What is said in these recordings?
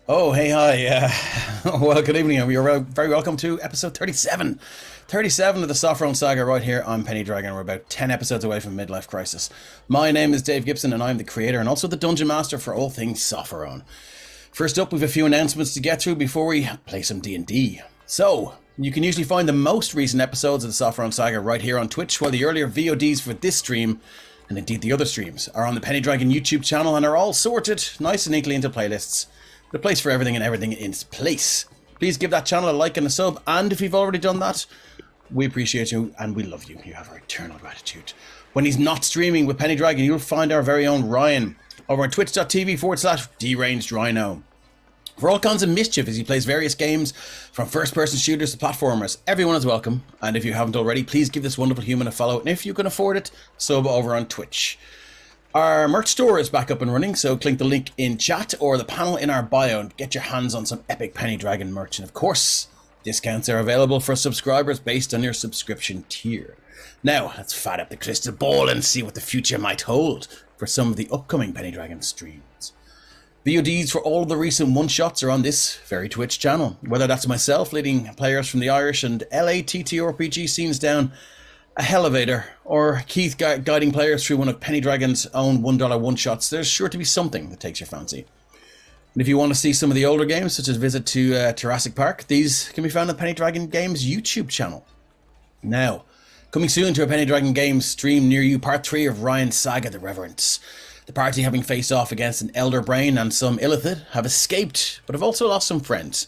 Oh, hey, hi. Well, good evening, and you're very welcome to episode 37. 37 of the Sopherone Saga right here on Penny Dragon. We're about 10 episodes away from midlife crisis. My name is Dave Gibson, and I'm the creator and also the dungeon master for all things Sopherone. First up, we've a few announcements to get through before we play some D&D. So, you can usually find the most recent episodes of the Sopherone Saga right here on Twitch, while the earlier VODs for this stream, and indeed the other streams, are on the Penny Dragon YouTube channel and are all sorted nice and neatly into playlists. The place for everything and everything in its place. Please give that channel a like and a sub, and if you've already done that, we appreciate you and we love you. You have our eternal gratitude. When he's not streaming with Penny Dragon, you'll find our very own Ryan over on twitch.tv/deranged Rhino. For all kinds of mischief as he plays various games, from first-person shooters to platformers, everyone is welcome. And if you haven't already, please give this wonderful human a follow, and if you can afford it, sub over on Twitch. Our merch store is back up and running, so click the link in chat or the panel in our bio and get your hands on some epic Penny Dragon merch. And of course, discounts are available for subscribers based on your subscription tier. Now, let's fire up the crystal ball and see what the future might hold for some of the upcoming Penny Dragon streams. VODs for all of the recent one-shots are on this very Twitch channel. Whether that's myself leading players from the Irish and LA TTRPG scenes down a Elevator, or Keith guiding players through one of Penny Dragon's own $1 one-shots, there's sure to be something that takes your fancy. And if you want to see some of the older games, such as Visit to Jurassic Park, these can be found on Penny Dragon Games YouTube channel. Now, coming soon to a Penny Dragon Games stream near you, part 3 of Ryan's Saga, The Reverence. The party, having faced off against an Elder Brain and some Illithid, have escaped, but have also lost some friends.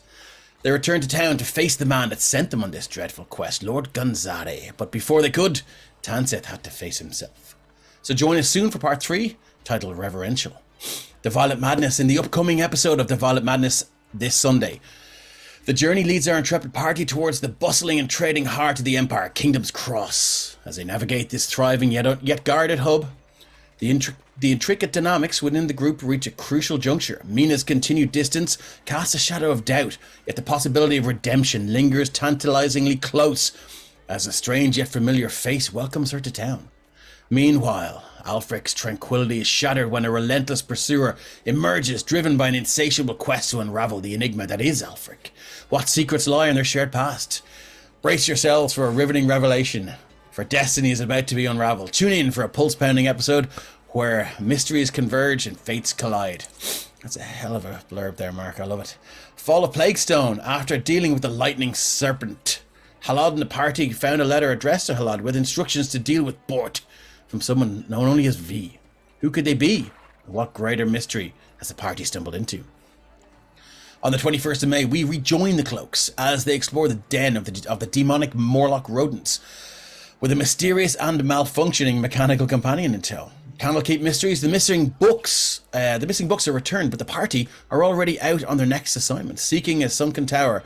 They returned to town to face the man that sent them on this dreadful quest, Lord Gunzade. But before they could, Tanseth had to face himself. So join us soon for part 3, titled Reverential. The Violet Madness in the upcoming episode of The Violet Madness this Sunday. The journey leads our intrepid party towards the bustling and trading heart of the Empire, Kingdom's Cross. As they navigate this thriving yet guarded hub, the intricate dynamics within the group reach a crucial juncture. Mina's continued distance casts a shadow of doubt, yet the possibility of redemption lingers tantalizingly close as a strange yet familiar face welcomes her to town. Meanwhile, Alfric's tranquility is shattered when a relentless pursuer emerges, driven by an insatiable quest to unravel the enigma that is Alfric. What secrets lie in their shared past? Brace yourselves for a riveting revelation, for destiny is about to be unraveled. Tune in for a pulse-pounding episode where mysteries converge and fates collide. That's a hell of a blurb there, Mark. I love it. Fall of Plaguestone. After dealing with the lightning serpent, Halad and the party found a letter addressed to Halad with instructions to deal with Bort from someone known only as V. Who could they be? And what greater mystery has the party stumbled into? On the 21st of May, we rejoin the Cloaks as they explore the den of the demonic Morlock rodents, with a mysterious and malfunctioning mechanical companion in tow. Candlekeep Mysteries, the missing books are returned, but the party are already out on their next assignment, seeking a sunken tower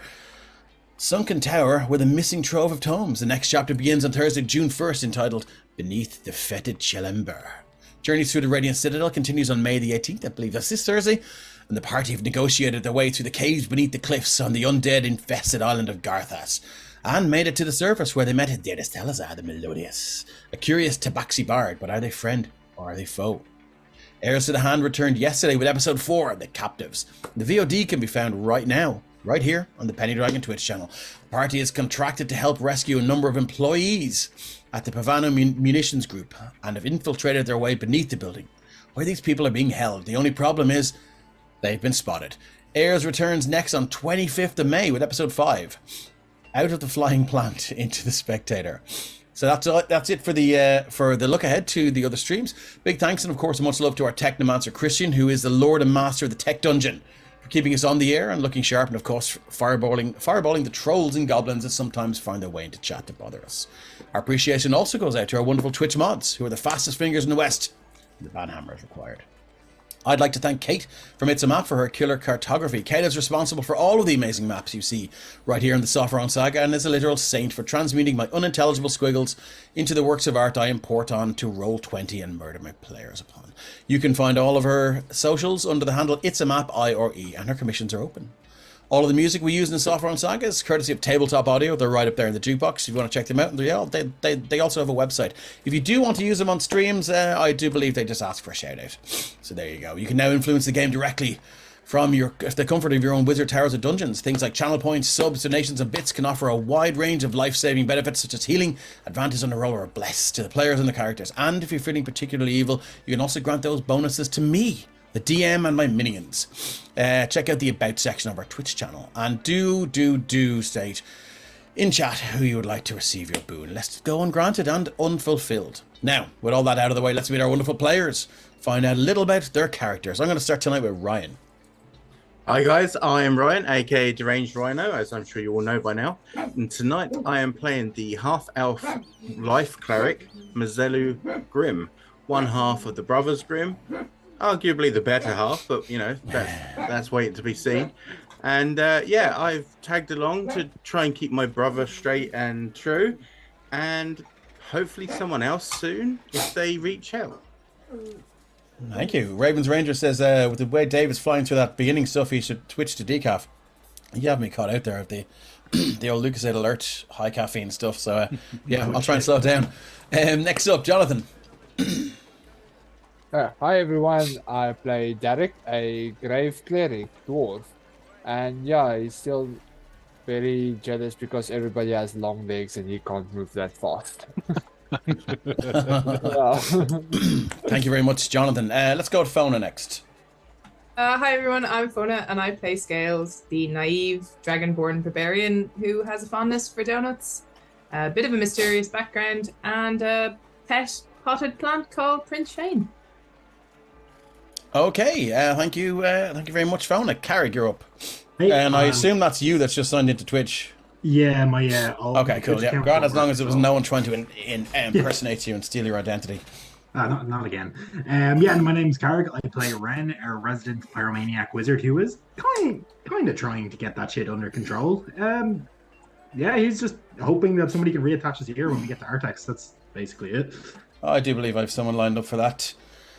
with a missing trove of tomes. The next chapter begins on Thursday, June 1st, entitled Beneath the Fetid Chelember. Journey through the Radiant Citadel continues on May the 18th, I believe that's this Thursday, and the party have negotiated their way through the caves beneath the cliffs on the undead-infested island of Garthas, and made it to the surface where they met Dearest Elazar the Melodious, a curious tabaxi bard, but are they friend or are they foe? Heirs to the Hand returned yesterday with episode 4, The Captives. The VOD can be found right now, right here on the Penny Dragon Twitch channel. The party is contracted to help rescue a number of employees at the Pavano Munitions Group and have infiltrated their way beneath the building, where these people are being held. The only problem is they've been spotted. Heirs returns next on 25th of May with episode 5, Out of the Flying Plant into the Spectator. So that's it for the look ahead to the other streams. Big thanks and of course much love to our Technomancer Christian, who is the Lord and Master of the Tech Dungeon, for keeping us on the air and looking sharp, and of course fireballing the trolls and goblins that sometimes find their way into chat to bother us. Our appreciation also goes out to our wonderful Twitch mods, who are the fastest fingers in the West. The banhammer is required. I'd like to thank Kate from It's a Map for her killer cartography. Kate is responsible for all of the amazing maps you see right here in the Sopherone Saga, and is a literal saint for transmuting my unintelligible squiggles into the works of art I import on to Roll20 and murder my players upon. You can find all of her socials under the handle It's a Map I-or-E, and her commissions are open. All of the music we use in the Sopherone Saga is courtesy of Tabletop Audio. They're right up there in the jukebox if you want to check them out. And they also have a website. If you do want to use them on streams, I do believe they just ask for a shout out. So there you go. You can now influence the game directly From the comfort of your own wizard towers or dungeons, things like channel points, subs, donations, and bits can offer a wide range of life-saving benefits such as healing, advantage on the roll, or bless to the players and the characters. And if you're feeling particularly evil, you can also grant those bonuses to me, the DM, and my minions. Check out the About section of our Twitch channel, and do state in chat who you would like to receive your boon. Let's go ungranted and unfulfilled. Now, with all that out of the way, let's meet our wonderful players. Find out a little about their characters. I'm going to start tonight with Ryan. Hi guys, I am Ryan, aka Deranged Rhino, as I'm sure you all know by now. And tonight I am playing the half-elf life cleric, Mazelu Grimm, one half of the Brothers Grimm, arguably the better half, but you know, that's waiting to be seen. And yeah, I've tagged along to try and keep my brother straight and true, and hopefully someone else soon if they reach out. Thank you. Ravens Ranger says, with the way Dave is flying through that beginning stuff, he should switch to decaf. You have me caught out there of the old Lucasade Alert high caffeine stuff. So yeah, I'll try and slow down. Next up, Jonathan. Hi everyone, I play Derek, a grave cleric dwarf, and yeah, he's still very jealous because everybody has long legs and he can't move that fast. Thank you very much, Jonathan. Let's go to Fona next. Hi everyone, I'm Fona and I play Scales, the naive dragonborn barbarian who has a fondness for donuts, a bit of a mysterious background, and a pet potted plant called Prince Shane. Okay, thank you very much, Fona. Carrick, you're up. Hey, and I assume that's you that's just signed into Twitch. Yeah, my okay, cool. Yeah, God, as long as it was no one trying to impersonate you and steal your identity. Not again. Yeah, and my name's Carrick. I play Ren, a resident pyromaniac wizard who is kind of trying to get that shit under control. Yeah, he's just hoping that somebody can reattach his ear when we get to Artex. That's basically it. I do believe I have someone lined up for that.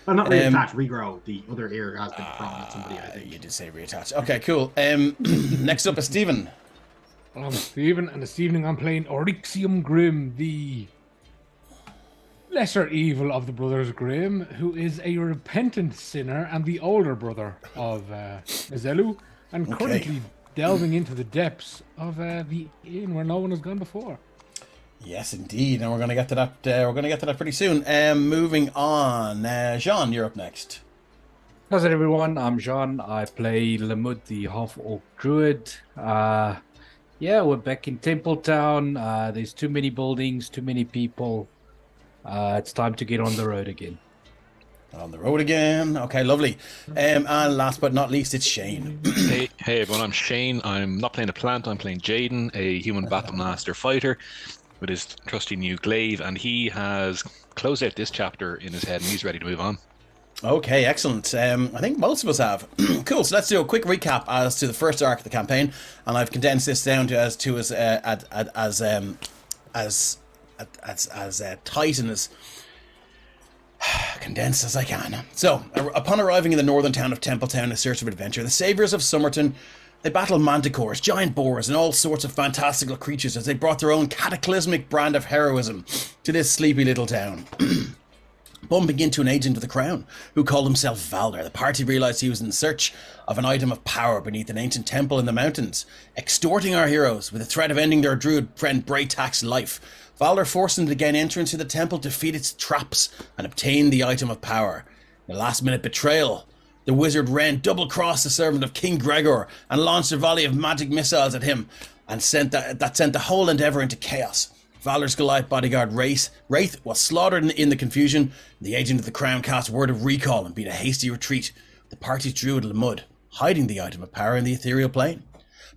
Well, not reattach, regrow. The other ear has been thrown at somebody, I think. You did say reattach. Okay, cool. Next up is Stephen. I'm Stephen, and this evening I'm playing Oryxium Grimm, the lesser evil of the Brothers Grimm, who is a repentant sinner and the older brother of Mazelu, and currently delving into the depths of the inn where no one has gone before. Yes, indeed, and we're going to get to that. We're going to get to that pretty soon. Moving on, Jean, you're up next. How's it, everyone? I'm Jean. I play Lamud, the half-orc druid. Yeah, we're back in Templetown. There's too many buildings, too many people. It's time to get on the road again. On the road again. Okay, lovely. And last but not least, it's Shane. Hey everyone, I'm Shane. I'm not playing a plant, I'm playing Jaden, a human battle master fighter with his trusty new glaive, and he has closed out this chapter in his head and he's ready to move on. Okay, excellent. I think most of us have. Cool. So let's do a quick recap as to the first arc of the campaign, and I've condensed this down to as tight and as condensed as I can. So, upon arriving in the northern town of Templetown in search of adventure, the saviors of Somerton, they battled manticores, giant boars, and all sorts of fantastical creatures as they brought their own cataclysmic brand of heroism to this sleepy little town. Bumping into an agent of the crown who called himself Valder, the party realised he was in search of an item of power beneath an ancient temple in the mountains, extorting our heroes with the threat of ending their druid friend Braytak's life. Valder forced them to gain entrance to the temple, defeat its traps, and obtain the item of power. In a last-minute betrayal, the wizard Ren double-crossed the servant of King Gregor and launched a volley of magic missiles at him, and sent the whole endeavour into chaos. Valor's Goliath bodyguard Wraith was slaughtered in the confusion. The agent of the crown cast word of recall and beat a hasty retreat. The parties drew at Lamud, hiding the item of power in the ethereal plane.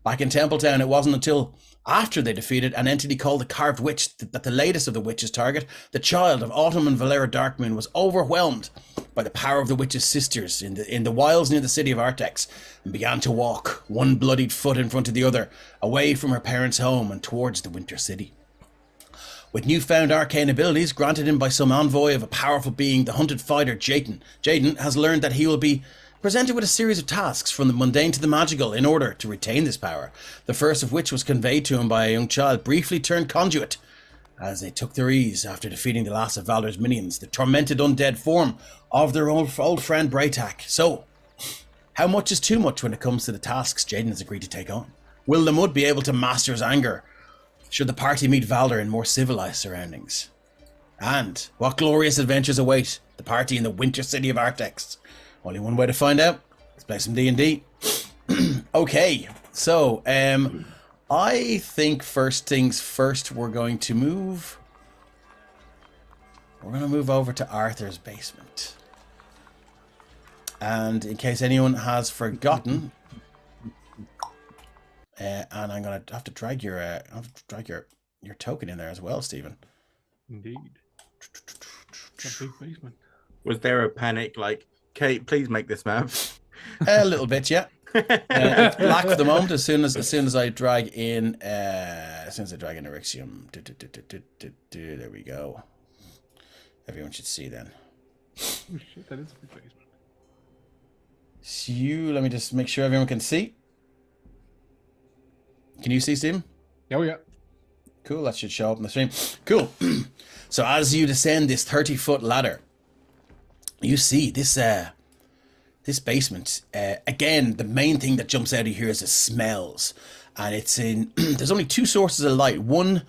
Back in Templetown, it wasn't until after they defeated an entity called the Carved Witch that the latest of the witch's target, the child of Autumn and Valera Darkmoon, was overwhelmed by the power of the witch's sisters in the wilds near the city of Artex, and began to walk, one bloodied foot in front of the other, away from her parents' home and towards the Winter City. With newfound arcane abilities granted him by some envoy of a powerful being, the hunted fighter Jaden has learned that he will be presented with a series of tasks from the mundane to the magical in order to retain this power, the first of which was conveyed to him by a young child briefly turned conduit. As they took their ease after defeating the last of Valor's minions, the tormented undead form of their old friend Braytak. So, How much is too much when it comes to the tasks Jaden has agreed to take on? Will Lamud be able to master his anger should the party meet Valder in more civilized surroundings? And what glorious adventures await the party in the winter city of Artex? Only one way to find out. Let's play some D&D. Okay, so I think first things first, we're going to move over to Arthur's basement. And in case anyone has forgotten, and I'm gonna have to drag your token in there as well, Stephen. Indeed. It's a big basement. Was there a panic like, Kate, please make this map? A little bit, yeah. It's black for the moment. As soon as I drag in, Erixium, there we go. Everyone should see then. Oh shit, that is a big basement. So let me just make sure everyone can see. Can you see, Stephen? Oh yeah. Cool, that should show up on the stream. Cool. So as you descend this 30-foot ladder, you see this basement. Again, the main thing that jumps out of here is the smells. And it's in... there's only two sources of light. One,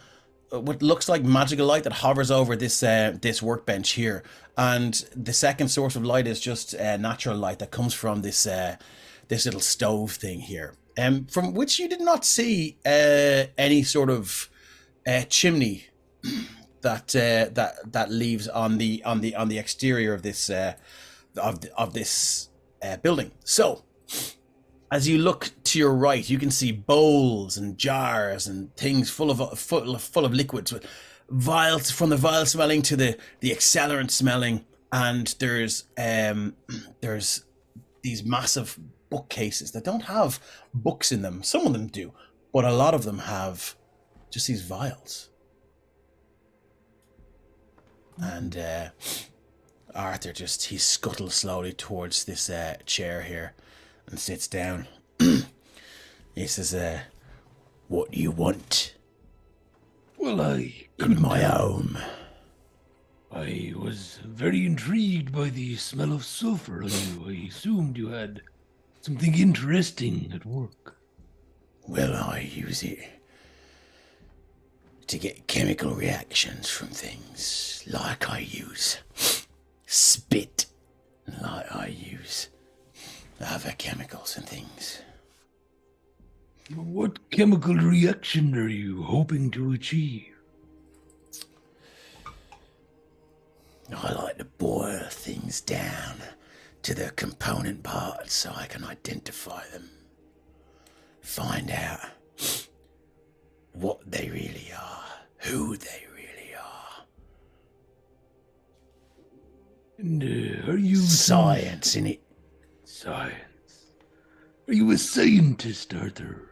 what looks like magical light that hovers over this workbench here. And the second source of light is just natural light that comes from this little stove thing here. From which you did not see any sort of chimney that leaves on the exterior of this building. So, as you look to your right, you can see bowls and jars and things full of liquids, with vials, from the vial smelling to the accelerant smelling, and there's these massive bookcases that don't have books in them. Some of them do, but a lot of them have just these vials. And Arthur he scuttles slowly towards this chair here and sits down. He says, "What do you want?" Well, in my home. I was very intrigued by the smell of sulfur on you. I assumed you had something interesting at work. Well, I use it to get chemical reactions from things, like I use spit, like I use other chemicals and things. What chemical reaction are you hoping to achieve? I like to boil things down to their component parts so I can identify them. Find out what they really are, who they really are. And are you... Science, innit? Science. Are you a scientist, Arthur?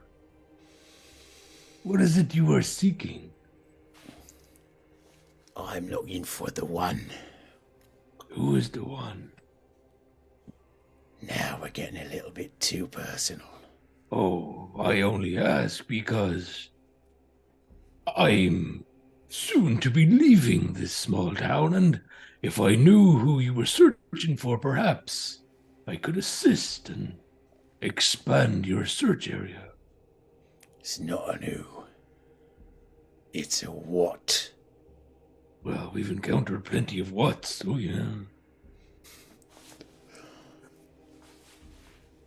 What is it you are seeking? I'm looking for the one. Who is the one? Now we're getting a little bit too personal. Oh, I only ask because I'm soon to be leaving this small town, and if I knew who you were searching for, perhaps I could assist and expand your search area. It's not a who. It's a what. Well, we've encountered plenty of whats, oh yeah.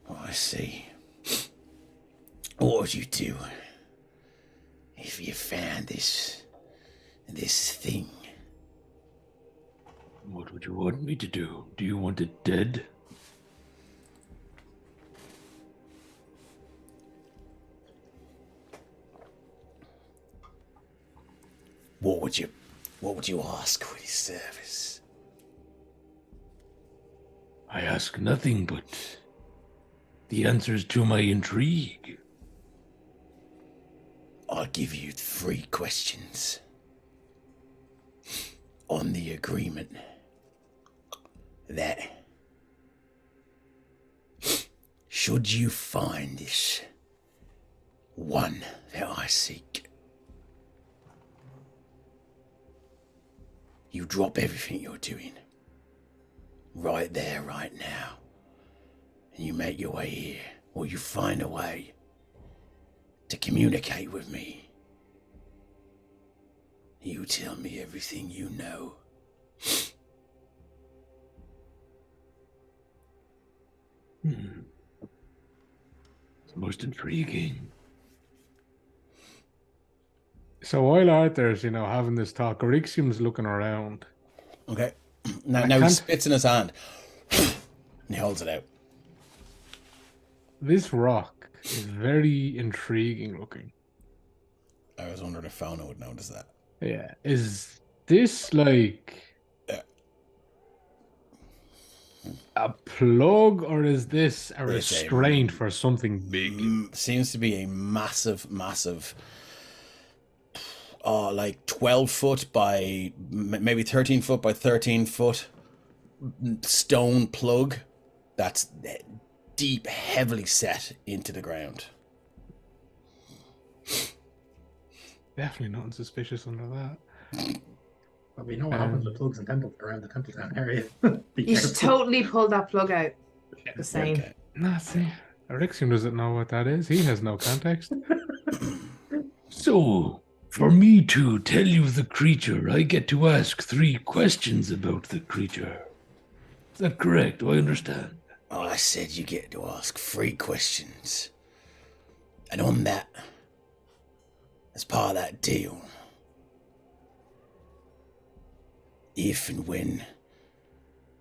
Oh, I see. What would you do if you found this thing? What would you want me to do? Do you want it dead? What would you ask for his service? I ask nothing but the answers to my intrigue. I'll give you 3 questions on the agreement that should you find this one that I seek, you drop everything you're doing right there, right now, and you make your way here, or you find a way to communicate with me, you tell me everything you know. It's most intriguing. So while Arthur's, having this talk, Orixium's looking around. Okay. Now he spits in his hand. And he holds it out. This rock is very intriguing looking. I was wondering if Fauna would notice that. Yeah. Is this like a plug, or is this a restraint for something big? Seems to be a massive, like 12 foot by maybe 13 foot by 13 foot stone plug that's deep, heavily set into the ground. Definitely nothing suspicious under that. But we know what happens with plugs and around the Templetown area. You should totally pull that plug out. The same. Okay. Nah, see, Orixium doesn't know what that is. He has no context. So, for me to tell you the creature, I get to ask 3 questions about the creature. Is that correct? Do I understand? Oh, I said you get to ask 3 questions. And on that, as part of that deal, if and when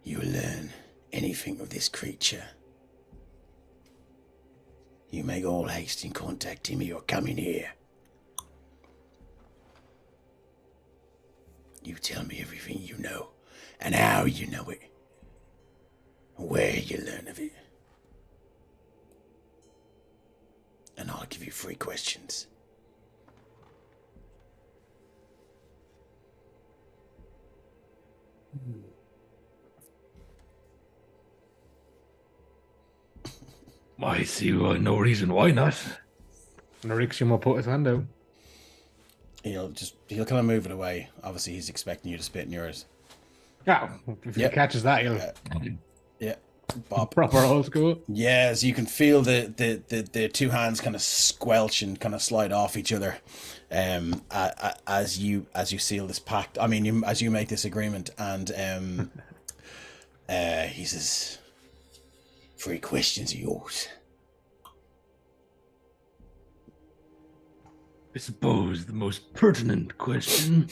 you learn anything of this creature, you make all haste in contacting me or coming here. You tell me everything you know, and how you know it, where you learn of it. And I'll give you 3 questions. I see no reason why not. And Orixium will put his hand out. He'll kind of move it away. Obviously, he's expecting you to spit in yours. Yeah, if he Yep. catches that, he'll Yeah, Bob. proper old school. Yes, you can feel the 2 hands kind of squelch and kind of slide off each other, as you seal this pact. I mean, as you make this agreement, and he says, 3 questions are yours. I suppose the most pertinent question.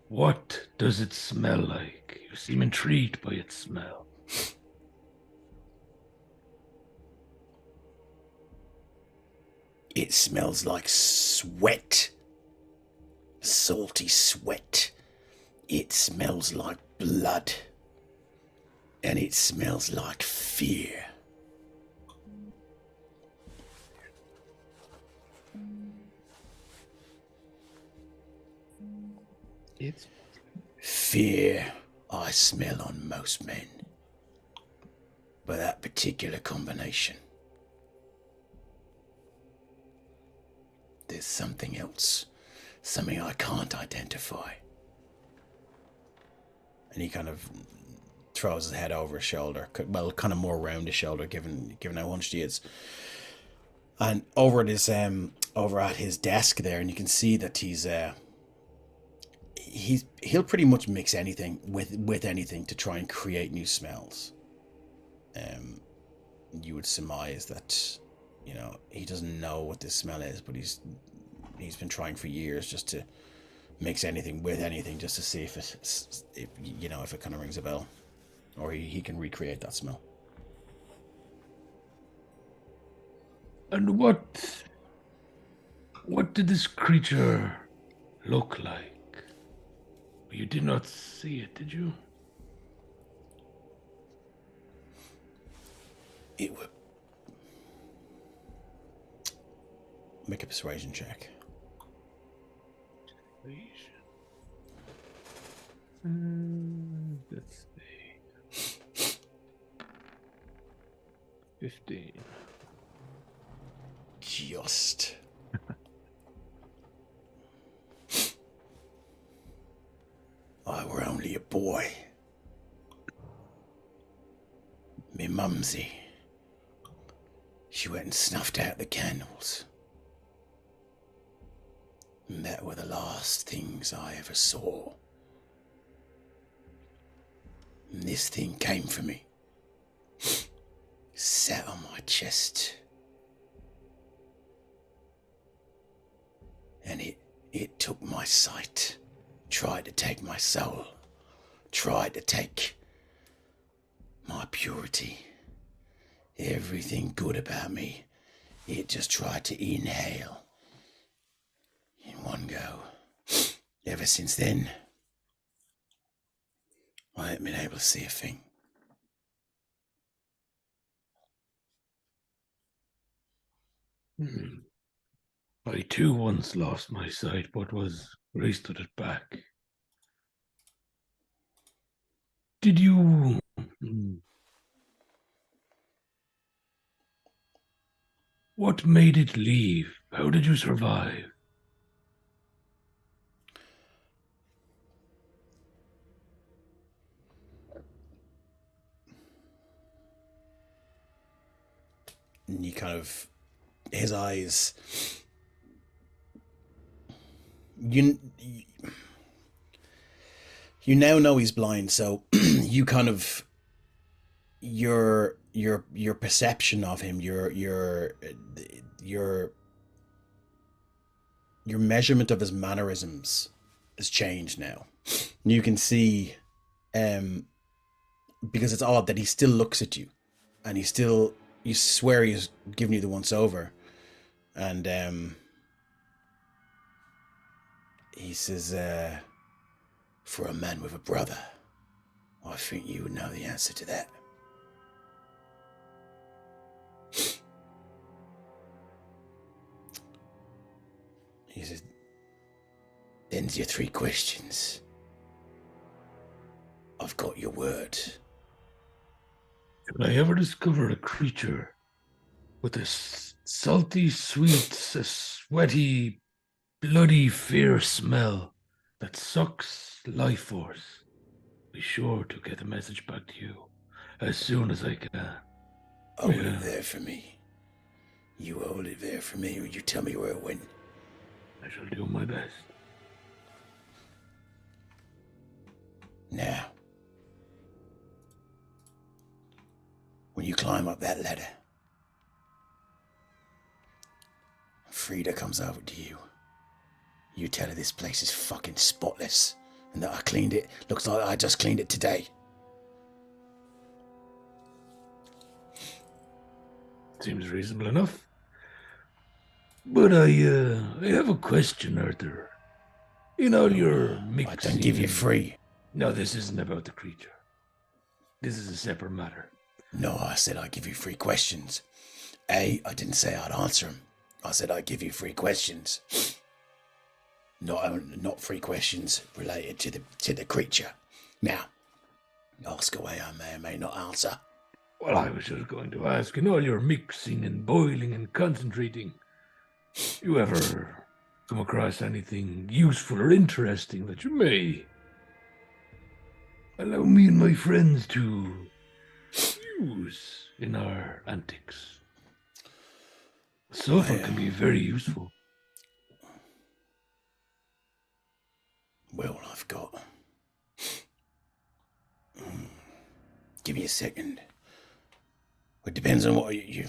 What does it smell like? You seem intrigued by its smell. It smells like sweat. Salty sweat. It smells like blood. And it smells like fear. It's Fear I smell on most men. But that particular combination, there's something else. Something I can't identify. And he kind of throws his head over his shoulder. Well, kind of more around his shoulder, given how hunched he is. And over at his desk there, and you can see that he'll pretty much mix anything with anything to try and create new smells. You would surmise that, he doesn't know what this smell is, but he's been trying for years just to mix anything with anything, just to see if it kind of rings a bell, or he can recreate that smell. And what did this creature look like? You did not see it, did you? It would make a persuasion check. let's see. 15. Just. I were only a boy. My Mumsy. She went and snuffed out the candles. And that were the last things I ever saw. And this thing came for me. Sat on my chest. And it took my sight. Tried to take my soul. Tried to take my purity. Everything good about me. It just tried to inhale. In one go. Ever since then, I haven't been able to see a thing. I too once lost my sight, but was wasted it back. Did you... What made it leave? How did you survive? And you kind of... His eyes... You now know he's blind, so you kind of... Your perception of him, your measurement of his mannerisms has changed now. And you can see, because it's odd that he still looks at you, and you swear he's giving you the once over, and he says, for a man with a brother, I think you would know the answer to that. He says, then's your 3 questions. I've got your word. Did I ever discover a creature with a salty, sweet, sweaty, bloody, fierce smell that sucks life force? Be sure to get the message back to you as soon as I can. Hold it there for me. You hold it there for me, or you tell me where it went. I shall do my best. Now, when you climb up that ladder, Frida comes over to you. You tell her this place is fucking spotless and that I cleaned it. Looks like I just cleaned it today. Seems reasonable enough. But I have a question, Arthur. In all your mixing... I don't give you free. No, this isn't about the creature. This is a separate matter. No, I said I'd give you 3 questions. I didn't say I'd answer them. I said I'd give you 3 questions. Not 3 questions related to the creature. Now, ask away, I may or may not answer. Well, I was just going to ask, in all your mixing and boiling and concentrating, you ever come across anything useful or interesting that you may allow me and my friends to use in our antics? Sulfur can be very useful. Well, I've got... Give me a second. It depends on what you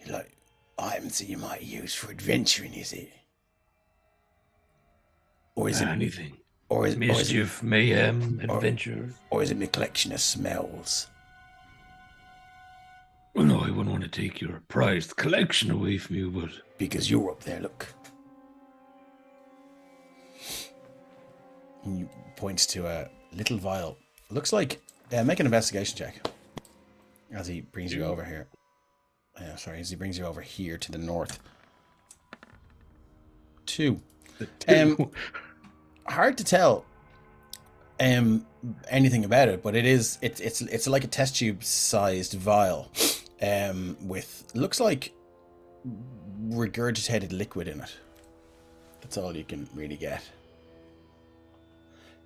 like. Items that you might use for adventuring, is it? Or is it anything? Or is mischief, mayhem, adventure? Or is it my collection of smells? Well, no, I wouldn't want to take your prized collection away from you, but... Because you're up there, look. And he points to a little vial. Looks like... make an investigation check. As he brings you over here. As he brings you over here to the north. 2. Hard to tell anything about it, but it's like a test tube sized vial with looks like regurgitated liquid in it. That's all you can really get.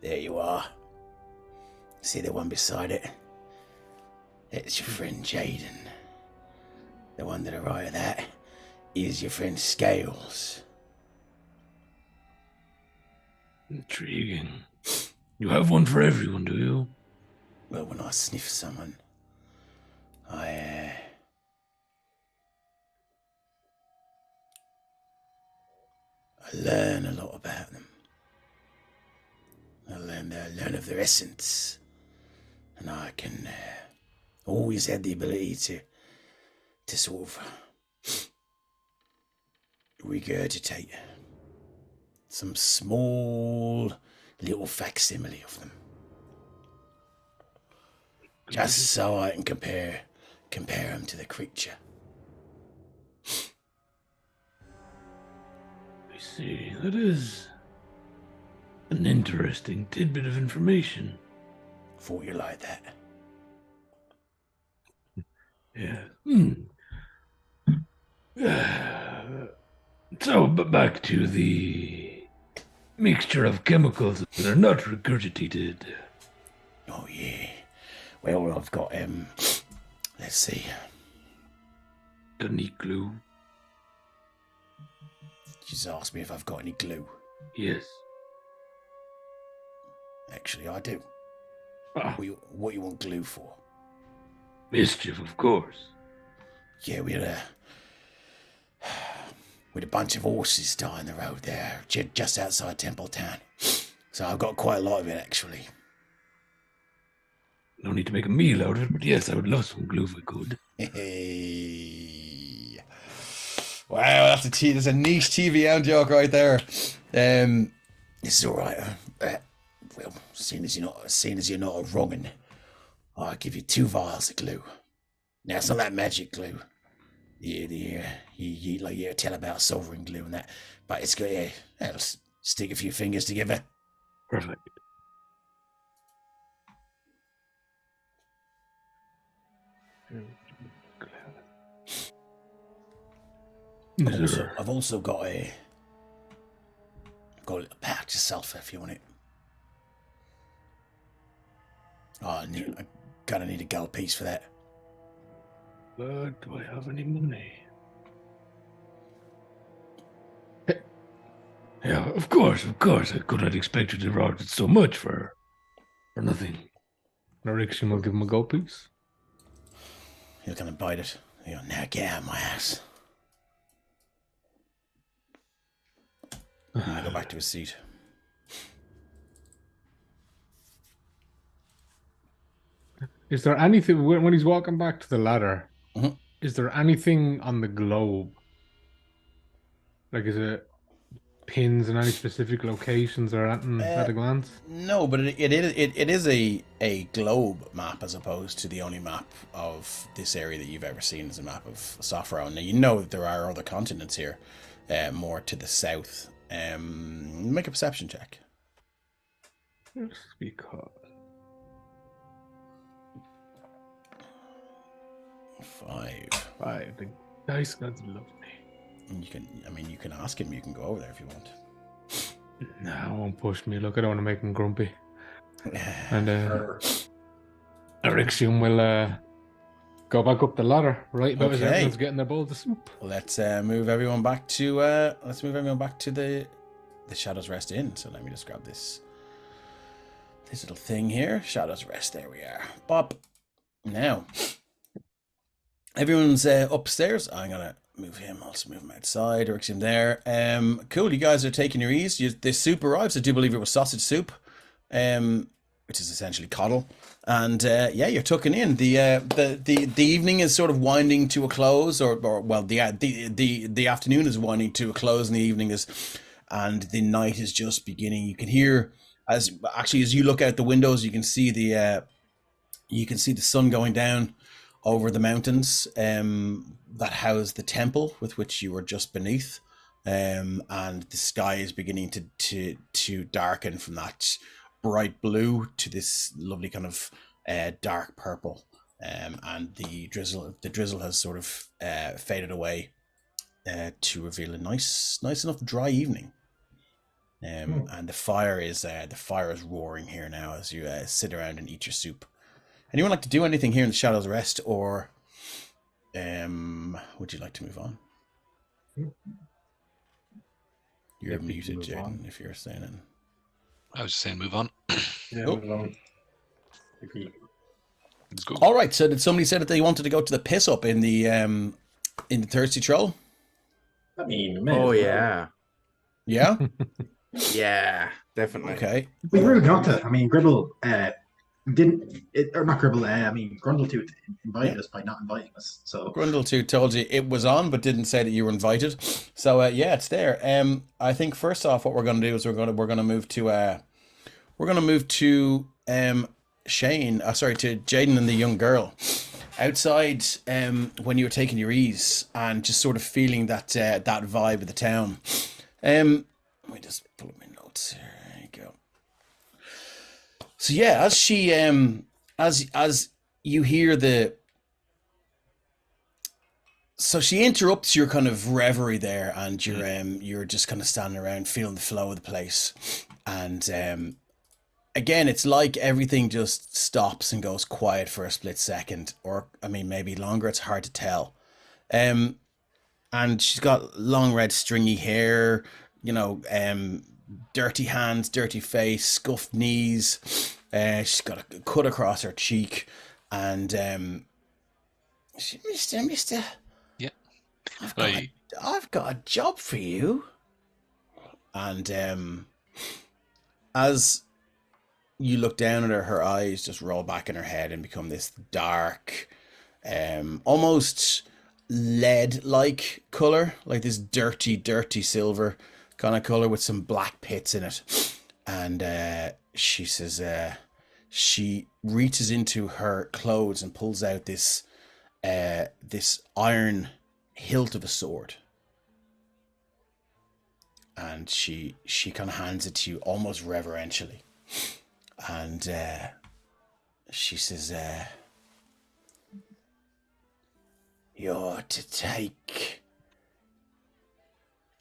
There you are. See the one beside it? It's your friend Jaden. The one to the right of that is your friend Scales. Intriguing. You have one for everyone, do you? Well, when I sniff someone, I learn a lot about them. I learn of their essence, and I can always have the ability to sort of regurgitate some small little facsimile of them, just so I can compare them to the creature. I see. That is an interesting tidbit of information. Thought you like that. Yeah. So, but back to the mixture of chemicals that are not regurgitated. Oh yeah. Well, I've got let's see. Got any glue? She's asked me if I've got any glue. Yes. Actually, I do. Ah, What you want glue for? mischief, of course. Yeah, we had a bunch of horses tying the road there, just outside Templetown. So I've got quite a lot of it, actually. No need to make a meal out of it, but yes, I would love some glue if I could. Hey. Wow, there's a niche TV out joke right there. This is all right. Well, seeing as you're not a wrong'un, I'll give you 2 vials of glue. Now it's not that magic glue. You tell about sovereign glue and that, but it's good. Yeah, that'll stick a few fingers together. Perfect. I've also got a little patch of sulfur if you want it. Oh, I gotta need a gold piece for that. But do I have any money? Yeah, of course. I could not expect you to rob it so much for nothing. Norixium will give him a gold piece. You're gonna bite it. You go, now get out of my house. I go back to his seat. Is there anything when he's walking back to the ladder? Mhm. Is there anything on the globe? Like, is it pins in any specific locations or anything at a glance? No, but it is a globe map as opposed to the only map of this area that you've ever seen as a map of Sopherone. Now you know that there are other continents here, more to the south. Make a perception check. Just because. 5. 5. The dice gods love me. And you can ask him. You can go over there if you want. No, won't push me. Look, I don't want to make him grumpy. And Erixium will go back up the ladder right about as Okay. everyone's getting their bowl of soup. Let's move everyone back to the Shadows Rest Inn. So let me just grab this little thing here. Shadows Rest. There we are. Bop. Now, everyone's upstairs. I'm gonna move him. I'll just move him outside. Erixium there. Cool. You guys are taking your ease. The soup arrives. I do believe it was sausage soup, which is essentially coddle. And yeah, you're tucking in. The evening is sort of winding to a close, or well, the afternoon is winding to a close, and the evening is, and the night is just beginning. You can hear as you look out the windows, you can see the sun going down over the mountains that house the temple with which you were just beneath, and the sky is beginning to darken from that bright blue to this lovely kind of dark purple, and the drizzle has sort of faded away to reveal a nice enough dry evening. And the fire is roaring here now as you sit around and eat your soup. Anyone like to do anything here in the Shadows Rest, or would you like to move on? You're Yep, we can muted, move on. Jaden, if you're saying it. I was just saying, move on. Yeah, Oh. move on. Agree. Let's go. All right. So did somebody say that they wanted to go to the piss up in the Thirsty Troll? I mean, may as Oh well. yeah, Yeah. yeah, definitely. Okay. It'd be rude not to. I mean, Gribble didn't, or not Gribble. I mean, Grundletooth invited us by not inviting us. So Grundletooth told you it was on, but didn't say that you were invited. So yeah, it's there. I think first off, what we're going to do is we're going to move to Shane. Sorry, to Jaden and the young girl outside. When you were taking your ease and just sort of feeling that that vibe of the town. Let me just pull up my notes here. There you go. So yeah, as she as you hear so she interrupts your kind of reverie there, and you're just kind of standing around feeling the flow of the place, and again, it's like everything just stops and goes quiet for a split second, or I mean maybe longer. It's hard to tell. And she's got long red stringy hair, dirty hands, dirty face, scuffed knees. She's got a cut across her cheek, and Mister. Yeah. I've got a job for you. And as you look down at her, her eyes just roll back in her head and become this dark, almost lead-like color, like this dirty silver kind of color with some black pits in it. And she says, she reaches into her clothes and pulls out this iron hilt of a sword. And she kind of hands it to you almost reverentially. And she says, you're to take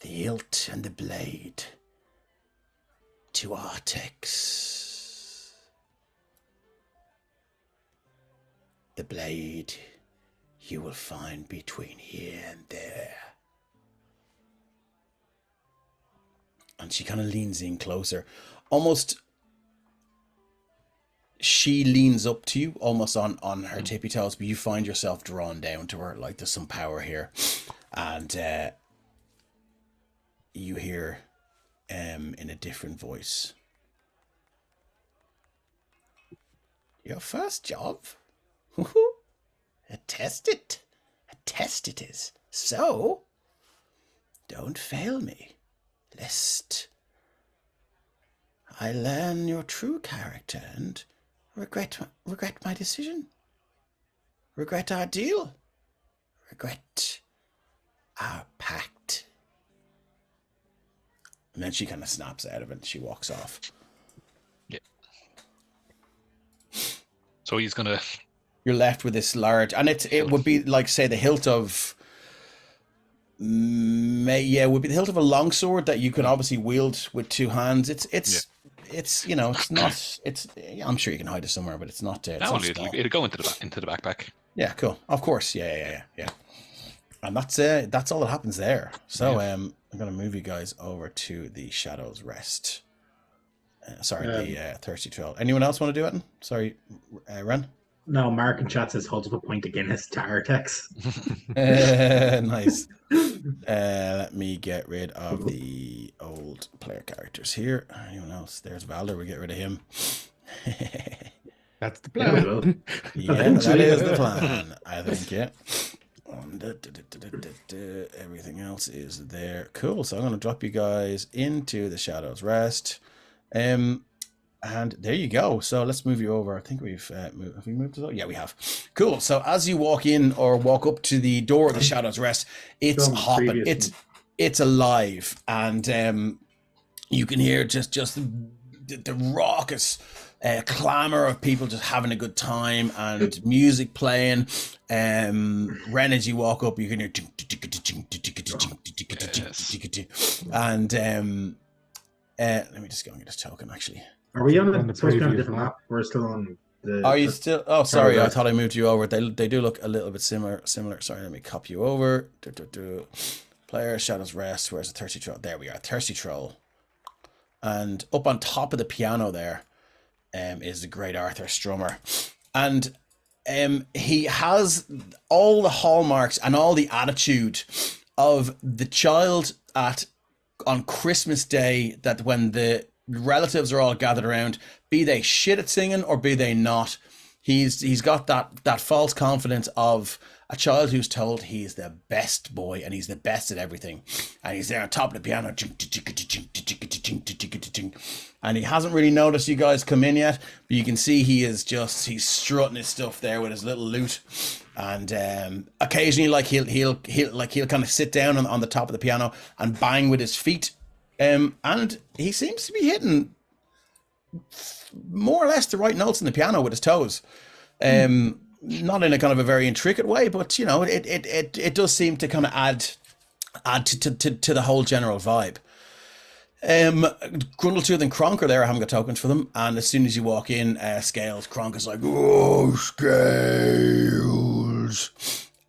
the hilt and the blade to Artex. The blade you will find between here and there. And she kind of leans in closer. Almost, she leans up to you, almost on her tippy toes, but you find yourself drawn down to her, like there's some power here. And you hear in a different voice, your first job? A test it is. So, don't fail me, lest I learn your true character and regret my decision. Regret our deal. Regret our pact. And then she kind of snaps out of it and she walks off. Yeah. So he's gonna. You're left with this large, and it would be like, say, the hilt of. It would be the hilt of a longsword that you can obviously wield with two hands. It's not. I'm sure you can hide it somewhere, but it's not. It'll go into the backpack. Yeah, cool. Of course, yeah. And that's all that happens there. So I'm gonna move you guys over to the Shadows Rest. The Thirsty Troll. Anyone else want to do it? Sorry, Ren. No, Mark in chat says holds up a point of Guinness to Artex. Nice. Let me get rid of the old player characters here. Anyone else? There's Valder. We get rid of him. That's the Yeah, we plan. will. Yeah, that is the plan, I think, yeah. Everything else is there. Cool. So I'm going to drop you guys into the Shadows Rest. And there you go. So let's move you over. I think we've moved. Have we moved? Yeah, we have. Cool. So as you walk in or walk up to the door of the Shadows Rest, it's hopping. It's alive, and you can hear just the raucous clamor of people just having a good time and music playing. Ren, as you walk up, you can hear and let me just go and get this token actually. Are we on On the supposed to be on a previous different map. map? We're still on Are you still? Oh, sorry. I thought I moved you over. They do look a little bit similar. Sorry, let me copy you over. Player Shadows Rest. Where's the Thirsty Troll? There we are. Thirsty Troll. And up on top of the piano there, is the great Arthur Strummer, and he has all the hallmarks and all the attitude of the child on Christmas Day, that when the relatives are all gathered around, be they shit at singing or be they not, he's got that false confidence of a child who's told he's the best boy and he's the best at everything, and he's there on top of the piano, and he hasn't really noticed you guys come in yet, but you can see he's strutting his stuff there with his little lute, and occasionally he'll kind of sit down on the top of the piano and bang with his feet, and he seems to be hitting more or less the right notes in the piano with his toes. Not in a kind of a very intricate way, but you know, it does seem to kind of add to the whole general vibe. Grundletooth and Kronk are there. I haven't got tokens for them, and as soon as you walk in, Scales, Kronk is like, "Oh, Scales,"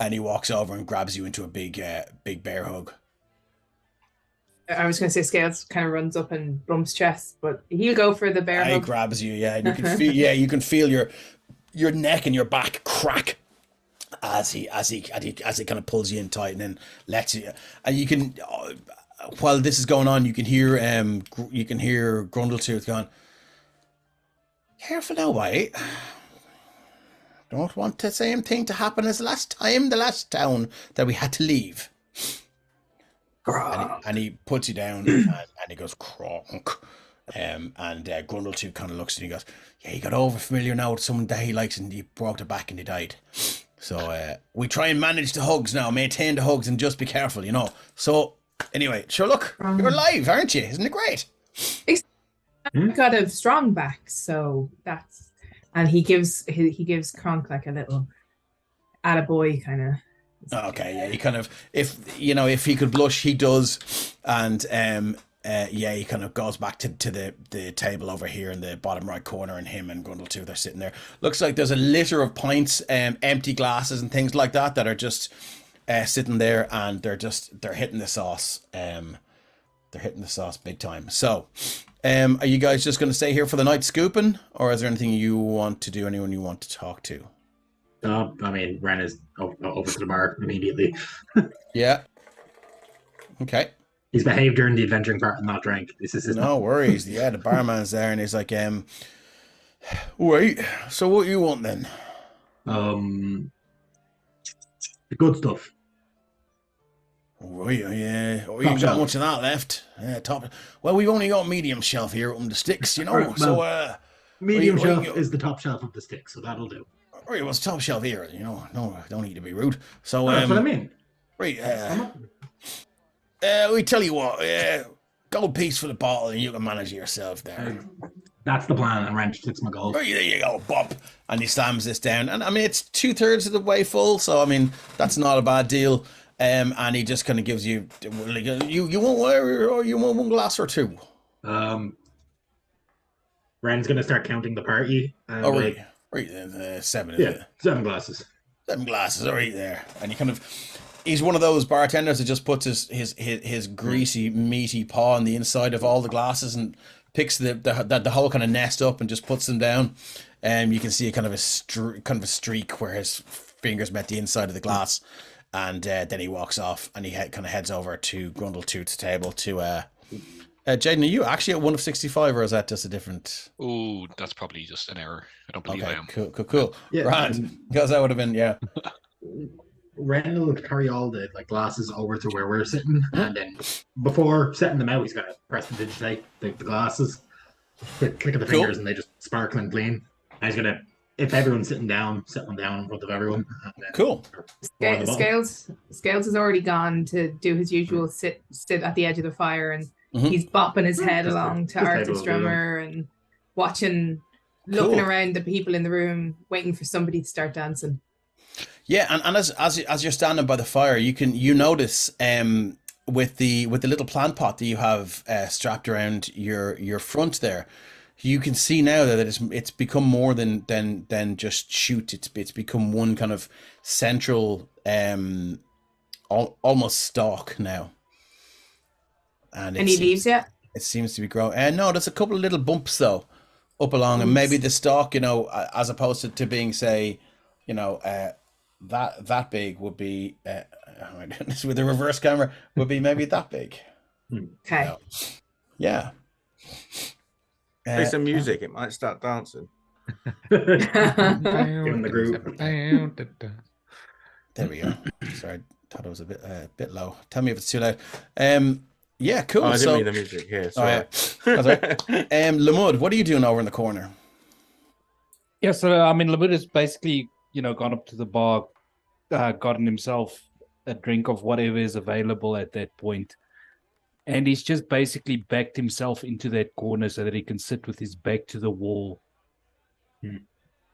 and he walks over and grabs you into a big bear hug. I was going to say Scales kind of runs up and bumps chest, but he'll go for the bear hug. He grabs you, yeah, and you can feel, you can feel your neck and your back crack as he kind of pulls you in tight and then lets you, and you can, while this is going on, you can hear Grundletooth going, "Careful now, boy. Don't want the same thing to happen as the last town that we had to leave." And he puts you down and he goes, "Kronk." And Grundletooth kind of looks and he goes, "Yeah, he got over familiar now with someone that he likes, and he broke their back and he died. So we try and manage the hugs now, maintain the hugs, and just be careful, you know." So anyway, sure, look, you're alive, aren't you? Isn't it great? I've got a strong back, so that's, and he gives Kronk like a little attaboy kind of. Okay, yeah, he kind of, if he could blush, he does, and he kind of goes back to the table over here in the bottom right corner, and him and Grundletooth are sitting there. Looks like there's a litter of pints, empty glasses and things like that are just sitting there, and they're hitting the sauce. They're hitting the sauce big time. So, are you guys just going to stay here for the night scooping, or is there anything you want to do? Anyone you want to talk to? I mean, Ren is over to the bar immediately. Yeah. Okay. He's behaved during the adventuring part and not drank. This is his no worries. Yeah, the barman's there and he's like, "Wait, so what you want then?" The good stuff. Right, yeah. Oh, you got much of that left? Yeah, top. Well, we've only got medium shelf here on the sticks, you know. Right, well, medium shelf is the top shelf of the stick, so that'll do. Right, well, it's top shelf here, you know. No, don't need to be rude. So, that's what I mean. Right, we tell you what, gold piece for the bottle, and you can manage it yourself there. That's the plan, and Wrench takes my gold. Right, there you go, bop. And he slams this down, and I mean, it's 2/3 of the way full, so I mean, that's not a bad deal. And he just kind of gives you, you want one glass or two? Ren's gonna start counting the party. Right, 7. Yeah, 7 glasses. 7 glasses, all right there. And he's one of those bartenders that just puts his greasy, meaty paw on the inside of all the glasses and picks the whole kind of nest up and just puts them down. And you can see a kind of a streak where his fingers met the inside of the glass. And then he walks off and he kind of heads over to Grundletooth's table to Jaden, are you actually at 1 of 65, or is that just a different? Oh, that's probably just an error. I don't believe I am. Cool. Yeah, Grand. Because that would have been, yeah. Ren will carry all the glasses over to where we're sitting, and then before setting them out, he's got to press the digitate the glasses, click of the fingers, and they just sparkle and clean. And he's gonna, if everyone's sitting down, set one down in front of everyone. And then cool. Scales has already gone to do his usual sit at the edge of the fire, and he's bopping his head along to Arthur's drummer and looking around the people in the room, waiting for somebody to start dancing. Yeah, and as you're standing by the fire, you notice with the little plant pot that you have strapped around your front there, you can see now that it's become more than just shoot. It's become one kind of central almost stalk now. And Any leaves yet? It seems to be growing. And no, there's a couple of little bumps though up along, and maybe the stalk, you know, as opposed to being, say, you know, that big would be with a reverse camera would be maybe that big. Okay. You know? Yeah. Play some music, it might start dancing. In the group. There we go. Sorry, thought it was a bit low. Tell me if it's too loud. Yeah, cool. Oh, I didn't mean the music here. Sorry. That's right. Lamud, what are you doing over in the corner? Yeah, so I mean, Lamud has basically, you know, gone up to the bar, gotten himself a drink of whatever is available at that point, and he's just basically backed himself into that corner so that he can sit with his back to the wall,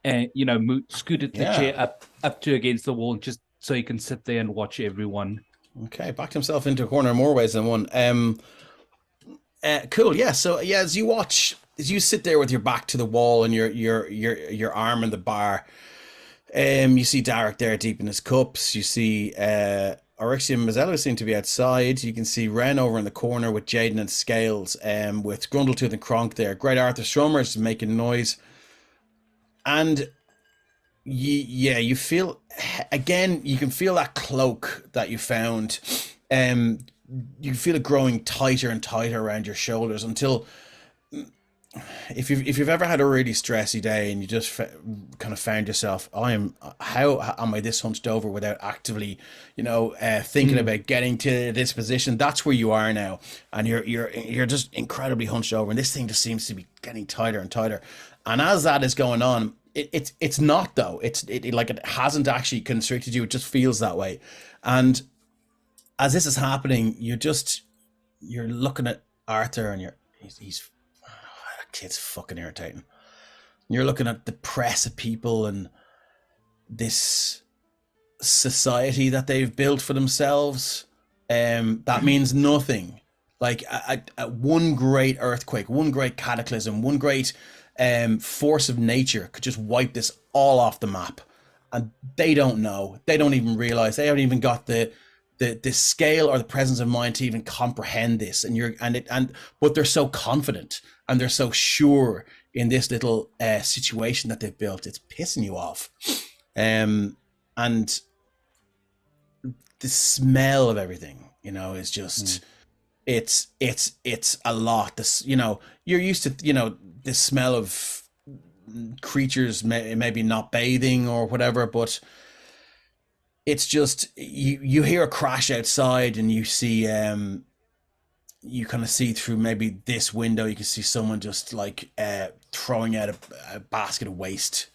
and you know, scooted the chair up to against the wall, just so he can sit there and watch everyone. Okay, backed himself into a corner in more ways than one. Cool. Yeah. So yeah, as you sit there with your back to the wall and your arm in the bar, you see Derek there deep in his cups. You see Orixia and Mazzello seem to be outside. You can see Ren over in the corner with Jaden and Scales, with Grundletooth and Kronk there. Great Arthur Strummers making noise, and you feel again. You can feel that cloak that you found. You feel it growing tighter and tighter around your shoulders until, if you've ever had a really stressy day and you just kind of found yourself, how am I this hunched over without actively, you know, thinking about getting to this position? That's where you are now, and you're just incredibly hunched over, and this thing just seems to be getting tighter and tighter. And as that is going on, it's not though. It like it hasn't actually constricted you. It just feels that way, and as this is happening, you're looking at Arthur, and he's that kid's fucking irritating. You're looking at the press of people and this society that they've built for themselves. That means nothing. Like one great earthquake, one great cataclysm, one great force of nature could just wipe this all off the map, and they don't know. They don't even realize. They haven't even got the scale or the presence of mind to even comprehend this, but they're so confident and they're so sure in this little situation that they've built. It's pissing you off, and the smell of everything, you know, is just it's a lot. This, you know, you're used to, you know, the smell of creatures maybe not bathing or whatever, but it's just you hear a crash outside, and you see you kind of see through maybe this window, you can see someone just like throwing out a basket of waste,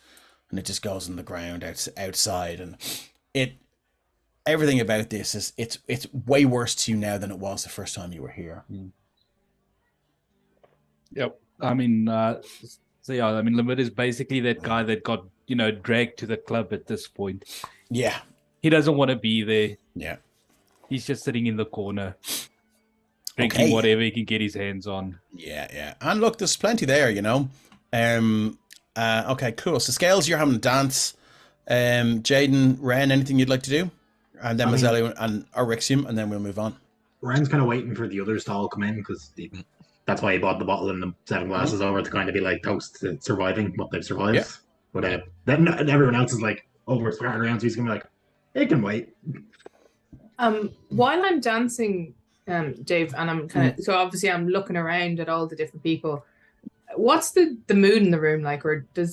and it just goes on the ground outside, and everything about this is it's way worse to you now than it was the first time you were here. Yep. I mean, so yeah, I mean, Lamud is basically that guy that got, you know, dragged to the club at this point. Yeah. He doesn't want to be there. Yeah. He's just sitting in the corner, drinking whatever he can get his hands on. Yeah. And look, there's plenty there, you know. Okay, cool. So Scales, you're having a dance. Jaden, Ren, anything you'd like to do? And then Mazzelli and Orixium, and then we'll move on. Ren's kind of waiting for the others to all come in, because that's why he bought the bottle and the 7 glasses over, to kind of be like toast to surviving what they've survived. Yeah. But then everyone else is like over scattered around, so he's gonna be like, it can wait. While I'm dancing, Dave, and I'm kind of so obviously I'm looking around at all the different people. What's the mood in the room like, or do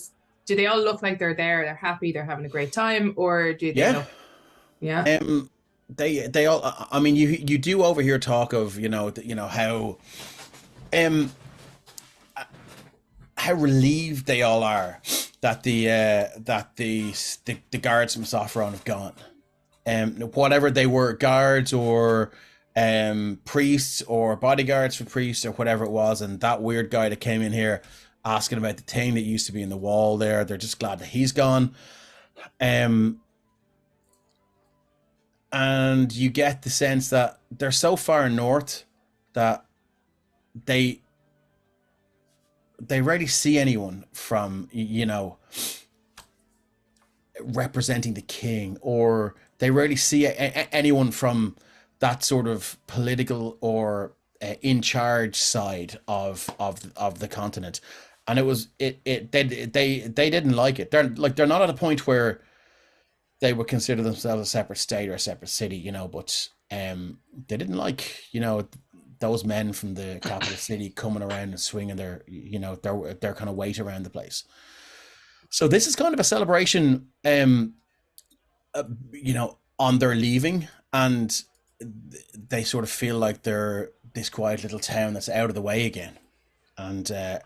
they all look like they're there, they're happy, they're having a great time, or do they look? Yeah. They all. I mean, you do overhear talk of how relieved they all are that the guards from Sopherone have gone. Whatever they were, guards or priests or bodyguards for priests or whatever it was, and that weird guy that came in here asking about the thing that used to be in the wall there, they're just glad that he's gone. And you get the sense that they're so far north that they they rarely see anyone from, representing the king, or they rarely see anyone from that sort of political or in charge side of the continent. And they didn't like it. They're not at a point where they would consider themselves a separate state or a separate city, but they didn't like, those men from the capital city coming around and swinging their kind of weight around the place. So this is kind of a celebration, on their leaving, and they sort of feel like they're this quiet little town that's out of the way again, and they're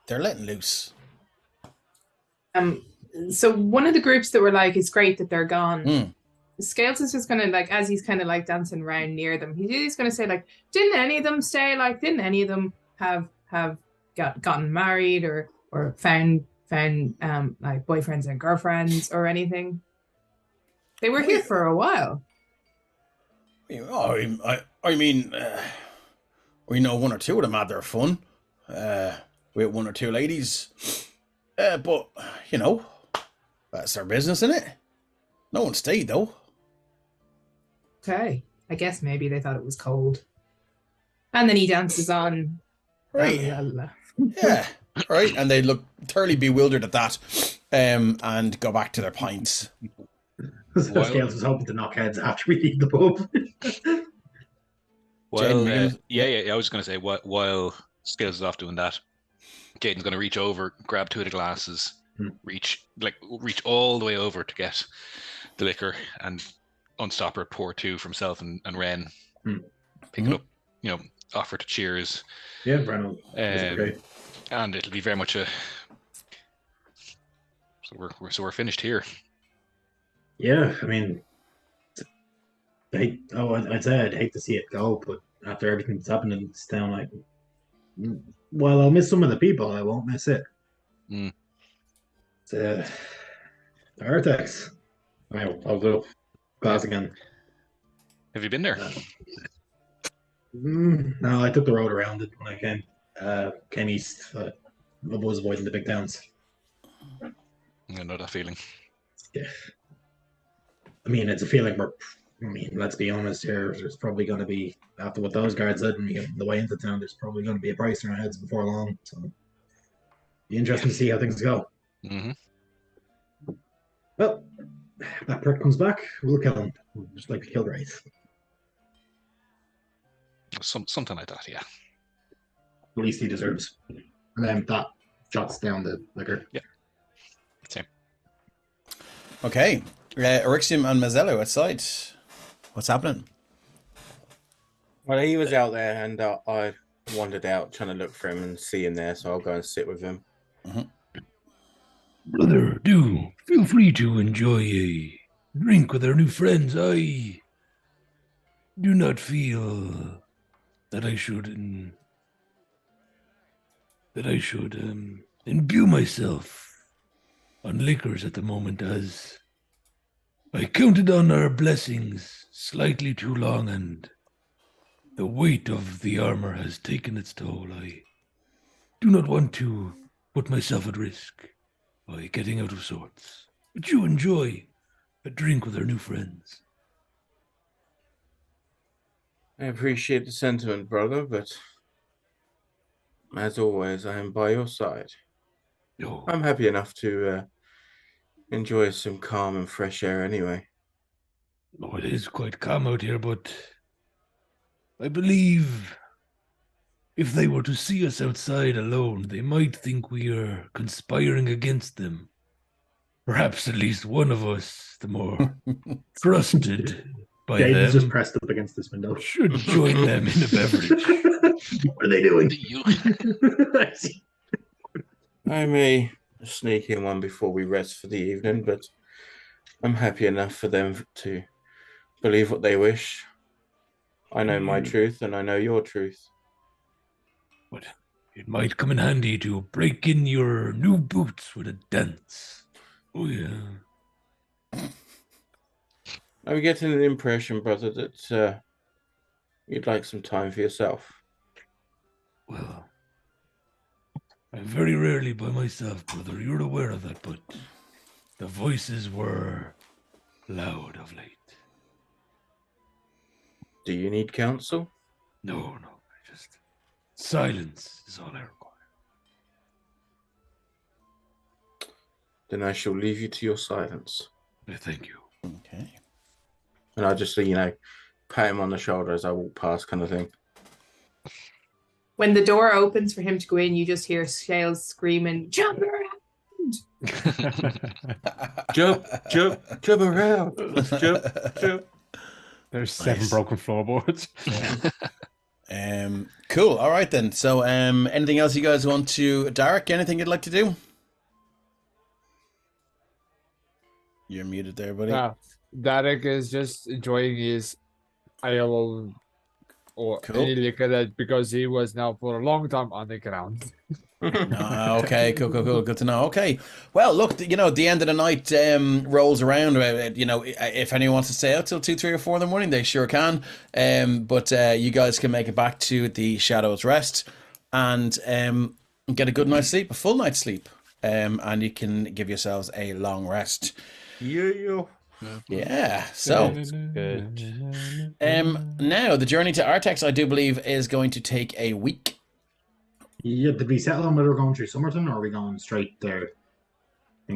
letting loose. So one of the groups that were like, it's great that they're gone. Scales is just gonna, like, as he's kind of like dancing around near them, he's gonna say, like, didn't any of them stay? Like, didn't any of them have gotten married or found like boyfriends and girlfriends or anything? They were here for a while. I mean, we know one or two of them had their fun. We had one or two ladies, but that's their business, isn't it? No one stayed though. Okay, I guess maybe they thought it was cold. And then he dances on. Right. Yeah. Right. And they look thoroughly bewildered at that, and go back to their pints. So Scales was hoping to knock heads after we leave the pub. Well, I was going to say, while Scales is off doing that, Jaden's going to reach over, grab two of the glasses, reach all the way over to get the liquor, and unstopper pour two for himself and Ren. Pick it up, offer to cheers. Yeah, Brennan. Okay. And it'll be very much a. So we're finished here. Yeah, I mean, I'd say I'd hate to see it go, but after everything that's happened in this town, like, while I'll miss some of the people, I won't miss it. It's Artex. I'll go glass again. Have you been there? No, I took the road around it when I came east. I was avoiding the big towns. I know that feeling. Yeah. I mean, it's a feeling where, let's be honest here, there's probably going to be, after what those guards did and we get the way into town, there's probably going to be a price in our heads before long. So, be interesting to see how things go. Well, if that prick comes back, we'll kill him. Just like we killed Wraith. Something like that, yeah. At least he deserves. And then that jots down the liquor. Yeah. Same. Okay. Erixium and Mazzello outside. What's happening? Well, he was out there, and I wandered out trying to look for him and see him there, so I'll go and sit with him. Brother, do feel free to enjoy a drink with our new friends. I do not feel that I should imbue myself on liquors at the moment, as I counted on our blessings slightly too long, and the weight of the armor has taken its toll. I do not want to put myself at risk by getting out of sorts. But you enjoy a drink with our new friends. I appreciate the sentiment, brother, but as always, I am by your side. Oh, I'm happy enough to enjoy some calm and fresh air anyway. oh, it is quite calm out here, but I believe if they were to see us outside alone, they might think we are conspiring against them. Perhaps at least one of us, the more trusted by Jaden's them, just pressed up against this window. should join them in a beverage. What are they doing? I may sneak in one before we rest for the evening, but I'm happy enough for them to believe what they wish. I know my truth, and I know your truth. But it might come in handy to break in your new boots with a dance. Oh, yeah. I'm getting an impression, brother, that you'd like some time for yourself. Well, I'm very rarely by myself, brother. You're aware of that, but the voices were loud of late. Do you need counsel? No, just silence is all I require. Then I shall leave you to your silence. Thank you. Okay. And I'll just, pat him on the shoulder as I walk past, kind of thing. When the door opens for him to go in, you just hear Scales screaming, "Jump around!" Jump around. Jump. There's 7 broken floorboards. Cool. All right then. So, anything else you guys want to, Derek? Anything you'd like to do? You're muted there, buddy. Yeah, Derek is just enjoying his ale or Cool. any liquor that because he was now for a long time on the ground. Okay, cool. Good to know. Okay. Well, look, the end of the night rolls around. If anyone wants to stay out till 2, 3, or 4 in the morning, they sure can. But you guys can make it back to the Shadow's Rest and get a good night's sleep, a full night's sleep. And you can give yourselves a long rest. Yeah. So, Good. now the journey to Artex, I do believe, is going to take a week. Yeah, did we settle on whether we're going through Somerton or are we going straight there?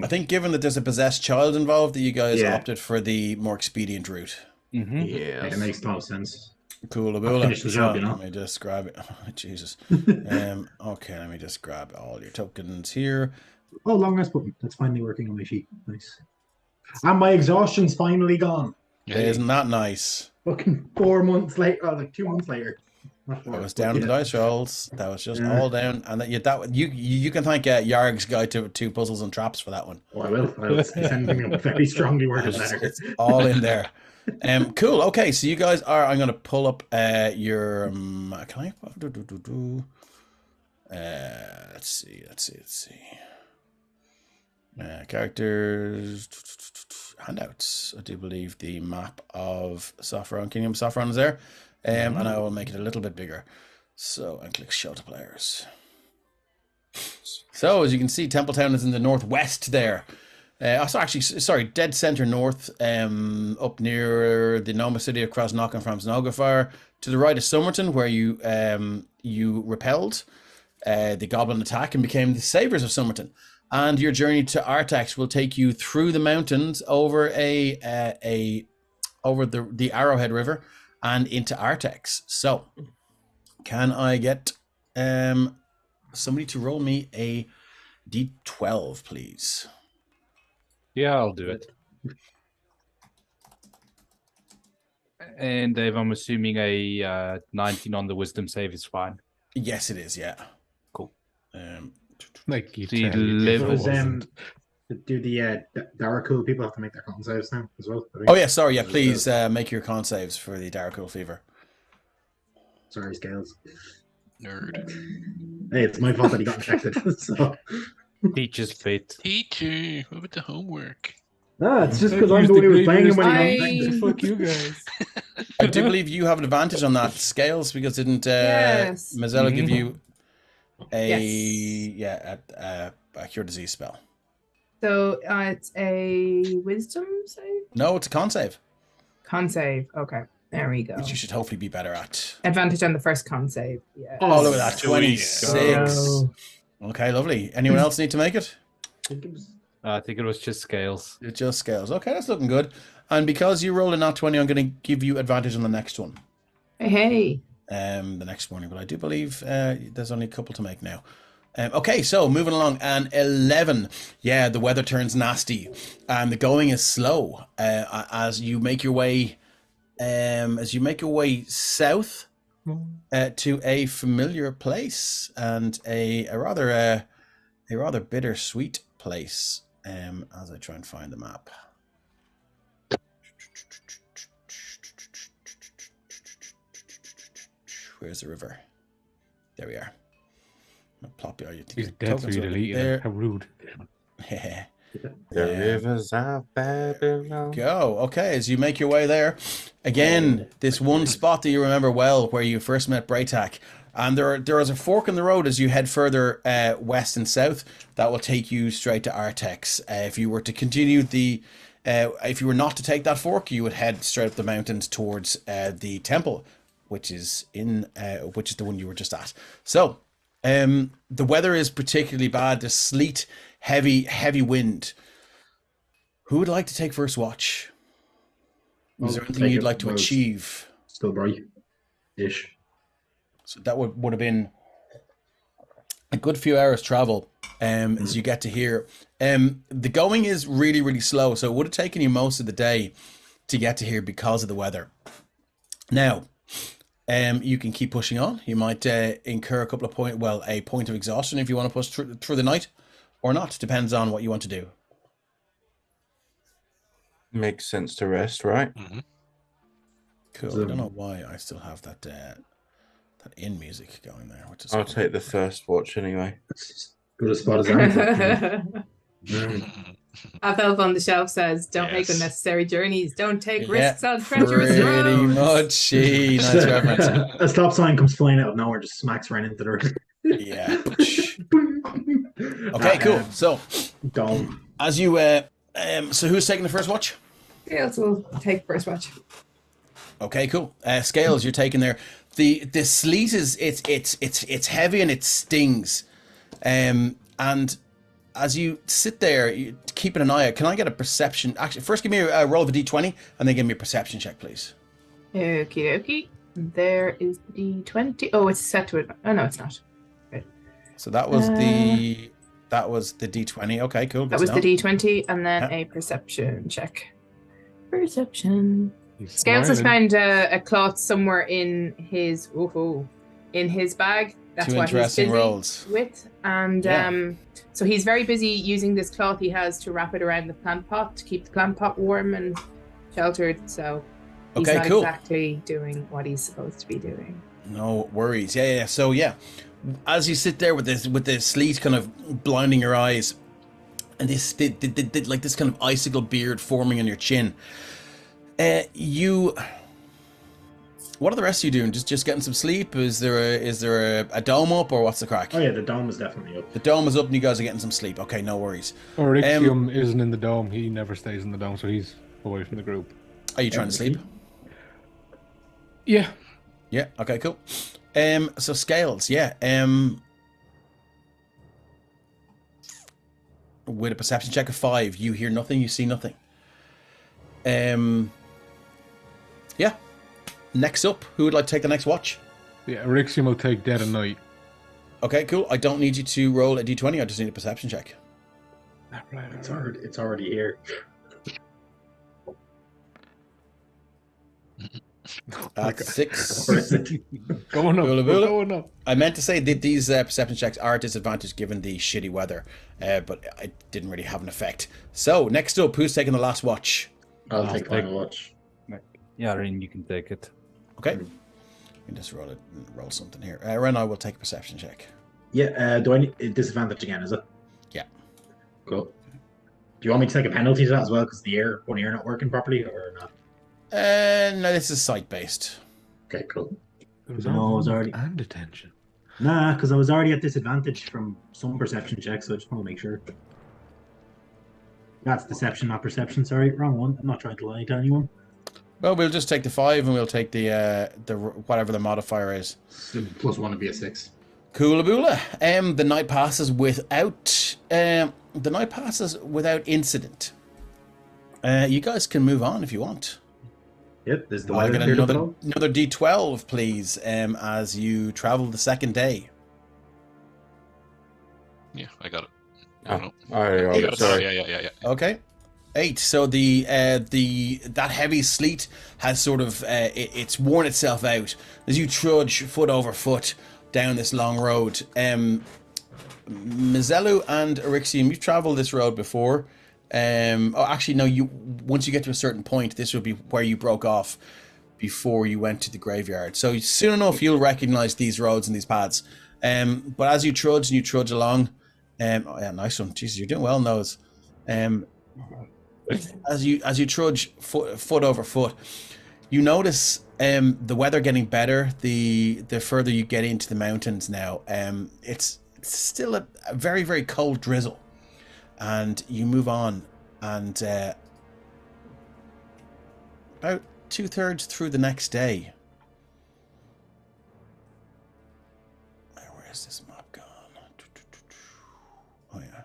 I think, given that there's a possessed child involved, that you guys Yeah. opted for the more expedient route. Mm-hmm. Yeah, it makes no sense. Cool, I'll finish the job, Let me just grab it. Oh, Jesus. Okay, let me just grab all your tokens here. Oh, long rest button. That's finally working on my sheet. Nice. And my exhaustion's finally gone. Isn't that nice? Fucking 4 months later, like 2 months later. That was down to the dice rolls. That was just all down, and you can thank Yarg's Guide to 2 Puzzles and Traps for that one. Oh, I will. I'll send him a very strongly worded letter. It's all in there. Cool. Okay, so you guys are. I'm going to pull up your. Can I? Let's see. Characters, handouts. I do believe the map of Sopherone, Kingdom of Sopherone is there. And I will make it a little bit bigger. So I click show to players. So as you can see, Templetown is in the northwest there. Dead center north, up near the Noma city of Krasnok and Framsnogafar. To the right of Somerton, where you repelled the goblin attack and became the saviors of Somerton. And your journey to Artax will take you through the mountains over over the Arrowhead River and into Artax. So, can I get somebody to roll me a d12, please? Yeah, I'll do it. And Dave, I'm assuming a 19 on the wisdom save is fine. Yes, it is. Yeah. Cool. Like you The tell me, level- if it wasn't. Do the Darakul people have to make their con saves now as well? I think. Oh yeah, sorry. Yeah, please make your con saves for the Darakul Fever. Sorry, Scales. Nerd. Hey, it's my fault that he got infected. So. Teacher's pet. Teacher, what about the homework? Ah, it's just because I'm the one who was playing him when he got I- infected. Fuck you guys. I do believe you have an advantage on that Scales because didn't Yes. Mazzella give you Yes. a cure disease spell? So it's a wisdom save? No, it's a con save, Con save. Okay. There we go. which you should hopefully be better at. Advantage on the first con save. Yeah. Oh, look at that, Sweet. 26. Go. Okay, lovely. Anyone else need to make it? I think it was just scales. It just Scales. Okay, that's looking good. And because you rolled a nat 20, I'm going to give you advantage on the next one. Hey. The next morning, but I do believe there's only a couple to make now. Okay, so moving along, and 11. Yeah, the weather turns nasty, and the going is slow as you make your way south to a familiar place and a rather bittersweet place. As I try and find the map. Where's the river? There we are. I'm gonna plop you. He's dead for you to delete it. How rude. The rivers of Babylon. Go. Okay, as you make your way there, again, this one spot that you remember well where you first met Braytak, And there is a fork in the road as you head further west and south that will take you straight to Artex. If you were to continue if you were not to take that fork, you would head straight up the mountains towards the temple, which is the one you were just at. So, the weather is particularly bad. There's sleet, heavy wind. Who would like to take first watch? Is there anything you'd like to achieve? Still bright-ish. So that would have been a good few hours travel as you get to here. The going is really, really slow, so it would have taken you most of the day to get to here because of the weather. Now, you can keep pushing on. You might incur a point of exhaustion if you want to push through the night, or not. Depends on what you want to do. Makes sense to rest, right? Mm-hmm. Cool. I don't know why I still have that in music going there. Which is I'll cool. take the first watch anyway. Good a spot as any. Elf on the Shelf says, don't make Yes. unnecessary journeys. Don't take Yeah, risks on treacherous pretty roads. much. Nice reference. A stop sign comes flying out of nowhere, just smacks right into the road. Yeah. Okay, cool. So, Dome. as you so who's taking the first watch? Scales will take first watch. Okay, cool. Scales, you're taking there. The sleet is it's heavy and it stings. And as you sit there, you keeping an eye out. Can I get a perception? Actually, first give me a roll of a d20 and then give me a perception check, please. Okie dokie. There is the d20. Oh, it's set to it. Oh no, it's not. So that was the d20. Okay, cool. That was the d20, and then a perception check. Perception. Scales has found a cloth somewhere in his bag. That's Two what he's interesting busy rolls. with, and so he's very busy using this cloth he has to wrap it around the plant pot to keep the plant pot warm and sheltered. So he's Okay, not cool. exactly doing what he's supposed to be doing. No worries. Yeah. So yeah, as you sit there with the sleet kind of blinding your eyes, and this like this kind of icicle beard forming on your chin, what are the rest of you doing? Just getting some sleep? Is there a dome up, or what's the crack? Oh yeah, the dome is definitely up. The dome is up, and you guys are getting some sleep. Okay, no worries. Orixium isn't in the dome. He never stays in the dome, so he's away from the group. Are you trying to sleep? Yeah. Yeah. Okay. Cool. So Scales. Yeah. With a perception check of 5, you hear nothing. You see nothing. Yeah. Next up, who would like to take the next watch? Yeah, Orixium will take Dead of Night. Okay, cool. I don't need you to roll a d20. I just need a perception check. It's already here. That's 6. Going up. Bula We're bula. going up. I meant to say that these perception checks are disadvantaged given the shitty weather, but it didn't really have an effect. So, next up, who's taking the last watch? I'll take final watch. Yeah, Rin, you can take it. Okay. You can just roll something here. Ren, I will take a perception check. Yeah, do I need disadvantage again, is it? Yeah. Cool. Do you want me to take a penalty to that as well because one ear not working properly or not? No, this is site-based. Okay, cool. It was No, I was already- and attention. Nah, because I was already at disadvantage from some perception checks, so I just want to make sure. That's deception, not perception. Sorry, wrong one. I'm not trying to lie to anyone. Well, we'll just take the 5 and we'll take the whatever the modifier is. Plus 1 would be a 6. Coolaboola. The night passes without incident. You guys can move on if you want. Yep, there's the I'll weather get cleared up at another all. d12, please, as you travel the second day. Yeah, I got it. Oh, sorry. Yeah. Okay. 8. So that heavy sleet has sort of it's worn itself out as you trudge foot over foot down this long road. Mizelu and Orixium, you've traveled this road before. Once you get to a certain point, this would be where you broke off before you went to the graveyard. So soon enough, you'll recognize these roads and these paths. But as you trudge along, nice one. Jesus, you're doing well in those. As you trudge foot over foot, You notice the weather getting better the further you get into the mountains now. It's still a very, very cold drizzle. And you move on, and about 2/3 through the next day. Where's this map gone? Oh yeah.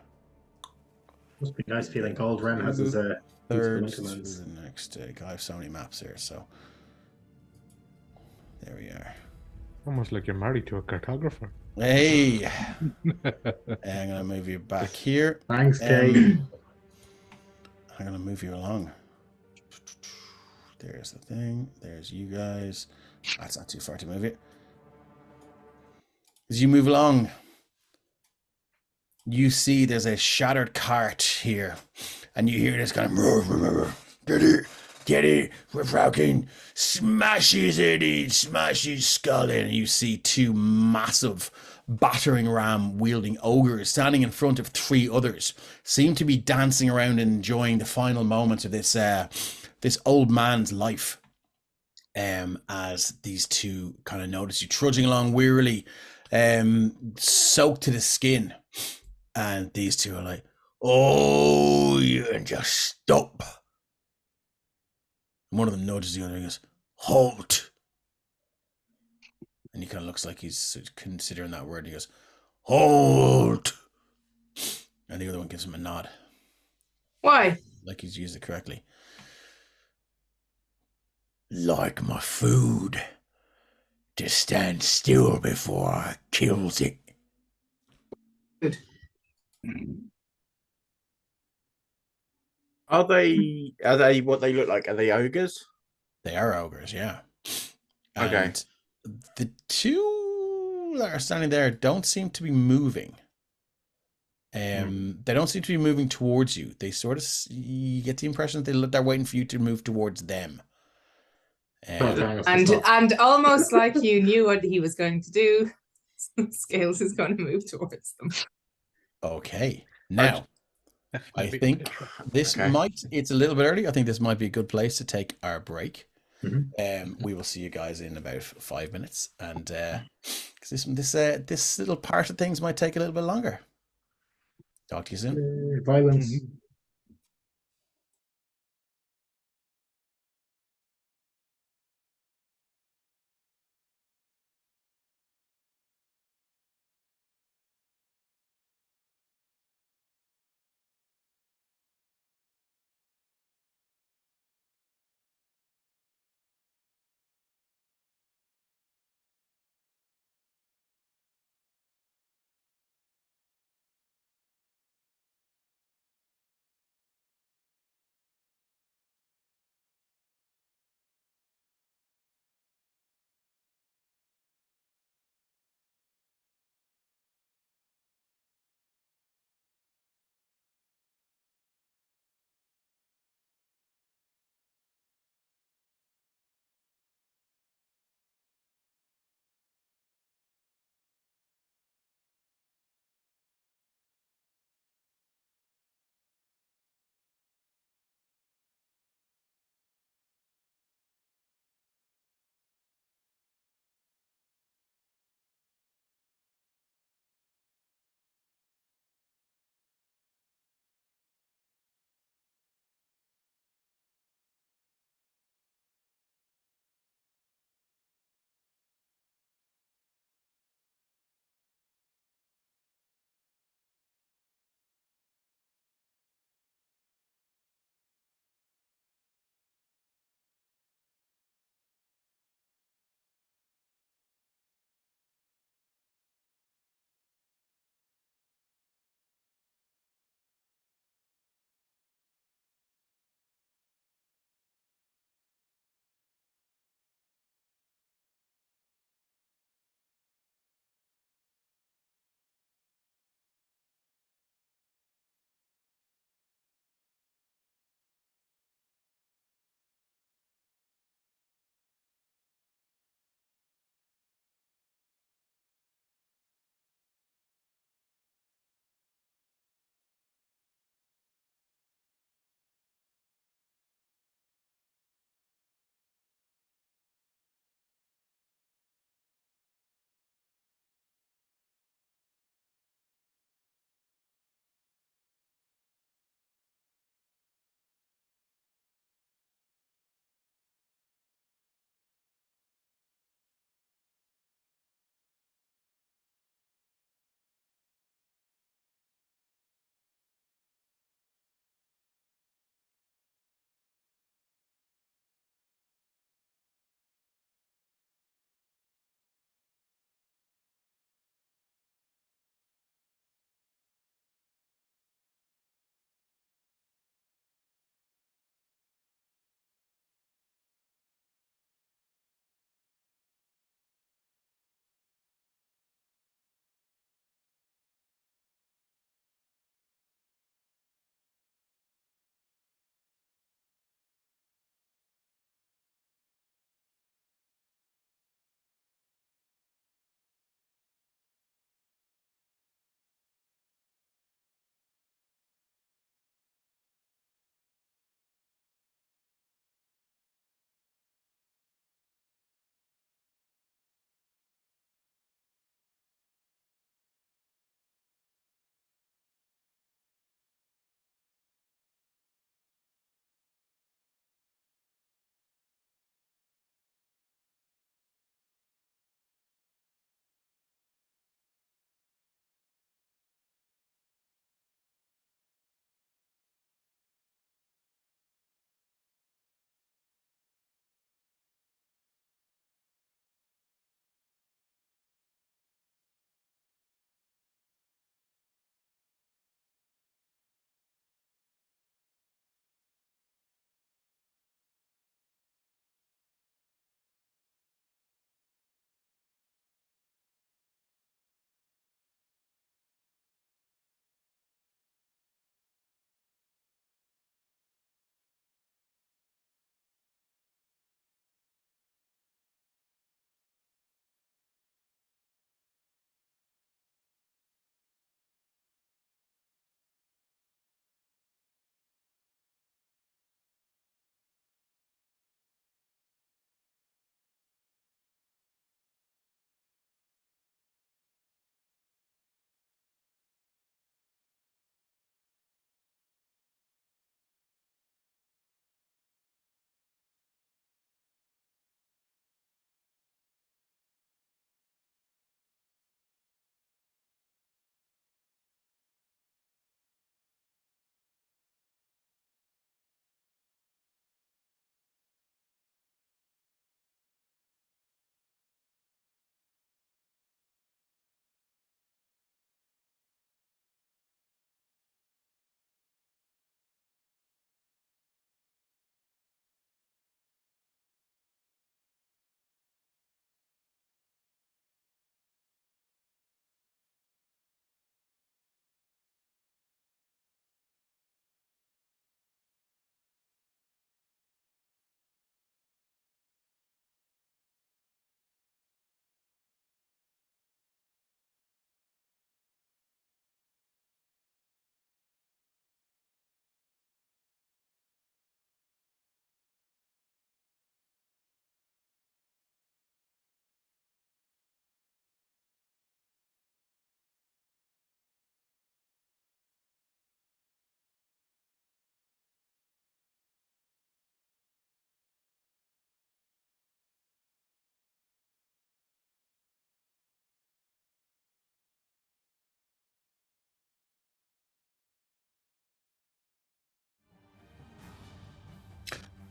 Must be nice feeling cold. Ren has his Third winter through modes. the next day. God, I have so many maps here, so there we are. Almost like you're married to a cartographer. Hey, I'm gonna move you back here. Thanks, Kate. I'm gonna move you along. There's the thing. There's you guys. That's not too far to move it. As you move along, you see there's a shattered cart here, and you hear this kind of get it, we're fucking smash his head in, smash his skull in, and you see two massive battering ram wielding ogres standing in front of three others, seem to be dancing around and enjoying the final moments of this old man's life. As these two kind of notice you trudging along wearily, soaked to the skin, and these two are like, "Oh, you can just stop." And one of them nudges the other and goes, "Halt!" And he kind of looks like he's considering that word. And he goes, "Halt!" And the other one gives him a nod. Why? Like he's used it correctly. Like my food. To stand still before I kills it. Good. Are they what they look like? Are they ogres? They are ogres, yeah. And Okay. the two that are standing there don't seem to be moving. They don't seem to be moving towards you. They sort of, you get the impression that they're waiting for you to move towards them. And almost like you knew what he was going to do, Scales is going to move towards them. Okay. Now, I Maybe. think this Okay. it's a little bit early. I think this might be a good place to take our break. Mhm. We will see you guys in about 5 minutes. And because this little part of things might take a little bit longer. Talk to you soon. Violence.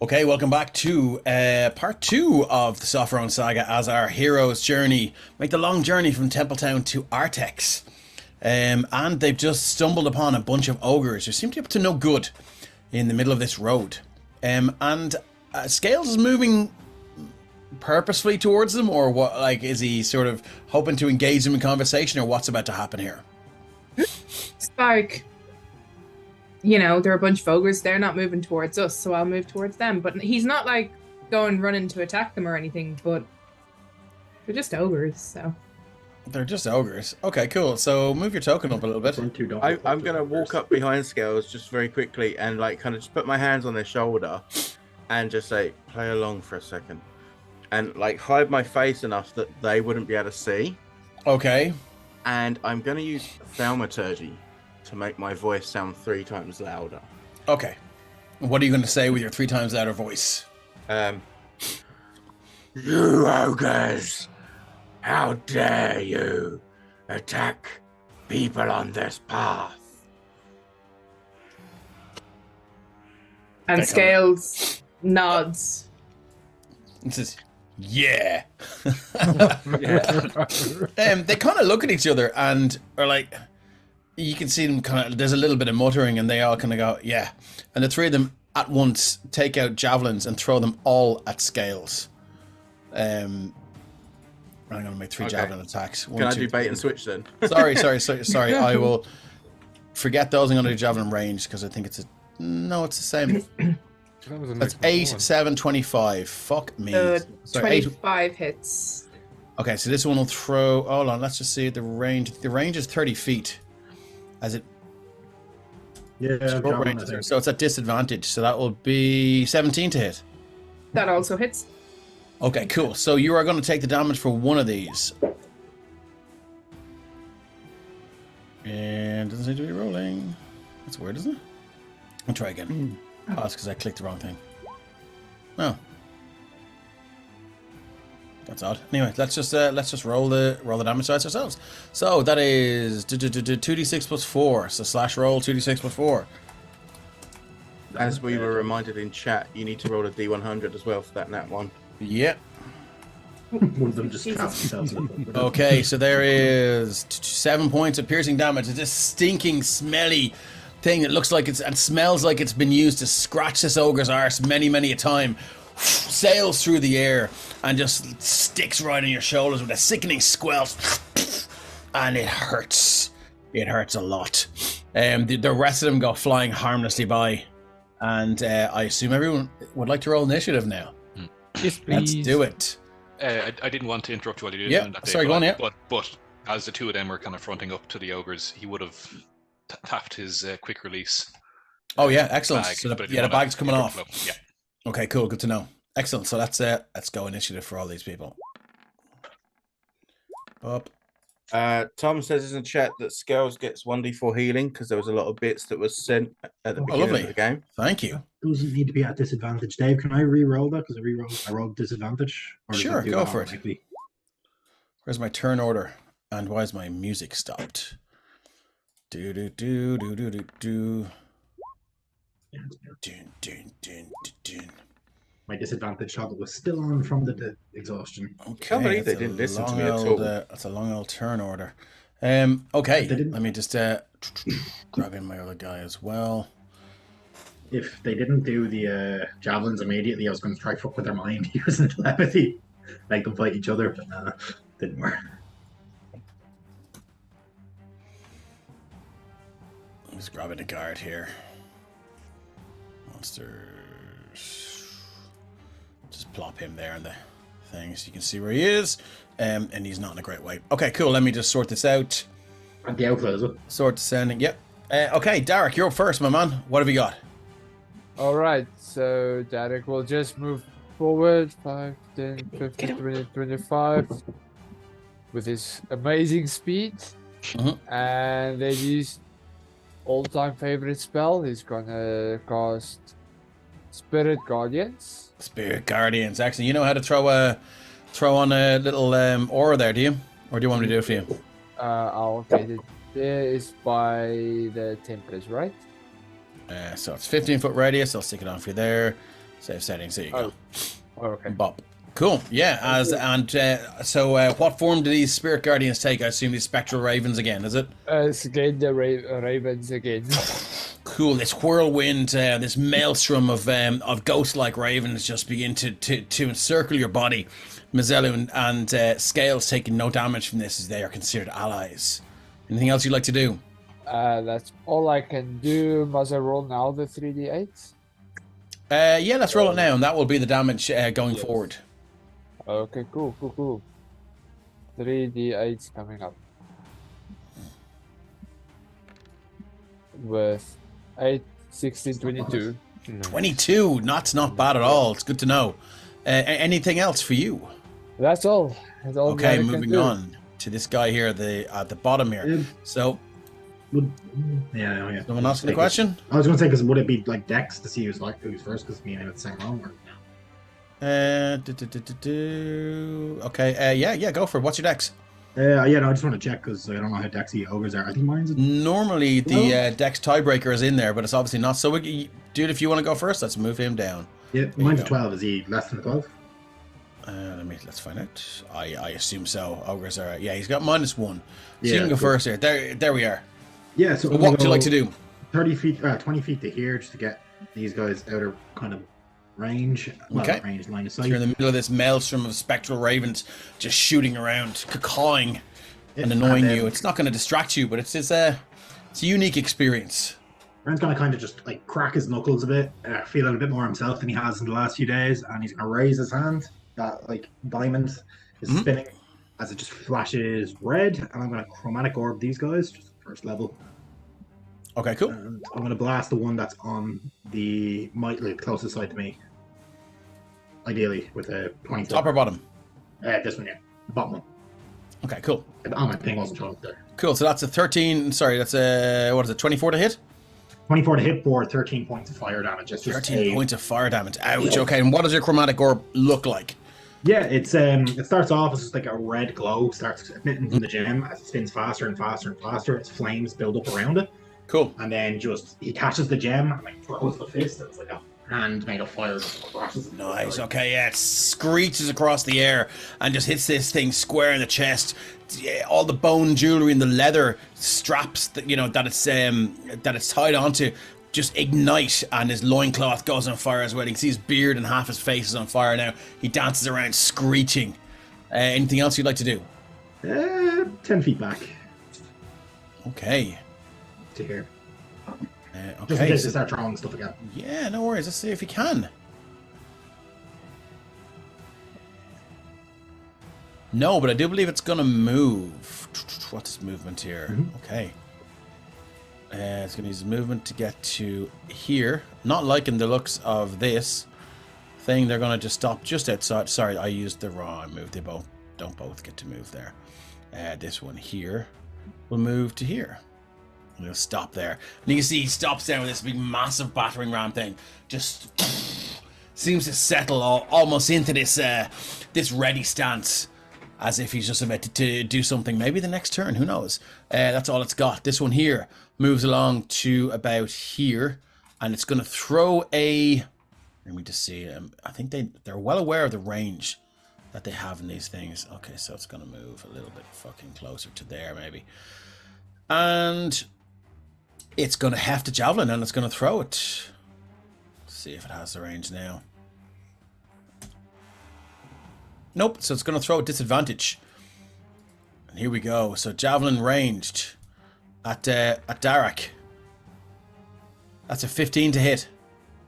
Okay, welcome back to part 2 of the Sopherone Saga as our heroes make the long journey from Templetown to Artex. And they've just stumbled upon a bunch of ogres who seem to be up to no good in the middle of this road. Scales is moving purposefully towards them, or what? Like, is he sort of hoping to engage them in conversation, or what's about to happen here? It's like, there are a bunch of ogres. They're not moving towards us, so I'll move towards them. But he's not like running to attack them or anything. But they're just ogres, so. They're just ogres. Okay, cool. So move your token up a little bit. I'm gonna walk up behind Scales just very quickly and like kind of just put my hands on their shoulder and just say, "Play along for a second," and like hide my face enough that they wouldn't be able to see. Okay. And I'm gonna use thaumaturgy to make my voice sound 3 times louder. Okay. What are you going to say with your 3 times louder voice? You ogres! How dare you attack people on this path? And Scales nods. It says, yeah. They kind of look at each other and are like, you can see them kind of, there's a little bit of muttering, and they all kind of go, yeah. And the 3 of them at once take out javelins and throw them all at Scales. I'm going to make 3 javelin attacks. Can I do bait and switch then? Sorry. I will forget those. I'm going to do javelin range because I think it's the same. That's 8, 7, 25. Fuck me. 25 hits. Okay, so this one will throw. Hold on, let's just see the range. The range is 30 feet. As it. Yeah, so it's at disadvantage. So that will be 17 to hit. That also hits. Okay, cool. So you are going to take the damage for one of these. And doesn't seem to be rolling. That's weird, isn't it? I'll try again. Oh, that's because I clicked the wrong thing. Oh. That's odd. Anyway, let's just roll the damage dice ourselves. So that is 2d6 plus 4. So slash roll 2d6 plus 4. As we were reminded in chat, you need to roll a d100 as well for that nat one. Yep. One of them just cast themselves. Okay, so there is 7 points of piercing damage. It's this stinking, smelly thing that looks like and smells like it's been used to scratch this ogre's arse many, many a time. Sails through the air and just sticks right on your shoulders with a sickening squelch, and it hurts. It hurts a lot. The rest of them go flying harmlessly by, and I assume everyone would like to roll initiative now. Yes, please. Let's do it. I didn't want to interrupt you while you did Yeah, that. sorry, go on, yeah. But as the 2 of them were kind of fronting up to the ogres, he would have tapped his quick release. Oh yeah, excellent. Bag, So but the bag's coming off. Yeah. Okay, cool. Good to know. Excellent. So let's go initiative for all these people. Up. Tom says in the chat that Scales gets 1d4 healing because there was a lot of bits that was sent at the beginning lovely. of the game. Thank you. Doesn't need to be at disadvantage. Dave, can I re-roll that? Because I rolled disadvantage. Or does Sure, it do go that for it. automatically? Where's my turn order? And why is my music stopped? Do do do do do do do. Dun, dun, dun, dun, dun. My disadvantage toggle was still on from the exhaustion. Okay, Can't believe they that's a didn't listen to long me at old, all. That's a long old turn order. Okay, They didn't- let me just grab in my other guy as well. If they didn't do the javelins immediately, I was going to try fuck with their mind using telepathy, make them fight each other, but didn't work. I'm just grabbing a guard here. Monsters. Just plop him there in the thing so you can see where he is. And he's not in a great way. Okay, cool. Let me just sort this out. And the outflow as well. Sort descending. Yep. Okay, Derek, you're up first, my man. What have you got? Alright, so Derek will just move forward 5, 10, 15, 20, 25 with his amazing speed. And then use all-time favorite spell. He's gonna cast Spirit Guardians. Spirit Guardians. Actually, you know how to throw on a little aura there, do you? Or do you want me to do it for you? I'll get it. There is by the Templars, right? So it's 15-foot radius. I'll stick it on for you there. Save settings. There you go. Okay. Bop. Cool. Yeah. So what form do these spirit guardians take? I assume these spectral ravens again. Is it? It's again the ravens again. Cool. This whirlwind, this maelstrom of ghost-like ravens just begin to encircle your body. Mazellu and Scales taking no damage from this as they are considered allies. Anything else you'd like to do? That's all I can do. Must I roll now the 3d8? Yeah, let's roll it now, and that will be the damage going forward. Okay, cool. 3d8 coming up. With 8, 16, 22. 22. That's not bad at all. It's good to know. Anything else for you? That's all. That's all. Okay, moving on to this guy here, at the bottom here. So, Yeah. someone asking a question? I was going to say, because would it be like Dex to see who's first? Because me and him at the same round. Okay, yeah, go for it. What's your dex? No, I just want to check because I don't know how Dexy ogres are. I think mine's. Normally, the dex tiebreaker is in there, but it's obviously not. So, dude, if you want to go first, let's move him down. Yeah, mine's 12. Is he less than 12? Let's find out. I assume so. Ogres are. Yeah, he's got -1. So Yeah, you can go cool. first here. There we are. Yeah. So What would you like to do? 30 feet, 20 feet to here, just to get these guys out of kind of range. Well, Okay. not range, line of So sight. you're in the middle of this maelstrom of spectral ravens just shooting around, cawing and annoying you. It's not going to distract you, but it's a unique experience. Ren's gonna kind of just like crack his knuckles a bit, feeling a bit more himself than he has in the last few days, and he's gonna raise his hand. That like diamond is spinning as it just flashes red, and I'm gonna chromatic orb these guys, just first level. Okay, cool. And I'm gonna blast the one that's on the closest side to me. Ideally with a 20. Top or bottom? This one, yeah, bottom one. Okay, cool. My thing wasn't showing up there. Cool. So that's a 13. Sorry, that's a what is it? 24 to hit. 24 to hit for 13 points of fire damage. It's just 13 points of fire damage. Ouch. Okay, and what does your chromatic orb look like? Yeah, it starts off as just like a red glow, starts emitting from the gem as it spins faster and faster and faster. Its flames build up around it. Cool. And then just he catches the gem and like throws the fist. It's like a hand made of fire. Nice. Okay, yeah, it screeches across the air and just hits this thing square in the chest. Yeah, all the bone jewelry and the leather straps that that it's tied onto just ignite, and his loincloth goes on fire as well. You can see his beard and half his face is on fire now. He dances around screeching. Anything else you'd like to do? 10 feet back. Okay. To here. Just in Okay. case they start throwing stuff again. Yeah, no worries. Let's see if he can. No, but I do believe it's going to move. What's his movement here? Okay. It's going to use his movement to get to here. Not liking the looks of this thing. They're going to just stop just outside. Sorry, I used the wrong move. They don't both get to move there. This one here will move to here. We'll stop there. And you can see he stops down with this big massive battering ram thing. Just seems to settle almost into this ready stance. As if he's just about to do something. Maybe the next turn. Who knows? That's all it's got. This one here moves along to about here. And it's going to throw a... Let me just see. I think they're well aware of the range that they have in these things. Okay, so it's going to move a little bit fucking closer to there, maybe. And it's going to heft a javelin and it's going to throw it. Let's see if it has the range now. Nope, so it's going to throw at disadvantage. And here we go. So javelin ranged at Darak. That's a 15 to hit.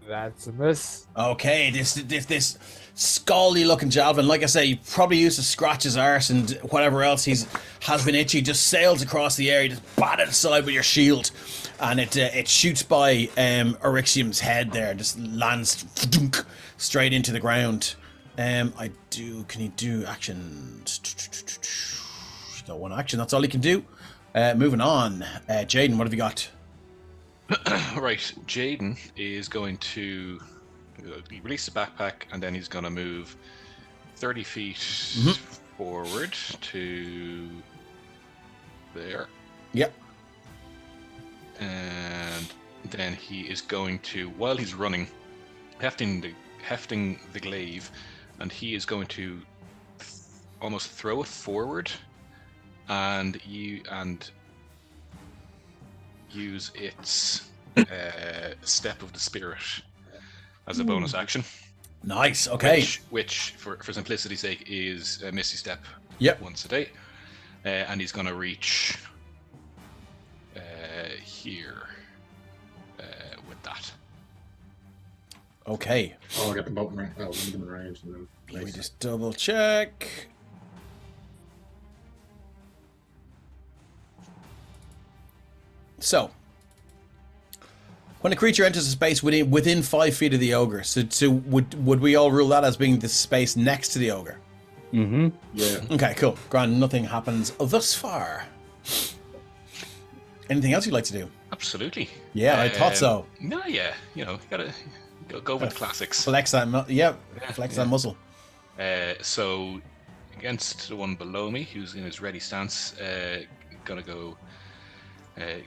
That's a miss. Okay, this scally looking javelin, like I say, you probably used to scratch his arse and whatever else has been itchy, just sails across the air. You just bat it aside with your shield, and it shoots by Eryxium's head there, just lands straight into the ground. Can he do actions? He's got one action, that's all he can do. Moving on. Jaden, what have you got? Right, Jaden is going to release the backpack, and then he's going to move 30 feet forward to there. Yep. And then he is going to, while he's running, hefting the hefting the glaive, and he is going to almost throw it forward, and use its step of the spirit as a bonus action. Nice. Okay. Which for simplicity's sake, is a Misty Step. Yep. Once a day, and he's going to reach here with that. Okay. Oh, I'll get them both right. I'll leave them in range. Let me just double check. So, when a creature enters a space within 5 feet of the ogre, so would we all rule that as being the space next to the ogre? Mm-hmm. Yeah. Okay, cool. Grand, nothing happens thus far. Anything else you'd like to do? Absolutely. Yeah, I thought so. No, yeah, you gotta go with the classics. Flex that, flex that muscle. So against the one below me, who's in his ready stance, gonna go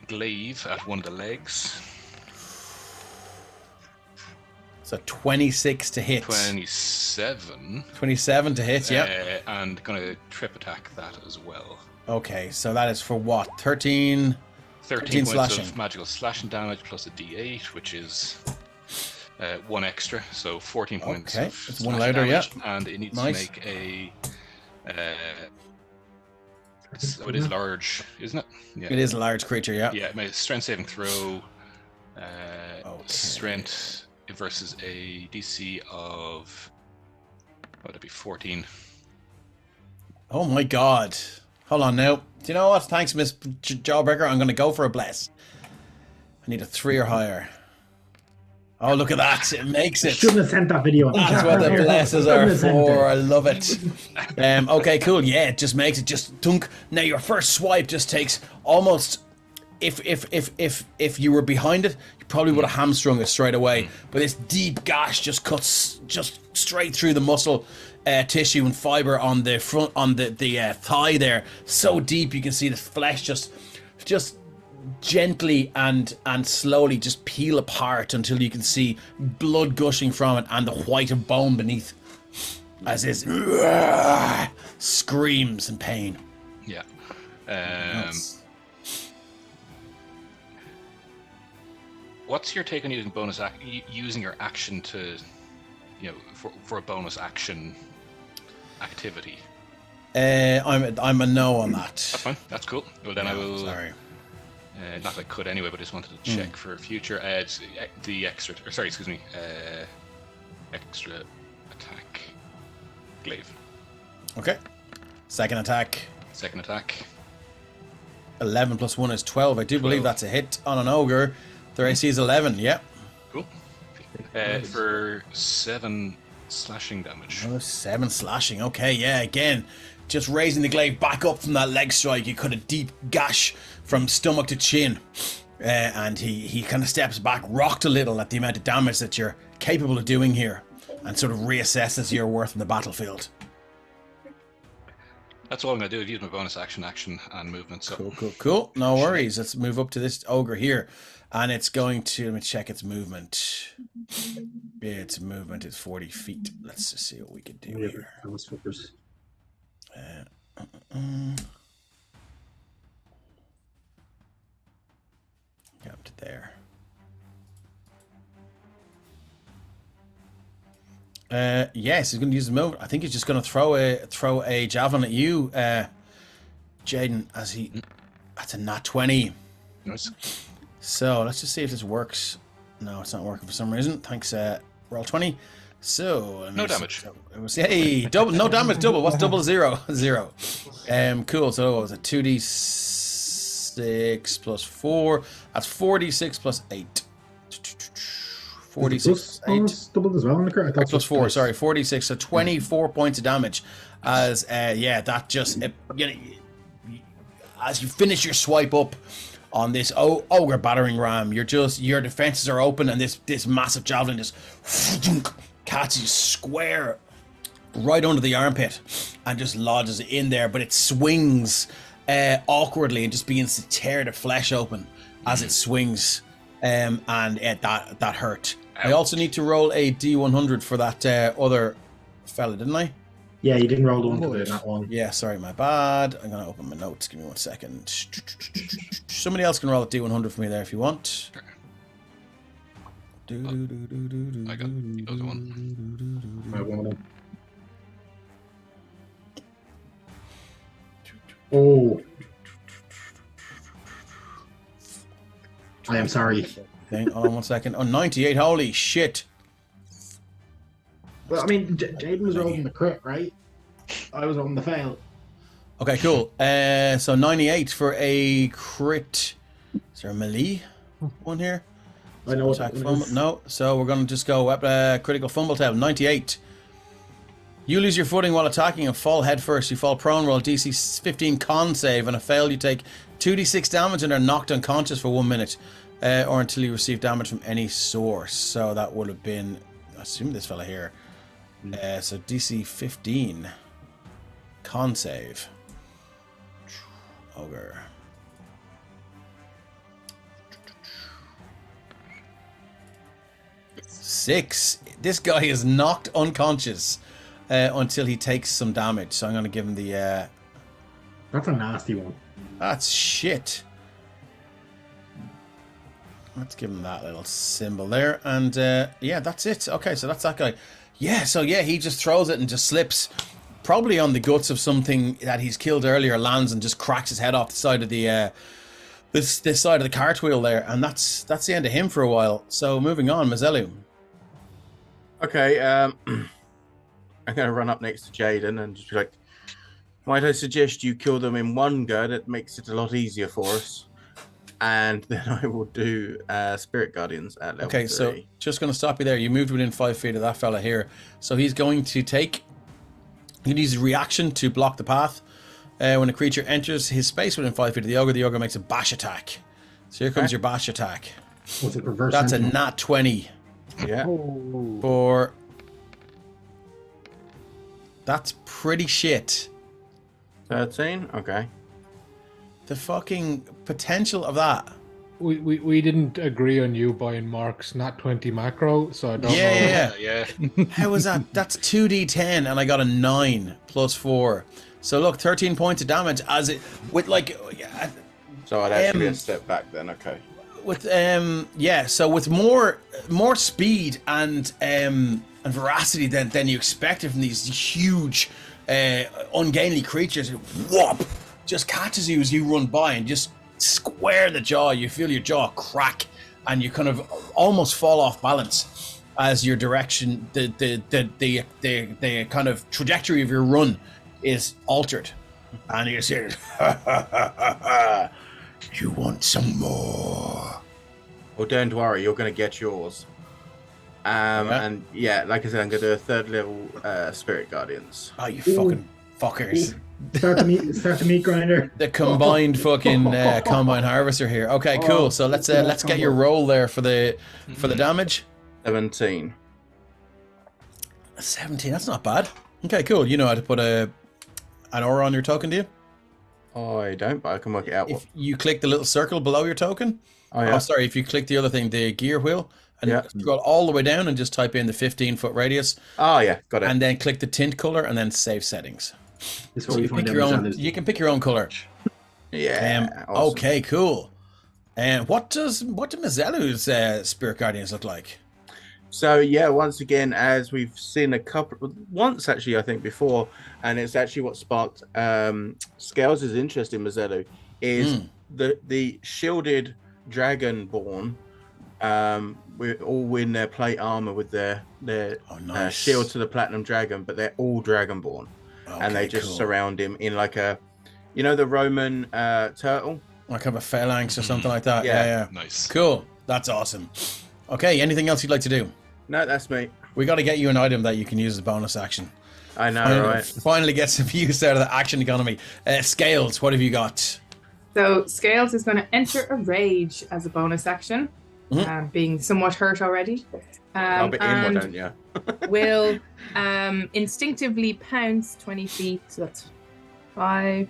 glaive at one of the legs. So 26 to hit. 27. 27 to hit, yeah. And gonna trip attack that as well. Okay, so that is for what? 13 points slashing. of magical slashing damage plus a d8, which is 1 extra, so 14 points. Okay, of it's one slashing louder, damage, yeah. and it needs Nice. to make a. It is large, isn't it? Yeah. It is a large creature, yeah. Yeah, my strength saving throw. Okay. Strength versus a DC of. What would it be? 14. Oh my god. Hold on now. Do you know what? Thanks, Miss Jawbreaker. I'm going to go for a bless. I need a 3 or higher. Oh, look at that. It makes it. Shouldn't have sent that video on That's chat what the earlier. blesses Shouldn't are have sent for. it. I love it. Okay, cool. Yeah, it just makes it just dunk. Now your first swipe just takes almost. If you were behind it, you probably would have hamstrung it straight away. But this deep gash just cuts just straight through the muscle tissue and fiber on the front on the thigh there. So deep you can see the flesh just gently and slowly just peel apart until you can see blood gushing from it and the white of bone beneath as it screams in pain. Yeah. What's your take on using your action to, for a bonus action activity? I'm a no on that. That's fine. That's cool. Well, then I will. Sorry. Not that I could anyway, but I just wanted to check for future. It's the extra. Extra attack. Glaive. Okay. Second attack. 11 plus 1 is 12. I do believe 12. that's a hit on an ogre. Their AC is 11. Yep. Cool. For 7 slashing damage. Oh, 7 slashing. Okay, yeah, again, just raising the glaive back up from that leg strike. You cut a deep gash from stomach to chin. And he kind of steps back, rocked a little at the amount of damage that you're capable of doing here, and sort of reassesses your worth in the battlefield. That's all I'm going to do. Use my bonus action, and movement. So. Cool. No worries. Let's move up to this ogre here. And it's going to, let me check its movement. Its movement is 40 feet. Let's just see what we can do here. Get up to there. Yes, he's going to use the move. I think he's just going to throw a javelin at you, Jaden, as he. That's a nat 20. Nice. So let's just see if this works. No, it's not working for some reason. Thanks, roll 20. So no damage. It was double. No damage. Double. What's double? 0? 0. Cool. So what was it? 2d6 plus 4. That's 4d6 plus 8. 46 plus 8. Doubled as well on the card. Plus 4. Sorry, 46. So 24 points of damage. As that just as you finish your swipe up on this ogre battering ram, your defenses are open, and this massive javelin just catches you square right under the armpit and just lodges in there, but it swings awkwardly and just begins to tear the flesh open as it swings and that hurt. I also need to roll a D100 for that other fella, didn't I? Yeah, you didn't roll the one for that one. Yeah, sorry, my bad. I'm gonna open my notes. Give me 1 second. Somebody else can roll a D100 for me there if you want. I got the other one. I want them. Oh. I am sorry. Hang on 1 second. Oh, 98. Holy shit. Well, I mean, Jaden was rolling the crit, right? I was rolling the fail. Okay, cool. So 98 for a crit. Is there a melee one here? I know what Attack that fumble. is. No, so we're going to just go critical fumble tab. 98. You lose your footing while attacking and fall head first. You fall prone, roll DC 15 con save, and a fail you take 2d6 damage and are knocked unconscious for 1 minute, or until you receive damage from any source. So that would have been, I assume this fella here. So DC 15 con save. Ogre. Six. This guy is knocked unconscious until he takes some damage. So I'm going to give him the... That's a nasty one. That's shit. Let's give him that little symbol there. And yeah, that's it. Okay, so that's that guy. Yeah, so yeah, he just throws it and just slips. Probably on the guts of something that he's killed earlier, lands and just cracks his head off the side of the... this side of the cartwheel there. And that's the end of him for a while. So moving on, Mazelu. Okay, I'm going to run up next to Jaden and just be like, might I suggest you kill them in one go? That makes it a lot easier for us. And then I will do Spirit Guardians at level 3. So just going to stop you there. You moved within 5 feet of that fella here. So he's going to take... He needs a reaction to block the path. When a creature enters his space within 5 feet of the ogre makes a bash attack. So here comes your bash attack. What's it, reverse? That's sentinel? a nat 20. Yeah. For... That's pretty shit. 13? Okay. The fucking potential of that. We didn't agree on you buying Mark's nat 20 macro, so I don't know. Yeah. How was that? That's 2d10 and I got a 9 plus 4. So look, 13 points of damage as it with like So I'd actually a step back then, okay. With so with more speed and veracity than you expected from these huge ungainly creatures, whoop, just catches you as you run by and just square the jaw. You feel your jaw crack and you kind of almost fall off balance as your direction, the kind of trajectory of your run is altered. And you say, you want some more? Well, don't worry, you're going to get yours. And yeah, like I said, I'm going to do a 3rd level Spirit Guardians. Oh, you fucking fuckers. Start the meat grinder. The combined fucking combine harvester here. Okay, cool. So let's get your roll there for the damage. 17. 17. That's not bad. Okay, cool. You know how to put an aura on your token, do you? I don't, but I can work it out. If you click the little circle below your token. Oh, yeah. Oh, sorry. If you click the other thing, the gear wheel, and scroll all the way down and just type in the 15-foot radius. Oh yeah, got it. And then click the tint color and then save settings. So you can pick your own color. Yeah. Awesome. Okay, cool. And what do Mazelu's Spirit Guardians look like? So yeah, once again, as we've seen once actually, I think before, and it's actually what sparked Scales' interest in Mazelu is the shielded Dragonborn. We all win their plate armor with their shield to the Platinum Dragon, but they're all Dragonborn. And they just surround him in like a, the Roman turtle. Like a phalanx or something like that. Yeah. Nice. Cool. That's awesome. Okay, anything else you'd like to do? No, that's me. We got to get you an item that you can use as a bonus action. I know, right? Finally get some use out of the action economy. Scales, what have you got? So Scales is going to enter a rage as a bonus action, being somewhat hurt already. I'll be in one, don't you? Will instinctively pounce 20 feet, so that's 5,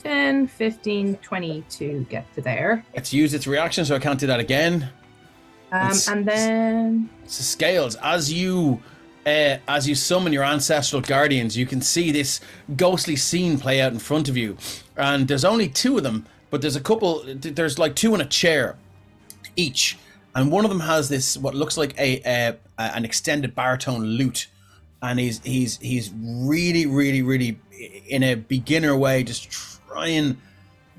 10, 15, 20 to get to there. It's used its reaction, so I can't do that again. And then So Scales, as you summon your ancestral guardians, you can see this ghostly scene play out in front of you, and there's only 2 of them, but there's a couple. There's like 2 in a chair each, and one of them has this what looks like an extended baritone lute, and he's really in a beginner way just trying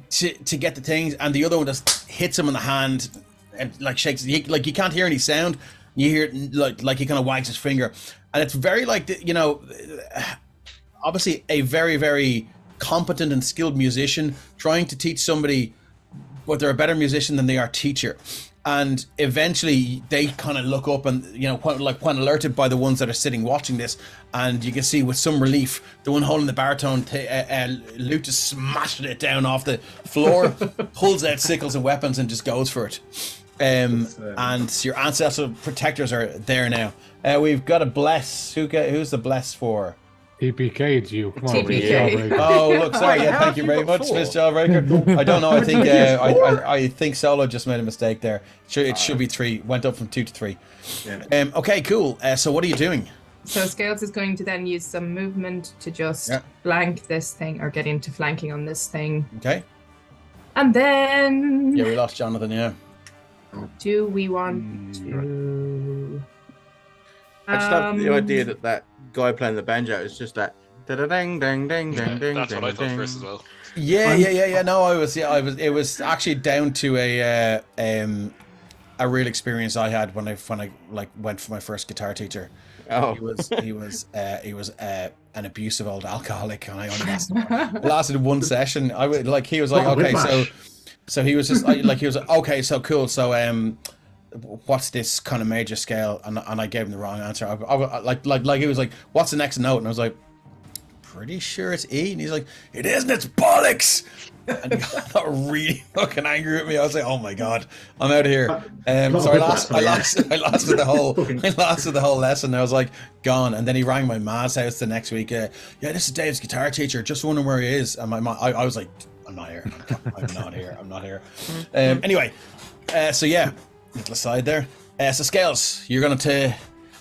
to get the things, and the other one just hits him in the hand and like shakes. Like you can't hear any sound. You hear like he kind of wags his finger, and it's very like obviously a very, very competent and skilled musician trying to teach somebody, but they're a better musician than they are teacher. And eventually they kind of look up and, when alerted by the ones that are sitting watching this, and you can see with some relief, the one holding the baritone lute just smashes it down off the floor, pulls out sickles and weapons and just goes for it. And your ancestral protectors are there now. We've got a bless. Who's the bless for? TPK'd you. Come on, TPK. Oh, look, sorry. Yeah, thank you very much, Miss Jawbreaker. I don't know. I think I think Solo just made a mistake there. It should be 3. Went up from 2 to 3. Yeah. Okay, cool. So what are you doing? So Scales is going to then use some movement to just flank this thing, or get into flanking on this thing. Okay. And then... Yeah, we lost Jonathan, yeah. Do we want to... I just love the idea that guy playing the banjo is just that da-da-dang, dang, dang, dang, dang. That's what I thought dang. first as well. Yeah. No, it was actually down to a real experience I had when I went for my first guitar teacher. Oh, He was an abusive old alcoholic, and I only lasted 1 session. He was like, okay, so he was just he was like, okay, so cool, so what's this kind of major scale? And I gave him the wrong answer. I he was like, what's the next note? And I was like, pretty sure it's E. And he's like, it isn't, it's bollocks. And he got really fucking angry at me. I was like, oh my god, I'm out of here. So I lasted the whole lesson. I was like, gone. And then he rang my ma's house the next week. Yeah, this is Dave's guitar teacher, just wondering where he is. And my mom, I was like, I'm not here. I'm not here. Anyway, so yeah, little aside there. So Scales, you're going to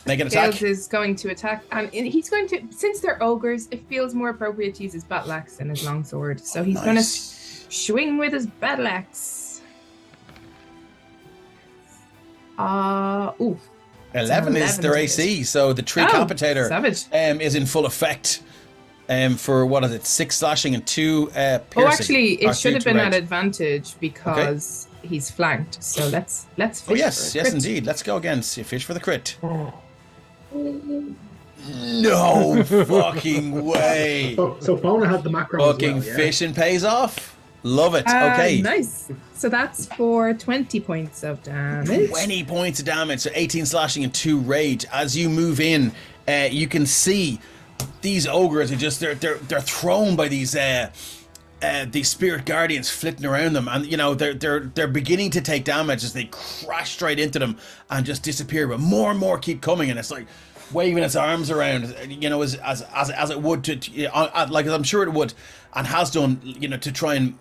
make an attack. Scales is going to attack, and he's going to, since they're ogres, it feels more appropriate to use his battle axe than his longsword. So he's going to swing with his battle axe. 11 is their AC, so the Tricapitator is in full effect. For what is it, 6 slashing and 2 piercing. Oh, actually, it should have been at advantage because he's flanked. So let's fish. Oh yes, for a crit. indeed. Let's go again. See, fish for the crit. No fucking way. So Fona has the macro. Fucking as well, yeah? fishing pays off. Love it. Okay. Nice. So that's for 20 points of damage. 20 points of damage. So 18 slashing and 2 rage. As you move in, you can see these ogres are just they're thrown by these spirit guardians flitting around them, and they're beginning to take damage as they crash straight into them and just disappear. But more and more keep coming, and it's like waving its arms around, as it would like I'm sure it would and has done, to try and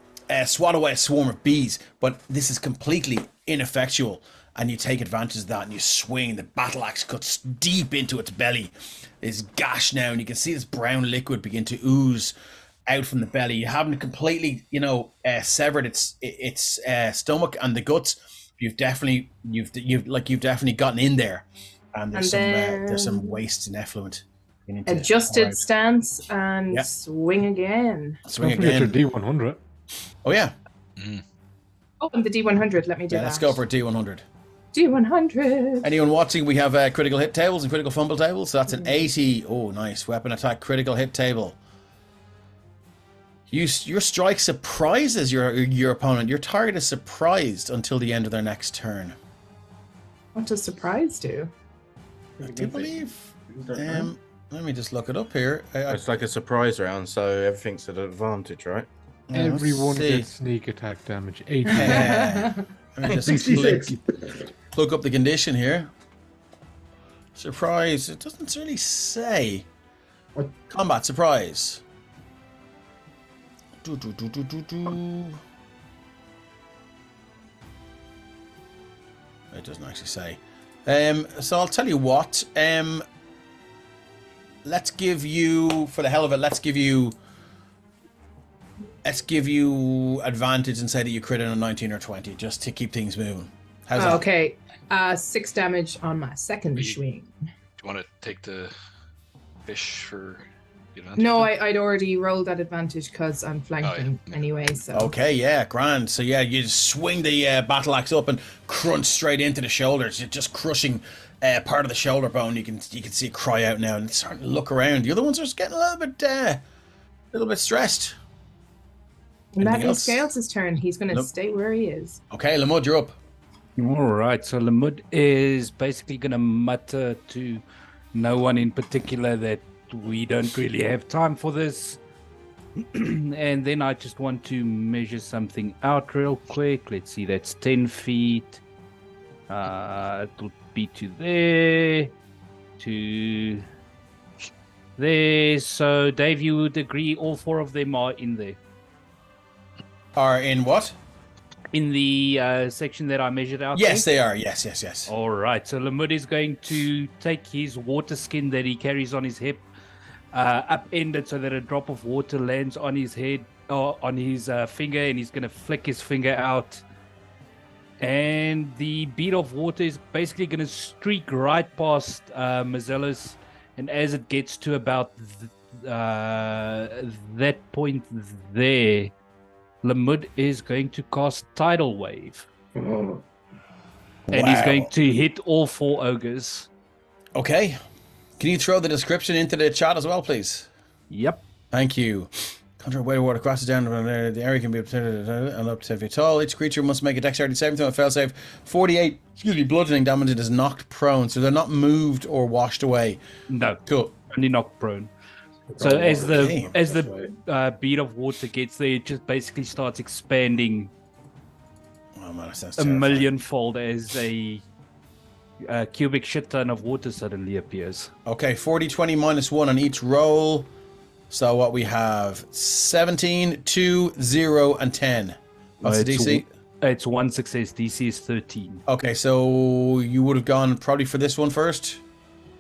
swat away a swarm of bees. But this is completely ineffectual. And you take advantage of that and you swing. The battle axe cuts deep into its belly. It's gashed now, and you can see this brown liquid begin to ooze out from the belly. You haven't completely, severed its stomach and the guts. You've definitely gotten in there, and there's some waste and effluent. Adjusted stance and swing again. Swing Don't forget again. your D100. Oh yeah. Oh, and the D100. Let me do that. Let's go for a D100. D100. Anyone watching, we have critical hit tables and critical fumble tables. So that's an 80. Oh, nice. Weapon attack, critical hit table. Your strike surprises your opponent. Your target is surprised until the end of their next turn. What does surprise do? I do believe. Let me just look it up here. It's like a surprise round, so everything's at an advantage, right? Everyone gets sneak attack damage. 80. Let me just look up the condition here. Surprise. It doesn't really say. What? Combat surprise. It doesn't actually say. So I'll tell you what. Let's give you, for the hell of it, let's give you advantage and say that you crit on a 19 or 20, just to keep things moving. How's that? Okay. 6 damage on my second swing. Do you want to take the fish for the advantage? No, I'd already rolled that advantage because I'm flanking anyway. So Okay, yeah, grand. So yeah, you just swing the battle axe up and crunch straight into the shoulders. You're just crushing part of the shoulder bone. You can see it cry out now, and it's starting to look around. The other ones are just getting a little bit stressed. And that Anything is else? Scales' turn. He's going to Nope. stay where he is. Okay, Lamud, you're up. All right, so Lamud is basically going to mutter to no one in particular that we don't really have time for this. And then I just want to measure something out real quick. Let's see, that's 10 feet. It'll be to there, to there. So, Dave, you would agree all 4 of them are in there? Are in what? In the section that I measured out? Yes, there? they are. Yes. All right. So Lamud is going to take his water skin that he carries on his hip, upended so that a drop of water lands on his head or on his finger, and he's going to flick his finger out. And the bead of water is basically going to streak right past Mazella's, and as it gets to about that point there, Lamud is going to cast Tidal Wave. And he's Wow. going to hit all 4 ogres. Okay. Can you throw the description into the chat as well, please? Yep. Thank you. Conjure a wave of water crosses down the area can be up to 10 feet tall. Each creature must make a dexterity saving throw. A fail save. 48. Bludgeoning damage. It is knocked prone, so they're not moved or washed away. No. Cool. Only knocked prone. So as the bead of water gets there, it just basically starts expanding Oh man, that sounds a terrifying. millionfold as a cubic shit ton of water suddenly appears. Okay, 40, 20, -1 on each roll. So what we have 17, 2, 0, and 10. What's the It's DC? It's 1 success. DC is 13. Okay, so you would have gone probably for this one first.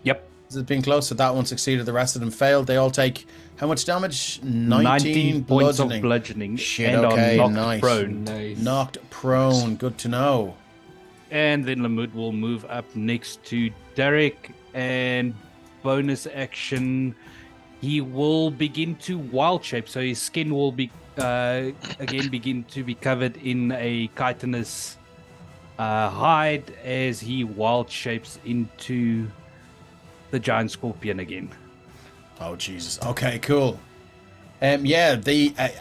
Yep. Is it being close? So that one succeeded, the rest of them failed. They all take how much damage? 19 points of bludgeoning. Shit, and okay, are knocked nice. prone. Nice. Knocked prone. Good to know. And then Lamud will move up next to Derek, and bonus action, he will begin to wild shape. So his skin will be again begin to be covered in a chitinous hide as he wild shapes into the giant scorpion again. Oh Jesus. Okay, cool. Yeah,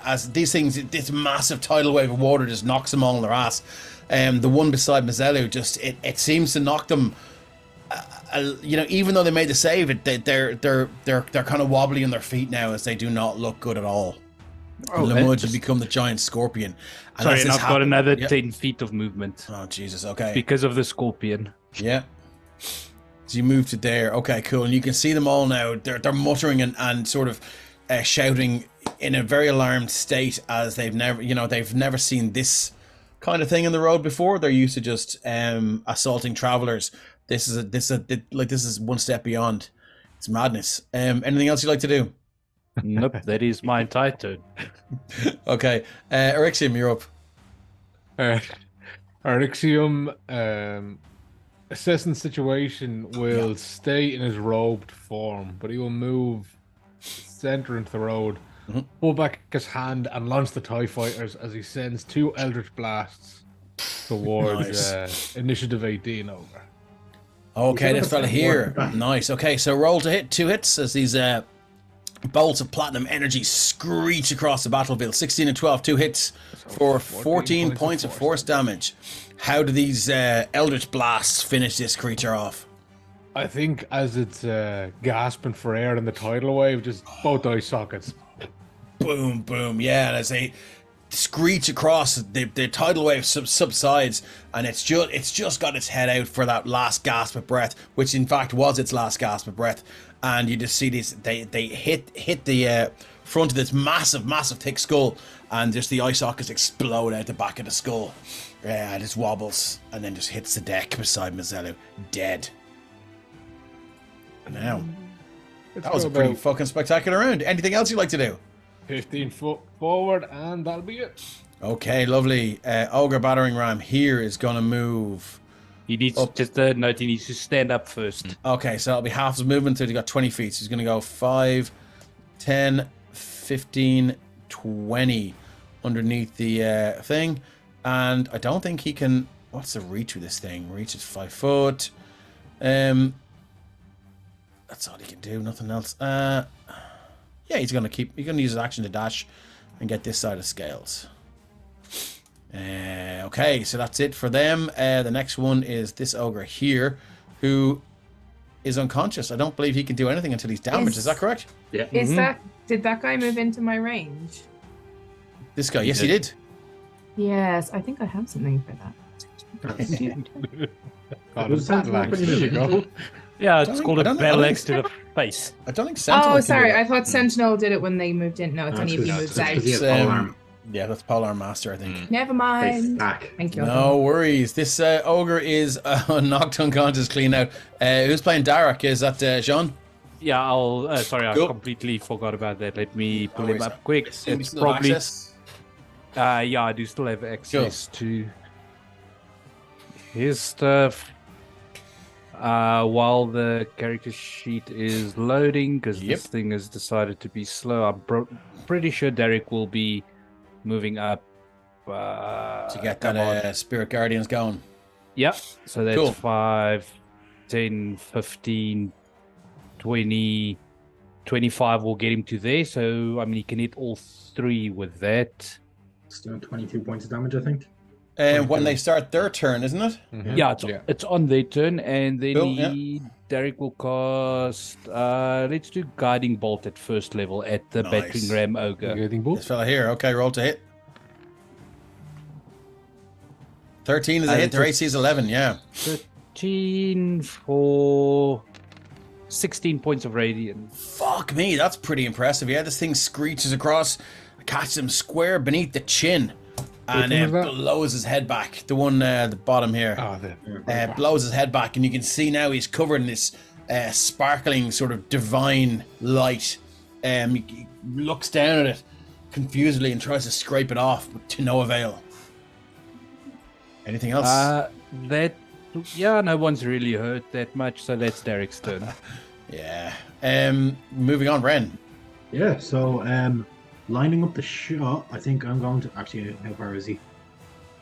as these things, this massive tidal wave of water just knocks them all on their ass. The one beside Mazelu just it seems to knock them. Even though they made the save, they're kind of wobbly on their feet now as they do not look good at all. Lamud has become the giant scorpion. And Sorry, as and this I've got another Yep. 10 feet of movement Oh Jesus. Okay. because of the scorpion. Yeah. So you move to there. Okay, cool. And you can see them all now. They're muttering and sort of shouting in a very alarmed state as they've never seen this kind of thing in the road before. They're used to just assaulting travelers. This is one step beyond. It's madness. Anything else you'd like to do? Nope, that is my entire turn. Okay, Eryxium, you're up. Eryxium, assessing situation, will stay in his robed form, but he will move center into the road, pull back his hand, and launch the TIE fighters as he sends 2 Eldritch Blasts towards Initiative 18 over. Okay, this fella here. Nice. Okay, so roll to hit. 2 hits as these bolts of platinum energy screech across the battlefield. 16 and 12, 2 hits for 14 points of force damage. How do these Eldritch Blasts finish this creature off? I think as it's gasping for air in the tidal wave, just both eye sockets. Boom, boom. Yeah, and as they screech across, the tidal wave subsides, and it's just got its head out for that last gasp of breath, which in fact was its last gasp of breath. And you just see these, they hit the front of this massive thick skull, and just the eye sockets explode out the back of the skull. just wobbles and then just hits the deck beside Mazzello, dead. And now, that was a pretty fucking spectacular round. Anything else you'd like to do? 15 foot forward, and that'll be it. Okay, lovely. Ogre Battering Ram here is going to move. He needs just a note. He needs to stand up first. Okay, so that'll be half his movement, so he's got 20 feet. So he's going to go 5, 10, 15, 20 underneath the thing. And I don't think he can... What's the reach with this thing? Reach is 5 foot. That's all he can do, nothing else. Yeah, he's going to use his action to dash and get this side of scales. Okay, so that's it for them. The next one is this ogre here, who is unconscious. I don't believe he can do anything until he's damaged. Is that correct? Yeah. Did that guy move into my range? This guy, yes, he did. Yes, I think I have something for that. God, it's battle axe. There you go. Yeah, it's called a battle axe to the face. I don't think Sentinel. Oh, sorry. I thought Sentinel did it when they moved in. No, it's only if he moves out. Yeah, that's Polearm Master, I think. Never mind. Thank you. No worries. This ogre is knocked unconscious, clean out. Who's playing Darak? Is that Jean? Yeah, sorry, I completely forgot about that. Let me pull him up quick. It's probably. Yeah, I do still have access to his stuff. While the character sheet is loading, because this thing has decided to be slow, I'm pretty sure Derek will be moving up to get that Spirit Guardians going. Yep. So that's 5, 10, 15, 20, 25 will get him to there. So, I mean, he can hit all 3 with that. It's doing 22 points of damage, I think. When they start their turn, isn't it? Mm-hmm. Yeah, it's on their turn, and then Derek will cast. Let's do Guiding Bolt at first level at the Battering Ram Ogre. Guiding Bolt. This fella here. Okay, roll to hit. 13 is a hit. Their AC is 11. Yeah. 13 for 16 points of radiant. Fuck me, that's pretty impressive. Yeah, this thing screeches across, catches him square beneath the chin. And blows his head back. The one, the bottom here. Blows his head back, and you can see now he's covered in this sparkling sort of divine light. He looks down at it confusedly and tries to scrape it off, but to no avail. Anything else? No one's really hurt that much, so that's Derek's turn. Yeah. Moving on, Ren. Yeah, so lining up the shot, I think I'm going to... Actually, how far is he?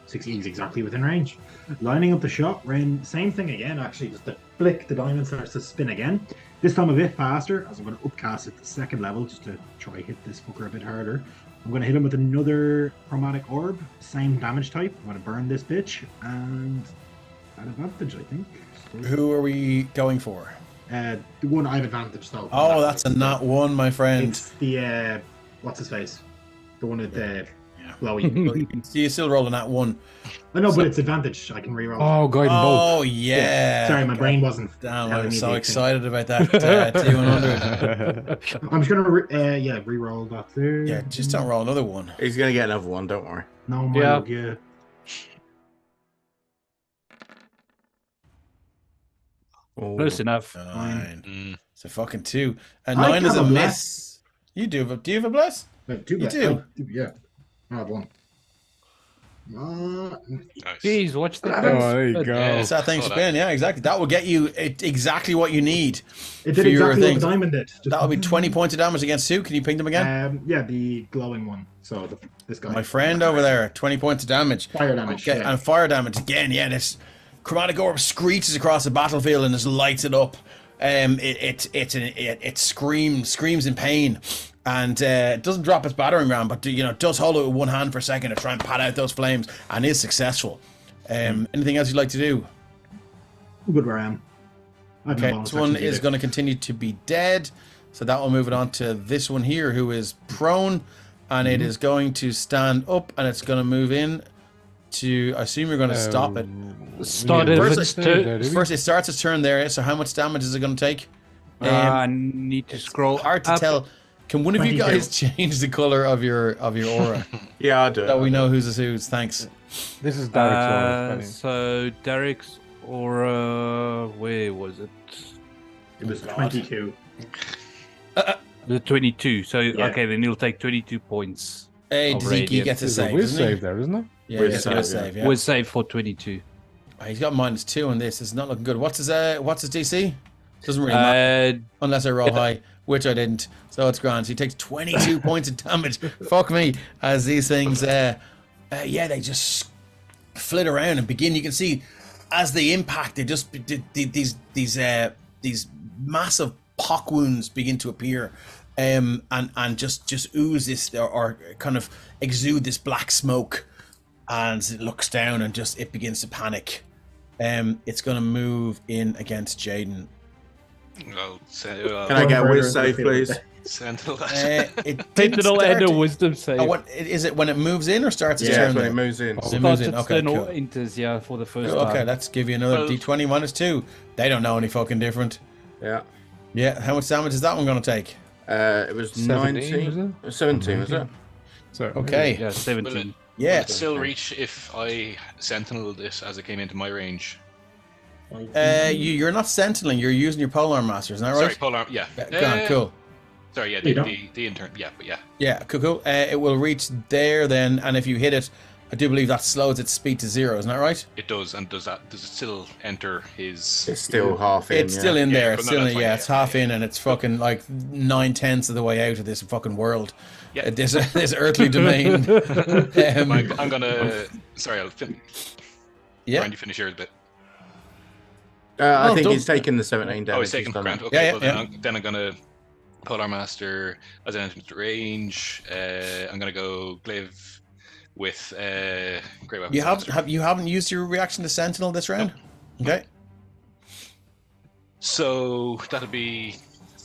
60, he's exactly within range. Lining up the shot, Ren, same thing again, actually. Just the flick, the diamond starts to spin again. This time a bit faster, as I'm going to upcast it to 2nd level, just to try hit this fucker a bit harder. I'm going to hit him with another chromatic orb, same damage type. I'm going to burn this bitch, and at advantage, I think. Who are we going for? The one I have advantage, though. Oh, that's a nat 1, my friend. It's the... what's his face? The one with the glowy. So you still rolling that 1. I know, but it's advantage. I can reroll. Oh, Guiding Bolt. Oh, yeah. Sorry, my brain wasn't. Damn, I was so excited about that T100. I'm just going to reroll that there. Yeah, just don't roll another 1. He's going to get another 1, don't worry. No, my yeah. Close enough. 9. So fucking 2. And 9 is a miss. You do. Do you have a bless? No, you do? Yeah. I have 1. Jeez, watch that. Oh, there you go. It's that thing spin. Yeah, exactly. That will get you exactly what you need. It did exactly what the diamond did. That will be 20 points of damage against who? Can you ping them again? Yeah, the glowing one. So this guy. My friend over there, 20 points of damage. Fire damage. Okay, and fire damage again. Yeah, this chromatic orb screeches across the battlefield and just lights it up. It screams in pain. And it doesn't drop its battering ram, but does hold it with one hand for a second to try and pat out those flames, and is successful. Anything else you'd like to do? Good where I am. Okay, this one is going to continue to be dead, so that will move it on to this one here, who is prone, and it is going to stand up, and it's going to move in to. I assume you're going to stop it. First, it starts its turn there. So how much damage is it going to take? I need to scroll. Hard to tell. Can one of you 22. guys change the color of your aura Yeah, I do. so we know whose is whose? Thanks. This is Derek's one. So Derek's aura, where was it? It was 22. The 22. So Yeah. okay, then he'll take 22 points. Hey, Of does he radiant. gets a There's a save? whiz Doesn't he? save there, isn't it? Yeah, Whiz he gets a whiz save, save. Yeah. Was save for 22. He's got -2 on this. It's not looking good. What's his DC? Doesn't really matter unless I roll high, which I didn't. So it's grand. So he takes 22 points of damage. Fuck me, as these things, they just flit around and begin. You can see as they impact, they just these massive pock wounds begin to appear, and just ooze this or kind of exude this black smoke. And it looks down and it begins to panic. It's going to move in against Jaden. Well, Can I get a whiz save, please? Sentinel. It Sentinel start and a to- wisdom save. What is it when it moves in or starts its Yeah, turn? that's when then? it moves in. It moves Starts in. at Okay, Sentinel cool. enters, yeah, for the first Cool, okay, time. let's give you another Well- D20 -2. They don't know any fucking different. Yeah. Yeah, how much damage is that one going to take? It was 17, 19. 17, was it? So Okay. Yeah, 17. Yeah. Will it still reach if I sentinel this as it came into my range? You're not sentineling. You're using your polearm master, isn't that Sorry, right? polar. Yeah. Go on, cool. Sorry, yeah, You don't. the intern. Yeah, but yeah. Yeah, cool. It will reach there then, and if you hit it, I do believe that slows its speed to 0. Isn't that right? It does, and does it still enter his? It's still half in. It's still in Yeah, there. but It's no, still that's in, fine, yeah, yeah. it's half in, and it's fucking like 9/10 of the way out of this fucking world. Yeah. This earthly domain. I'm gonna. Sorry, I'll finish. Yeah. Ryan, you finish yours a bit. I No, think don't- he's taken the 17 damage. Oh, he's taking done Grant. it. Okay, Yeah, well, yeah. then I'm gonna Polar Master as an entrance range. I'm gonna go Glaive with Great Weapons. You Master. you haven't used your reaction to Sentinel this round? Okay. So that'll be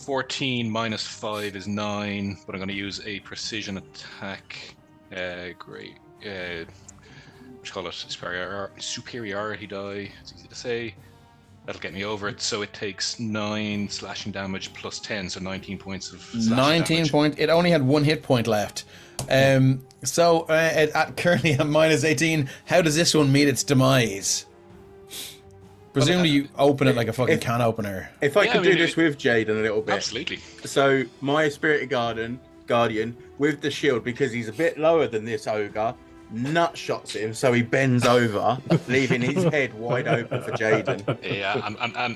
14 minus 5 is 9, but I'm going to use a precision attack. Great. What do you call it? Superiority die. It's easy to say. That'll get me over it. So it takes 9 slashing damage plus 10, so 19 points of slashing 19 damage. point. It only had 1 hit point left. So currently at -18, how does this one meet its demise? Presumably you open it like a fucking can opener. If I Yeah, could I mean, do this with Jaden a little bit. Absolutely. So my spirited guardian with the shield, because he's a bit lower than this ogre, nut shots him, so he bends over, leaving his head wide open for Jaden. Yeah,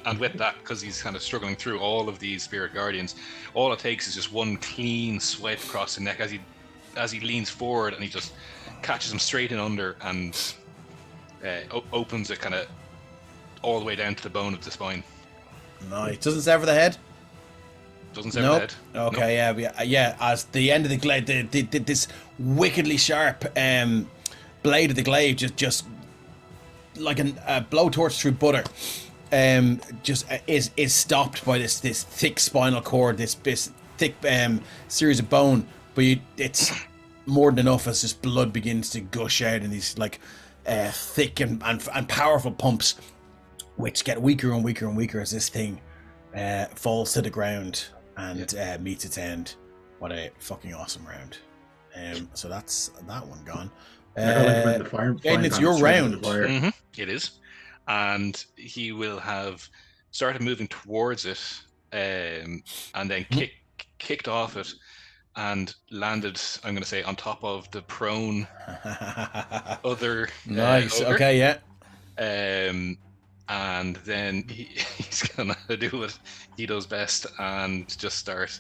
and with that, because he's kind of struggling through all of these spirit guardians, all it takes is just one clean swipe across the neck as he leans forward, and he just catches him straight in under and opens it kind of all the way down to the bone of the spine. Nice. Doesn't sever the head? Doesn't sever Nope. the head. Okay, Nope. yeah. As the end of the glaive, this wickedly sharp blade of the glaive just like a blowtorch through butter, just is stopped by this thick spinal cord, this thick series of bone. But it's more than enough as just blood begins to gush out in these like thick and powerful pumps, which get weaker and weaker and weaker as this thing falls to the ground and meets its end. What a fucking awesome round. So that's that one gone. Aiden, it's your round. It is. And he will have started moving towards it and then kicked off it and landed, I'm going to say, on top of the prone other Nice. ogre. Okay, yeah. And then he's going to do what he does best and just start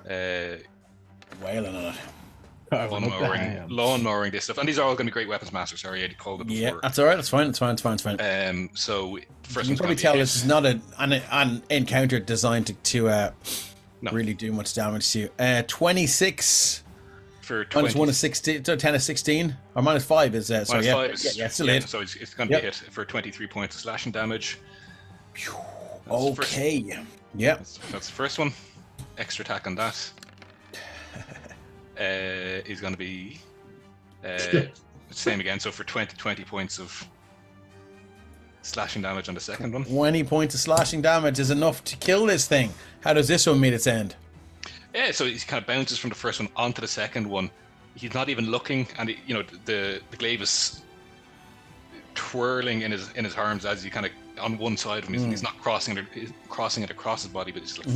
Wailing on it. lawnmowing this stuff. And these are all going to be great weapons masters. Sorry, I called it before. Yeah, that's all right. That's fine. It's fine. So first You can one's probably gonna be tell hit. this is not an encounter designed to No. really do much damage to you. 26 for minus 20. 1 is 16, so 10 is 16, or minus 5 is sorry, Minus yeah. 5 is, Yeah, still hit. So it's going to be Yep. hit for 23 points of slashing damage. Okay. Yeah. That's the first one. Extra attack on that. Is going to be same again. So for 20 points of slashing damage on the second one. 20 points of slashing damage is enough to kill this thing. How does this one meet its end? Yeah, so he kind of bounces from the first one onto the second one. He's not even looking, and the glaive is twirling in his arms as he kind of on one side of him. He's not crossing it across his body, but it's like,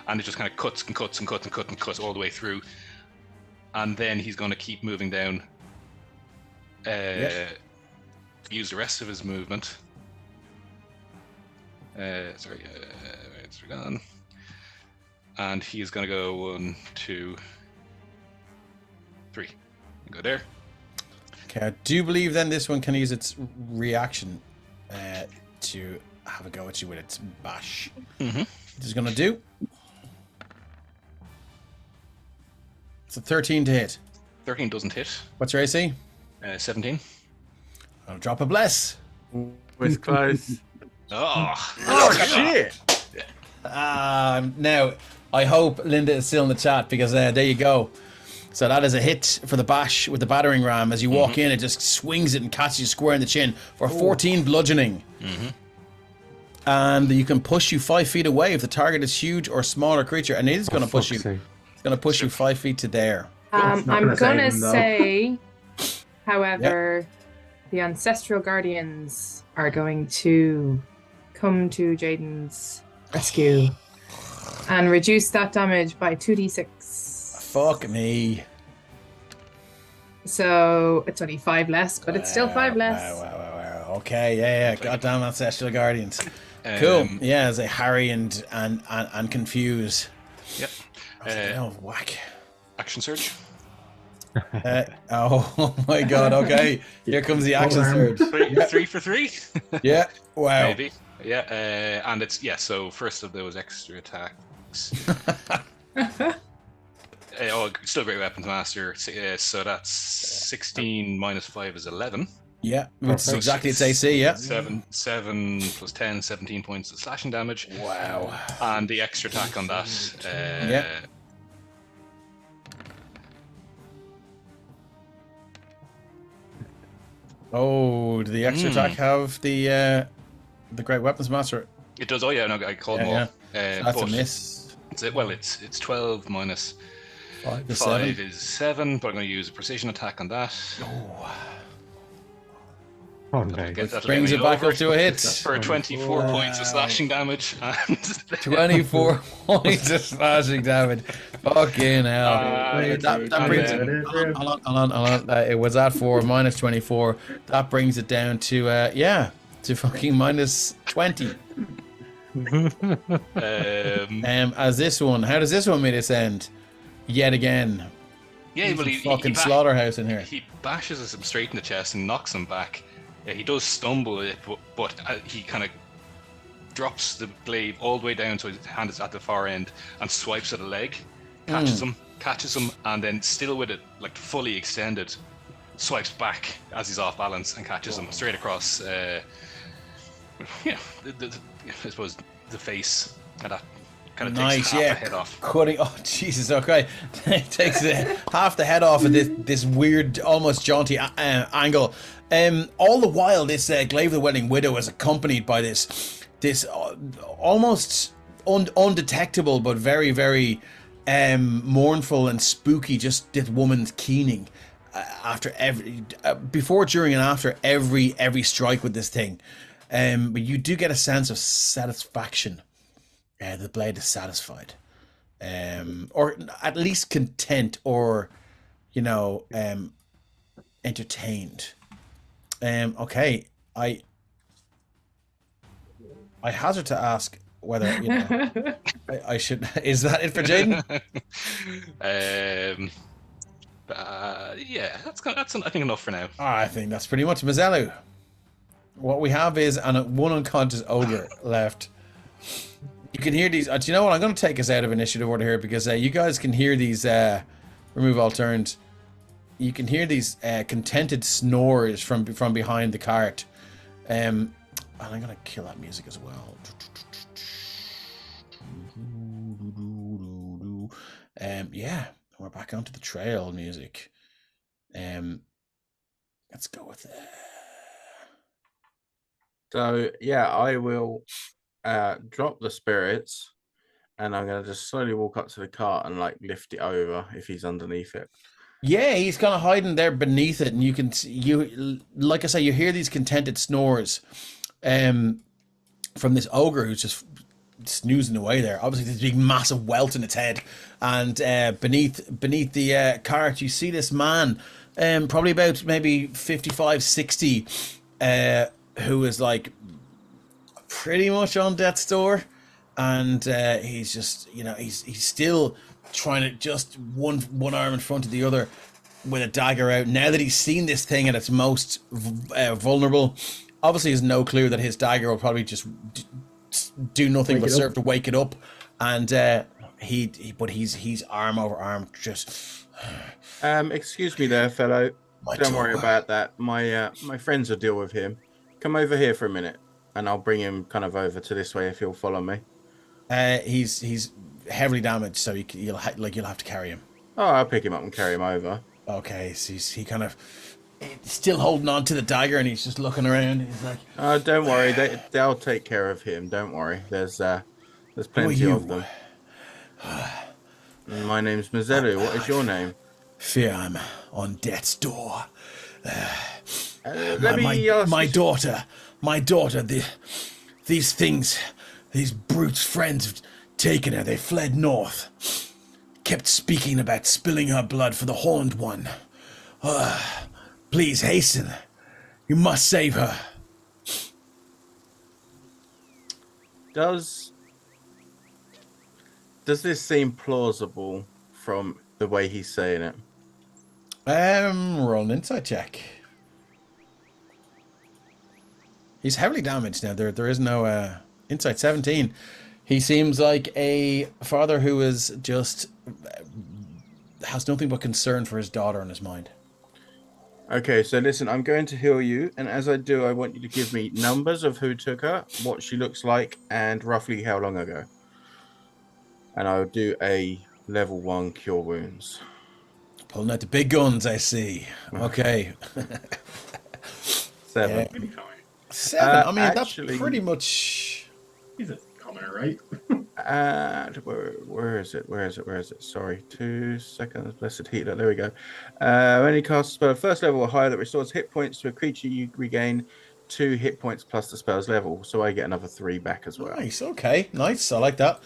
and it just kind of cuts and cuts and cuts and cuts and cuts all the way through. And then he's going to keep moving down. Use the rest of his movement. It's gone. And he's going to go 1, 2, 3. Go there. Okay, I do believe then this one can use its reaction to have a go at you with its bash. Mm-hmm. This is going to do. It's a 13 to hit. 13 doesn't hit. What's your AC? 17. I'll drop a bless. Was close. Oh shit! Now, I hope Linda is still in the chat because there you go. So that is a hit for the bash with the battering ram. As you walk in, it just swings it and catches you square in the chin for 14 bludgeoning. And you can push you 5 feet away if the target is huge or smaller creature, and it is going to push you. It's going to push you 5 feet to there. I'm gonna say, however, the ancestral guardians are going to come to Jaden's rescue and reduce that damage by 2d6. Fuck me. So it's only 5 less, but it's still 5 less. Wow. Okay, yeah. Goddamn ancestral guardians. Cool. Yeah, as they harry and confuse. Yep. Whack. Action surge. Oh my god, okay. Here comes the action surge. 3 for 3. Yeah, wow. Maybe. Yeah, and it's, so first of those extra attacks. Still great weapons master. So that's 16 minus 5 is 11. Yeah, it's exactly its AC, yeah. 7 plus 10, 17 points of slashing damage. Wow. And the extra attack on that. Yeah. Oh, do the extra attack have the great weapons master? It does. Oh yeah, no, I called them all. That's a miss. It's 12 minus 5 is 5 7. is 7, but I'm going to use a precision attack on that. Okay. That'll Brings get it me back over up to a hit. for 24 points of slashing damage. And 24 points of slashing damage. Fucking hell. That brings it. Hold on. It was at 4 minus 24. That brings it down to to fucking minus 20. As this one, how does this one make this end? Yet again. Yeah, well, he fucking slaughterhouse in here. He bashes him straight in the chest and knocks him back. Yeah, he does stumble a bit, but he kind of drops the glaive all the way down so his hand is at the far end and swipes at a leg, catches him, and then still with it like fully extended, swipes back as he's off balance and catches him straight across. I suppose the face, and that kind of takes half the head off. Cutting. Oh Jesus! Okay, it takes half the head off of this weird, almost jaunty angle. All the while, this glaive of the Wedding Widow is accompanied by this almost undetectable but very, very mournful and spooky. Just this woman's keening after before, during, and after every strike with this thing. But you do get a sense of satisfaction. The blade is satisfied, or at least content, or entertained. Okay, I hazard to ask whether I should. Is that it for Jaden? Yeah, that's I think enough for now. I think that's pretty much Mazelu. What we have is one unconscious ogre left. You can hear these. Do you know what? I'm going to take us out of initiative order here because you guys can hear these. Remove all turns. You can hear these contented snores from behind the cart. And I'm going to kill that music as well. Yeah, we're back onto the trail music. Let's go with that. So yeah, I will drop the spirits and I'm gonna just slowly walk up to the cart and like lift it over if he's underneath it. Yeah, he's kind of hiding there beneath it, and you can like I say, you hear these contented snores, from this ogre who's just snoozing away there. Obviously, this big massive welt in its head, and beneath the cart, you see this man, probably about maybe 55, 60, who is like pretty much on death's door, and he's just he's still trying to just one arm in front of the other with a dagger out. Now that he's seen this thing at its most vulnerable, obviously has no clue that his dagger will probably just do nothing but serve to wake it up. And he's arm over arm, just. Excuse me there, fellow. Don't worry about that. My friends will deal with him. Come over here for a minute, and I'll bring him kind of over to this way if he'll follow me. He's heavily damaged, so you'll have to carry him. Oh, I'll pick him up and carry him over. Okay, so he kind of still holding on to the dagger, and he's just looking around. He's like, "Oh, don't worry, they'll take care of him. Don't worry. There's plenty of them." My name's Mazzelu. What is your name? Fear, I'm on death's door. Let me ask my daughter. These things, these brutes' friends have taken her. They fled north. Kept speaking about spilling her blood for the Horned One. Please hasten. You must save her. Does this seem plausible from the way he's saying it? Roll an insight check. He's heavily damaged now. There is no insight. 17. He seems like a father who is just has nothing but concern for his daughter in his mind. Okay, so listen, I'm going to heal you, and as I do, I want you to give me numbers of who took her, what she looks like, and roughly how long ago. And I'll do a level 1 cure wounds. Pulling out the big guns, I see. Okay. 7. Yeah. 7. I mean, actually, that's pretty much. He's a commoner, right? Where is it? Sorry, 2 seconds. Blessed healer. There we go. When you cast a spell first level or higher that restores hit points to a creature, you regain 2 hit points plus the spell's level. So I get another 3 back as well. Nice. Okay. Nice. I like that.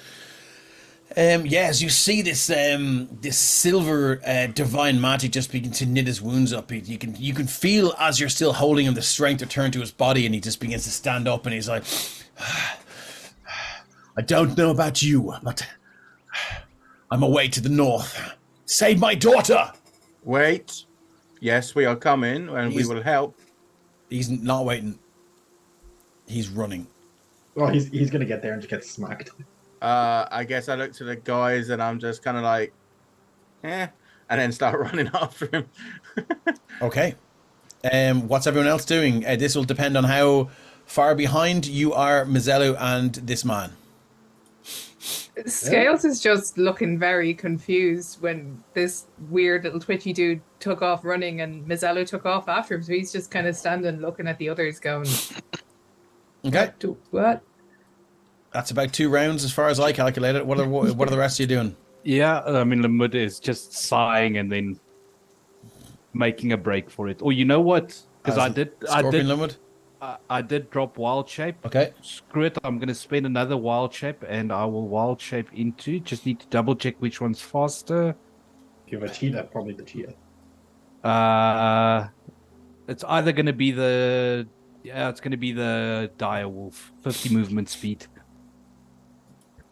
As you see this this silver divine magic just begin to knit his wounds up, you can feel as you're still holding him the strength return to his body, and he just begins to stand up, and he's like, I don't know about you, but I'm away to the north. Save my daughter! Wait. Yes, we are coming, and we will help. He's not waiting. He's running. Well, he's gonna get there and just get smacked. I guess I look to the guys, and I'm just kind of like, and then start running after him. Okay. What's everyone else doing? This will depend on how far behind you are, Mazzelu, and this man. Scales is just looking very confused when this weird little twitchy dude took off running and Mazzelu took off after him. So he's just kind of standing looking at the others going, okay. What? That's about 2 rounds as far as I calculated. What are the rest of you doing? Yeah, I mean, Lamud is just sighing and then making a break for it. Or you know what? Because I did drop wild shape. Okay. Screw it. I'm going to spend another wild shape, and I will wild shape into. Just need to double check which one's faster. If you have a cheetah, probably the cheetah. It's either going to be the dire wolf. 50 movement speed.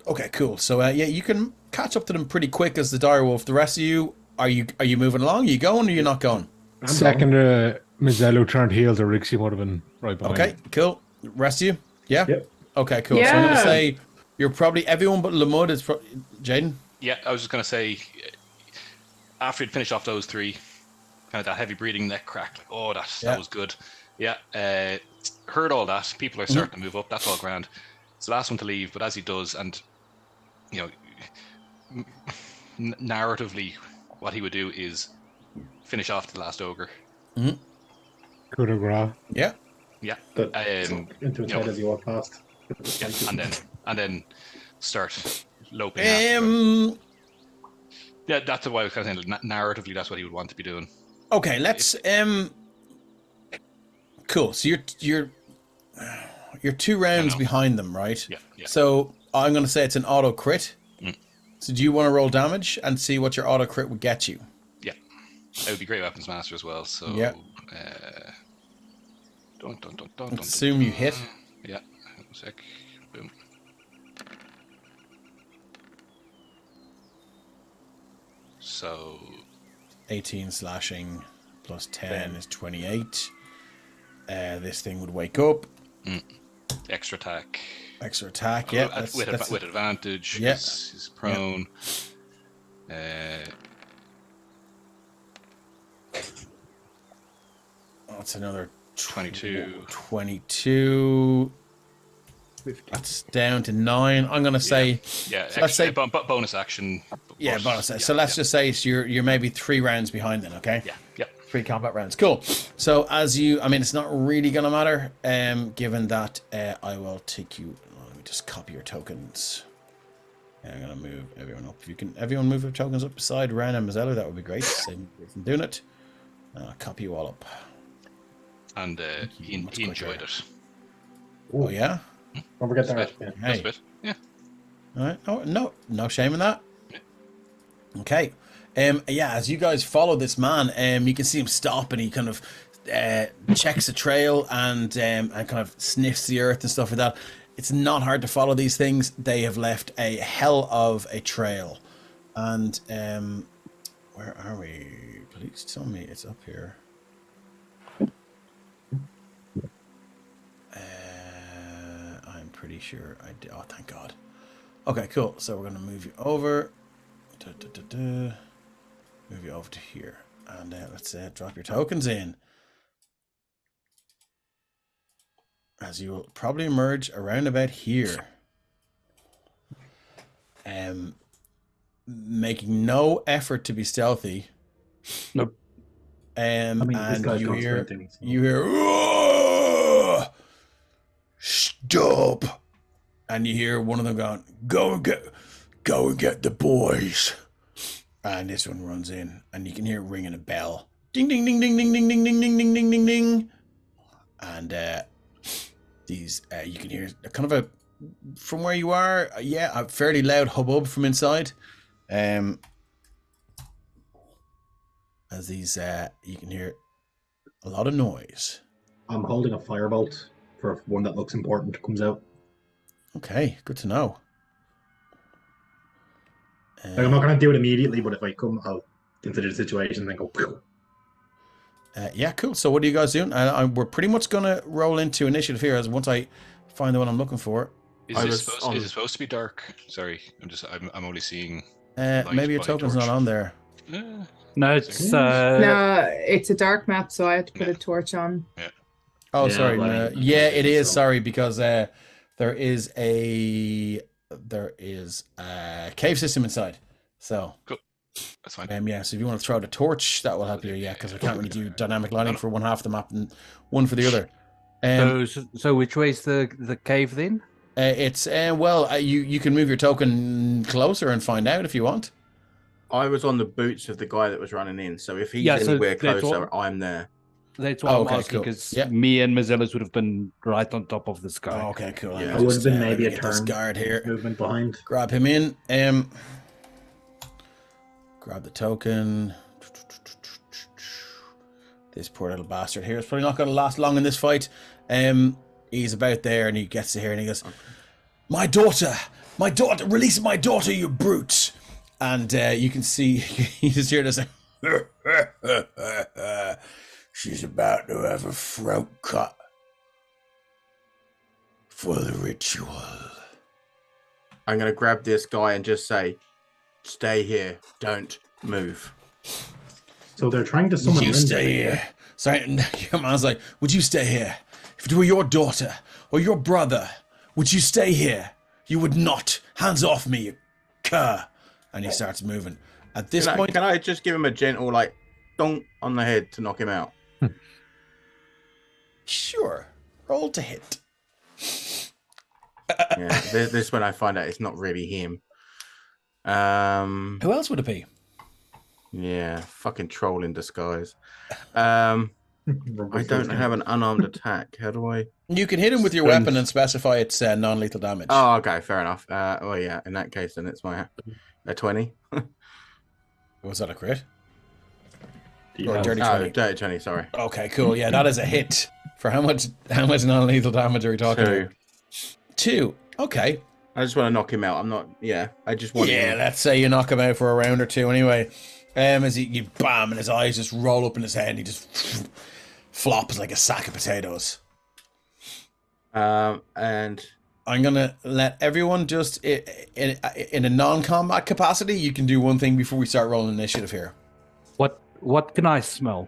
Okay, cool. So you can catch up to them pretty quick as the dire wolf. The rest of you, are you moving along? Are you going or are you not going? Second, Mazzelu turned heel to Rixie would have been right behind. Okay, cool. Rest of you? Yeah? Yep. Okay, cool. So I'm going to say you're probably everyone but Lamud is Jaden? Yeah, I was just going to say, after you'd finished off those 3, kind of that heavy breathing, neck crack, like, oh, that was good. Yeah, heard all that. People are starting to move up. That's all grand. It's the last one to leave, but as he does, and narratively, what he would do is finish off the last ogre. Coup de grace. Yeah. Yeah. Into his head as you walk past. Yeah, and then start loping after him. Um. Yeah, that's why I was kind of saying narratively that's what he would want to be doing. Okay, let's Cool. So you're 2 rounds behind them, right? Yeah. So I'm going to say it's an auto crit. Mm. So do you want to roll damage and see what your auto crit would get you? Yeah. That would be great weapons master as well. So Yeah. Don't Assume you hit. Yeah. 1 sec. Boom. So 18 slashing plus 10 is 28. This thing would wake up. extra attack. Extra attack, yeah. With advantage. Yeah. He's prone. That's another 22. 22. That's down to 9. I'm going to say... Yeah, so let's say bonus action. Yeah, bonus. So let's just say you're maybe 3 rounds behind then, okay? Yeah. 3 combat rounds. Cool. So as you... I mean, it's not really going to matter, given that I will take you... Let me just copy your tokens. I'm going to move everyone up. If you can... Everyone move your tokens up beside Ren and Mazzello, that would be great. Same from doing it. I'll copy you all up. And he enjoyed it. Oh, yeah? Don't forget that. That's Yeah. That's a bit. Yeah. All right. No shame in that. Okay. As you guys follow this man, you can see him stop and he kind of checks the trail and kind of sniffs the earth and stuff like that. It's not hard to follow these things. They have left a hell of a trail. And where are we? Please tell me it's up here. I'm pretty sure I did. Oh, thank God. Okay, cool. So we're going to move you over. Move you over to here. And let's drop your tokens in. As you will probably emerge around about here. Making no effort to be stealthy. Nope. And this guy's you got hear, sprinting, so- "Whoa! Stop!" And you hear one of them going, go and get the boys. And this one runs in, and you can hear it ringing a bell. Ding, ding, ding, ding, ding, ding, ding, ding, ding, ding, ding, ding, ding. And these, you can hear kind of a, from where you are, a fairly loud hubbub from inside. As these, you can hear a lot of noise. I'm holding a firebolt for one that looks important comes out. Okay, good to know. Like, I'm not going to do it immediately, but if I come, I'll consider the situation and then go. Pew. Yeah, cool. So what are you guys doing? We're pretty much going to roll into initiative here as once I find the one I'm looking for. Is it supposed to be dark? Sorry, I'm only seeing. Maybe your token's not on there. No, it's No, it's a dark map, so I have to put a torch on. Yeah. Oh, Yeah, sorry. like- It is. Sorry, because there is a cave system inside. So Cool. That's fine. so if you want to throw the torch, that will help you. Yeah, because I can't really do dynamic lighting for one half of the map and one for the other. so which way is the cave then? It's you can move your token closer and find out if you want. I was on the boots of the guy that was running in, so if he's Yeah, so anywhere that's closer, I'm there. That's what I'm asking, cool. because Yeah. me and Mazzellas would have been right on top of this guy. Oh, okay, cool. Yeah. Let It me would have been let maybe me a get this turn. guard here. Movement behind. Grab him in. Grab the token. This poor little bastard here is probably not going to last long in this fight. He's about there and he gets to here and he goes, my daughter, release my daughter, you brutes. And you can see he just hear this. She's about to have her throat cut for the ritual. I'm going to grab this guy and just say, stay here, don't move. So they're trying to Would summon you Linda stay here. here? Sorry, your man's like, would you stay here? If it were your daughter or your brother, would you stay here? You would not. Hands off me, you cur. And he starts moving. At this point... Can I just give him a gentle, like, donk on the head to knock him out? Sure. Roll to hit. Yeah, this when I find out it's not really him. Who else would it be? Yeah, fucking troll in disguise. I don't have an unarmed attack. How do I? You can hit him with your Strength. weapon and specify it's non-lethal damage. Oh, okay, fair enough. Well, yeah, in that case, then it's my a 20. Was that a crit? Yeah. Or a dirty Oh, 20? dirty 20. Sorry. Okay, cool. Yeah, that is a hit. For how much non-lethal damage are we talking 2. about? 2. Okay. I just want to knock him out. I'm not. Yeah, I just want. Yeah, him. let's say you knock him out for a round or two anyway. As you bam, and his eyes just roll up in his head, and he just flops like a sack of potatoes. And I'm gonna let everyone just in a non-combat capacity. You can do one thing before we start rolling initiative here. What can I smell?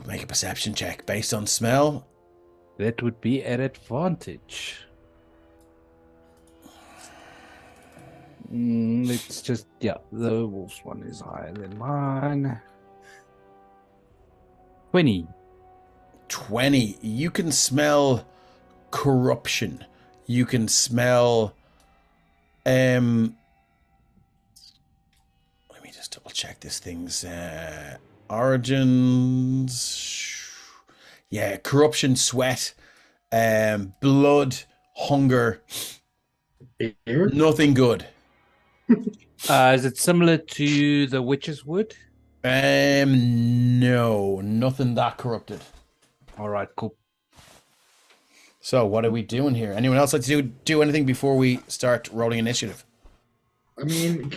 Make a perception check based on smell. That would be an advantage. It's just, yeah, the wolf's one is higher than mine. 20. 20. You can smell corruption. You can smell let me just double check this thing's origins. Yeah, corruption, sweat, blood, hunger. Here? Nothing good. Is it similar to the witch's wood? No, nothing that corrupted. All right, cool. So what are we doing here? Anyone else like to do anything before we start rolling initiative? I mean,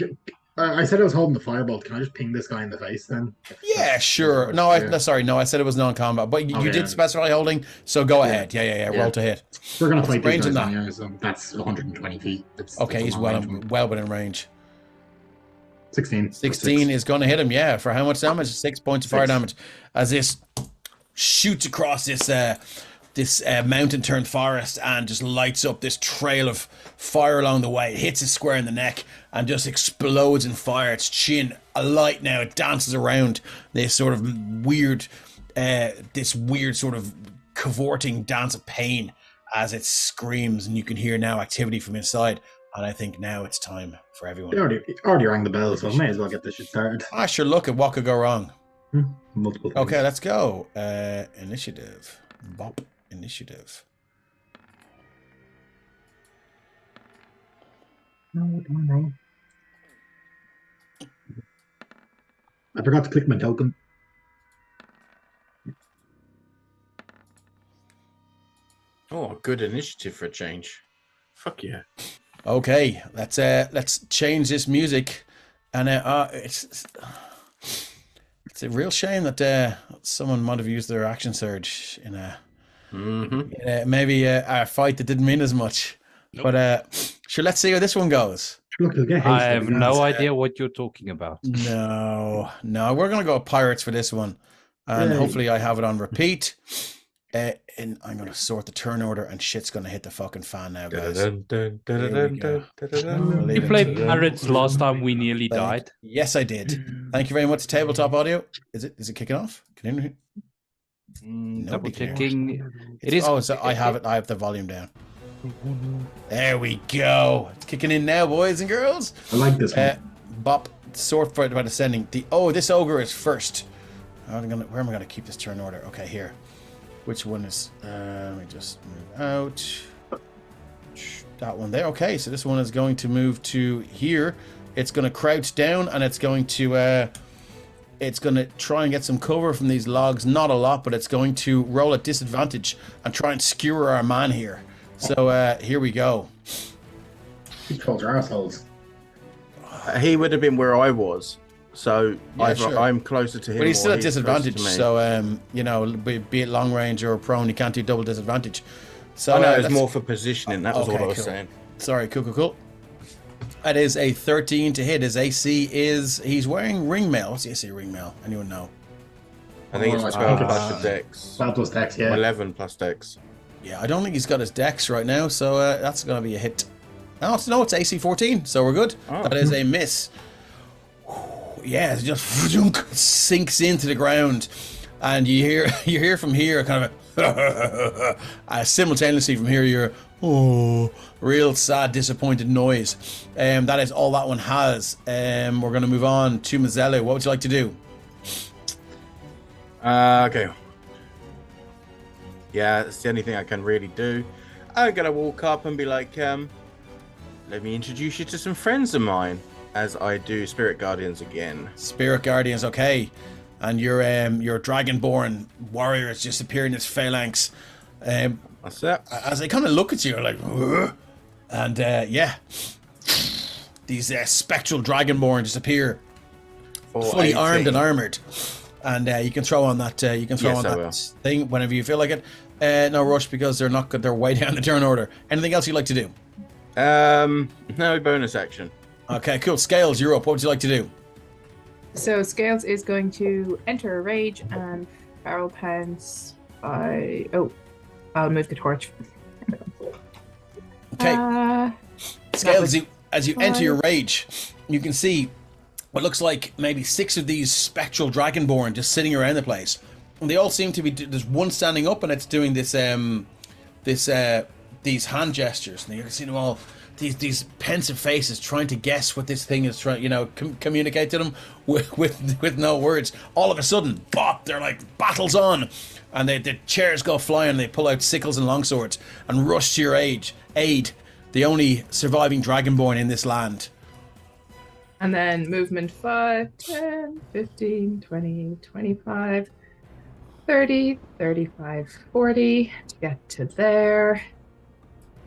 I said I was holding the firebolt. Can I just ping this guy in the face then? Yeah, sure. No, sorry, no, I said it was non-combat, but you Okay. did specify holding, so go ahead. Yeah. Roll to hit. We're gonna fight these range guys in that? anyway, so that's 120 feet. Okay, that's a he's long range. well within range. 16. 16 is going to hit him. Yeah, for how much damage? 6 points of fire 6. damage as this shoots across this mountain-turned forest and just lights up this trail of fire along the way. It hits it square in the neck and just explodes in fire. Its chin alight now. It dances around this sort of weird sort of cavorting dance of pain as it screams, and you can hear now activity from inside. And I think now it's time for everyone. They already rang the bell, so I may as well get this shit started. I sure look at what could go wrong. Multiple things. Okay, let's go. Initiative. Bop. Initiative. No, what am I wrong? I forgot to click my token. oh, good initiative for a change. Fuck yeah. Okay, let's change this music, and it's a real shame that someone might have used their action surge in maybe a fight that didn't mean as much. Nope. But sure, let's see how this one goes. Look, you'll get I hasted have again. no idea what you're talking about. No, we're gonna go pirates for this one, and Yay. hopefully I have it on repeat. And I'm gonna sort the turn order, and shit's gonna hit the fucking fan now, guys. You played pirates last time we nearly died. Yes, I did. Thank you very much. Tabletop audio. Is it kicking off? Can you hear? Double Nobody can hear. checking. It is. Oh, so I have it. I have the volume down. There we go. It's kicking in now, boys and girls. I like this one. Bop. Sort for by descending. This ogre is first. Where am I gonna keep this turn order? Okay, here. Which one is? Let me just move out. That one there. Okay, so this one is going to move to here. It's going to crouch down, and it's going to try and get some cover from these logs. Not a lot, but it's going to roll at disadvantage and try and skewer our man here. So here we go. These trolls are assholes. He would have been where I was, so Yeah, either sure. I'm closer to him. But he's still or at disadvantage, closer to me. so be it long range or prone, you can't do double disadvantage. So Oh no, it's let's- more for positioning. That was Okay, all I was cool. saying. Sorry, cool. That is a 13 to hit. His AC is he's wearing ring mail. What's the AC ring mail? Anyone know? I think it's I 12 think plus it's- the dex. 12 plus dex, yeah. 11 plus dex. Yeah, I don't think he's got his dex right now, so that's going to be a hit. No, it's AC 14, so we're good. Oh. That is a miss. Yeah, it just sinks into the ground, and you hear from here kind of simultaneously from here. You're Oh, real sad, disappointed noise. That is all that one has. We're going to move on to Mazzello. What would you like to do? Okay. Yeah, it's the only thing I can really do. I'm gonna walk up and be like, let me introduce you to some friends of mine, as I do Spirit Guardians again. Spirit Guardians, okay. And your Dragonborn warrior has just appeared in his phalanx. What's that? As they kind of look at you, like, "Ugh." And yeah, these spectral Dragonborn just appear, fully 18. armed and armored. And you can throw on that. Thing whenever you feel like it. No rush because they're not good. They're way down the turn order. Anything else you'd like to do? No bonus action. Okay, cool. Scales, you're up. What would you like to do? So Scales is going to enter a rage and barrel pounce by. Oh, I'll move the torch. Okay. Scales, as you enter your rage, you can see what looks like maybe 6 of these spectral Dragonborn just sitting around the place. And they all seem to be. There's one standing up and it's doing this these hand gestures, and you can see them all. These pensive faces trying to guess what this thing is trying, communicate to them with no words. All of a sudden, bop! They're like, battles on, and the chairs go flying. They pull out sickles and longswords and rush to your aid. The only surviving Dragonborn in this land. And then movement 5, 10, 15, 20, 25, 30, 35, 40 to get to there.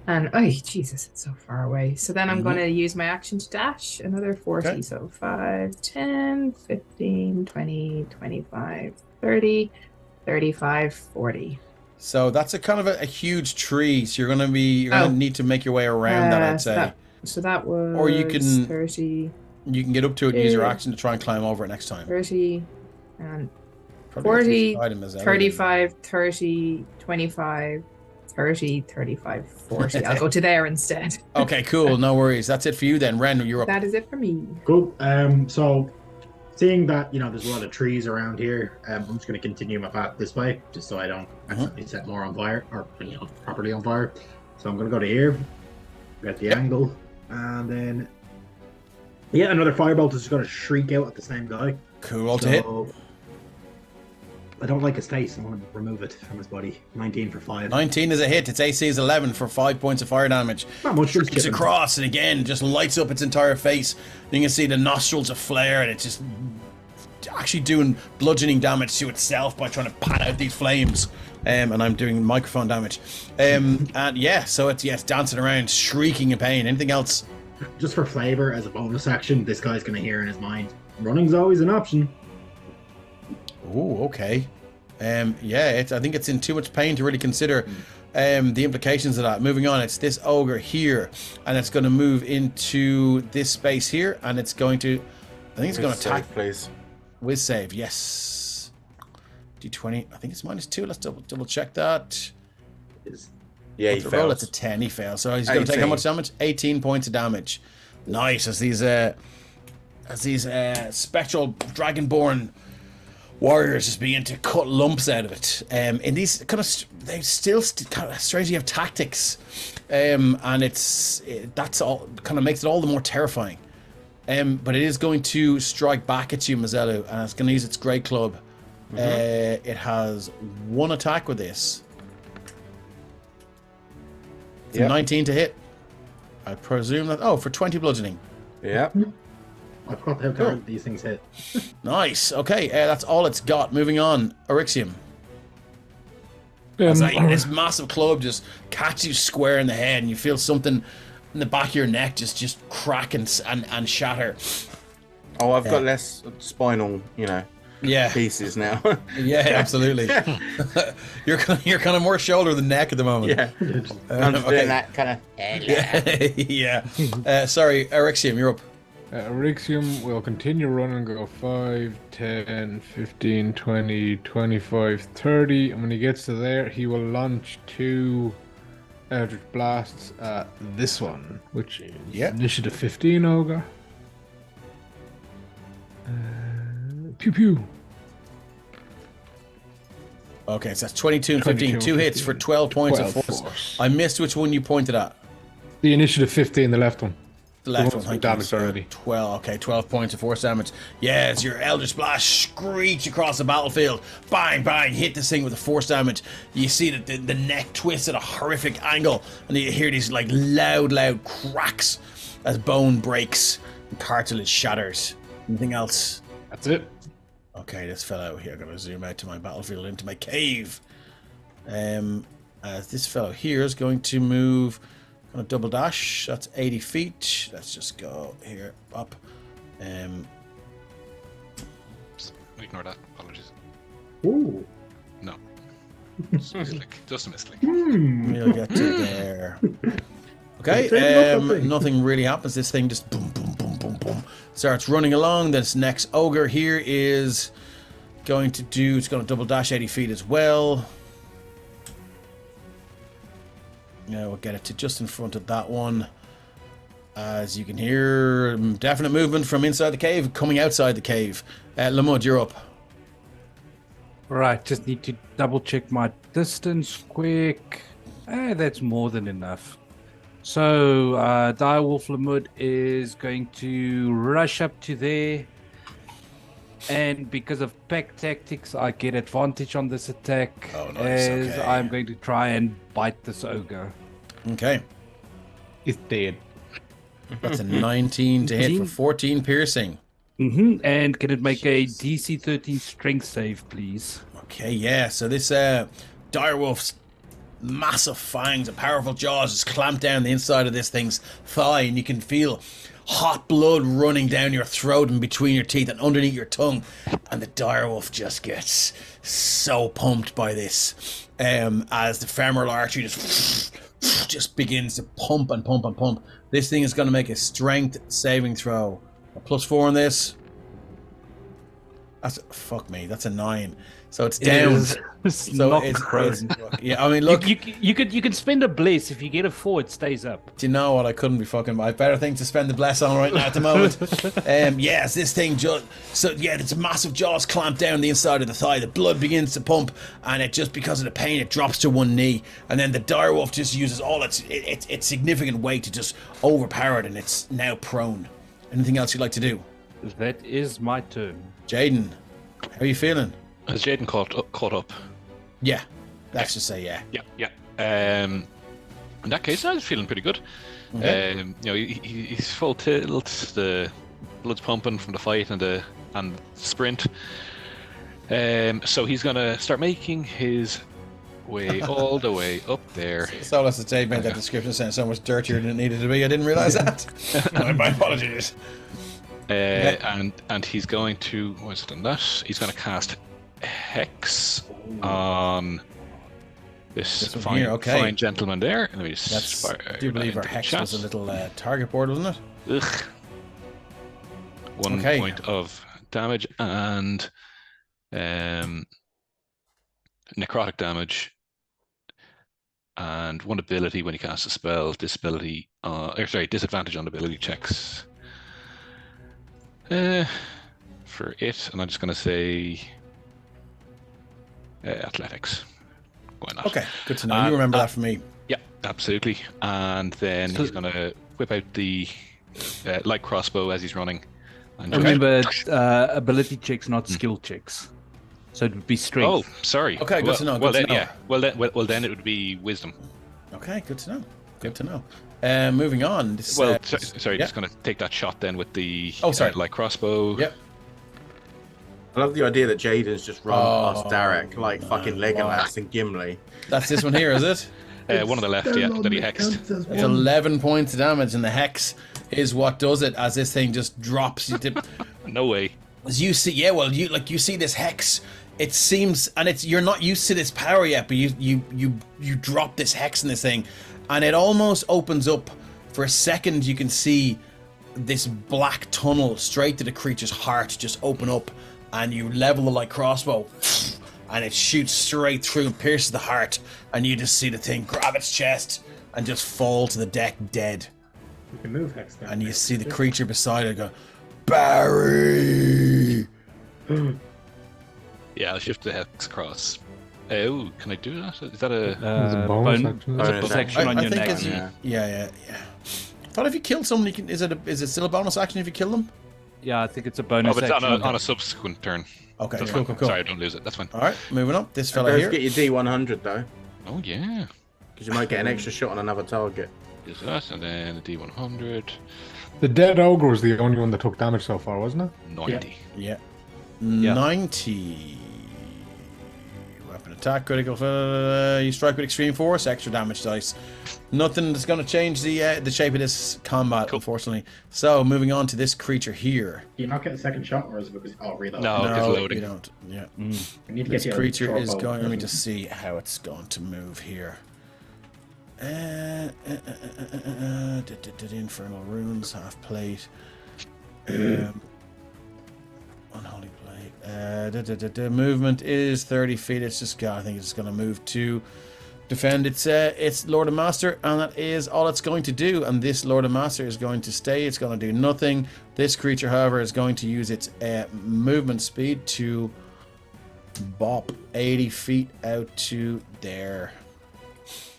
And, oh, Jesus, it's so far away. So then I'm going to use my action to dash another 40. Okay. So 5, 10, 15, 20, 25, 30, 35, 40. So that's a kind of a huge tree. So you're going to need to make your way around that, I'd say. So that was or you can 30. You can get up to it and use your action to try and climb over it next time. 30 and 40, 35, 30, 25, 30, 35, 40. I'll go to there instead. Okay, cool. No worries. That's it for you then. Ren, you're up. That is it for me. Cool. So seeing that, there's a lot of trees around here, I'm just going to continue my path this way, just so I don't accidentally set more on fire, or properly on fire. So I'm going to go to here, get the angle, and then another firebolt is going to shriek out at the same guy. Cool to hit. I don't like his face. I want to remove it from his body. 19 for 5. 19 is a hit. Its AC is 11 for 5 points of fire damage. Not much. It's across, and again, just lights up its entire face. You can see the nostrils aflare, and it's just actually doing bludgeoning damage to itself by trying to pat out these flames. And I'm doing microphone damage. And yeah, so it's dancing around, shrieking in pain. Anything else? Just for flavor, as a bonus action, this guy's going to hear in his mind, running's always an option. Oh, okay. I think it's in too much pain to really consider the implications of that. Moving on, it's this ogre here, and it's going to move into this space here, and it's going to, I think it's going to attack. Please. With save, yes. D20, I think it's -2. Let's double check that. Yeah, he fails. It's a 10, he fails. So he's going to take how much damage? 18 points of damage. Nice, as these spectral Dragonborn warriors just begin to cut lumps out of it. In these kind of, they still kind of strangely have tactics, and that's all kind of makes it all the more terrifying. But it is going to strike back at you, Mazzello, and it's going to use its great club. It has 1 attack with this. It's a 19 to hit. I presume that. Oh, for 20 bludgeoning. Yeah. I forgot how hard these things hit. Nice. Okay, that's all it's got. Moving on, Orixium. This massive club just catches you square in the head, and you feel something in the back of your neck just crack and shatter. Oh, I've got less spinal, pieces now. Yeah, absolutely. You're kind of more shoulder than neck at the moment. Yeah. I'm just doing that kind of. Yeah. Sorry, Orixium, you're up. Orixium will continue running and go 5, 10, 15, 20, 25, 30. And when he gets to there, he will launch 2 Eldritch Blasts at this one, which is Initiative 15 Ogre. Pew pew. Okay, so that's 22 and 15. 22 Two and hits 15. for 12 points of 12 force. force. I missed which one you pointed at. The initiative 15, the left one. The left one, one's been thank you. damaged So already. 12, okay, 12 points of force damage. Yes, your Eldritch Blast screech across the battlefield. Bang, bang, hit this thing with the force damage. You see that the neck twists at a horrific angle, and you hear these like loud cracks as bone breaks and cartilage shatters. Anything else? That's it. Okay, this fellow here, I'm going to zoom out to my battlefield into my cave. This fellow here is going to move on a double dash. That's 80 feet. Let's just go here, up. Ignore that. Apologies. Ooh. No. Just a misclick. Just a misclick. We'll get to there. Okay, nothing really happens. This thing just boom, boom, boom, boom, boom. Starts running along. This next ogre here is going to do, it's going to double dash 80 feet as well. Yeah, we'll get it to just in front of that one. As you can hear, definite movement from inside the cave, coming outside the cave. Lamud, you're up. Right, just need to double check my distance quick. That's more than enough. So, Direwolf Lamud is going to rush up to there. And because of pack tactics, I get advantage on this attack. Oh, nice, as okay. I'm going to try and bite this ogre. Okay. It's dead. That's a 19 to hit for 14 piercing. And can it make a DC 13 strength save, please? Okay, yeah. So this direwolf's massive fangs and powerful jaws just clamp down the inside of this thing's thigh, and you can feel hot blood running down your throat and between your teeth and underneath your tongue. And the direwolf just gets so pumped by this, as the femoral artery just begins to pump and pump and pump. This thing is going to make a strength saving throw. A +4 on this. Fuck me. That's a 9. So it's down. It's So not it's prone. yeah. I mean, look. You could spend a bless. If you get a 4, it stays up. Do you know what? I couldn't be fucking. I have better things to spend the bless on right now at the moment. Yes, this thing just. So yeah, it's massive jaws clamp down the inside of the thigh. The blood begins to pump, and it just because of the pain, it drops to one knee, and then the direwolf just uses all its significant weight to just overpower it, and it's now prone. Anything else you'd like to do? That is my turn. Jaden, how are you feeling? Has Jaden caught up? Yeah, let's just say yeah. Yeah. In that case, I was feeling pretty good. Okay. He's full tilt. The blood's pumping from the fight and the sprint. So he's gonna start making his way all the way up there. So that's the tape made that description sound so much dirtier than it needed to be. I didn't realize that. My apologies. And he's going to, what's it on that? He's going to cast Hex on this one fine, here, okay. fine gentleman there. Let me just That's, fire I do believe that our into the hex chat. was a little target board, wasn't it? Ugh. 1 Okay. point of damage and necrotic damage, and 1 ability when he casts a spell. Disadvantage on ability checks. For it, and I'm just going to say athletics. Why not? Okay, good to know. You remember that from me. Yeah, absolutely. And then he's going to whip out the light crossbow as he's running. And Remember, ability checks, not skill checks. So it would be strength. Oh, sorry. Okay, good to know. Well, Good to then, know. yeah. Well, then it would be wisdom. Okay, good to know. Good to know. Moving on. This, Well, sorry, yeah. just going to take that shot then with the sorry. light crossbow. Yep. I love the idea that Jaden's just run past Derek like fucking my Legolas and Gimli. That's this one here, is it? One on the left, yeah, that he hexed. That's 11 points of damage, and the hex is what does it. As this thing just drops, No way. as you see, yeah. Well, you see this hex. It seems, and you're not used to this power yet, but you drop this hex in this thing, and it almost opens up. For a second, you can see this black tunnel straight to the creature's heart just open up, and you level the light crossbow, and it shoots straight through and pierces the heart, and you just see the thing grab its chest and just fall to the deck dead. You can move Hex down. And you see the creature beside it go, Barry! Yeah, I'll shift the hex across. Oh, can I do that? Is that a? There's a bonus action. Bonus section on I your think neck. it's yeah. I thought if you kill someone, you can. Is it still a bonus action if you kill them? Yeah, I think it's a Oh, bonus but it's action. on a subsequent turn. Okay, That's cool, fine. cool. Sorry, I don't lose it. That's fine. All right, moving on. This fella Don't here. forget your D100 though, Oh yeah. because you might get an extra shot on another target. Is that and then a D100, The dead ogre was the only one that took damage so far, wasn't it? 90. Yeah. 90. Weapon attack, critical. You strike with extreme force, extra damage dice. Nothing that's going to change the shape of this combat, unfortunately. So, moving on to this creature here. Do you not get a second shot, or is it because reload? No. Oh, it's loading. you don't. Yeah. I need to This get you a creature short is bow. going. Let me just see how it's going to move here. Infernal runes, half plate. Unholy plate. Movement is 30 feet. It's just. I think it's going to move to defend its Lord and Master, and that is all it's going to do. And this Lord and Master is going to stay. It's going to do nothing. This creature, however, is going to use its movement speed to bop 80 feet out to there.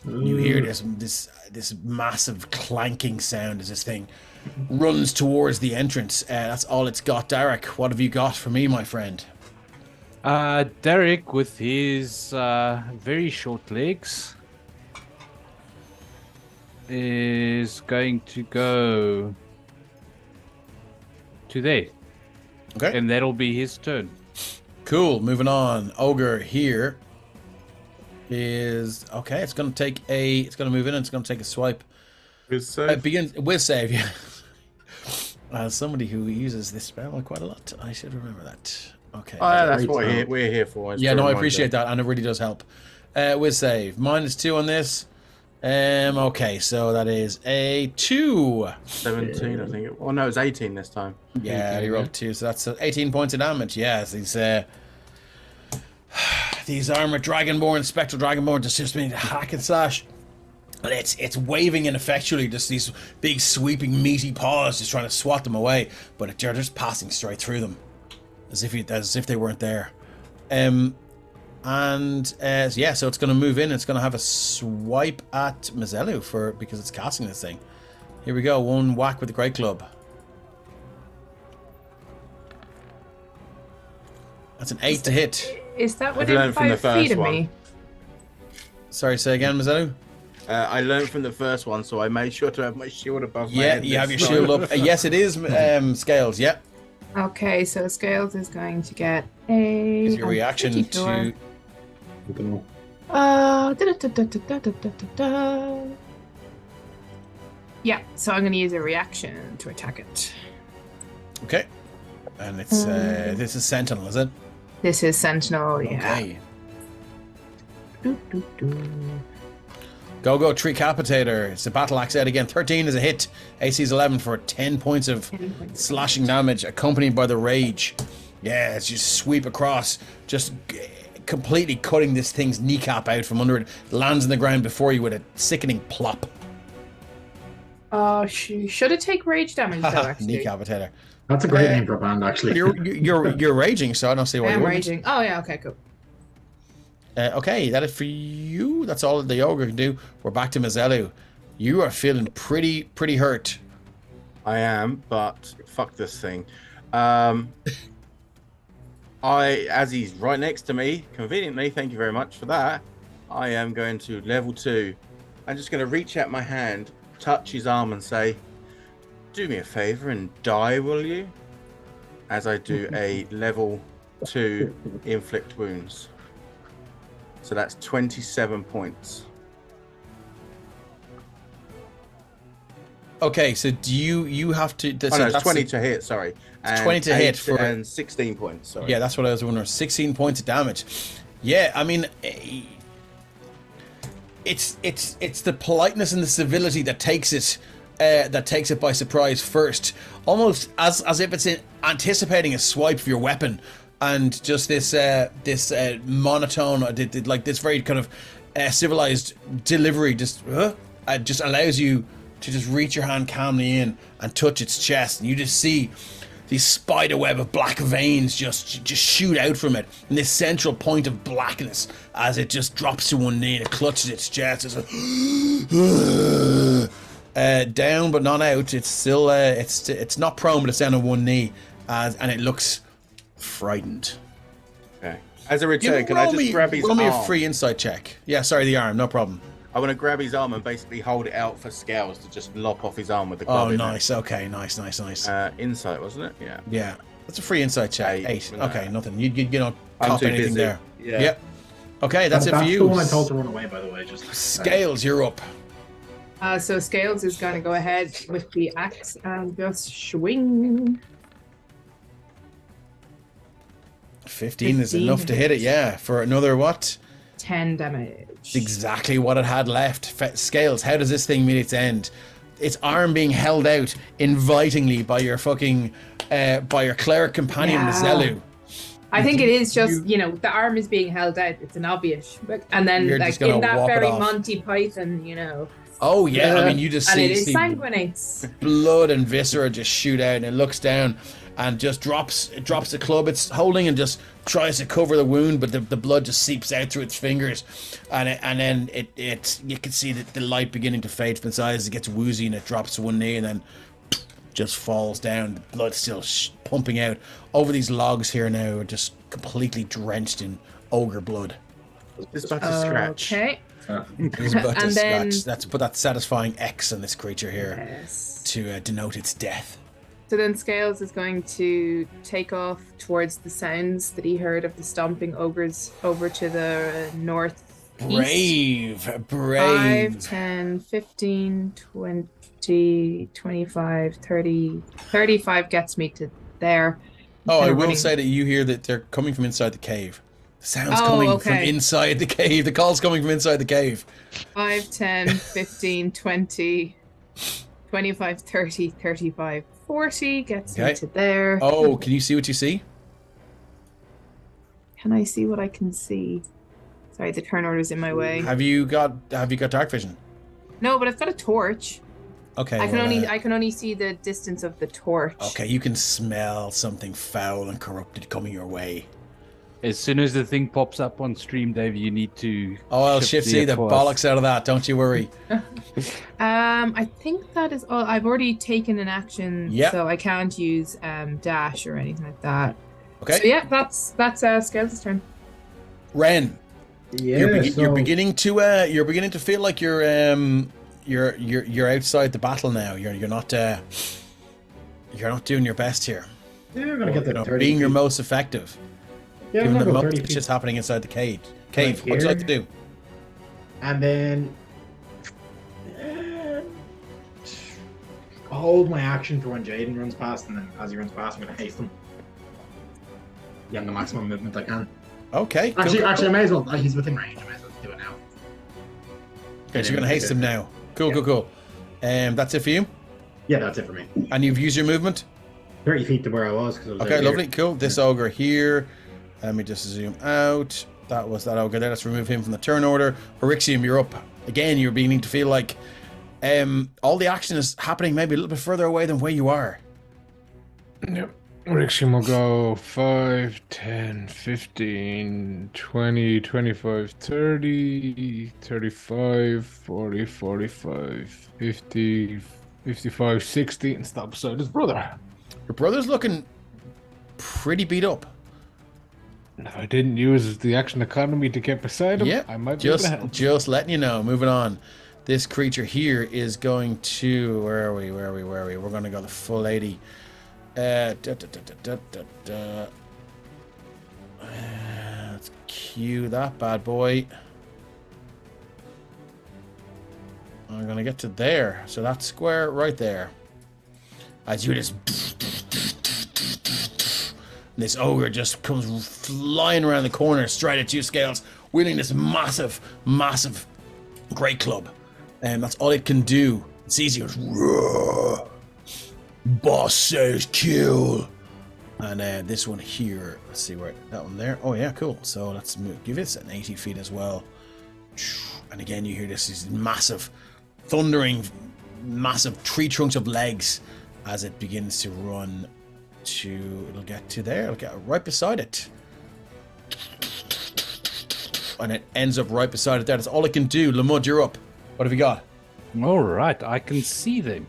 You hear this massive clanking sound as this thing runs towards the entrance. That's all it's got. Derek, what have you got for me, my friend? Derek, with his very short legs, is going to go to there. Okay. And that'll be his turn. Cool. Moving on. Ogre here is okay. It's going to move in and it's going to take a swipe. Will save. Yeah. As somebody who uses this spell quite a lot, I should remember that. Okay. Oh, yeah, that's what we're here for. Yeah, no, I appreciate that, and it really does help. Will save. -2 on this. Okay, so that is a 2. 17, I think. Oh no, it's 18 this time. Yeah, you rolled 2, so that's 18 points of damage. Yes, these armored dragonborn, spectral dragonborn, just been hack and slash. And it's waving ineffectually, just these big sweeping meaty paws, just trying to swat them away. But they're just passing straight through them, as if they weren't there. So it's going to move in. It's going to have a swipe at Mizelu because it's casting this thing. Here we go. One whack with the Great Club. That's an 8 to hit. Is that I've within learned from the 5 feet first of me? Sorry, say again, Mizelu? I learned from the first one, so I made sure to have my shield above my Yeah, head. you have your this shield time. up. Yes, it is Scales. Yep. Okay, so Scales is going to get a. Is your reaction pretty sure. to. Yeah, so I'm going to use a reaction to attack it. Okay. And it's this is Sentinel, is it? This is Sentinel, yeah. Okay. Go, Tricapitator. It's a battle axe out again. 13 is a hit. AC is 11 for 10 points of slashing damage, accompanied by the rage. Yeah, it's just sweep across, just completely cutting this thing's kneecap out from under it. Lands on the ground before you with a sickening plop. Should it take rage damage though, actually? Kneecapitator. That's a great name for a band, actually. You're raging, so I don't see why I you am wouldn't. raging. Oh yeah, okay, cool. Okay, that is for you. That's all the ogre can do. We're back to Mizelu. You are feeling pretty hurt. I am, but fuck this thing. As he's right next to me, conveniently, thank you very much for that, I am going to level 2. I'm just going to reach out my hand, touch his arm and say, do me a favor and die, will you? As I do a level 2 inflict wounds. So that's 27 points. Okay, so do you have to? Oh no, it's 20 to hit, sorry. And 20 to hit for and 16 points, sorry. Yeah, that's what I was wondering. 16 points of damage. Yeah, I mean, it's the politeness and the civility that takes it by surprise first, almost as if it's anticipating a swipe of your weapon, and just this monotone, like this very kind of civilized delivery, just allows you to just reach your hand calmly in and touch its chest, and you just see these spider web of black veins just shoot out from it, in this central point of blackness as it just drops to one knee and it clutches its chest. It's down but not out. It's still it's not prone, but it's down on one knee, and it looks frightened. Okay. As a return, can I just grab his arm? Roll me a free insight check. Yeah, sorry, the arm, no problem. I want to grab his arm and basically hold it out for Scales to just lop off his arm with the glove. Oh, in nice. it. Okay, nice. Insight, wasn't it? Yeah. Yeah, that's a free insight check. 8. Okay, nothing. You don't I'm cop too anything busy. there. Yeah. Yep. Okay, that's it for you. That's the one I told to run away, by the way. Just Scales, you're up. So Scales is going to go ahead with the axe and just swing. 15 is enough to hit it, yeah. For another what? 10 damage. It's exactly what it had left. Scales, how does this thing meet its end? Its arm being held out invitingly by your fucking, by your cleric companion, Zelu. I think it is just, the arm is being held out. It's an obvious. And then, You're like, just gonna in that walk it very off. Monty Python, Oh, yeah, I mean, you just and see, it sanguinates. blood and viscera just shoot out, and it looks down and just drops the club it's holding and just tries to cover the wound, but the blood just seeps out through its fingers, and then it you can see the light beginning to fade from its eyes. It gets woozy and it drops to one knee and then just falls down. The blood still pumping out over these logs here now, are just completely drenched in ogre blood. It's about to scratch. Okay. It's about to And then- scratch. That's put that satisfying X on this creature here Yes. to denote its death. So then Scales is going to take off towards the sounds that he heard of the stomping ogres over to the north. Brave. 5, 10, 15, 20, 25, 30. 35 gets me to there. Oh, I Kinda will running. say that you hear that they're coming from inside the cave. The sound's Oh, coming from okay. inside the cave. The call's coming from inside the cave. 5, 10, 15, 20, 25, 30, 35, 40 gets Okay. me to there. Oh, can you see what you see? Can I see what I can see? Sorry, the turn order's in my way. Have you got dark vision? No, but I've got a torch. Okay. I can well, only see the distance of the torch. Okay, you can smell something foul and corrupted coming your way. As soon as the thing pops up on stream, Dave, you need to. Oh, I'll shift see the across. bollocks out of that. Don't you worry. I think that is all. I've already taken an action, Yep. so I can't use dash or anything like that. Okay. So yeah, that's Scales' turn. Ren, yeah, you're beginning to feel like you're outside the battle now. You're not doing your best here. Yeah, I'm gonna get the 30 being your feet. most effective. Yeah, I'm Given gonna the go most 30 feet. shit's happening inside the cave. Right What would you here. like to do? And then hold my action for when Jaden runs past, and then as he runs past, I'm gonna haste him. Yeah, the maximum movement I can. Okay. Cool. Actually, I may as well. He's within range. I may as well do it now. Okay, so you're gonna haste him now. Cool. That's it for you. Yeah, that's it for me. And you've used your movement. 30 feet to where I was. 'Cause I was Okay, out lovely. here. Cool. This ogre here. Let me just zoom out. That was that ogre there. Let's remove him from the turn order. Orixium, you're up. Again, you're beginning to feel like all the action is happening maybe a little bit further away than where you are. Yep. Rixium will go 5, 10, 15, 20, 25, 30, 35, 40, 45, 50, 55, 60, and stop beside his brother. Your brother's looking pretty beat up. And if I didn't use the action economy to get beside him, Yeah, I might be able to help. just letting you know. Moving on. This creature here is going to where are we? We're going to go the full 80. Let's cue that bad boy. I'm going to get to there. So that square right there. As you just this ogre just comes flying around the corner straight at you, Scales, wielding this massive great club. And that's all it can do. It sees you. Roar. Boss says kill. And this one here, let's see where that one there. Oh yeah, cool. So let's give it an 80 feet as well. And again, you hear these massive, thundering, massive tree trunks of legs as it begins to run to there. It'll get right beside it. And it ends up right beside it there. That's all it can do. Lamud, you're up. What have you got? All right, I can see them.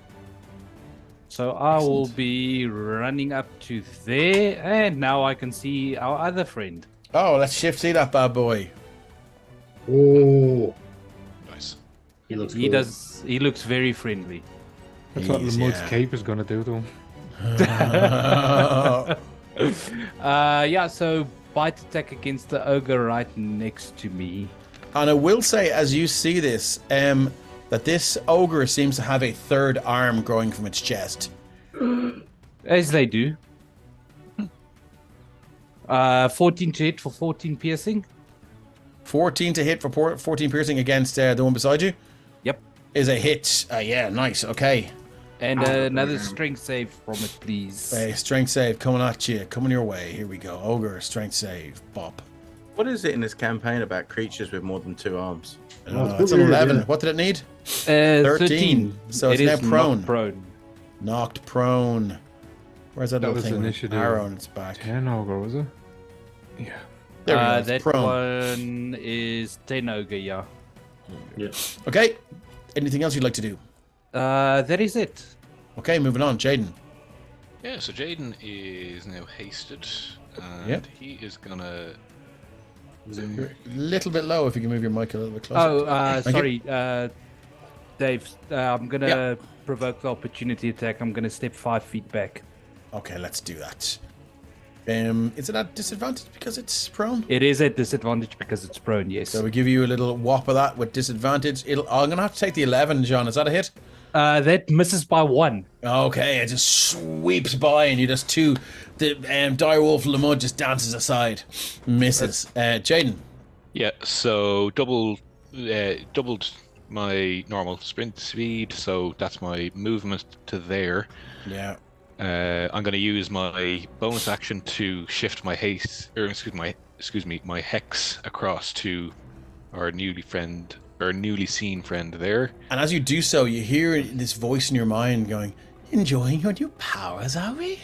So I will Excellent. be running up to there, and now I can see our other friend. Oh, let's shift see that bad boy. Oh, Nice. he looks. He cool. does. He looks very friendly. That's what He's- Lamud's yeah. cape is gonna do to him. Yeah. So bite attack against the ogre right next to me. And I will say, as you see this, that this ogre seems to have a third arm growing from its chest. As they do. 14 to hit for 14 piercing. 14 to hit for 14 piercing against the one beside you. Yep. Is a hit. Yeah, nice. Okay. And another strength save from it, please. A strength save coming at you, coming your way. Here we go. Ogre, strength save. Bop. What is it in this campaign about creatures with more than 2 arms? It's an 11. What did it need? 13. So it's It now is prone. not prone. Knocked prone. Where's that, That little was thing? with an initiative. arrow on its back. 10 ogre, was it? Yeah. There we go. That It's prone. one is 10 ogre, yeah. Okay. Anything else you'd like to do? That is it. Okay, moving on. Jaden. Yeah, so Jaden is now hasted, and Yep. he is gonna. You're a little bit low if you can move your mic a little bit closer. Oh, Thank you. sorry, Dave. I'm gonna Yeah. provoke the opportunity attack. I'm gonna step 5 feet back. Okay, let's do that. Is it at disadvantage because it's prone? It is at disadvantage because it's prone. Yes. So we give you a little whop of that with disadvantage. I'm gonna have to take the 11, John. Is that a hit? That misses by 1. Okay, it just sweeps by, and you just the direwolf Lamud just dances aside, misses. Jaden. Yeah, so doubled my normal sprint speed, so that's my movement to there. Yeah. I'm going to use my bonus action to shift my haste, or excuse me, my hex across to our newly seen friend there. And as you do so, you hear this voice in your mind going, "Enjoying your new powers, are we?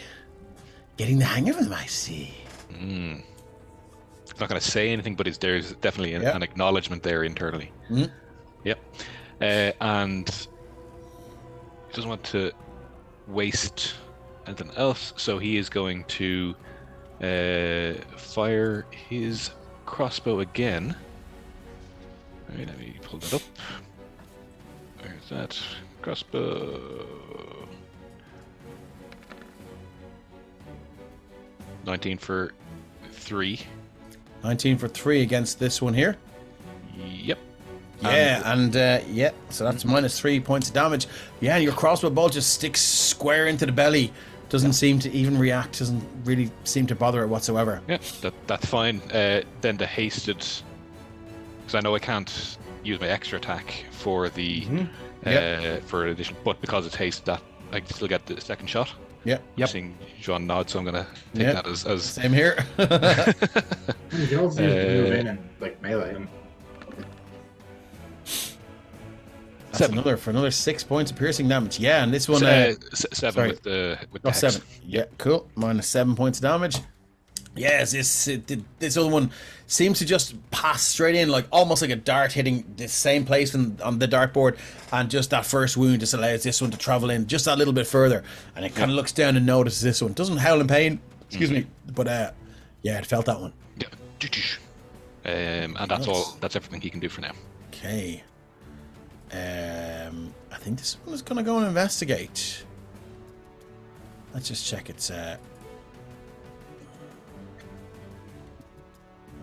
Getting the hang of them, I see." I'm not going to say anything, but there's definitely Yeah. an acknowledgement there internally. Mhm. Yep. And he doesn't want to waste anything else, so he is going to fire his crossbow again. Alright, let me pull that up. Where's that? Crossbow. 19 for 3. 19 for 3 against this one here. Yep. Yeah, and yeah, so that's minus 3 points of damage. Yeah, and your crossbow bolt just sticks square into the belly. Doesn't seem to even react, doesn't really seem to bother it whatsoever. Yeah, that's fine. Then the hasted, because I know I can't use my extra attack for the for addition, but because it's hasted, that I can still get the second shot. Yeah. I'm seeing Jean nod, so I'm gonna take Yeah. that as Same here. You can also move in and like melee him. That's for another 6 points of piercing damage. Yeah, and this one 7 sorry. with the Oh, hex. 7. Yeah, cool. Minus 7 points of damage. Yes, this other one seems to just pass straight in, like almost like a dart hitting the same place on the dartboard, and just that first wound just allows this one to travel in just that little bit further, and it kind of looks down and notices this one. Doesn't howl in pain, excuse me, but yeah, it felt that one. Yeah. And that's Nice. all. That's everything he can do for now. Okay. I think this one is gonna go and investigate. Let's just check its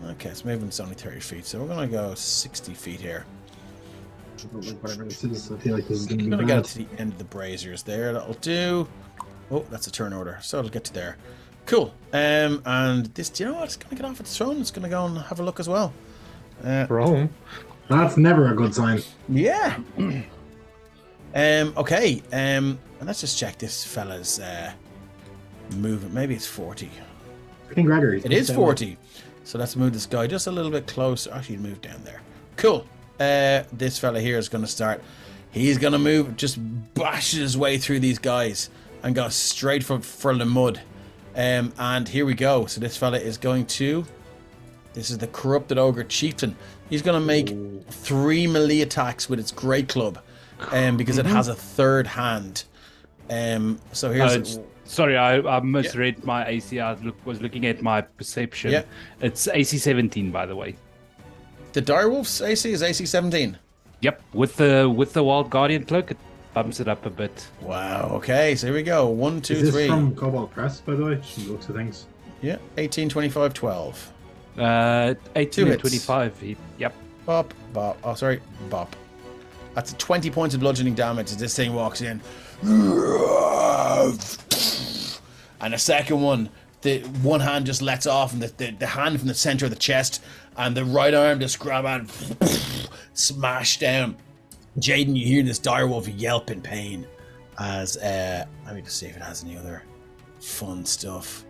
okay, its movement's only 30 feet, so we're gonna go 60 feet here. Whatever this is, I feel like this is going to I'm be gonna get bad. to the end of the braziers there. That'll do. Oh, that's a turn order, so it'll get to there. Cool. And this, do you know what? It's gonna get off its throne. It's gonna go and have a look as well. Bro. That's never a good sign. Yeah. Okay. And let's just check this fella's movement. Maybe it's 40. King Gregory. It is 40. So let's move this guy just a little bit closer. Actually, move down there. Cool. This fella here is going to start. He's going to move, just bash his way through these guys and go straight for Lamud. And here we go. So this fella is going to... This is the Corrupted Ogre Chieftain. He's going to make 3 melee attacks with its Great Club because it has a third hand. So here's... Sorry, I misread my AC. I was looking at my perception. Yeah. It's AC 17, by the way. The Direwolf's AC is AC 17. Yep, with the Wild Guardian cloak, it bumps it up a bit. Wow, okay, so here we go. 1, 2, Is this 3. from Cobalt Press, by the way? From the looks of things. Yeah, 18, 25, 12. 18 2 and hits. 25. Yep. Bop, bop. Oh, sorry, bop. That's 20 points of bludgeoning damage as this thing walks in. And the second one, the one hand just lets off, and the hand from the center of the chest, and the right arm just grab and smash down. Jaden, you hear this direwolf yelp in pain as let me just see if it has any other fun stuff.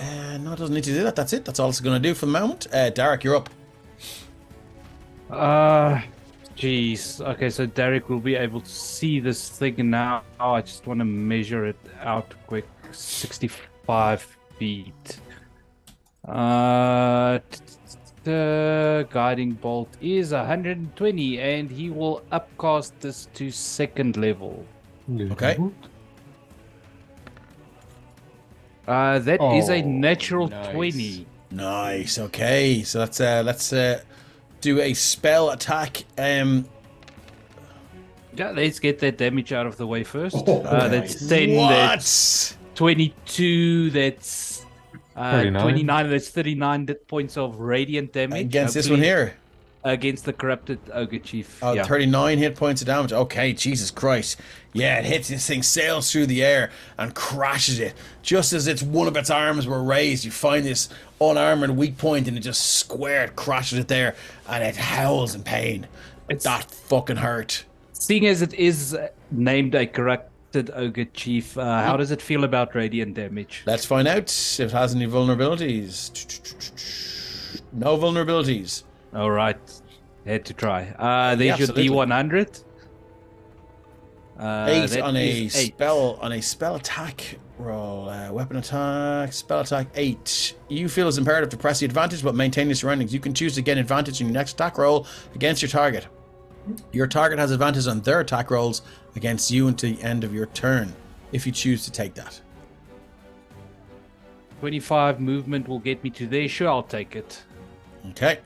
No, it doesn't need to do that. That's it. That's all it's going to do for the moment. Derek, you're up. Jeez. Okay, so Derek will be able to see this thing now. I just want to measure it out quick. 65 feet. The guiding bolt is 120, and he will upcast this to 2nd level. Okay. That is a Oh, natural nice. 20. Nice. Okay. So let's do a spell attack. Yeah, let's get that damage out of the way first. Oh, That's 10. What? That's 22. That's 39. 29. That's 39 points of radiant damage. Against this one hopefully, here. Against the corrupted ogre chief. Oh, yeah. 39 hit points of damage. Okay, Jesus Christ. Yeah, it hits this thing, sails through the air and crashes it. Just as one of its arms were raised, you find this unarmored weak point and it just squared, crashes it there, and it howls in pain. That fucking hurt. Seeing as it is named a corrupted ogre chief, how does it feel about radiant damage? Let's find out if it has any vulnerabilities. No vulnerabilities. All right, had to try. There's your absolutely. D100. 8 that on a is 8. spell attack roll. Weapon attack, spell attack 8. You feel it's imperative to press the advantage but maintain your surroundings. You can choose to gain advantage in your next attack roll against your target. Your target has advantage on their attack rolls against you until the end of your turn, if you choose to take that. 25 movement will get me to there. Sure, I'll take it. Okay.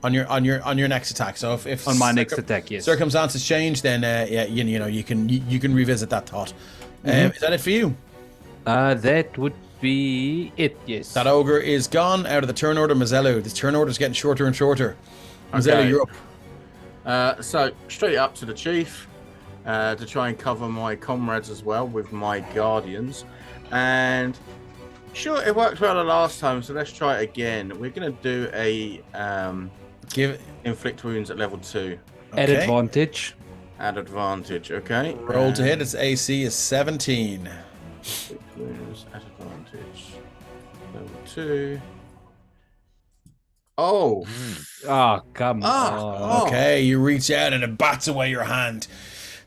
On your next attack. So if On my next attack, yes. circumstances change, then yeah, you know you can revisit that thought. Is that it for you? That would be it. Yes. That ogre is gone out of the turn order. Mazzello. This turn order is getting shorter and shorter. Mazzello, Okay. you're up. So straight up to the chief to try and cover my comrades as well with my guardians. And sure, it worked well the last time, so let's try it again. We're going to do a Give inflict wounds at level 2 At okay. advantage. at advantage. Okay. Roll to hit. Its AC is 17. Inflict wounds at advantage. Level 2. Oh. Oh, come Ah, on. oh. Okay, you reach out and it bats away your hand,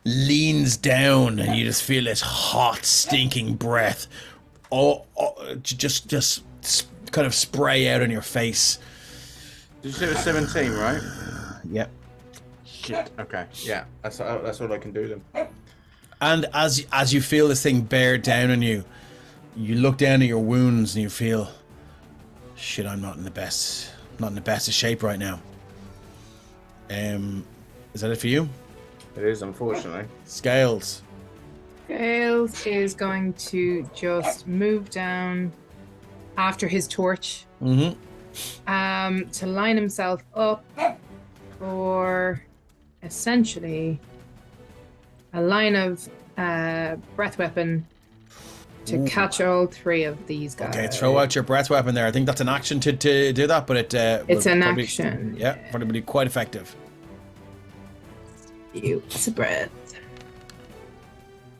leans down, and you just feel this hot, stinking breath. Just kind of spray out on your face. Did you say it was 17, right? Yep. Shit. Okay. Yeah. That's all I can do then. And as you feel this thing bear down on you, you look down at your wounds and you feel, shit, I'm not in the best of shape right now. Is that it for you? It is, unfortunately. Scales. Gales is going to just move down after his torch Mm-hmm. to line himself up for essentially a line of breath weapon to catch all 3 of these guys. Okay, throw out your breath weapon there. I think that's an action to do that, but It's will an probably- action. Yeah, probably be quite effective. It's a breath.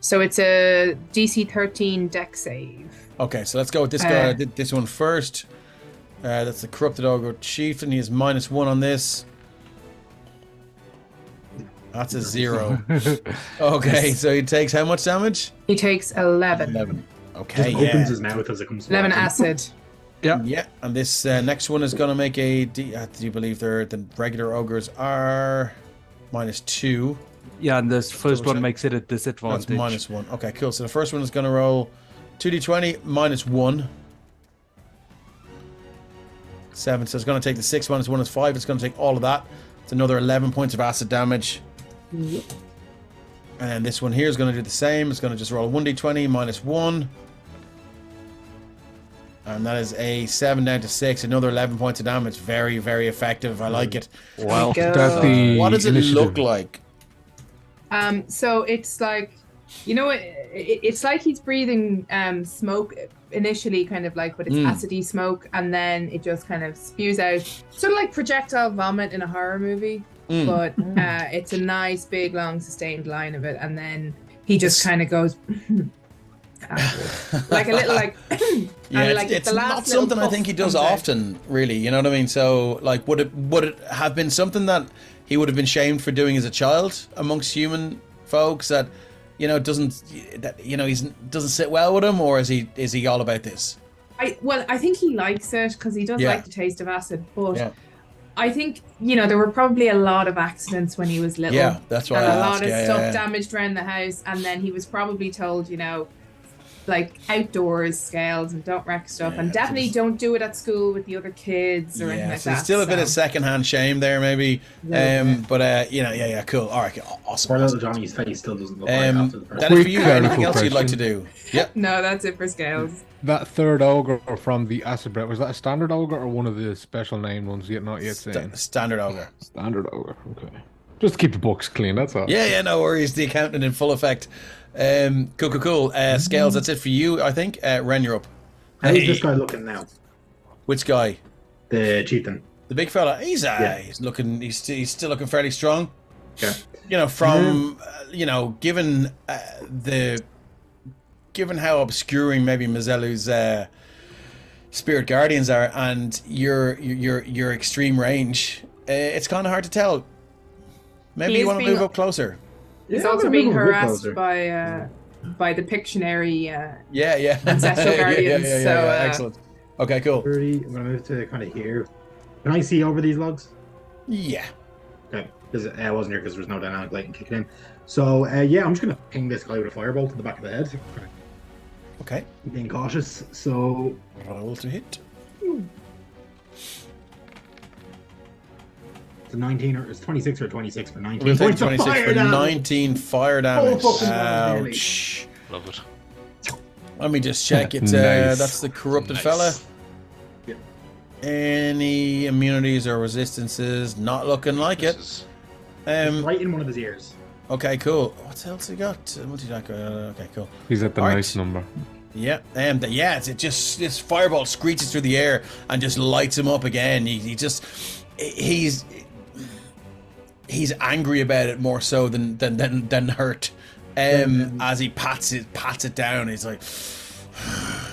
So it's a DC 13 deck save. Okay, so let's go with this guy. This one first. That's the Corrupted Ogre Chieftain. He has -1 on this. That's a 0. Okay, so he takes how much damage? He takes 11. 11. Okay, Just opens his mouth as it comes. 11 towards him. acid. Yeah, and this next one is going to make a... do you believe the regular ogres are -2? Yeah, and this first Double one check. makes it a That's disadvantage. -1. Okay, cool. So the first one is going to roll 2d20 -1. 7, so it's going to take the 6 -1 is 5. It's going to take all of that. It's another 11 points of acid damage. Yep. And this one here is going to do the same. It's going to just roll a 1d20 -1. And that is a 7 down to 6. Another 11 points of damage. Very, very effective. I like it. Wow. There we go. That's the What does it initiative. look like? So it's like, it's like he's breathing smoke initially, kind of like, but it's acidy smoke, and then it just kind of spews out, sort of like projectile vomit in a horror movie. But it's a nice, big, long, sustained line of it, and then he just kind of goes like a little like. Yeah, and like it's the not last little something I puff think he does comes out. often, really. You know what I mean? So, like, would it have been something that he would have been shamed for doing as a child amongst human folks that, doesn't sit well with him, or is he all about this? I think he likes it because he does Yeah. like the taste of acid, but Yeah. I think there were probably a lot of accidents when he was little. Yeah, that's why and I a lot asked. of Yeah, stuff yeah, yeah. damaged around the house, and then he was probably told, like outdoors scales and don't wreck stuff, Yeah, and so definitely there's- don't do it at school with the other kids or anything Yeah, like so that. there's still a bit of secondhand shame there, maybe. But yeah, cool. All right, awesome. Poor little awesome. Johnny's face still doesn't look right after the first. That is for Quick you. Anything clerical else you'd like to question. do? Yeah. No, that's it for scales. That third ogre from the acid breath, was that a standard ogre or one of the special named ones yet not yet seen? Standard ogre. Standard ogre, okay. Just to keep the books clean, that's all. Yeah, no worries. The accountant in full effect. Cool. Scales, that's it for you, I think. Ren, you're up. How's Hey. this guy looking now? Which guy? The chieftain. The big fella. He's Yeah. he's looking. He's still looking fairly strong. Okay. From given how obscuring maybe Mazellu's spirit guardians are, and your extreme range, it's kind of hard to tell. Maybe He's you want to being- move up closer. He's Yeah, also I'm being moving a bit harassed closer. by the Pictionary. Yeah. Ancestral guardians, so, excellent. Okay, cool. 30. I'm gonna move to kind of here. Can I see over these logs? Yeah. Okay, because I wasn't here because there was no dynamic light and kicking in. So yeah, I'm just gonna ping this guy with a firebolt to the back of the head. Okay. Being cautious. So Roll to hit. it's a 19 or it's 26 or 26 for 19 We'll take points of 26 fire for damage. 19 fire damage. fucking God, nearly. Ouch. Love it. Let me just check. It's Nice. that's the corrupted Nice. fella. Yep. Any immunities or resistances? Not looking like it. This is- Right in one of his ears. Okay, cool. What else he got? Multi-attack. Okay, cool. He's at the Alright. nice number. Yeah, it just this fireball screeches through the air and just lights him up again. He's angry about it more so than hurt. As he pats it down, he's like,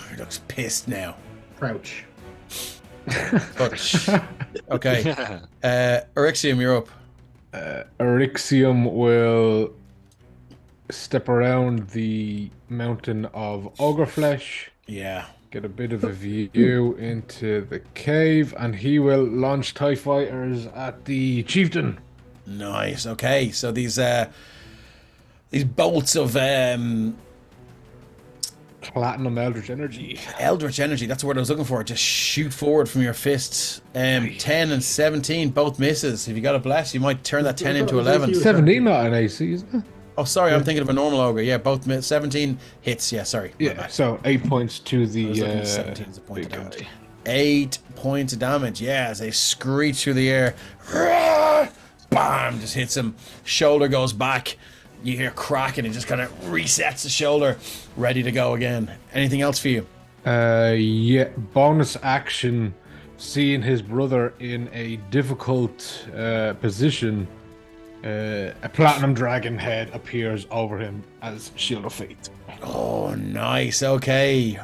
he looks pissed now. Crouch. But, okay, Erexium, you're up. Erexium will step around the mountain of ogre flesh, Yeah. get a bit of a view into the cave, and he will launch TIE fighters at the chieftain. Nice. Okay, so these bolts of Platinum Eldritch Energy. Eldritch energy, that's the word I was looking for. Just shoot forward from your fists. 10 and 17, both misses. If you got a bless, you might turn that 10 into 11. 17 not an AC, isn't it? Oh, sorry, I'm thinking of a normal ogre. Yeah, both 17 hits. Yeah, sorry. My Yeah, bad. so 8 points to I was looking the at 17 as a point of big damage. guy. 8 points of damage. Yeah, as they screech through the air. Bam! Just hits him. Shoulder goes back. You hear cracking. It just kind of resets the shoulder. Ready to go again. Anything else for you? Yeah, bonus action. Seeing his brother in a difficult position, a platinum dragon head appears over him as Shield of Fate. Oh, nice. Okay.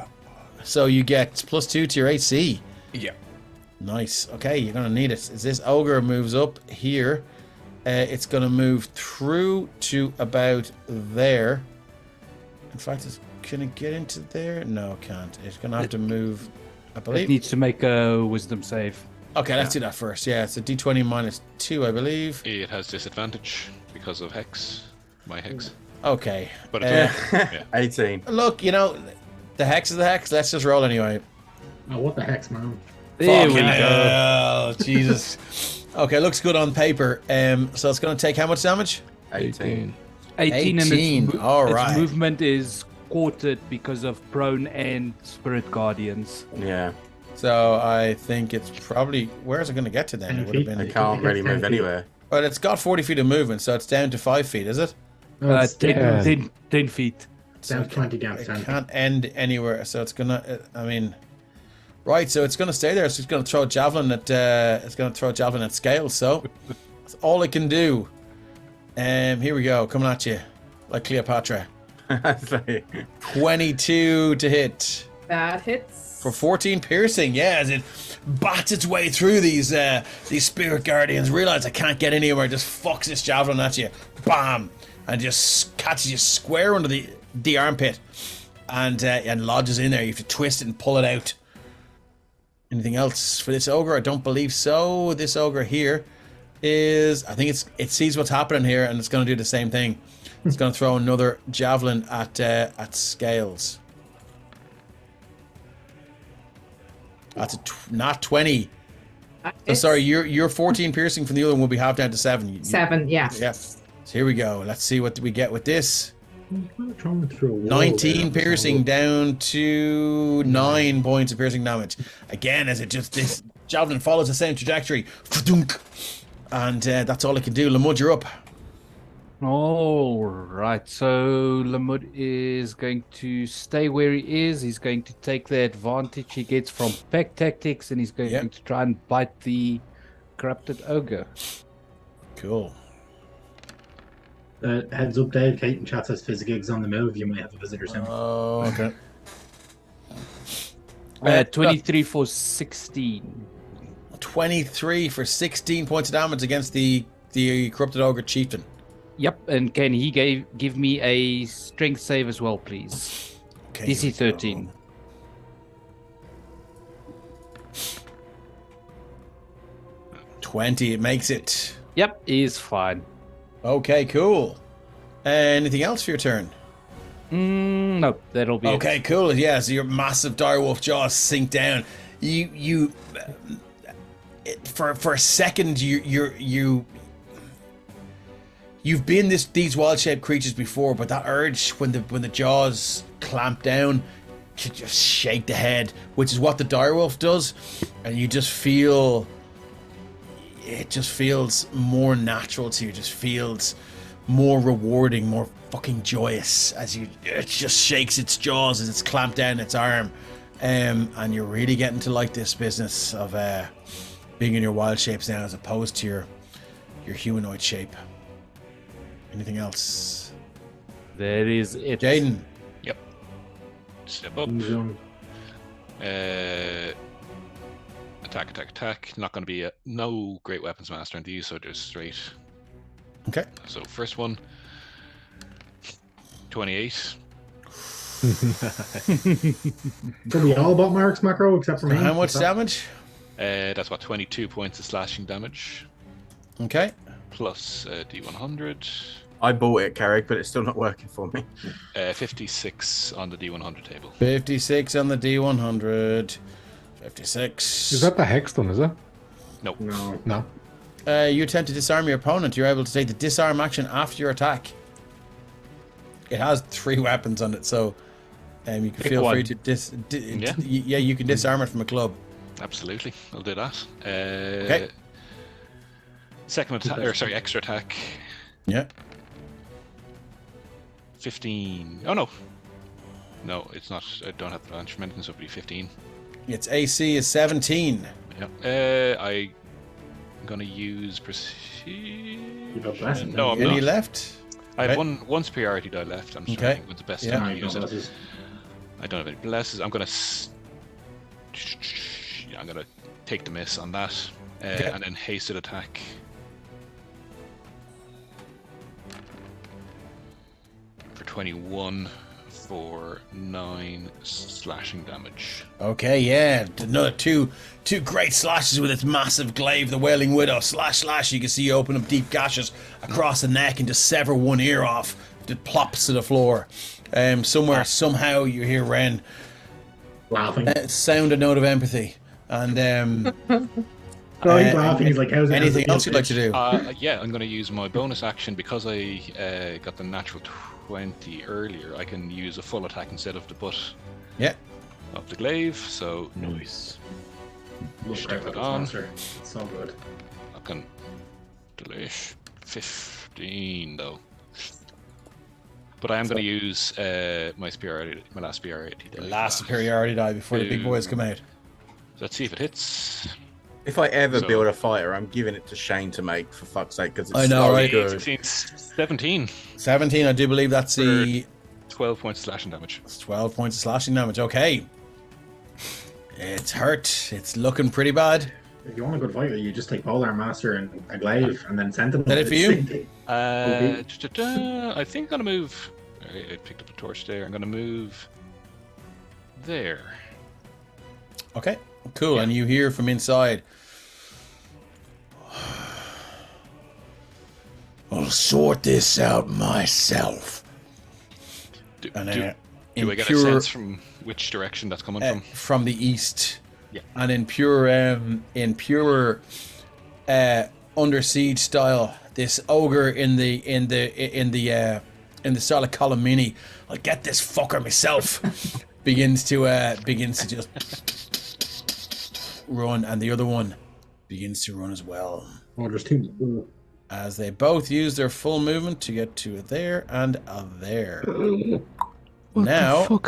So you get +2 to your AC. Yeah. Nice. Okay, you're going to need it. As this ogre moves up here, It's going to move through to about there. In fact, can it get into there? No, it can't. It's going to have to move, I believe. It needs to make a wisdom save. Okay, let's do that first. Yeah, it's a d20 minus 2, I believe. It has disadvantage because of hex. My hex. Okay. But it's yeah. 18. Look, you know, the hex is the hex. Let's just roll anyway. Oh, what the heck's, man? There we Fucking go. hell, Jesus. Okay, looks good on paper. So it's going to take how much damage? 18. 18 and 18, its, all its right. movement is quartered because of prone and spirit guardians. Yeah. So I think it's probably... Where is it going to get to then? It would have I been... can't really move anywhere. Well, it's got 40 feet of movement, so it's down to 5 feet, is it? No, it's 10 feet. down 20 down to It 10. can't end anywhere, so it's gonna. I mean, right? So it's gonna stay there. So it's gonna throw a javelin at. It's gonna throw a javelin at scale. So that's all it can do. Here we go, coming at you, like Cleopatra. 22 to hit That hits. for 14 piercing. Yeah, as it bats its way through these spirit guardians, realize I can't get anywhere. Just fucks this javelin at you, bam, and just catches you square under the armpit, and lodges in there. You have to twist it and pull it out. Anything else for this ogre? I don't believe so. This ogre here is, I think it sees what's happening here, and it's going to do the same thing. It's going to throw another javelin at Scales. That's not 20. That So hits. sorry, your 14 piercing from the other one will be half down to 7. 7, yeah. Yeah. So here we go. Let's see what we get with this. I'm trying to throw a wall 19 there. piercing down to 9 points of piercing damage. Again, as this javelin follows the same trajectory. And that's all it can do. Lamud, you're up. All right, so Lamud is going to stay where he is. He's going to take the advantage he gets from pack tactics, and he's going Yep. to try and bite the corrupted ogre. Cool. Heads up, Dave. Kate and chat says Physigigs on the move. You might have a visitor soon. Oh, okay. 23 for 16. 23 for 16 points of damage against the corrupted ogre chieftain. Yep, and can he give me a strength save as well, please? Okay, DC here we 13. go. 20, it makes it. Yep, he's fine. Okay, cool. Anything else for your turn? No, that'll be Okay, it. cool. Yeah, so your massive direwolf jaws sink down. For a second, you've been these wild-shaped creatures before, but that urge when the jaws clamp down to just shake the head, which is what the direwolf does, and you just feel it just feels more natural to you. It just feels more rewarding, more fucking joyous as it just shakes its jaws as it's clamped down its arm, and you're really getting to like this business of being in your wild shapes now as opposed to your humanoid shape. Anything else? That is it. Jaden. Yep. Step up. Zoom. Attack. Not going to be no great weapons master in these, so just straight. Okay. So first one, 28. Probably all about Mark's macro except for me. How much What's that? damage? That's what 22 points of slashing damage Okay. plus D100. I bought it, Carrick, but it's still not working for me. 56 on the D100 table. 56 on the D100. 56. Is that the hex done, is it? No. No. No. You attempt to disarm your opponent. You're able to take the disarm action after your attack. It has 3 weapons on it, so you can Pick feel one. free to Yeah. you can disarm it from a club. Absolutely, I'll do that. Okay. Second attack, or sorry, extra attack. Yeah. 15. Oh no, it's not. I don't have the advantage from anything, so it'll be 15. Its AC is 17. Yeah. I'm gonna use You've got blessing. No, I'm Any not. left? I have Okay. one superiority die left. I'm just Okay. trying to think when's the best Yeah. time No, to you use don't it. blesses. I don't have any blesses. I'm gonna take the miss on that, Okay. and then hasted attack. 21 for 9 slashing damage. Okay, yeah. Another two great slashes with its massive glaive, the Wailing Widow. Slash. You can see you open up deep gashes across the neck and just sever one ear off. It plops to the floor. Somehow you hear Ren Laughing. sound a note of empathy. And He's laughing. He's like, how's anything else you'd like to do? Yeah, I'm going to use my bonus action because I got the natural 20 earlier. I can use a full attack instead of the butt of the glaive. So Nice. stick it on. It's so good. I can delish 15 though. But I am going to use my last superiority. The last superiority die before the big boys come out. So let's see if it hits. If I ever So- build a fighter, I'm giving it to Shane to make, for fuck's sake, because it's I know, so right? good. 16, 17. 17, I do believe that's the 12 points of slashing damage. 12 points of slashing damage. Okay. It's hurt. It's looking pretty bad. If you want a good fighter, you just take Polearm Master and a glaive, and then Sentinel. That it for you? I think I'm going to move. I picked up the torch there. I'm going to move there. Okay, cool. And you hear from inside, I'll sort this out myself. Do, And do, in do I get pure- a sense from which direction that's coming from? from the east. Yeah. And in pure Under Siege style, this ogre in the style of Colomini, I'll get this fucker myself. begins to just run, and the other one begins to run as well. Oh, there's two. As they both use their full movement to get to there and there. Now,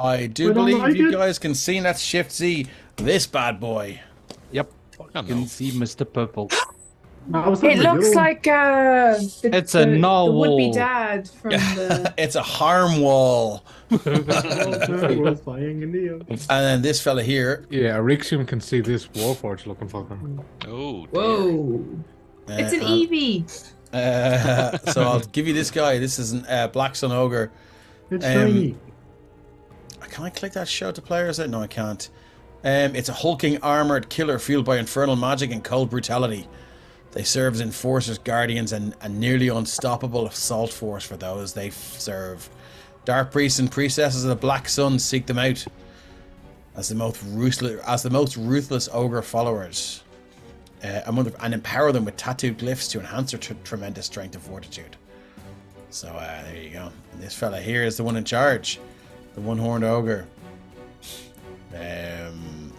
I do I don't believe like you it. guys can see that Shift Z, this bad boy. Yep. Oh, You can no. see Mr. Purple. It looks like It's a the narwhal. would-be dad from the. It's a harm wall. was flying in the air. And then this fella here. Yeah, Rixium can see this Warforged looking fucker. Oh, dear. Whoa! It's an Eevee. So I'll give you this guy. This is a Black Sun Ogre. It's shiny. Can I click that show to players? No, I can't. It's a hulking armored killer fueled by infernal magic and cold brutality. They serve as enforcers, guardians, and a nearly unstoppable assault force for those they serve. Dark priests and priestesses of the Black Sun seek them out as the most ruthless ogre followers, and empower them with tattooed glyphs to enhance their tremendous strength and fortitude. So there you go. And this fella here is the one in charge, the one-horned ogre.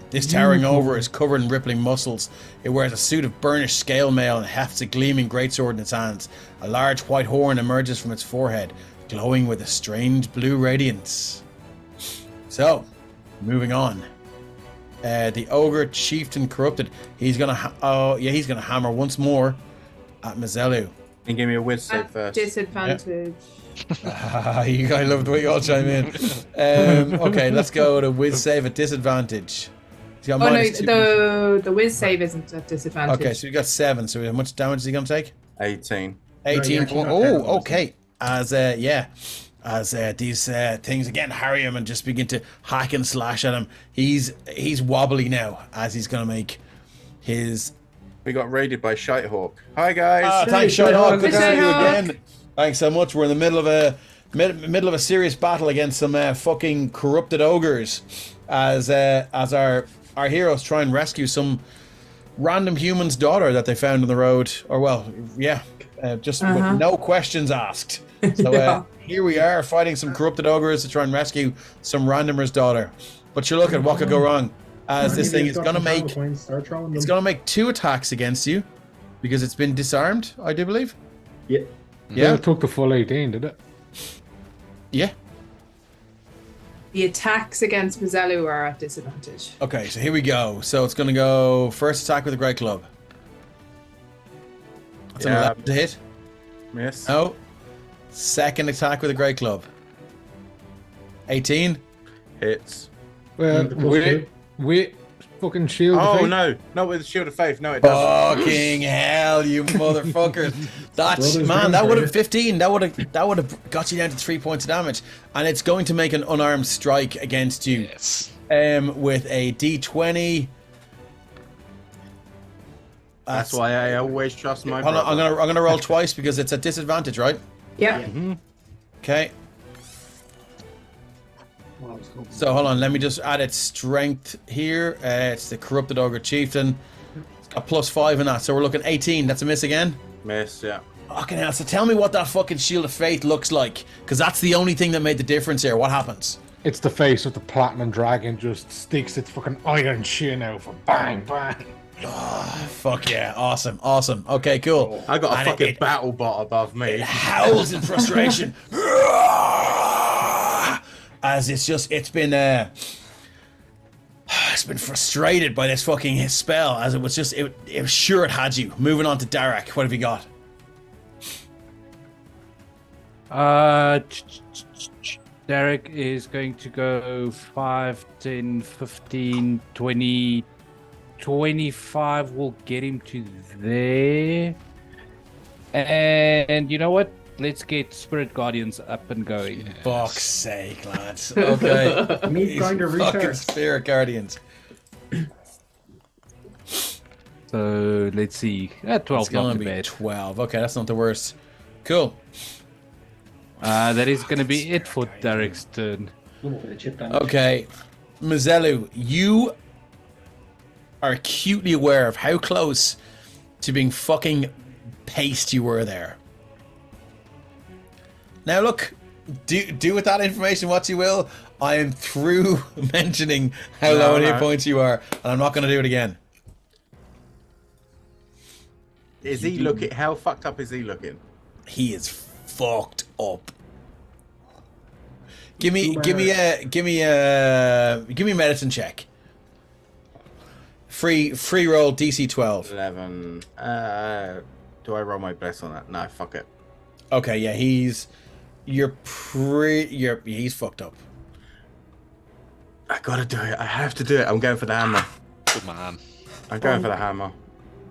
This towering ogre is covered in rippling muscles. It wears a suit of burnished scale mail and hefts a gleaming greatsword in its hands. A large white horn emerges from its forehead, glowing with a strange blue radiance. So, moving on. The ogre chieftain corrupted. He's gonna hammer once more at Mazelu. And give me a whiz save At first. disadvantage. You guys love the way you all chime in. Okay, let's go to whiz save at disadvantage. He's got Oh no, -2. the whiz save isn't at disadvantage. Okay, so you got 7. So how much damage is he gonna take? 18. 18 actually point. got 10, Oh, okay. As these things again harry him and just begin to hack and slash at him. He's wobbly now as he's gonna make his. We got raided by Shitehawk. Hi, guys. Thanks, Shite Shitehawk. Hawk. Good to see you Shitehawk. again. Thanks so much. We're in the middle of a serious battle against some fucking corrupted ogres, as our heroes try and rescue some random human's daughter that they found on the road. Or just with no questions asked. So Yeah. here we are fighting some corrupted ogres to try and rescue some randomer's daughter. But you look at what could go wrong, as this thing is gonna make 2 attacks against you because it's been disarmed. I do believe. Yeah. Yeah. It took the full 18, did it? Yeah. The attacks against Mazelu are at disadvantage. Okay, so here we go. So it's gonna go first attack with a great club. That's an Yeah. 11 to hit. Miss. No. Second attack with a great club. 18. Hits. Well, the plus two. fucking shield. of Oh faith? no, not with the Shield of Faith. No, it doesn't. Fucking hell, you motherfuckers! That's Brothers man. Grimm That for would you. have 15. That would have got you down to 3 points of damage, and it's going to make an unarmed strike against you. Yes. With a D20. That's why I always trust my Hold on, brother. I'm gonna roll twice because it's at disadvantage, right? Yeah. Okay. So hold on, let me just add its strength here. It's the corrupted ogre chieftain. It's got +5 in that, so we're looking 18. That's a miss again. Miss, yeah. Fucking hell! So tell me what that fucking shield of faith looks like, because that's the only thing that made the difference here. What happens? It's the face of the platinum dragon just sticks its fucking iron chin out for bang, bang. Fuck yeah! Awesome, awesome. Okay, cool. I got a And fucking it battle bot above me. howls in frustration as it's been frustrated by this fucking spell, as it was sure it had you. Moving on to Darak, what have you got? Derek is going to go 5, 10, 15, 20, 25 will get him to there. And you know what? Let's get Spirit Guardians up and going. Fuck's sake, lads. Okay. Meat grinder Fucking recharge. Spirit Guardians. So let's see. 12, It's not gonna too be bad. 12. Okay, that's not the worst. Cool. That is going to be it for Derek's turn. Okay. Mazelu, you are acutely aware of how close to being fucking paced you were there. Now look, do with that information what you will. I am through mentioning how low on hit points you are, and I'm not going to do it again. Is he looking? How fucked up is he looking? He is fucked up. Give me a medicine check. Free roll DC 12. 11. Do I roll my best on that? No, fuck it. Okay, yeah, he's fucked up. I gotta do it. I have to do it. I'm going for the hammer. Good man. I'm going for the hammer.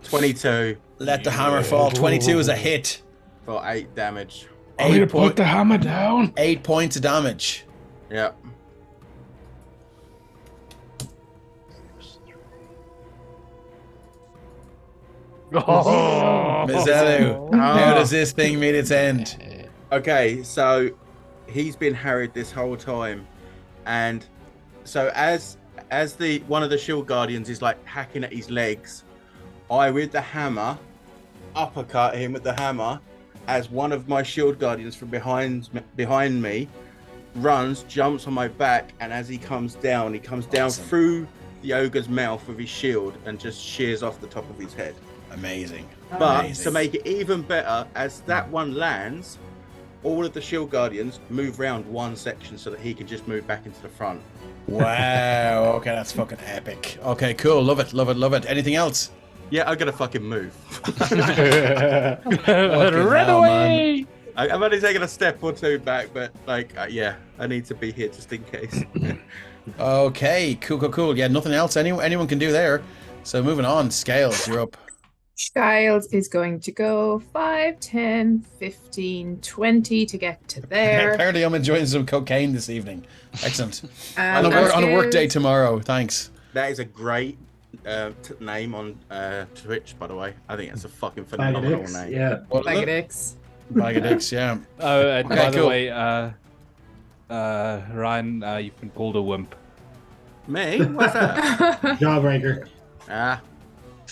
22 Let the hammer fall. 22 is a hit. for 8 damage. I'm gonna put the hammer down. 8 points of damage. Yep. Mazelu, how does this thing meet its end? Okay, so he's been harried this whole time, and so as the one of the shield guardians is like hacking at his legs, I with the hammer uppercut him with the hammer as one of my shield guardians from behind me runs, jumps on my back, and as he comes down through the ogre's mouth with his shield and just shears off the top of his head. Amazing. But Amazing. to make it even better, as that one lands, all of the shield guardians move round one section so that he can just move back into the front. Wow. Okay, that's fucking epic. Okay, cool. Love it. Love it. Love it. Anything else? Yeah, I'm gonna fucking move. Fucking Run hell, away! I'm only taking a step or two back, but like, yeah, I need to be here just in case. Okay, cool. Yeah, nothing else anyone can do there. So moving on, Scales, you're up. Skiles is going to go 5, 10, 15, 20 to get to there. Apparently I'm enjoying some cocaine this evening. Excellent. And on a work is- day tomorrow, thanks. That is a great name on Twitch, by the way. I think it's a fucking phenomenal name. Yeah. What is Bag of it? dicks. Bag of dicks, yeah. Oh, and Okay, by the cool. way, Ryan, you've been called a wimp. Me? What's that? Jawbreaker.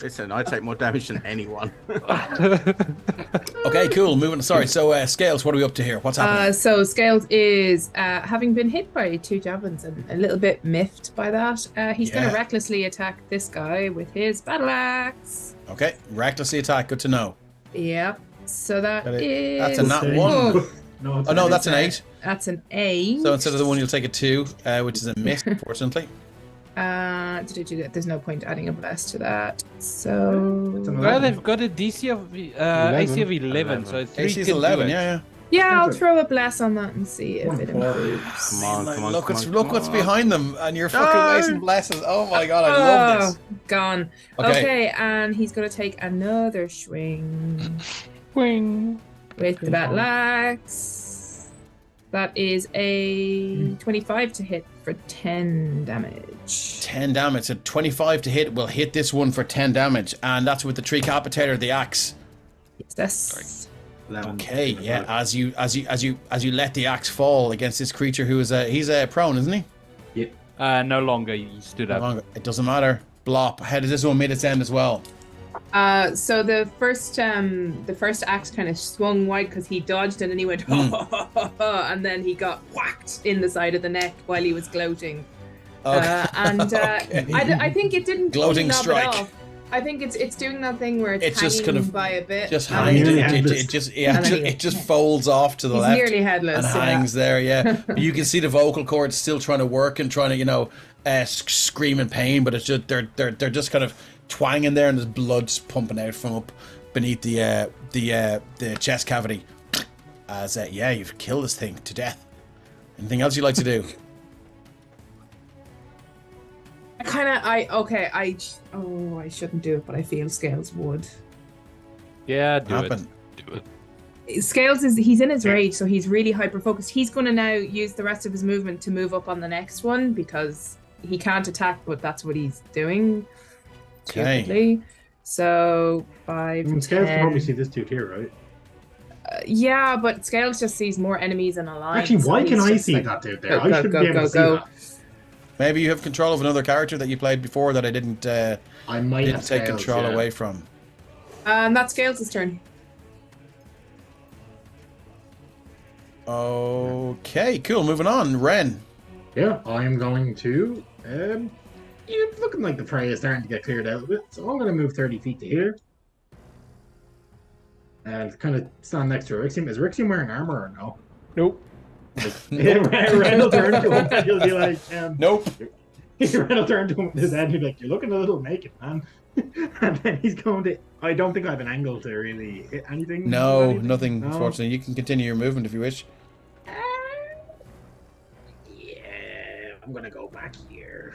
Listen, I take more damage than anyone. Okay, cool. Moving. Sorry. So, Scales, what are we up to here? What's happening? So Scales is having been hit by 2 javelins and a little bit miffed by that. He's going Yeah. to recklessly attack this guy with his battle axe. Okay, recklessly attack. Good to know. Yep. So That's is a nat Same. one. Oh, No, Oh no, that's an 8. that's an 8. So instead of the 1, you'll take a 2, which is a miss, unfortunately. There's no point adding a bless to that. So Well, they've got a DC of AC of 11, so it's 3 AC is can do 11. it. Yeah. Yeah, I'll throw a bless on that and see if it improves. Come on, come on, Look, come on, look come what's on. behind them, and you're fucking No! wasting blesses. Oh my god, I love this. Gone. Okay, and he's gonna take another swing. Swing. With the battle axe. That is a 25 to hit for 10 damage. 10 damage. So 25 to hit will hit this one for 10 damage, and that's with the Tricapitator, the axe. Yes. Okay, yeah. As you let the axe fall against this creature who is he's prone, isn't he? No longer. He stood No up. longer. It doesn't matter. Blop. How does this one meet its end as well? So the first axe kind of swung wide because he dodged and then he went and then he got whacked in the side of the neck while he was gloating. Okay. Okay. I think it didn't Gloating knob strike. it off. I think it's doing that thing where it's hanging just kind of by a bit. Just and hangs. he's It just folds off to the left. nearly headless. And hangs there, yeah. You can see the vocal cords still trying to work and trying to, scream in pain, but it's just they're just kind of twanging there, and there's blood just pumping out from up beneath the chest cavity. As you've killed this thing to death. Anything else you'd like to do? I shouldn't do it, but I feel Scales would. Yeah, do Happen. it. Scales he's in his rage, so he's really hyper focused. He's going to now use the rest of his movement to move up on the next one because he can't attack, but that's what he's doing. Okay. Stupidly. So 5, Scales 10. can probably see this dude here, right? Yeah, but Scales just sees more enemies in a line. Actually, so why he's can I just see like, that dude there? Go, I go, should go, be able go, to see go. that. Maybe you have control of another character that you played before that I didn't I might have take Scales, control yeah. away from. That's Scales' turn. Okay, cool. Moving on. Ren. Yeah, I am going to. You're looking like the prey is starting to get cleared out a bit, so I'm going to move 30 feet to here. And kind of stand next to Rixium. Is Rixium wearing armor or no? Nope. Ren will turn to him and he'll be like, Nope. Ren will turn to him with his head and he'll be like, you're looking a little naked, man. And then he's going to. I don't think I have an angle to really hit anything. No, anything. nothing, No. unfortunately. You can continue your movement if you wish. Yeah, I'm going to go back here.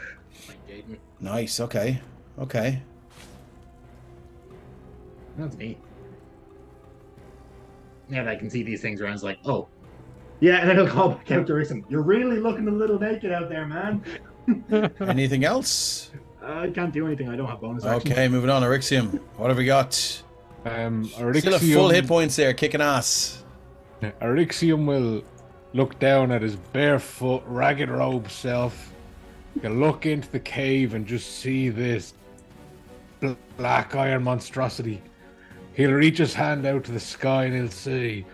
Like Jaden. Nice, okay. Okay. That's neat. Now that I can see these things around, it's like, oh. Yeah, and then he'll call back out to Rixium. You're really looking a little naked out there, man. Anything else? I can't do anything. I don't have bonus action. Okay, moving on. Eryxium. What have we got? Still have full hit points there, kicking ass. Eryxium will look down at his barefoot, ragged robe self. He'll look into the cave and just see this black iron monstrosity. He'll reach his hand out to the sky and he'll say,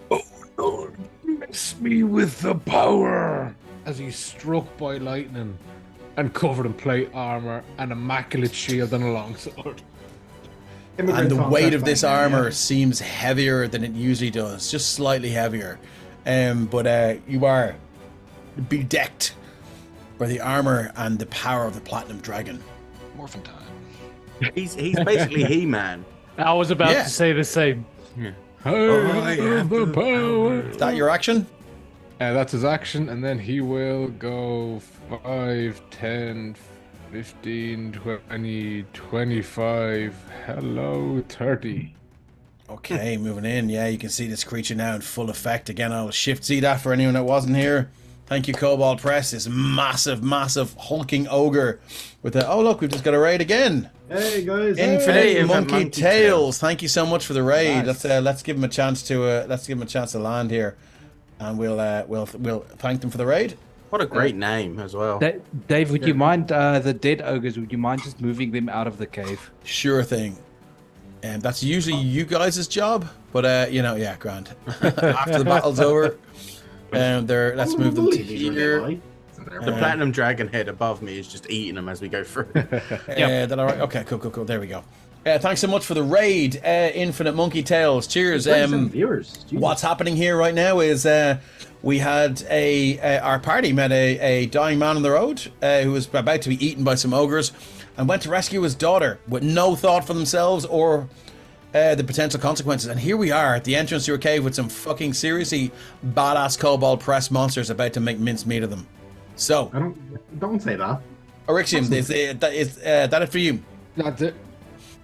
"Oh Lord, bless me with the power!" As he's struck by lightning and covered in plate armor, an immaculate shield, and a longsword. And the weight of this armor seems heavier than it usually does, just slightly heavier. But you are bedecked by the armor and the power of the Platinum Dragon. Morphin time. He's basically He-Man. I was about Yeah. to say the same. I have the power. Is that your action? That's his action, and then he will go 5, 10, 15, 20, 25, hello, 30. Okay, moving in. Yeah, you can see this creature now in full effect. Again, I'll shift Z that for anyone that wasn't here. Thank you, Cobalt Press. This massive, massive hulking ogre with a. Oh, look, we've just got a raid again. Hey guys. Infinite Hey, monkey, tails. Thank you so much for the raid. Nice. Let's give him a chance to land here, and we'll thank them for the raid. What a great name as well. Dave, would you mind the dead ogres? Would you mind just moving them out of the cave? Sure thing. And that's usually you guys' job, but yeah, grand. After the battle's over, let's move them to here. The Platinum Dragon head above me is just eating them as we go through. Then all right. Okay, cool. There we go. Thanks so much for the raid, Infinite Monkey Tails. Cheers. Viewers. Jesus. What's happening here right now is we had our party met a dying man on the road who was about to be eaten by some ogres, and went to rescue his daughter with no thought for themselves or the potential consequences. And here we are at the entrance to your cave with some fucking seriously badass kobold press monsters about to make mincemeat of them. So, Don't say that. Orixium, is that it for you? That's it.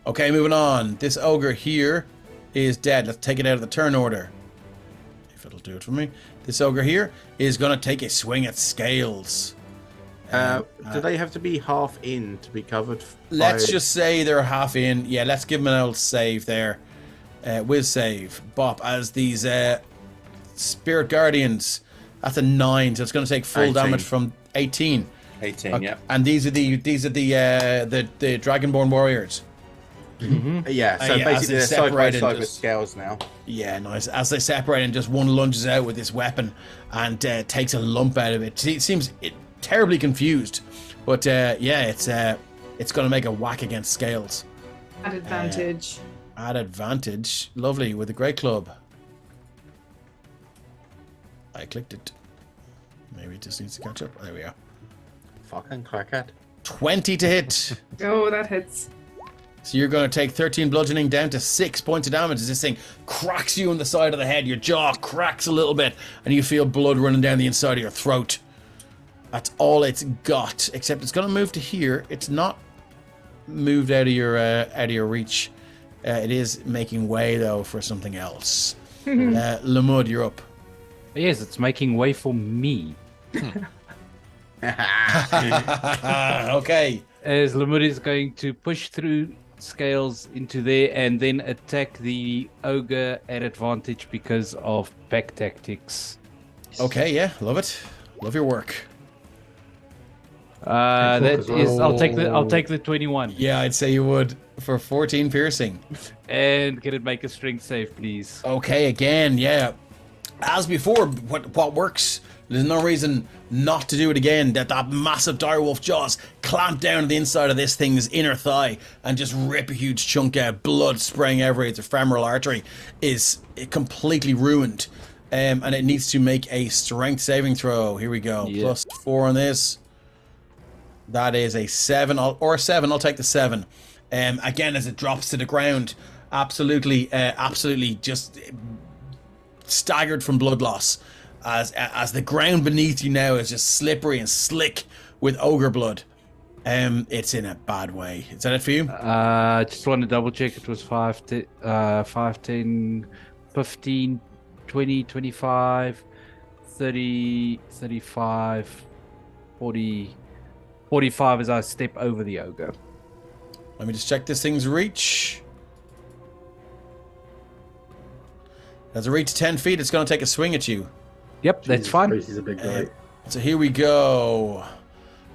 Okay, moving on. This ogre here is dead. Let's take it out of the turn order. If it'll do it for me. This ogre here is going to take a swing at Scales. Do they have to be half in to be covered? Let's just say they're half in. Yeah, let's give them an old save there. Whiz save. Bop. As these Spirit Guardians, that's a 9, so it's going to take full 18. damage from 18. 18, Okay. yeah. And these are the Dragonborn warriors. Yeah, so as basically they they're side by separate side and with just- scales now. Yeah, nice. As they separate and just one lunges out with this weapon and takes a lump out of it. It seems terribly confused, but yeah, it's going to make a whack against Scales. At advantage. At advantage. Lovely, with a great club. I clicked it. Maybe it just needs to catch up. There we are. Fucking crackhead. 20 to hit. Oh, that hits. So you're going to take 13 bludgeoning down to 6 points of damage as this thing cracks you in the side of the head. Your jaw cracks a little bit and you feel blood running down the inside of your throat. That's all it's got, except it's going to move to here. It's not moved out of your reach. It is making way, though, for something else. Lamud, you're up. Yes, it's making way for me. Okay. As Lamud is going to push through Scales into there and then attack the ogre at advantage because of pack tactics. Okay, yeah, love it. Love your work. That is, I'll take the 21 Yeah, I'd say you would for 14 piercing. and can it make a strength save, please? Okay, again, yeah. As before, what works? There's no reason not to do it again. That massive direwolf jaws clamp down to the inside of this thing's inner thigh and just rip a huge chunk out. Blood spraying everywhere. Its femoral artery is completely ruined. And it needs to make a strength saving throw. Here we go. Yeah. Plus 4 on this. That is a 7. Or a 7. I'll take the 7. Again, as it drops to the ground. Absolutely just staggered from blood loss. As the ground beneath you now is just slippery and slick with ogre blood. It's in a bad way. Is that it for you? Just want to double check. It was 5, 10, 15, 20, 25, 30, 35, 40, 45 as I step over the ogre. Let me just check this thing's reach. As it reaches 10 feet, it's going to take a swing at you. Yep, that's fine. He's a big guy. So here we go.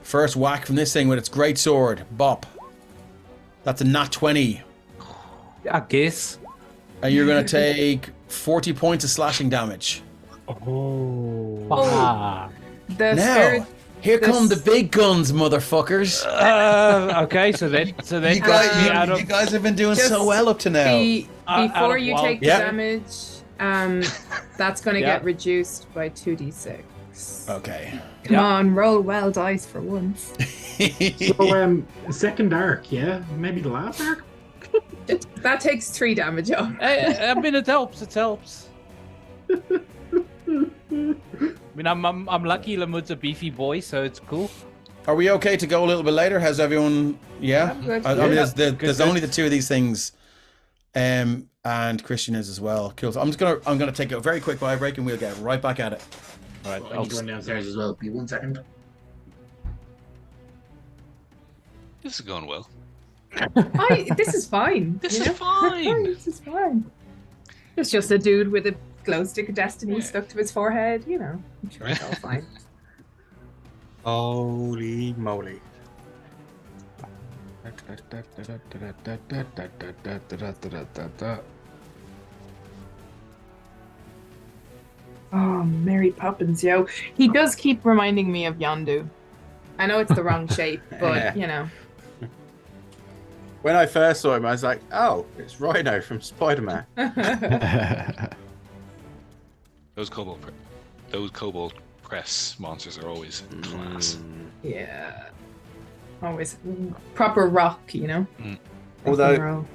First whack from this thing with its great sword. Bop. That's a nat 20. I guess. And you're going to take 40 points of slashing damage. Ah. The Now, spirit. here come the big guns, motherfuckers. Okay, so that You guys have been doing Just so well up to now. out Before of you wild- take the Yeah. damage, that's going to Yeah. get reduced by 2d6. Okay. Come on, roll well dice for once. So, second arc, yeah? Maybe the last arc? That takes 3 damage off. I mean, it helps. It helps. I mean, I'm lucky. Lamud's a beefy boy, so it's cool. Are we okay to go a little bit later? Has everyone? Yeah. I'm good. I mean, Yeah. there's only the 2 of these things, and Christian is as well. Cool. So I'm gonna take a very quick vibe break, and we'll get right back at it. All right, I need to run downstairs as well. Be 1 second. This is going well. This is fine. This you is know? fine. This is fine. It's just a dude with a glow stick of destiny stuck to his forehead. You know, I'm sure it's all fine. Holy moly. Oh, Mary Poppins, yo. He does keep reminding me of Yondu. I know it's the wrong shape, but you know. When I first saw him, I was like, oh, it's Rhino from Spider-Man. Those kobold press monsters are always class. Yeah. Always proper rock, you know? Although, Roll.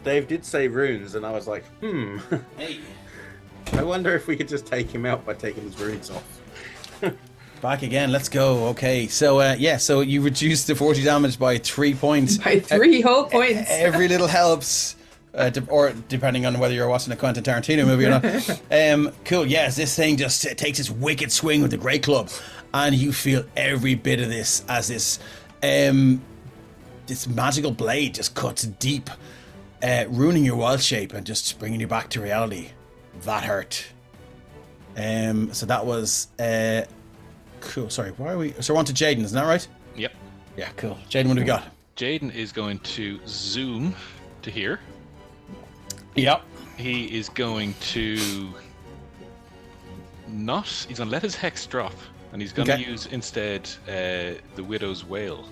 Dave did say runes, and I was like, Hey. I wonder if we could just take him out by taking his runes off. Back again. Let's go. Okay. So so you reduce the 40 damage by 3 points. By 3 whole points. Every little helps. Or depending on whether you're watching a Quentin Tarantino movie or not. Cool. Yes, this thing just takes its wicked swing with the great club, and you feel every bit of this as this magical blade just cuts deep, ruining your wild shape and just bringing you back to reality. That hurt. So that was cool. Sorry, why are we? So we're on to Jaden, isn't that right? Yep. Yeah, cool. Jaden, what have we got? Jaden is going to zoom to here. Yep. He is going to he's going to let his hex drop, and he's going to use instead the Widow's Wail.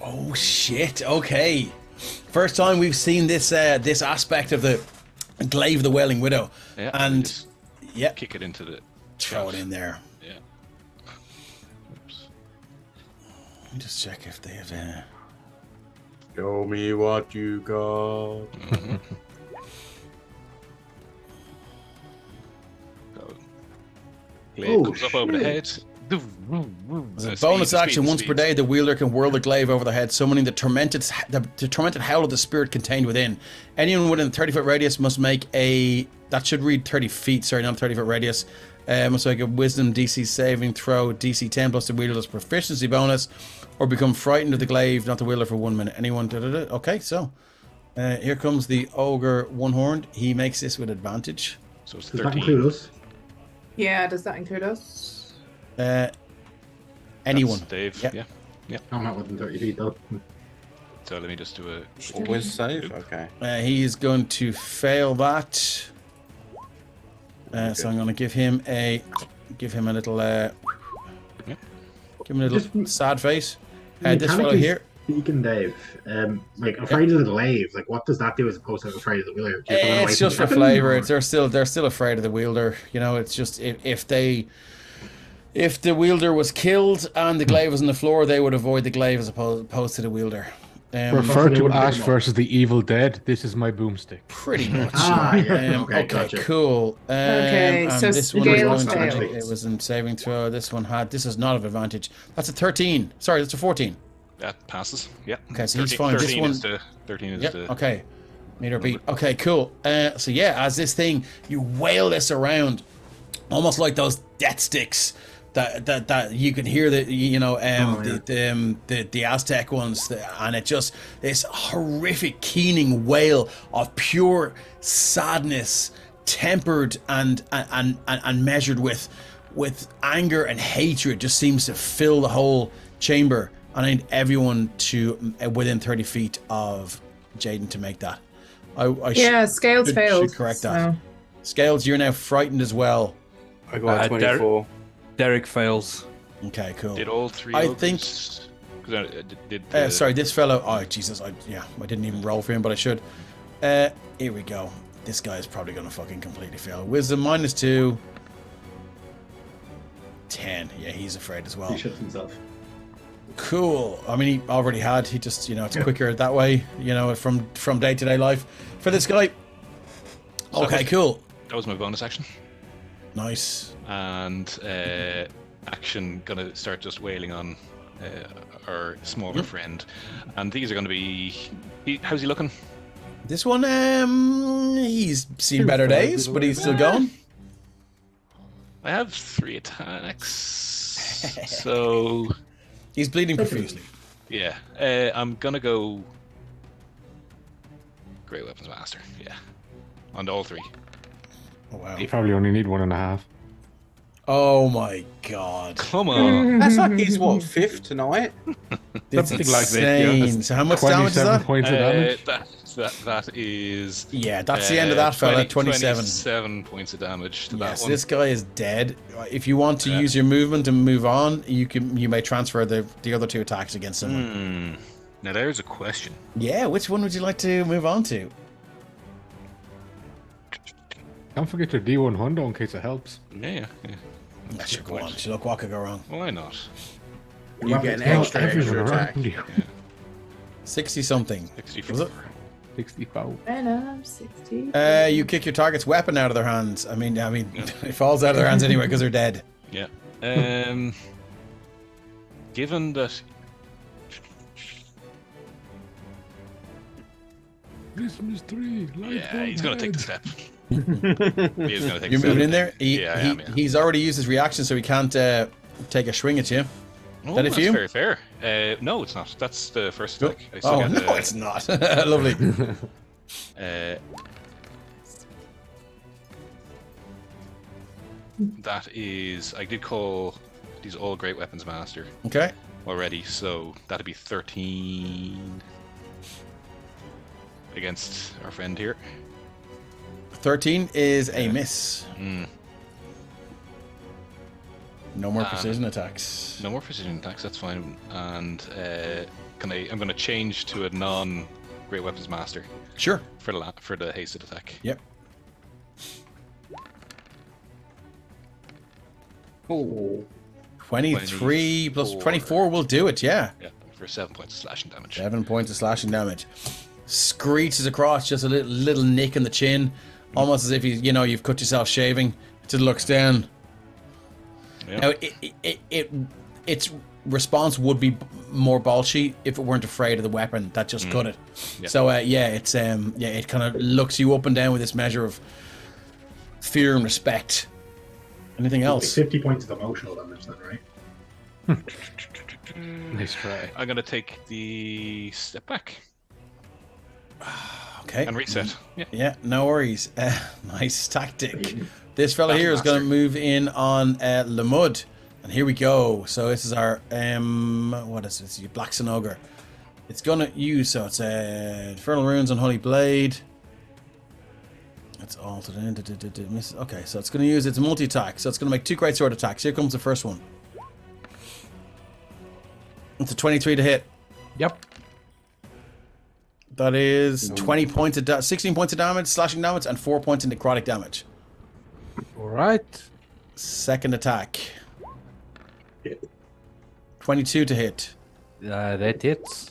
Oh shit! Okay, first time we've seen this this aspect of the glaive of the Wailing Widow, and kick it into the throw it in there. Yeah. Oops. Let me just check if they have. Show me what you got. Mm-hmm. Glaive comes up over the head. As a bonus action, once per day, the wielder can whirl the glaive over the head, summoning the tormented howl of the spirit contained within. Anyone within a 30-foot radius must make a... That should read 30 feet, sorry, not 30-foot radius. Must make a wisdom DC saving throw, DC 10 plus the wielder's proficiency bonus, or become frightened of the glaive, not the wielder, for 1 minute. Anyone... Okay, so... here comes the ogre one-horned. He makes this with advantage. So it's Does 13. that include us? Yeah, does that include us? Anyone. That's Dave, yeah. I'm not within 30 feet though. So let me just do a... Always save? Okay. He is going to fail that. So I'm going to give him a little give him a little sad face. This fellow here. Speaking, Dave, afraid of the glaive. Like, what does that do as opposed to afraid of the wielder? It's just for flavor. They're still afraid of the wielder. You know, it's just if the wielder was killed and the glaive was on the floor, they would avoid the glaive as opposed to the wielder. Refer to Ash versus the Evil Dead. This is my boomstick. Pretty much. Okay, gotcha. Cool. Okay, and so this one was scales going to, failed. it was in saving throw. This is not of advantage. That's a 13. Sorry, that's a 14. That passes. Yeah. Okay, so he's fine. This one. 13 is Yep. the... Okay. Meter beat. Okay, cool. So yeah, as this thing, you wail this around, almost like those death sticks that you can hear the the Aztec ones, and it just this horrific keening wail of pure sadness, tempered and measured with anger and hatred, just seems to fill the whole chamber. And I need everyone to within 30 feet of Jaden to make that. Scales failed. Should correct that. Scales, you're now frightened as well. I got 24. Derek fails. Okay, cool. Did all three I ogres- think... sorry, this fellow... Oh, Jesus. I didn't even roll for him, but I should. Here we go. This guy is probably going to fucking completely fail. Wisdom -2. 10. Yeah, he's afraid as well. He shits himself. Cool. I mean, he already had. He just, it's quicker that way, from day-to-day life for this guy. Okay, cool. That was my bonus action. Nice. And action gonna start just wailing on our smaller friend. And these are gonna be... how's he looking? This one, he's seen better days, but he's still going. I have 3 attacks. So... He's bleeding profusely. Yeah. I'm gonna go... Great Weapons Master, yeah. On all 3. Oh, wow. You probably only need 1.5. Oh my god. Come on. That's like he's what, 5th tonight? It's Something like that, insane. yeah. So how much damage is 27 that? points of damage. That is... Yeah, that's the end of that fella, 27. 27 points of damage to that Yes, one. this guy is dead. If you want to use your movement and move on, you may transfer the other 2 attacks against someone. Now there's a question. Yeah, which one would you like to move on to? Don't forget your D1 Hundo in case it helps. Yeah. That should go on. Look, what could go wrong? Why not? You get an Well, extra everyone attack. around you. 60 something. 64. Was it? 64. Venom 60. You kick your target's weapon out of their hands. I mean, it falls out of their hands anyway because they're dead. Yeah. Given that Christmas tree. yeah, he's gonna take the step. He is gonna take You're the step. moving in there. Yeah, I am, yeah. He's already used his reaction, so he can't take a swing at you. Oh, that it that's for you? very fair. No, it's not. That's the first attack. I still Oh get, no, it's not. Lovely. That is, I did call these all great weapons master Okay. already, so that'd be 13 against our friend here. 13 is a miss. Mm. No more precision attacks. No more precision attacks. That's fine. And I'm going to change to a non-great weapons master Sure. for the hasted attack. Yep. Oh. 23 plus 24 will do it, yeah. Yeah, for 7 points of slashing damage. 7 points of slashing damage. Screeches across, just a little nick in the chin, almost as if you've cut yourself shaving. Just looks down. Yeah. Now, its response would be more bolshy if it weren't afraid of the weapon that just cut it. Yeah. So it kind of looks you up and down with this measure of fear and respect. Anything else? 50 points of emotional damage then, right? Nice try. I'm going to take the step back Okay. and reset. Yeah. Yeah, no worries. Nice tactic. This fella here is going to move in on Lamud. And here we go. So this is our, what is this? Black Sun Ogre. It's going to use, so it's Infernal Runes on Holy Blade. It's altered in. Okay, so it's going to use its multi-attack. So it's going to make 2 great sword attacks. Here comes the first one. It's a 23 to hit. Yep. That is 20 points of 16 points of damage, slashing damage, and 4 points in necrotic damage. All right. Second attack. 22 to hit. That hits.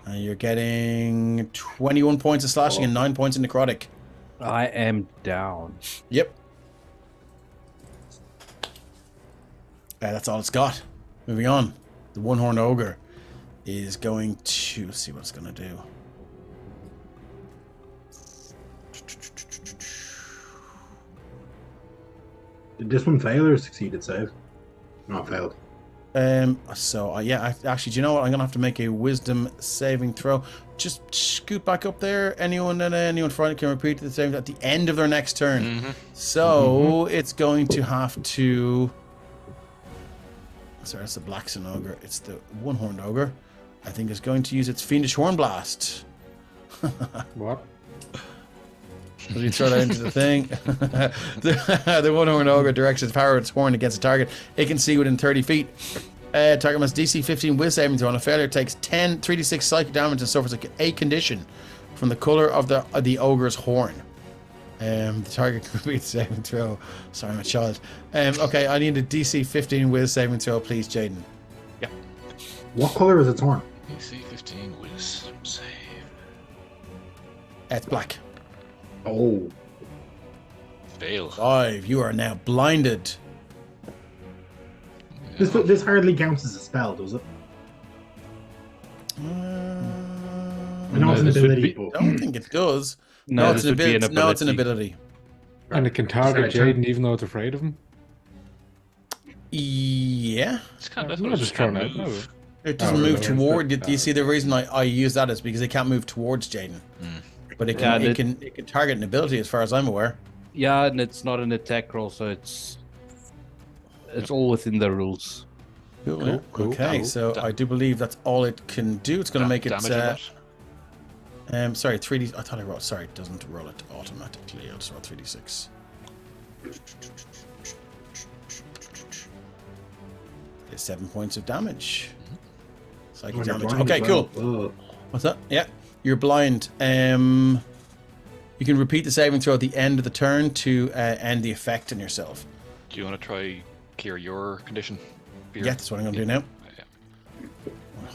And you're getting 21 points of slashing and 9 points in necrotic. I am down. Yep. That's all it's got. Moving on. The one-horned ogre is going to... Let's see what it's going to do. Did this one fail or succeed its save? Not failed. Actually, do you know what? I'm gonna have to make a wisdom saving throw. Just scoot back up there. Anyone front can repeat the same at the end of their next turn. So it's going to have to. Sorry, that's the Black Sun Ogre. It's the one-horned ogre. I think it's going to use its Fiendish Horn Blast. What? As we throw that into the thing, the one-horned ogre directs its power of its horn against a target it can see within 30 feet. Target must DC 15 Wiz saving throw. On a failure, takes 3d6 psychic damage and suffers a condition from the color of the ogre's horn. The target can complete the saving throw. Sorry, I'm a child. Okay, I need a DC 15 Wiz saving throw, please, Jaden. Yeah. What color is its horn? DC 15 Wiz save. It's black. Oh. Fail. 5. You are now blinded. This hardly counts as a spell, does it? I know it's an this would ability, be- I but don't think it does. No, it's this an would be an ability. No, it's an ability. ability. And it can target Sorry, Jaden even though it's afraid of him. Yeah. It's kind of, I'm that's just just kind throwing of it out. move. It doesn't Oh, move yeah, toward. but- Do you see the reason I use that is because it can't move towards Jaden, but it can. Yeah, it can target an ability, as far as I'm aware. Yeah, and it's not an attack roll, so it's all within the rules. Cool. Okay, cool. so I do believe that's all it can do. It's going to make it. Damage on that? Sorry, 3d. I thought I wrote. Sorry, it doesn't roll it automatically. I'll just roll 3d6. It's 7 points of damage. Psychic when you're damage. blind Okay, as cool. well. What's that? Yeah, you're blind. You can repeat the saving throw at the end of the turn to end the effect on yourself. Do you want to try cure your condition? Yeah, that's what I'm going to do now.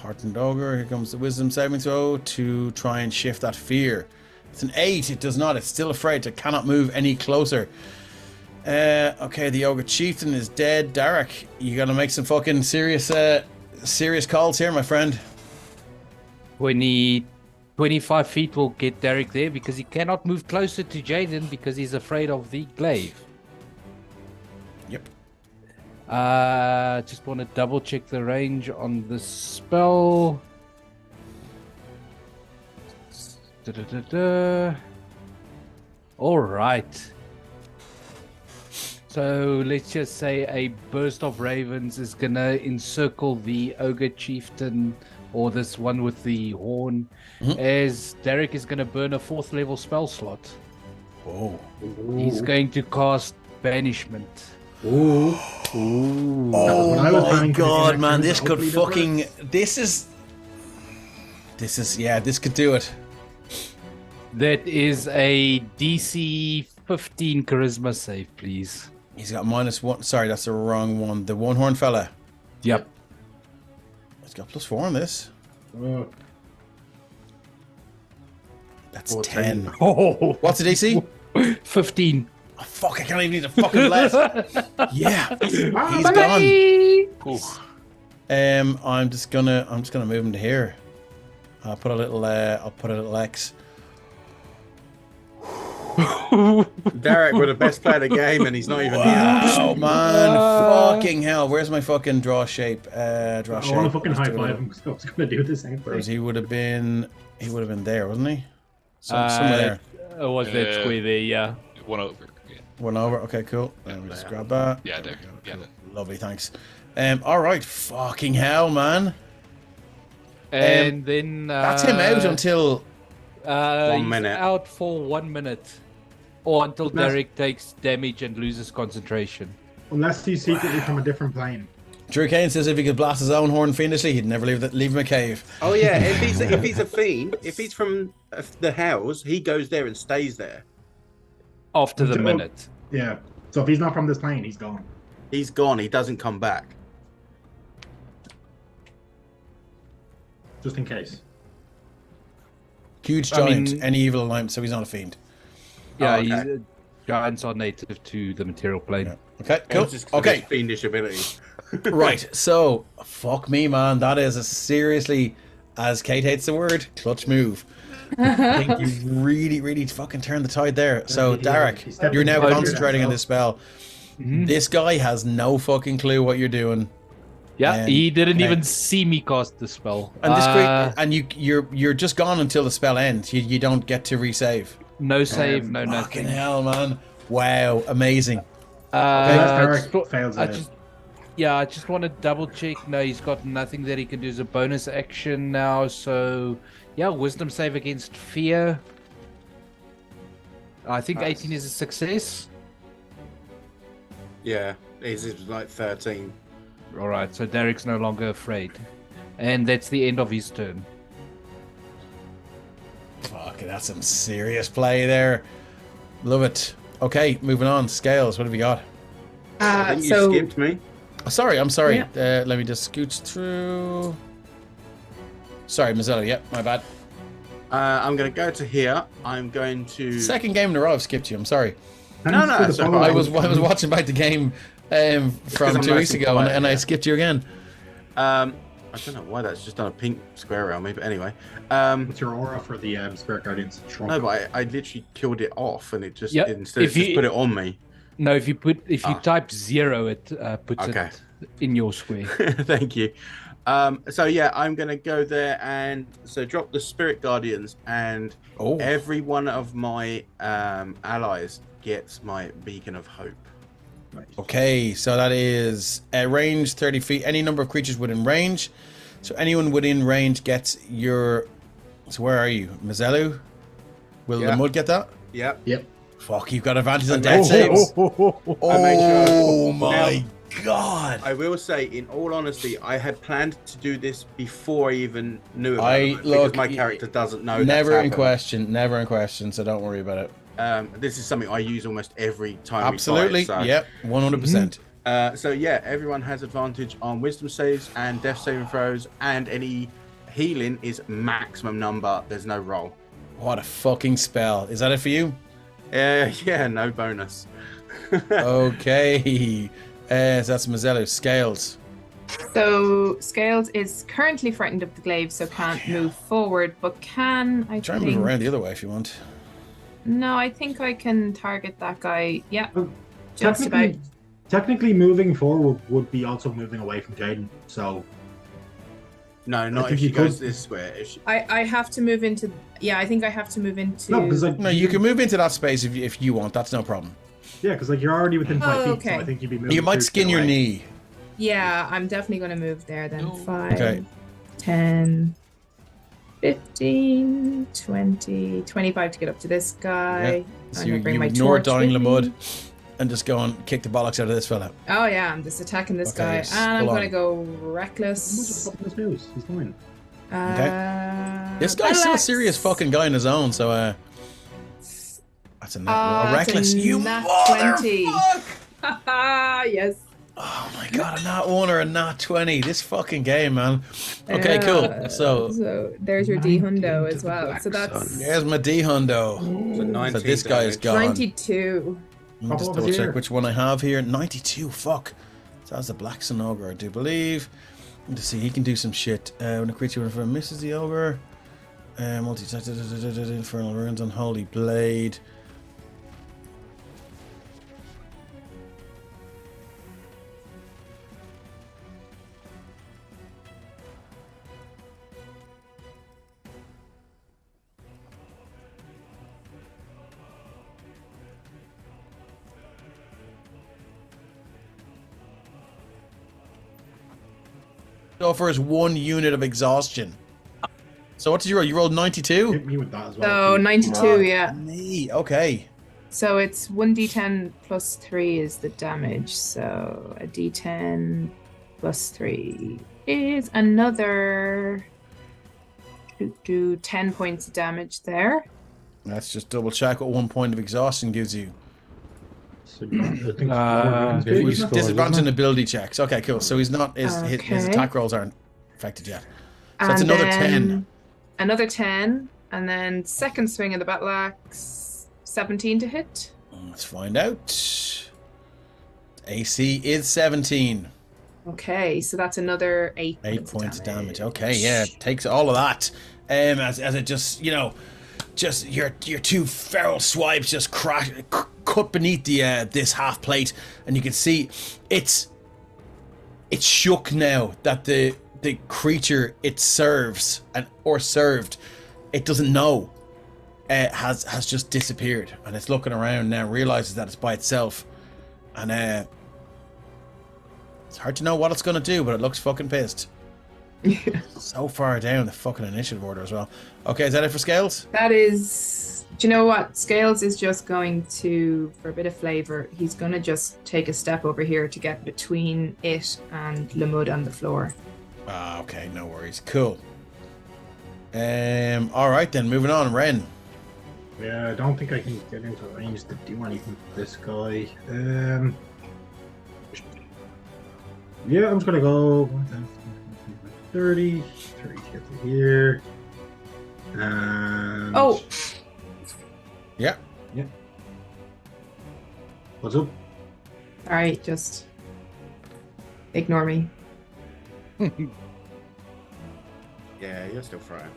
Hardened Ogre. Here comes the Wisdom saving throw to try and shift that fear. It's an 8. It does not. It's still afraid. It cannot move any closer. Okay, the Ogre Chieftain is dead. Derek, you gotta make some fucking serious calls here, my friend. 25 feet will get Derek there because he cannot move closer to Jaden because he's afraid of the glaive. Yep. Just want to double check the range on the spell. All right. So let's just say a burst of ravens is gonna encircle the ogre chieftain, or this one with the horn, as Derek is gonna burn a 4th level spell slot. Oh. He's going to cast banishment. Ooh. Oh my god, man! This could fucking. This could do it. That is a DC 15 charisma save, please. He's got -1. Sorry, that's the wrong one. The one horn fella. Yep. He's got +4 on this. That's 10. Oh, What's the DC? 15. Oh, fuck! I can't even need a fucking less. Yeah, he's gone. Ooh. I'm just gonna move him to here. I'll put a little X. Derek, we're the best player of the game, and he's not even Wow, here. man! Fucking hell! Where's my fucking draw shape? I want to fucking high five him because I was going to do the same Whereas thing. he would have been there, wasn't he? Somewhere there. Was that square there? Yeah. One over. Yeah, One over. Okay, cool. Let me just grab that. yeah there. Yeah. Lovely, thanks. All right. Fucking hell, man. And then That's him out until. 1 he's minute. out for 1 minute, or until Unless- Derek takes damage and loses concentration. Unless he's secretly from a different plane. Drew Kane says if he could blast his own horn fiendishly, he'd never leave him a cave. Oh yeah, if he's a fiend, if he's from the house, he goes there and stays there. After the So- minute. Yeah. So if he's not from this plane, he's gone. He's gone. He doesn't come back. Just in case. Huge I giant, mean- any evil alignment, so he's not a fiend. Yeah, Oh, okay. giants are native to the material plane. Yeah. Okay, cool. Just 'cause of Okay, his fiendish ability. right. So, fuck me, man. That is a seriously, as Kate hates the word, clutch move. I think you really, really fucking turned the tide there. So, Derek, you're now concentrating on this spell. This guy has no fucking clue what you're doing. Yeah, he didn't okay. even see me cast the spell. And this and you're just gone until the spell ends. You don't get to resave. No save, no Fucking nothing. hell, man! Wow, amazing. Unless I Derek just, fails I it. just, yeah, I just want to double check. No, he's got nothing that he can do as a bonus action now. So, yeah, wisdom save against fear. I think 18 is a success. Yeah, his is like 13. All right, so Derek's no longer afraid, and that's the end of his turn. Fuck, that's some serious play there. Love it. Okay, moving on. Scales, what have you got? I think you So skipped me. Oh, sorry, I'm sorry. Yeah. Let me just scooch through. Sorry, Mazzella. Yep, my bad. I'm going to go to here. I'm going to. Second game in a row, I've skipped you. I'm sorry. No, Thanks for it's the all follow. right. I was watching back the game from I'm 2 weeks nice and ago, quiet, and I yeah. skipped you again. I don't know why that's just done a pink square around me, but anyway. What's your aura for the Spirit Guardians? Shrunk. No, but I literally killed it off, and it just Yep, instead if just you- put it on me. No, if you type 0, it puts Okay. it in your square. Thank you. So yeah, I'm gonna go there and so drop the Spirit Guardians, and Oh, every one of my allies gets my Beacon of Hope. okay. So that is range 30 feet. Any number of creatures within range. So anyone within range gets your. So where are you, Mazzelu? Will Yeah. the mud get that? Yep. Yep. Fuck, you've got advantage on death saves. I made sure. Oh my god! I will say, in all honesty, I had planned to do this before I even knew about I- it because look, my character doesn't know. Never that's in happened. question. Never in question. So don't worry about it. This is something I use almost every time. Absolutely. We fight, so. Yep. 100%. So yeah, everyone has advantage on wisdom saves and death saving throws, and any healing is maximum number. There's no roll. What a fucking spell. Is that it for you? Yeah, no bonus. Okay. So that's Mazzello. Scales. So Scales is currently frightened of the glaive, so can't move forward, but can I Try and think... move around the other way if you want. No, I think I can target that guy. Yeah, just about. Technically, moving forward would be also moving away from Jaden. So No, not think if she you goes could- this way. If she... I have to move into. Yeah, I think I have to move into. no, because like No, you can move into that space if you want. That's no problem. yeah, because like you're already within 5 feet. okay. So I think you'd be moving. You might through skin the your way. knee. Yeah, I'm definitely going to move there then. 5, Okay. 10, 15, 20, 25 to get up to this guy. Yeah. So I'm you gonna bring my ignore torch dying with Lamud me. and just go and kick the bollocks out of this fella. Oh yeah, I'm just attacking this Okay, guy, yes, and I'm full going to on. go How much reckless. fucking this moves? He's fine. This guy's still a Alex. serious fucking guy on his own, so that's a It's reckless. a You nat motherfucker! 20. Yes. Oh my god, a nat 1 or a nat 20. This fucking game, man. Okay, cool. So there's your D 19 hundo to as the well. black So that's sun. there's my D hundo. So 19 So this guy is damage. gone. 92. Let me just What double was check here? which one I have here. 92, fuck. So that's the Black Sun Ogre, I do believe. Let's see, he can do some shit. When a creature misses the Ogre, Infernal Runes, Unholy Blade. Offers 1 unit of exhaustion. So what did you roll? You rolled 92? Hit me with that as well. So please. 92, yeah. Me, okay. So it's 1d10 plus 3 is the damage. So a d10 plus 3 is another 10 points of damage there. Let's just double check what 1 point of exhaustion gives you. So, I think Baby He's skull, disadvantage isn't in ability checks. Okay, cool. So he's not his Okay. attack rolls aren't affected yet. So that's And another then 10. Another 10. And then second swing of the battle axe, 17 to hit. Let's find out. AC is 17. Okay, so that's another 8 8 points of damage. Okay, yeah, it takes all of that. As it just, just your two feral swipes just cut beneath the this half plate, and you can see it's shook now that the creature it serves or served, it doesn't know, has just disappeared, and it's looking around now, realizes that it's by itself, and it's hard to know what it's gonna do, but it looks fucking pissed. So far down the fucking initiative order as well. Okay, is that it for Scales? That is. Do you know what? Scales is just going to, for a bit of flavor, he's going to just take a step over here to get between it and Lamud on the floor. Ah, okay, no worries. Cool. All right then, moving on. Ren. Yeah, I don't think I can get into range to do anything with this guy. Yeah, I'm just gonna go 30 to get to here. And Oh, Yeah. what's up? all right, just ignore me. Yeah, you're still frying.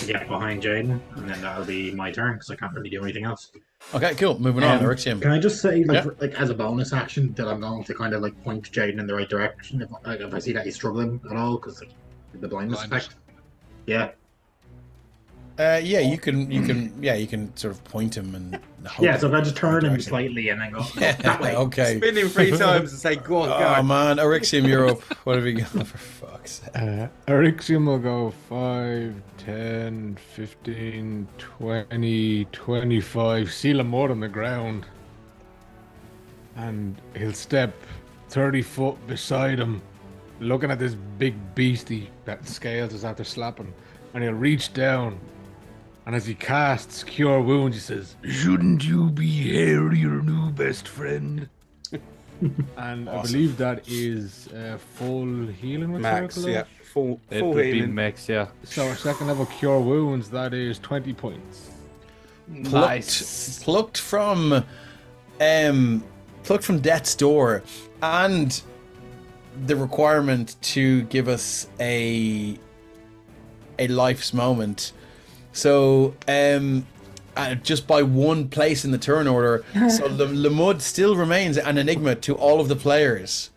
Get behind Jaden, and then that'll be my turn because I can't really do anything else. Okay, cool. Moving on. Um, Erixium. Can I just say, Yeah. like as a bonus action, that I'm going to kind of like point Jaden in the right direction if I see that he's struggling at all, because like, the blindness Blindness. effect. Yeah, Yeah, you can sort of point him and. hope yeah. So if I just turn him direction. slightly and then go that way. Okay. Spin him 3 times and say, go on, Oh go. man, Erixium, you're up. What have you got for fuck's sake? Erixium will go 5, 10, 15, 20, 25. Seal him more on the ground. And he'll step 30 foot beside him, looking at this big beastie that Scales is after slapping. And he'll reach down. And as he casts Cure Wounds, he says, Shouldn't you be hair your new best friend? And I Awesome. believe that is full healing with Max, Circle yeah, of- full It full would be healing. max, yeah. So our second level cure wounds, that is 20 points. Plucked from death's door, and the requirement to give us a life's moment. So just by one place in the turn order, so Lamud still remains an enigma to all of the players.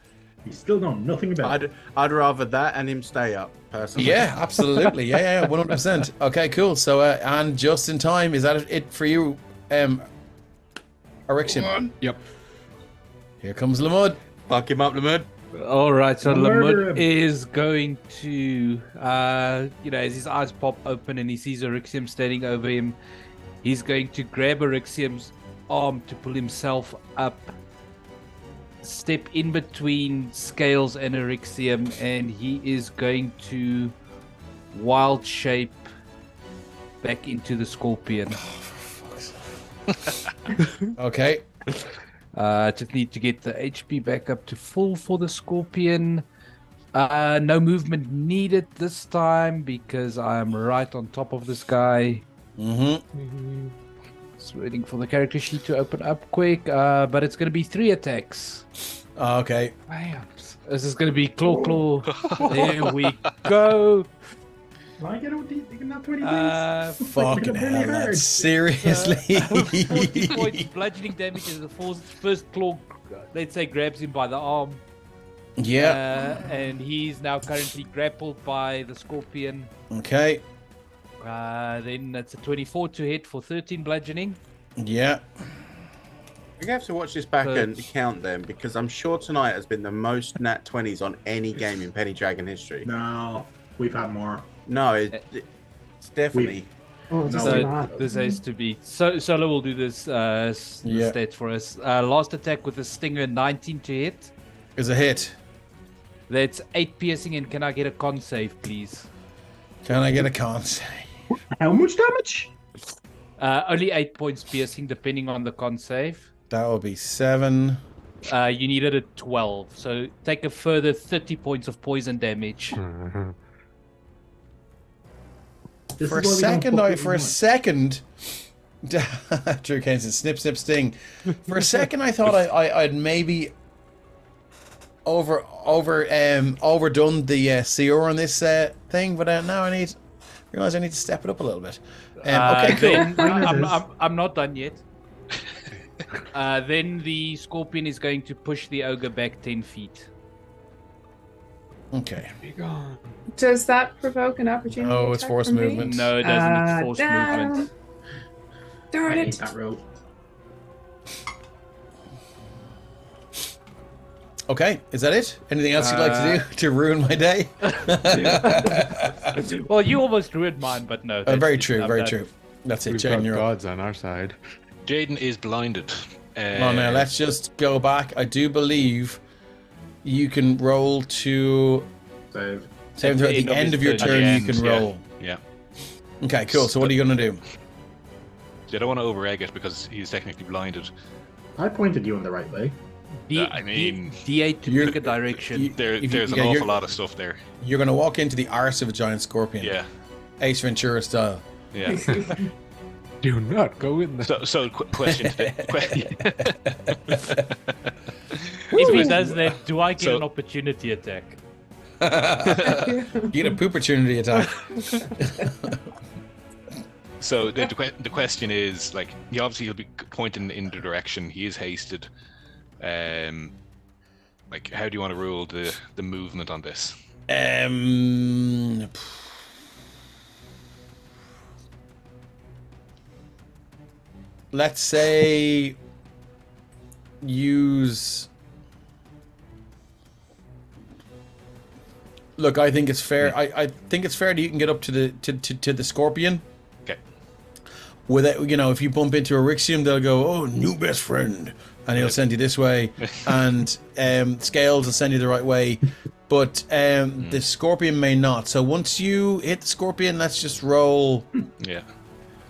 You still know nothing about it. I'd rather that and him stay up personally. Yeah, absolutely. Yeah, 100%. Okay, cool. So and just in time, is that it for you, Erixium? Yep. Here comes Lamud. Fuck him up, Lamud. All right, so Murder him. Lamud is going to, as his eyes pop open and he sees Erixium standing over him, he's going to grab Erixium's arm to pull himself up, step in between Scales and Erixium, and he is going to wild shape back into the Scorpion. Okay. Just need to get the HP back up to full for the Scorpion. No movement needed this time because I'm right on top of this guy. Mm-hmm. Just waiting for the character sheet to open up quick. But it's going to be 3 attacks. Okay. Bam. This is going to be claw. There we go. Can I get a nat 20, please? Fucking Really hell, hard. lads. Seriously. 40 points bludgeoning damage as the first claw, let's say, grabs him by the arm. Yeah. And he's now currently grappled by the Scorpion. Okay. Then that's a 24 to hit for 13 bludgeoning. Yeah. We have to watch this back So- and count them because I'm sure tonight has been the most nat 20s on any game in Penny Dragon history. No, we've had more. No, it's definitely. No, So this has to be. Solo will do this Yeah. stat for us. Last attack with a stinger, 19 to hit. Is a hit. That's 8 piercing, and can I get a con save, please? Can I get a con save? How much damage? Only 8 points piercing, depending on the con save. That will be 7. You needed a 12, so take a further 30 points of poison damage. This For a is why we don't second, fuck with for a anyone. second, Drew Kane said, snip, snip, sting. For a second, I thought I'd maybe overdone the CR on this thing, but now I realize I need to step it up a little bit. Okay, cool. Then, I'm not done yet. Then the Scorpion is going to push the ogre back 10 feet. Okay. Be gone. Does that provoke an opportunity? Oh, it's attack force from me? movement. No, it doesn't. It's forced Damn. movement. I Darn hate it! that roll. Okay, is that it? Anything else you'd like to do to ruin my day? Well, you almost ruined mine, but no. Very that's- true, I'm very done. true. That's it, We've Jaden, got you're up. gods on our side. Jaden is blinded. Well, now let's just go back. I do believe you can roll to Save. save at the end of your his turn. turn. You can Yeah. roll. Yeah. Okay, cool. So what are you gonna do? I don't want to over-egg it because he's technically blinded. I pointed you in the right way. I mean, D8 to You're- pick a direction. you- there's If you- an yeah, you're- awful lot of stuff there. You're gonna walk into the arse of a giant scorpion. Yeah. Ace Ventura style. Yeah. Do not go in there. So question. If he does that, do I get So- an opportunity attack? You get a poopportunity attack. So the question is, like, he'll be pointing in the direction. He is hasted. Like, how do you want to rule the movement on this? Let's say use. Look, I think it's fair. I think it's fair that you can get up to the scorpion. Okay. Without, if you bump into Erixium, they'll go, "Oh, new best friend," and he'll send you this way, and Scales will send you the right way, but the scorpion may not. So once you hit the scorpion, let's just roll. Yeah.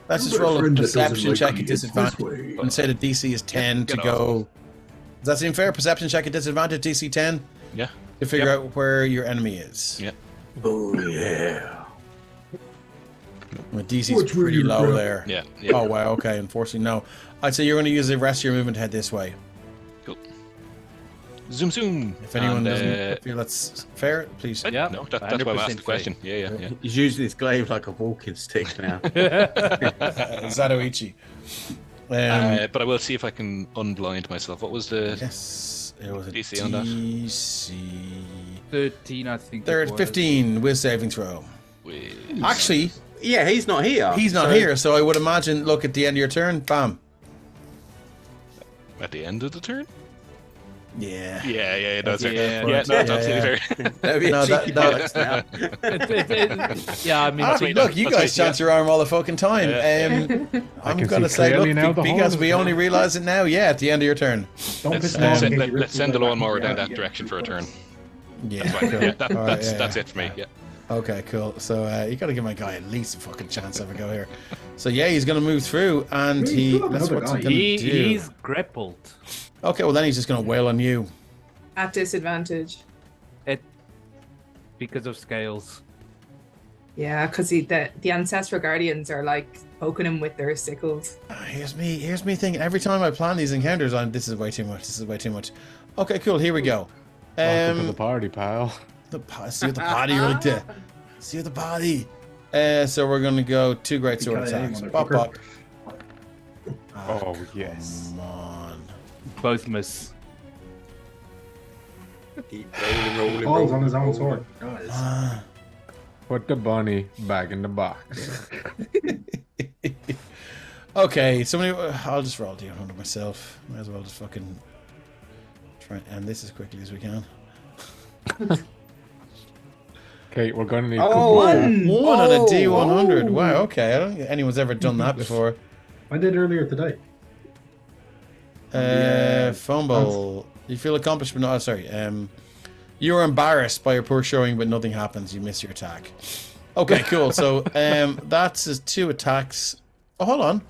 Let's just roll a perception check at disadvantage and say the DC is 10 to get go. Does that seem fair? Perception check at disadvantage, DC 10, Yeah. to figure out where your enemy is. Yeah. Oh yeah. My DC's Which way pretty you low go? there. Yeah. Yeah. Oh, wow, okay, unfortunately, no. I'd say you're going to use the rest of your movement to head this way. Cool. Zoom zoom. If anyone And, doesn't feel that's fair, please. Yeah, No, that's why I'm asking the 100% question. Yeah. He's using his glaive like a walking stick now. Zatoichi. But I will see if I can unblind myself. What was the Yes, it was a DC on that? DC 13, I think. Third, it was. 15 with saving throw. Wait. Actually, Yeah, he's not here. he's not so- here, so I would imagine, look, at the end of your turn, bam. At the end of the turn? Yeah. Yeah, that's it. Yeah. Yeah, no, that's absolutely fair. That'd be a No, cheeky that- bollocks now. Yeah, I mean, Honestly, look, you guys chance your arm all the fucking time. I'm can going to see say, clearly look, now the because horns we now. only realize it now, yeah, at the end of your turn. Don't Let's, piss me off. let's send the lawnmower down that direction for a turn. Yeah, Fine. cool. Yeah, All right, yeah. that's it for me. Yeah. Okay, cool. So you got to give my guy at least a fucking chance to have a go here. So yeah, he's going to move through, and Really? he. Cool, That's another what's he guy. going to do. he's grappled. Okay, well then he's just going to wail on you. At disadvantage. Because of scales. Yeah, because the ancestral guardians are like poking him with their sickles. Here's me thinking every time I plan these encounters, this is way too much. This is way too much. Okay, cool. Here we go. Welcome to the party, pal. See what the party right there. See what the party. So we're gonna go 2 great sword Okay, attacks. Pop, motherfucker. pop. Oh, yes. Come on. Both miss. Keep rolling. Falls on his own sword. Guys. Put the bunny back in the box. Okay, somebody. I'll just roll D100 myself. Might as well just fucking try and end this as quickly as we can. Okay, we're gonna need. One! One on a Oh, D100. oh. Wow. Okay, I don't think anyone's ever done that before. I did earlier today. Fumble. You feel accomplished, but not. Sorry. You were embarrassed by your poor showing, but nothing happens. You miss your attack. Okay, cool. So that's his 2 attacks. Oh, hold on.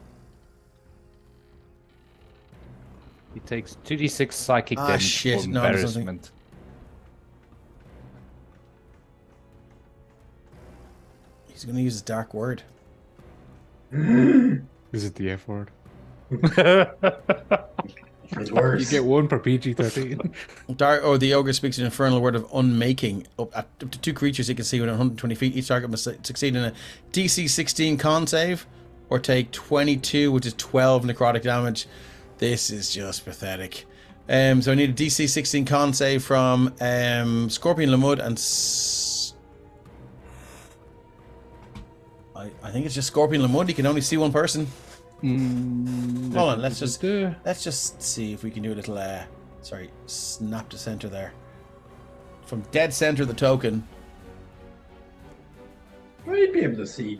He takes 2d6 psychic damage shit. for No, there's something- embarrassment. He's going to use his dark word. Is it the F word? It's You worse. get 1 per PG-13. The ogre speaks an infernal word of unmaking. Up to 2 creatures he can see within 120 feet. Each target must succeed in a DC 16 con save or take 22, which is 12 necrotic damage. This is just pathetic. So I need a DC 16 con save from Scorpion Lamud and I think it's just Scorpion Lamud. He can only see one person. Hold on, let's just see if we can do a little snap to center there. From dead center of the token. I'd be able to see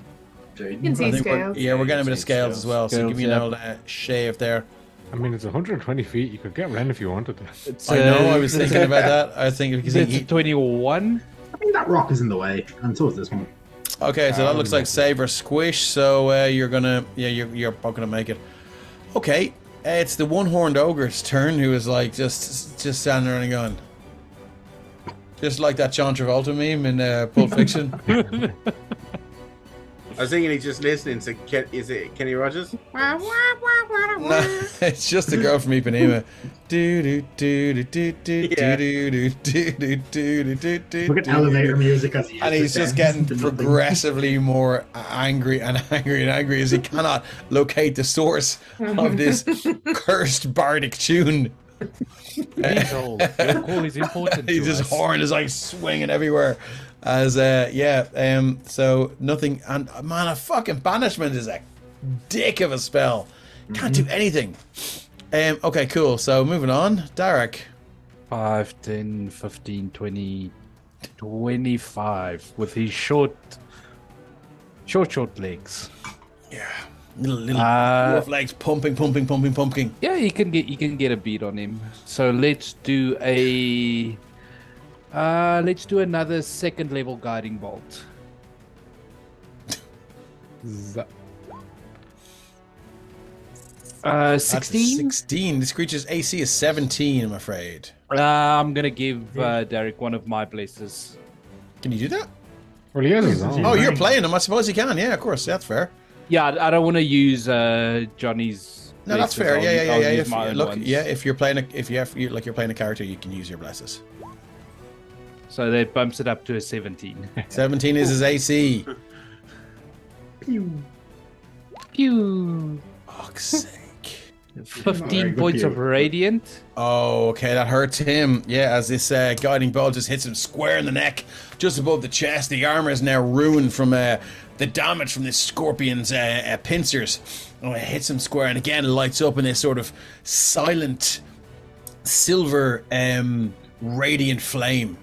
Jaden. You can see I think scales. we're getting a bit of see scales as well, so scales, give me an yeah. old shave there. I mean, it's 120 feet. You could get Ren if you wanted to. It's, I know, I was thinking about that. I was thinking because It's 21. I mean, that rock is in the way, and so is this one. okay, so that looks like save or squish. So you're gonna, you're not gonna make it. Okay, it's the one-horned ogre's turn, who is like just standing there and going, just like that John Travolta meme in Pulp Fiction. I was thinking he's just listening to is it Kenny Rogers? No, it's just the girl from Ipanema. Look at elevator music as he And he's just getting progressively more angry and angry and angry as he cannot locate the source of this cursed bardic tune. Angel, your call is important. His to just us. horn is like swinging everywhere. As so nothing, and man, a fucking banishment is a dick of a spell. Can't do anything. Okay, cool. So moving on, Derek. 5, 10, 15, 20, 25 with his short legs. Little rough legs pumping. Yeah, you can get a beat on him. So let's do another 2nd level guiding bolt. That's 16. 16. This creature's AC is 17, I'm afraid. I'm gonna give Derek one of my blesses. Can you do that? Well, he has his own. Oh, you're playing him. I suppose you can. Yeah, of course. That's fair. Yeah, I don't want to use Johnny's. No, that's blesses. fair. I'll use If, my own look, ones. yeah. If you're playing you're playing a character, you can use your blesses. So that bumps it up to a 17. 17 is his AC. Pew. Pew. Fuck's sake. 15 points of radiant. Oh, okay, that hurts him. Yeah, as this guiding bolt just hits him square in the neck, just above the chest. The armor is now ruined from the damage from this scorpion's pincers. Oh, it hits him square, and again lights up in this sort of silent silver radiant flame.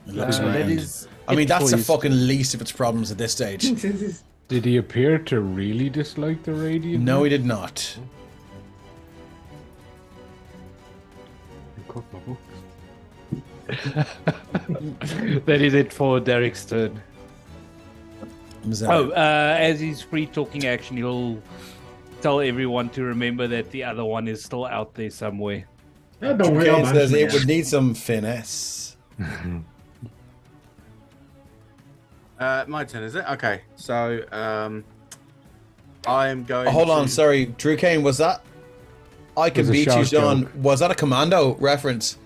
It looks That around. is I mean, it that's for the you. fucking least of its problems at this stage. Did he appear to really dislike the radiant? No, he did not. That is it for Derek's turn. Oh, as he's free talking action, he'll tell everyone to remember that the other one is still out there somewhere. Oh, don't worry, I'll Kane says manage it would need some finesse. My turn, is it? Okay, so I'm going. Hold on, to- sorry, Drew Kane, was that? I can was a beat you, shout John. joke. Was that a commando reference?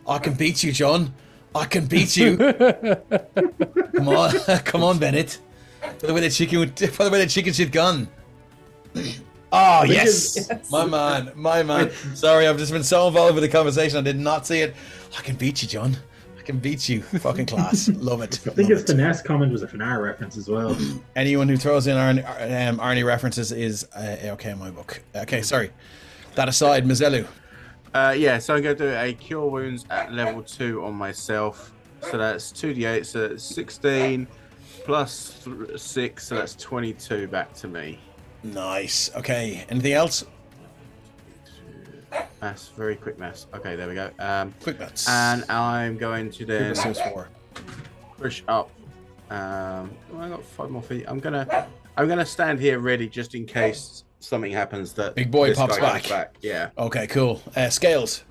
I can beat you, John. I can beat you. Come on, come on, Bennett. For the way the chicken shit gun. Oh yes, my man. Sorry, I've just been so involved with the conversation. I did not see it. I can beat you, John. I can beat you. Fucking class. Love it. I think Love his it. finesse comment was a Finar reference as well. Anyone who throws in Arnie references is okay in my book. Okay, sorry. That aside, Mizelu. Yeah, so I'm going to do a cure wounds at level 2 on myself. So that's 2d8, so that's 16 plus 6, so that's 22 back to me. Nice. Okay. Anything else? Maths, very quick maths. Okay, there we go. Quick nuts. And I'm going to then Quick nuts, 4. push up. I got 5 more feet. I'm gonna stand here ready just in case something happens that Big boy this pops guy comes back. Yeah. Okay, cool. Scales.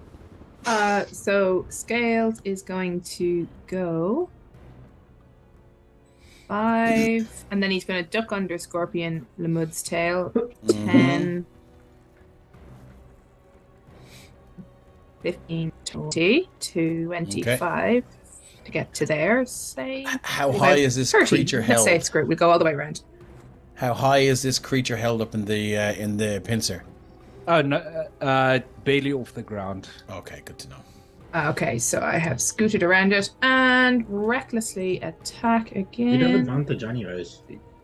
So Scales is going to go 5, and then he's going to duck under Scorpion Lamud's tail. 10, 15, 20, 25 to get to there. Say How high is this 30. creature Let's held? say it's great. We'll go all the way around. How high is this creature held up in the pincer? Oh no, barely off the ground. Okay, good to know. Okay, so I have scooted around it and recklessly attack again. You'd have advantage anyways.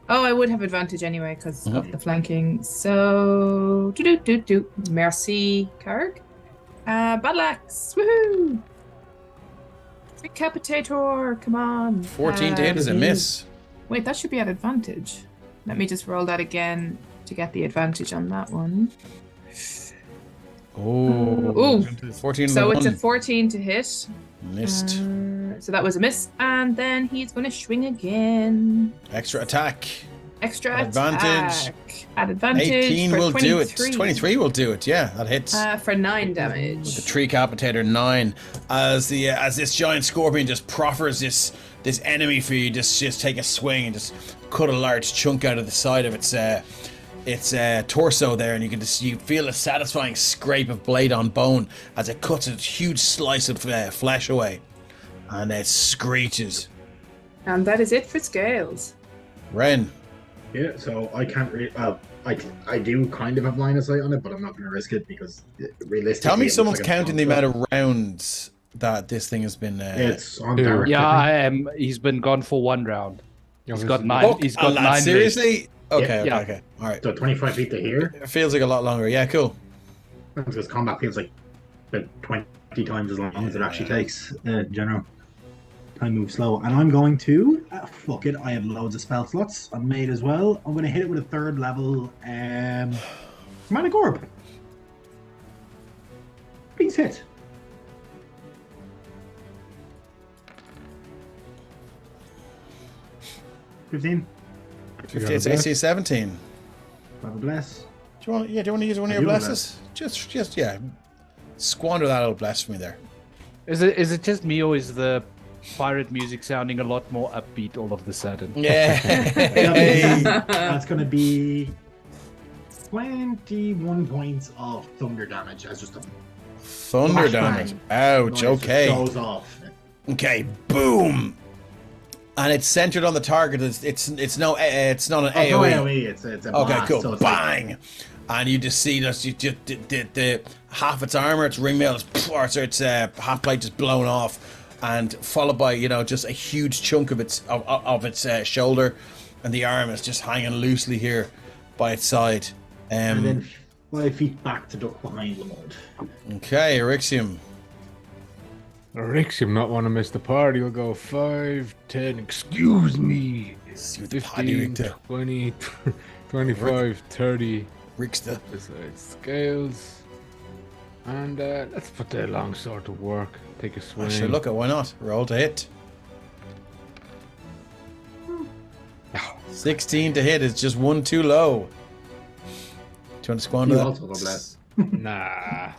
Oh, I would have advantage anyway because of the flanking. So, do. Merci, Karg. Battle axe, woohoo! Decapitator, come on. 14 to hit is a miss. Wait, that should be at advantage. Let me just roll that again to get the advantage on that one. Oh, Ooh. 14 So to it's a 1. 14 to hit. Missed. So that was a miss. And then he's going to swing again. Extra attack. Extra Advantage. attack. At advantage 18 for will 23. do it. 23 will do it. Yeah, that hits. For 9 damage. The tree capitator 9. As this giant scorpion just proffers this enemy for you, just take a swing and just cut a large chunk out of the side of its torso there, and you feel a satisfying scrape of blade on bone as it cuts a huge slice of flesh away, and it screeches. And that is it for Scales. Ren. Yeah, so I can't really. Well, I do kind of have line of sight on it, but I'm not going to risk it because realistically. Tell me it looks someone's like a counting the strong amount of rounds that this thing has been. It's on Yeah. Derek. Yeah, I I am. He's been gone for 1 round. He's got 9. Oh, He's got 9. left. seriously? Okay, Yeah. okay. All right. think. So 25 feet to here. It feels like a lot longer. Yeah, cool. Because combat feels like about 20 times as long as it actually takes. General time moves slow, and I'm going to fuck it. I have loads of spell slots. I'm made as well. I'm going to hit it with a 3rd level Manic Orb. Please hit. 15. 50, it's AC 17. Have a bless. Do you want to use one of I your do, blesses? Just squander that old bless for me there. Is it just me, or is the pirate music sounding a lot more upbeat all of a sudden? Yeah. That's going to be 21 points of thunder damage as just a Thunder flashbang damage. Ouch. noise Okay. goes off. Okay. Boom. And it's centered on the target. It's not an No AOE. AOE, it's a Okay, blast, cool. so it's like- Bang! And you just see that the half its armor, its ringmail, its half plate just blown off, and followed by just a huge chunk of its shoulder, and the arm is just hanging loosely here by its side. and then 5 feet back to duck behind Lamont. Okay, Erixium. Rixium not want to miss the party. We'll go 5, 10, excuse me. See what the party 15, Richter. 20, 25, 30. Richter. Besides scales. And let's put the long sword to work. Take a swing. Sure, look at why not? Roll to hit. 16 to hit is just one too low. Do you want to squander You that? also got bless. Nah.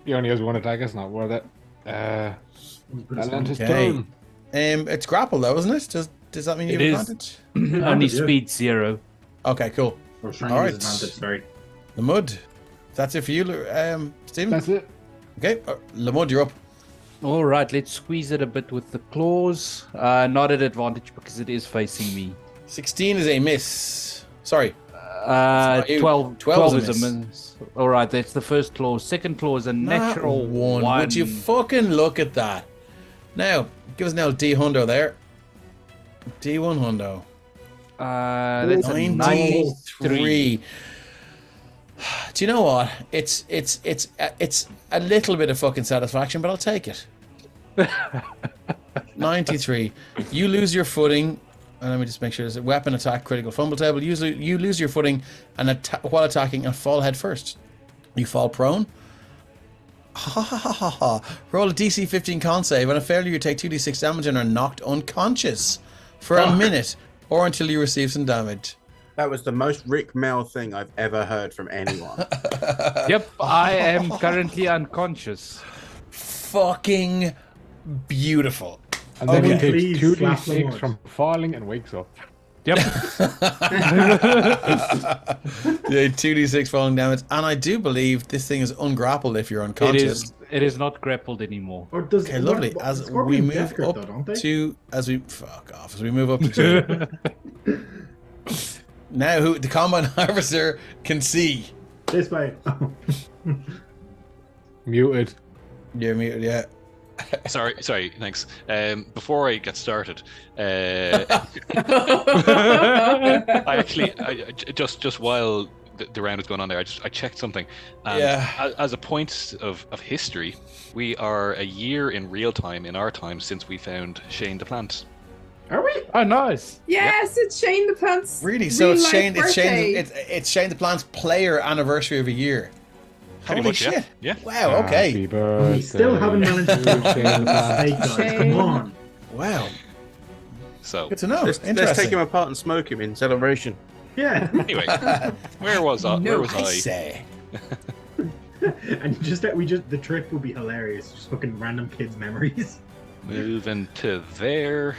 He only has one attack. It's not worth it. Atlantis Okay. turn. It's grapple though, isn't it? Does that mean you It have is. advantage? Only Yeah. speed 0. Okay, cool. Or trying All to right. use advantage, sorry. Lamud. That's it for you, Stephen? That's it. Okay, Lamud, you're up. All right, let's squeeze it a bit with the claws. Not at advantage because it is facing me. 16 is a miss. Sorry. not you. 12, 12 is is a miss. All right, that's the first claw. Second claw is a natural one. one. Would you fucking look at that? Now, give us now D hundo there. D1 hundo. That's a 93. 93. Do you know what? It's a little bit of fucking satisfaction, but I'll take it. 93. You lose your footing. And let me just make sure there's a weapon attack, critical fumble table. You lose your footing and while attacking and fall head first. You fall prone. Ha ha ha ha ha. Roll a DC 15 con save. On a failure, you take 2d6 damage and are knocked unconscious for a minute or until you receive some damage. That was the most Rick Mel thing I've ever heard from anyone. Yep, I am currently unconscious. Fucking beautiful. And then Okay. he takes Please 2d6 slap them from falling and wakes up. Yep. Yeah, 2d6 falling damage. And I do believe this thing is ungrappled if you're unconscious. It is not grappled anymore. Or does Okay, lovely. what- As we Scorpion move death grip up though, don't they? to as we move up to 2. Now who the combine harvester can see. This way. Muted. You're muted, yeah. Sorry, thanks. Before I get started, I just while the round was going on there, I checked something. And Yeah. as a point of history, we are a year in real time in our time since we found Shane the plant. Are we? Oh, nice. Yes, it's Shane the Plant's Really? So it's real-life Shane birthday. it's Shane the Plant's player anniversary of a year. Pretty Holy much, yeah. shit. Yeah. Wow, okay. Happy birthday. We still haven't managed to to Shane the Hey Plant. guys, Shame. come on. Wow. So Good to know. Let's Interesting. take him apart and smoke him in celebration. Yeah. anyway, where was I? No, Where was I I? say. And the trip would be hilarious. Just fucking random kids' memories. Moving to there.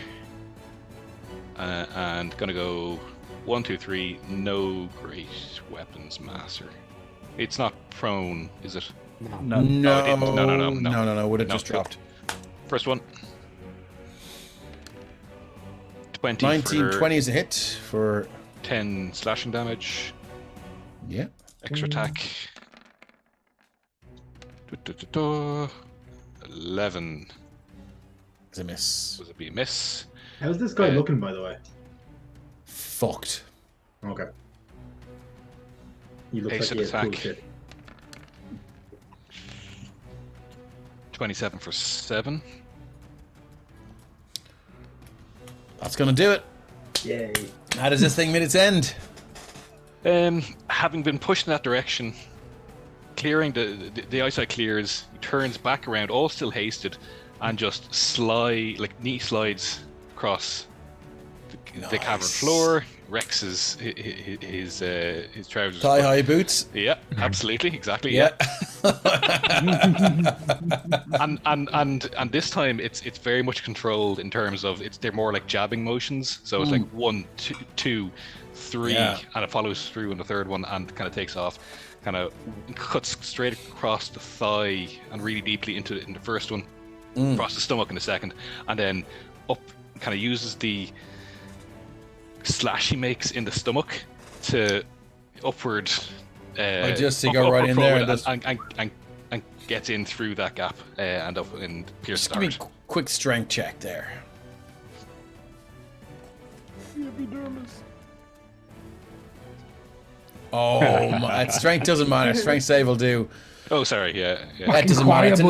And gonna go 1, 2, 3. No great weapons master. It's not prone, is it? No. No, it didn't. No. Would have No, just cool. dropped. First one. 20 19, for 20 is a hit for 10 slashing damage. yeah. Extra attack. 11 It's a miss. was a be a miss. How's this guy looking, by the way? Fucked. Okay. He looks Ace like he of has cool attack. shit. 27 for 7. That's gonna do it. Yay. How does this thing meet its end? Having been pushed in that direction, clearing the eyesight clears, he turns back around, all still hasted, and just knee slides across the cavern Nice. floor, Rex's his trousers. Thigh-high boots. Yeah, absolutely, exactly. Yeah. and this time it's very much controlled in terms of they're more like jabbing motions. So it's like 1, 2, 3, and it follows through on the third one and kind of takes off, kind of cuts straight across the thigh and really deeply in the first one, across the stomach in the second, and then up. Kind of uses the slash he makes in the stomach to upward. I just see go right in there and gets in through that gap and up and pierces. Just give me a quick strength check there. Oh, my, strength doesn't matter. Strength save will do. Oh, sorry. Yeah. That doesn't matter. It's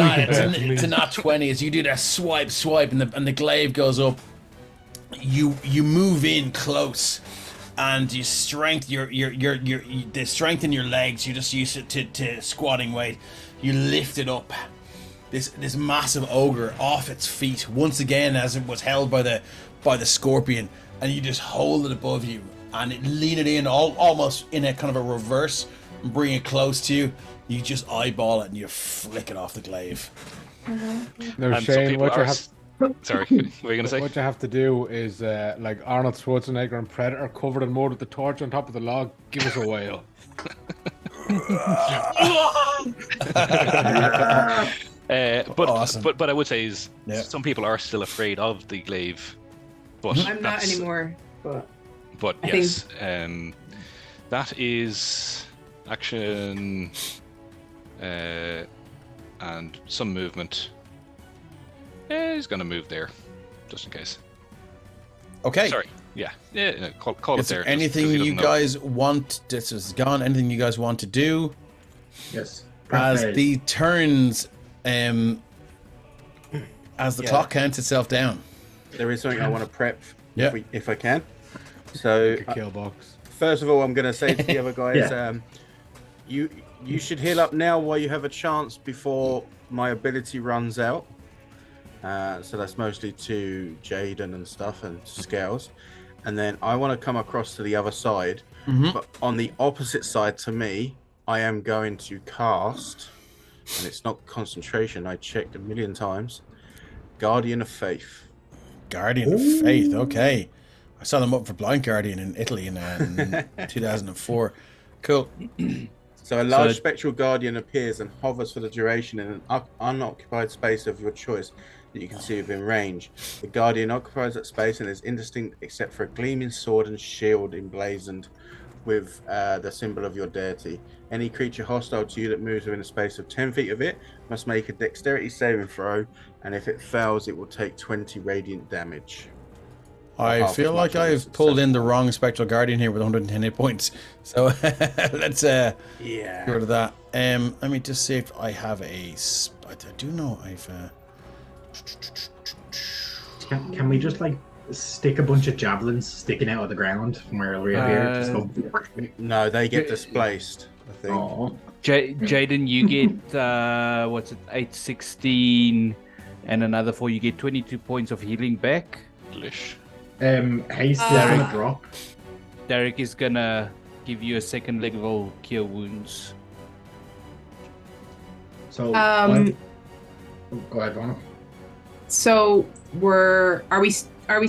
a nat 20. As you do that swipe, and the glaive goes up. You move in close, and you strength the strength in your legs. You just use it to squatting weight. You lift it up. This massive ogre off its feet once again, as it was held by the scorpion, and you just hold it above you and lean it in almost in a kind of a reverse and bring it close to you. You just eyeball it and you flick it off the glaive. No, Shane, what you have. Sorry, what were you gonna say? What you have to do is like Arnold Schwarzenegger and Predator, covered in mud with the torch on top of the log. Give us a whale. But awesome. but I would say is some people are still afraid of the glaive. But I'm not anymore. But yes, that is action and some movement. He's gonna move there, just in case. Okay. Sorry. Yeah. Call it there. Anything you guys want? This is gone. Anything you guys want to do? Yes. As the turns, as the clock counts itself down. There is something I want to prep. Yeah. If I can. So Kill box. first of all, I'm going to say to the other guys, you should heal up now while you have a chance before my ability runs out. So that's mostly to Jaden and stuff and Scales. And then I want to come across to the other side. But on the opposite side to me, I am going to cast, and it's not concentration, I checked a million times, Guardian of Faith. Guardian of Faith, okay. I saw them up for Blind Guardian in Italy in 2004. Cool. So a large spectral guardian appears and hovers for the duration in an unoccupied space of your choice that you can see within range. The guardian occupies that space and is indistinct except for a gleaming sword and shield emblazoned with the symbol of your deity. Any creature hostile to you that moves within a space of 10 feet of it must make a dexterity saving throw, and if it fails, it will take 20 radiant damage. I feel like I've pulled in the wrong Spectral Guardian here with 110 hit points. So let's get rid of that. Let me just see if I have a... I do know I've... Can we just like stick a bunch of javelins sticking out of the ground from where we are here? Just go... No, they get displaced, I think. Oh. Jaden, you get 816 and another 4. You get 22 points of healing back. Delish. Haste is gonna drop. Derek is gonna give you a second level cure wounds. So go ahead, Vonna. So are we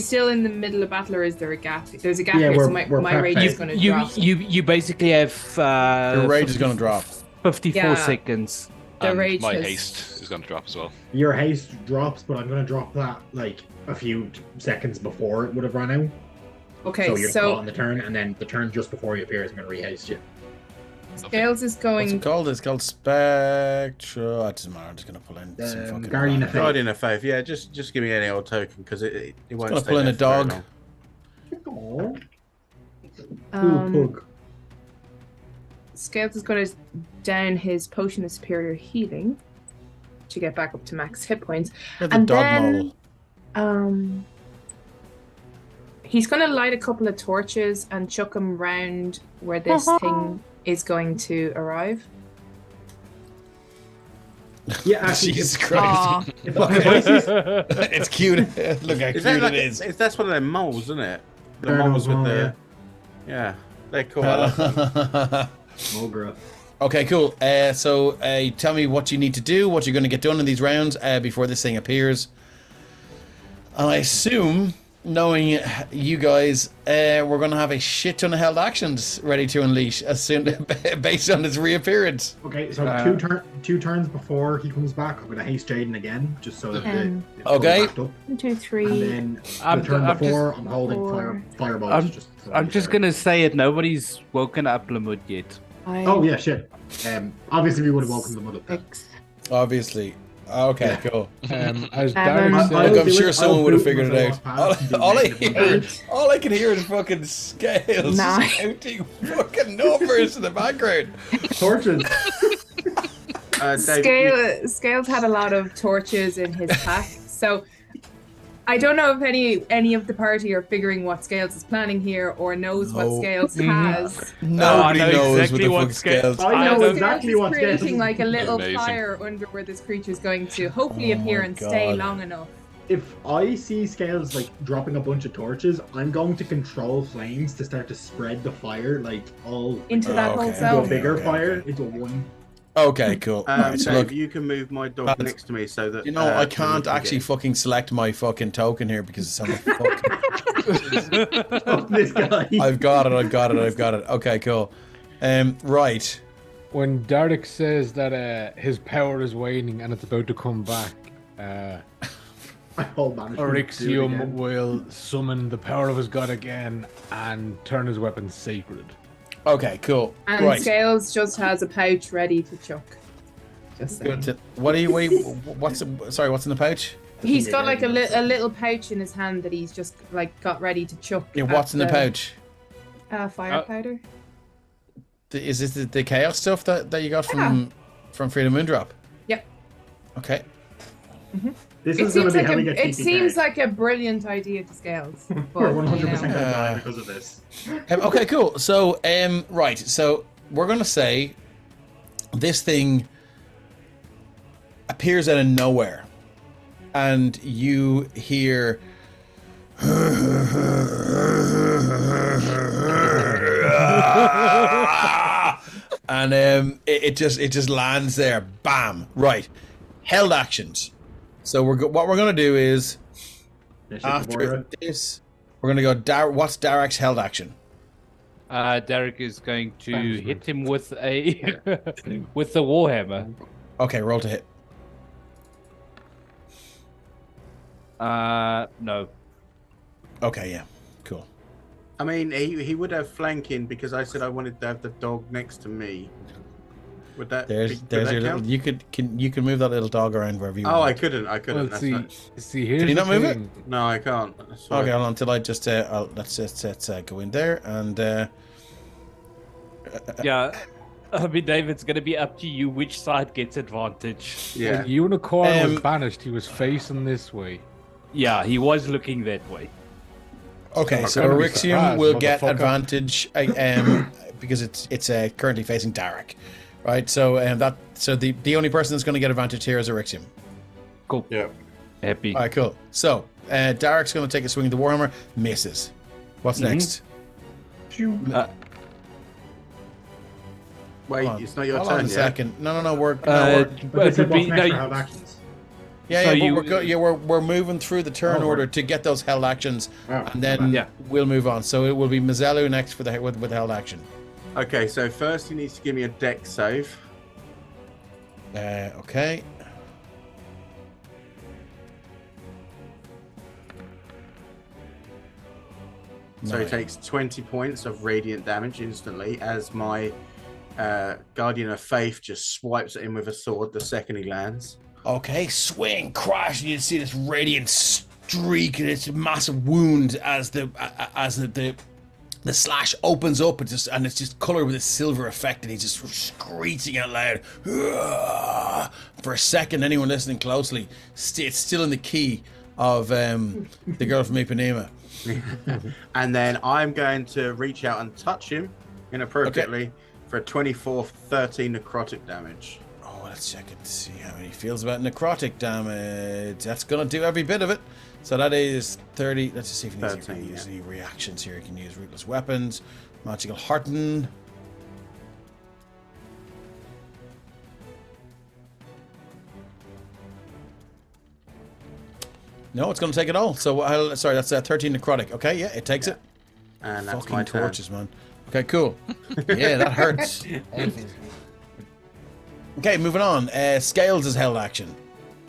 still in the middle of battle, or is there a gap? If there's a gap here, so my rage is going to drop. You basically have your rage is going to drop 54 seconds. The rage my haste is going to drop as well. Your haste drops, but I'm going to drop that like a few seconds before it would have run out. Okay, so you're caught on the turn, and then the turn just before he appears, I'm going to rehaste you. Scales is going. What's it called? It's called Spectral. It doesn't matter. I'm just going to pull in some fucking Guardian of Faith. Guardian of Faith. Yeah, just give me any old token because it won't. Going to pull in a dog. Pug. Scales is going to down his potion of superior healing to get back up to max hit points, and then he's going to light a couple of torches and chuck them round where this thing is going to arrive. Yeah, actually, Jesus Christ! It's cute. Look how cute it is. That's one of them moles, isn't it? The moles with the. Yeah, they're cool. I like them. Mogra. Okay, cool. So tell me what you need to do, what you're going to get done in these rounds before this thing appears. And I assume, knowing you guys, we're going to have a shit ton of held actions ready to unleash as soon based on his reappearance. Okay, so two turns before he comes back, I'm gonna haste Jaden again, just so that it's Okay. backed up. 1, 2, 3. And then the I'm turn just- before, I'm holding four. fireballs. I'm just gonna say it. Nobody's woken up Lamud yet. Oh yeah, shit. Obviously we would have welcomed them up. 6. Obviously. Okay, Yeah. cool. As Seven. Derek Look, I'm said, sure someone would have figured it out. All I Eight. can hear is fucking scales 9. shouting fucking numbers in the background. Torches. Dave, Scales had a lot of torches in his pack, so I don't know if any of the party are figuring what Scales is planning here or knows what No. Scales has. Nobody I know knows exactly what what the fuck scales. I know Scales exactly is what creating Scales. like a little Amazing. fire under where this creature is going to hopefully Oh appear my and stay God. long enough. If I see Scales like dropping a bunch of torches, I'm going to control flames to start to spread the fire like all Into that whole Okay. into a zone. bigger Okay, fire okay. into one. Okay, cool. Right, so Dave, look, you can move my dog Lads, next to me so that you know, I we can't can actually get- fucking select my fucking token here because it's on the fucking... Oh, this guy. I've got it. Okay, cool. Right. when Derek says that his power is waning and it's about to come back, My whole management do it Orixium again. will summon the power of his god again and turn his weapon sacred. Okay, cool. And Right. Scales just has a pouch ready to chuck. Just saying. What what's in the pouch? He's got like a little pouch in his hand that he's just like got ready to chuck. Yeah, at what's in the pouch? Fire powder. Is this the chaos stuff that you got from Freedom Moondrop? Yep. Okay. This It is going to seems be like how we get it TPK. seems like a brilliant idea to Scales. We're But, 100% you going to know. die because of this. Okay, cool. So, right. So we're gonna say this thing appears out of nowhere, and you hear. And it just lands there, bam! Right, held actions. So what we're gonna do is after this, we're gonna go. What's Derek's held action? Derek is going to hit him with a with the warhammer. Okay, roll to hit. No. Okay, yeah, cool. I mean, he would have flanking because I said I wanted to have the dog next to me. Would that? There's would your that little. count? You can move that little dog around wherever you Oh, I want. couldn't. Well, That's see, not... see, here's Can you the not move it? thing. No, I can't. That's why. Okay, hold on until I just let's go in there and Yeah. I mean, Dave, it's going to be up to you which side gets advantage. Yeah. When Unicorn was Um, banished, he was facing this way. Yeah, he was looking that way. okay. I'm So gonna be Orixium surprised, will get motherfucker. advantage because it's currently facing Derek, right? So the only person that's going to get advantage here is Orixium. Cool. Yeah. Happy. All right, cool. So Derek's going to take a swing at the Warhammer, misses. What's next? Wait, Hold on. it's not your Hold on turn a yet. second. No, we're But this is but what's no, next for held actions. Yeah, So yeah, you- we're moving through the turn Oh, order right. to get those held actions, Oh, and then Yeah. we'll move on. So it will be Mazellu next for with held action. Okay, so first he needs to give me a deck save. Okay. So he Nine. takes 20 points of radiant damage instantly as my Guardian of Faith just swipes at him with a sword the second he lands. Okay, swing, crash, and you see this radiant streak, and it's a massive wound as the slash opens up, and it's just colored with a silver effect, and he's just screeching out loud. For a second, anyone listening closely, it's still in the key of the girl from Ipanema. And then I'm going to reach out and touch him inappropriately for a 24 13 necrotic damage. Oh, let's check and see how he feels about necrotic damage. That's gonna do every bit of it. So that is 30. Let's just see if he needs to 13, use yeah. any reactions here. He can use rootless weapons. Magical Hearten. No, it's going to take it all. So, sorry, that's 13 necrotic. Okay, yeah, it takes it. And that's Fucking my turn. torches, man. Okay, cool. Yeah, that hurts. Okay, moving on. Scales is held action.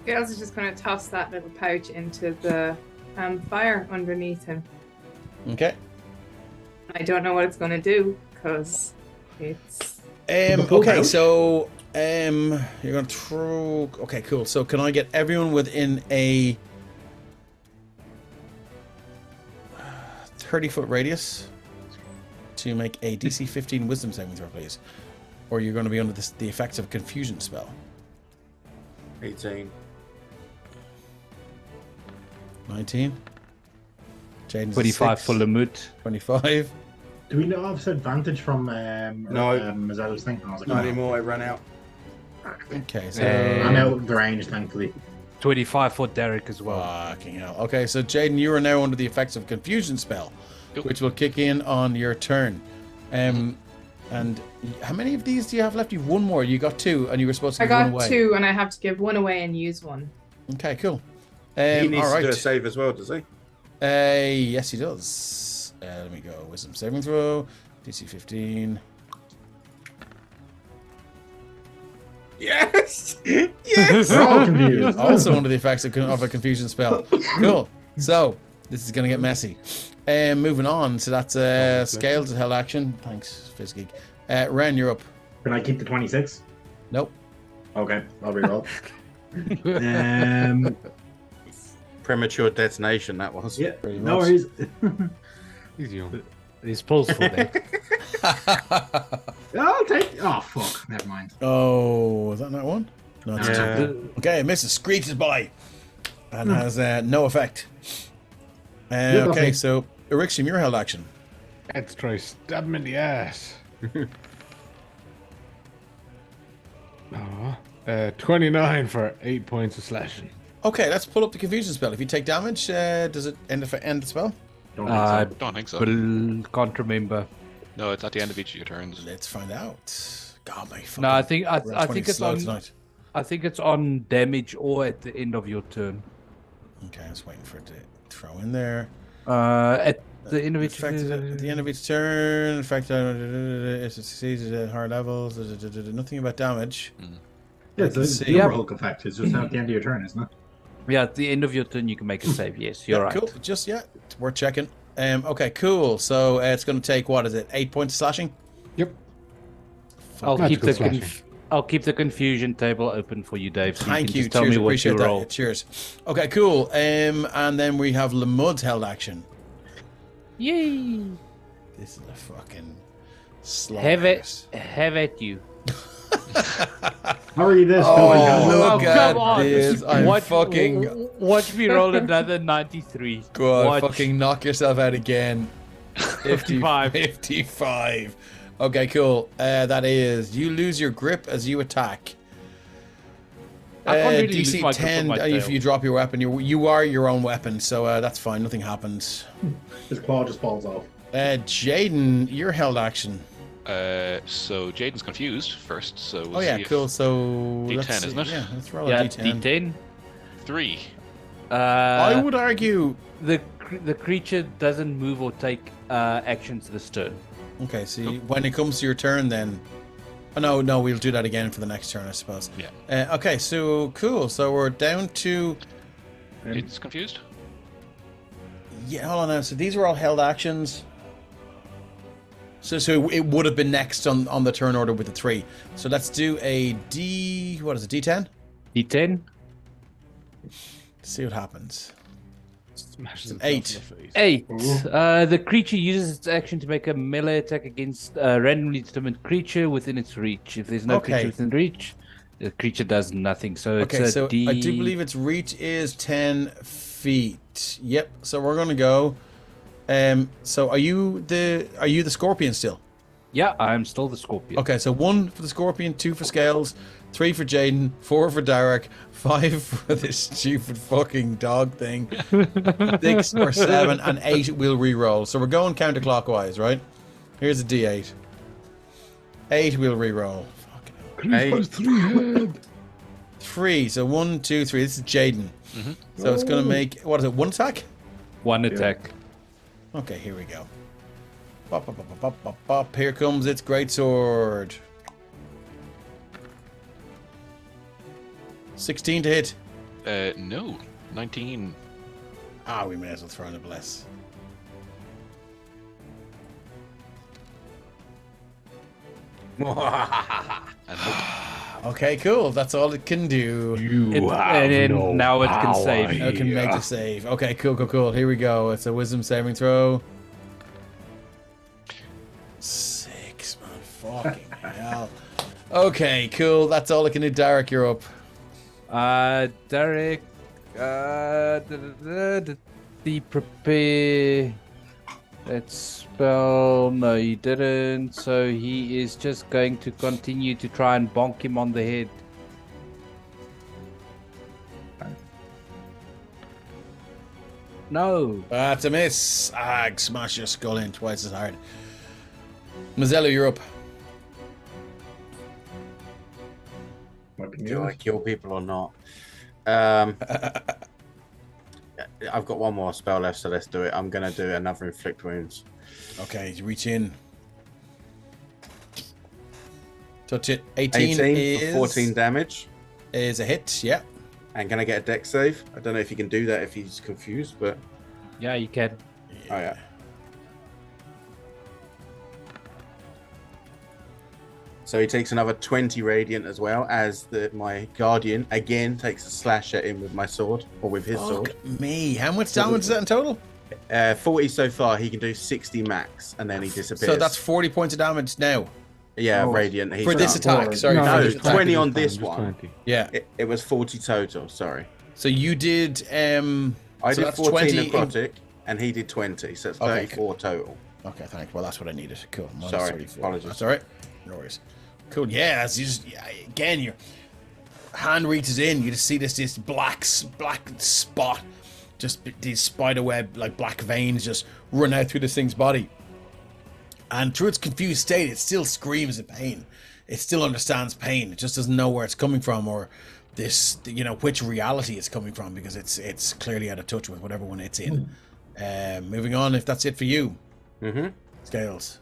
Gales is just going to toss that little pouch into the fire underneath him. Okay. I don't know what it's going to do because it's. Okay, so you're going to throw. Okay, cool. So can I get everyone within a 30-foot radius to make a DC 15 Wisdom saving throw, please? Or you're going to be under the effects of confusion spell. 18. 19. Jaden's 25 for Lamut. 25. Do we know of advantage from Mazzella's thing? I was like, Not no. anymore, I ran out. Okay, so I'm out of the range, thankfully. 25 for Derek as well. fucking hell. Okay, so Jaden, you are now under the effects of confusion spell, which will kick in on your turn. And how many of these do you have left? You've one more. You got two, and you were supposed to I give one got away. 2, and I have to give 1 away and use 1. Okay, cool. He needs all right. to do a save as well, does he? Yes, he does. Let me go. Wisdom saving throw. DC 15. Yes! Yes! We're all confused. Also under the effects of a confusion spell. Cool. So this is going to get messy. Moving on. So that's Scales is held action. Thanks, Fizzgeek. Ren, you're up. Can I keep the 26? Nope. Okay, I'll reroll. Premature detonation, that was. Yeah, Pretty no much. worries. He's young. He's pulseful there. I'll take. Oh fuck! Never mind. Oh, is that not one? No, it's Yeah. two. Okay, misses, screeches by, and has no effect. You're Okay, okay. so Erixium, you're held action. Let's try stab him in the ass. 29 for 8 points of slashing. Okay, let's pull up the confusion spell. If you take damage, does it end the spell? Don't think so. Don't think so. But can't remember. No, it's at the end of each of your turns. Let's find out. God, my fucking. No, I think I we're 20 think it's slow on. tonight. I think it's on damage or at the end of your turn. Okay, I was waiting for it to throw in there. At the end of each At the end of each turn, effect if it succeeds at higher levels. Nothing about damage. Yeah, it's see. the Overhulk effect. It's just at the end of your turn, isn't it? Yeah, at the end of your turn, you can make a save. Yes, you're right. Cool. Just it's worth checking. Okay, cool. So it's going to take what is it? 8 points of slashing. Yep. I'll keep Magical the slashing. I'll keep the confusion table open for you, Dave. So Thank you. you. Can just tell Cheers. me what Appreciate you that. roll. Yeah, cheers. Okay, cool. And then we have Lamud's held action. Yay! This is a fucking slaughter. Have at you. Hurry this. Oh, look Oh, at come on. this. I'm fucking. Watch me roll another 93. Go on, Watch. fucking knock yourself out again. 55. 55. Okay, cool. That is, you lose your grip as you attack. I can't really lose DC my grip 10, on my if tail. you drop your weapon, you are your own weapon, so that's fine. Nothing happens. His claw just falls off. Jaden, you're held action. So Jaden's confused first. So we'll Oh yeah, see if- cool. So D10, let's see. isn't it? Yeah, let's roll Yeah, a D10. D10. 3. I would argue. The creature doesn't move or take actions this turn. Okay, see, when it comes to your turn, then. Oh, no, we'll do that again for the next turn, I suppose. Yeah. Okay, so cool. So we're down to. Jaden's confused. Yeah, hold on now. So these are all held actions. So it would have been next on the turn order with the 3. So let's do a D. What is it? D10? D10. See what happens. Smashes It's an himself 8. in the face. 8. The creature uses its action to make a melee attack against a randomly determined creature within its reach. If there's no Okay. creature within reach, the creature does nothing. So it's Okay, a so D... I do believe its reach is 10 feet. Yep. So we're gonna go. So are you the scorpion still? Yeah, I'm still the scorpion. Okay, so 1 for the scorpion, 2 for Scales, 3 for Jaden, 4 for Derek, 5 for this stupid fucking dog thing, 6 or 7, and 8 we'll re-roll. So we're going counterclockwise, right? Here's a D8. 8 we'll re-roll. Fucking hell. Creeper's 3 head. 3, so 1, 2, 3. This is Jaden. So it's going to make, what is it, 1 attack? 1 attack. Okay, here we go. Bop, bop, bop, bop, bop, bop, bop. Here comes its greatsword. 16 to hit. No. 19. Ah, we may as well throw in a bless. And hope. Okay, cool. That's all it can do. You have and then no now it can power save. It can make here. the save. Okay, cool. Here we go. It's a wisdom saving throw. 6, man. Fucking hell. Okay, cool. That's all I can do. Derek, you're up. Derek, did he prepare that spell? No, he didn't. So he is just going to continue to try and bonk him on the head. No. That's a miss. Smash your skull in twice as hard. Mazzello, you're up. Do I kill people or not? I've got one more spell left, so let's do it. I'm going to do another inflict wounds. Okay, you reach in. Touch it. 18 18 is for 14 damage. Is a hit, yeah. And can I get a dex save? I don't know if you can do that if he's confused, but... Yeah, you can. Oh, yeah. So he takes another 20 radiant as well, as my guardian again takes a slash at him with my sword, or with his sword. Fuck me. How much damage is that in total? 40 so far. He can do 60 max, and then he disappears. So that's 40 points of damage now. Yeah, radiant. He's For this done. attack, sorry. No, for this attack. 20 on It's fine, this just one. 20. Yeah. It was 40 total, sorry. So you did... I so did that's 14 20 necrotic, and he did 20, so it's Okay. 34 total. Okay, thanks. Well, that's what I needed. Cool. Minus Sorry, 34. apologies. That's all right. No worries. Cool. Yeah, as you just... Again, your hand reaches in. You just see this black spot. Just these spiderweb, like black veins just run out through this thing's body. And through its confused state, it still screams in pain. It still understands pain. It just doesn't know where it's coming from or this, which reality it's coming from, because it's clearly out of touch with whatever one it's in. Moving on, if that's it for you. Mm-hmm. Scales.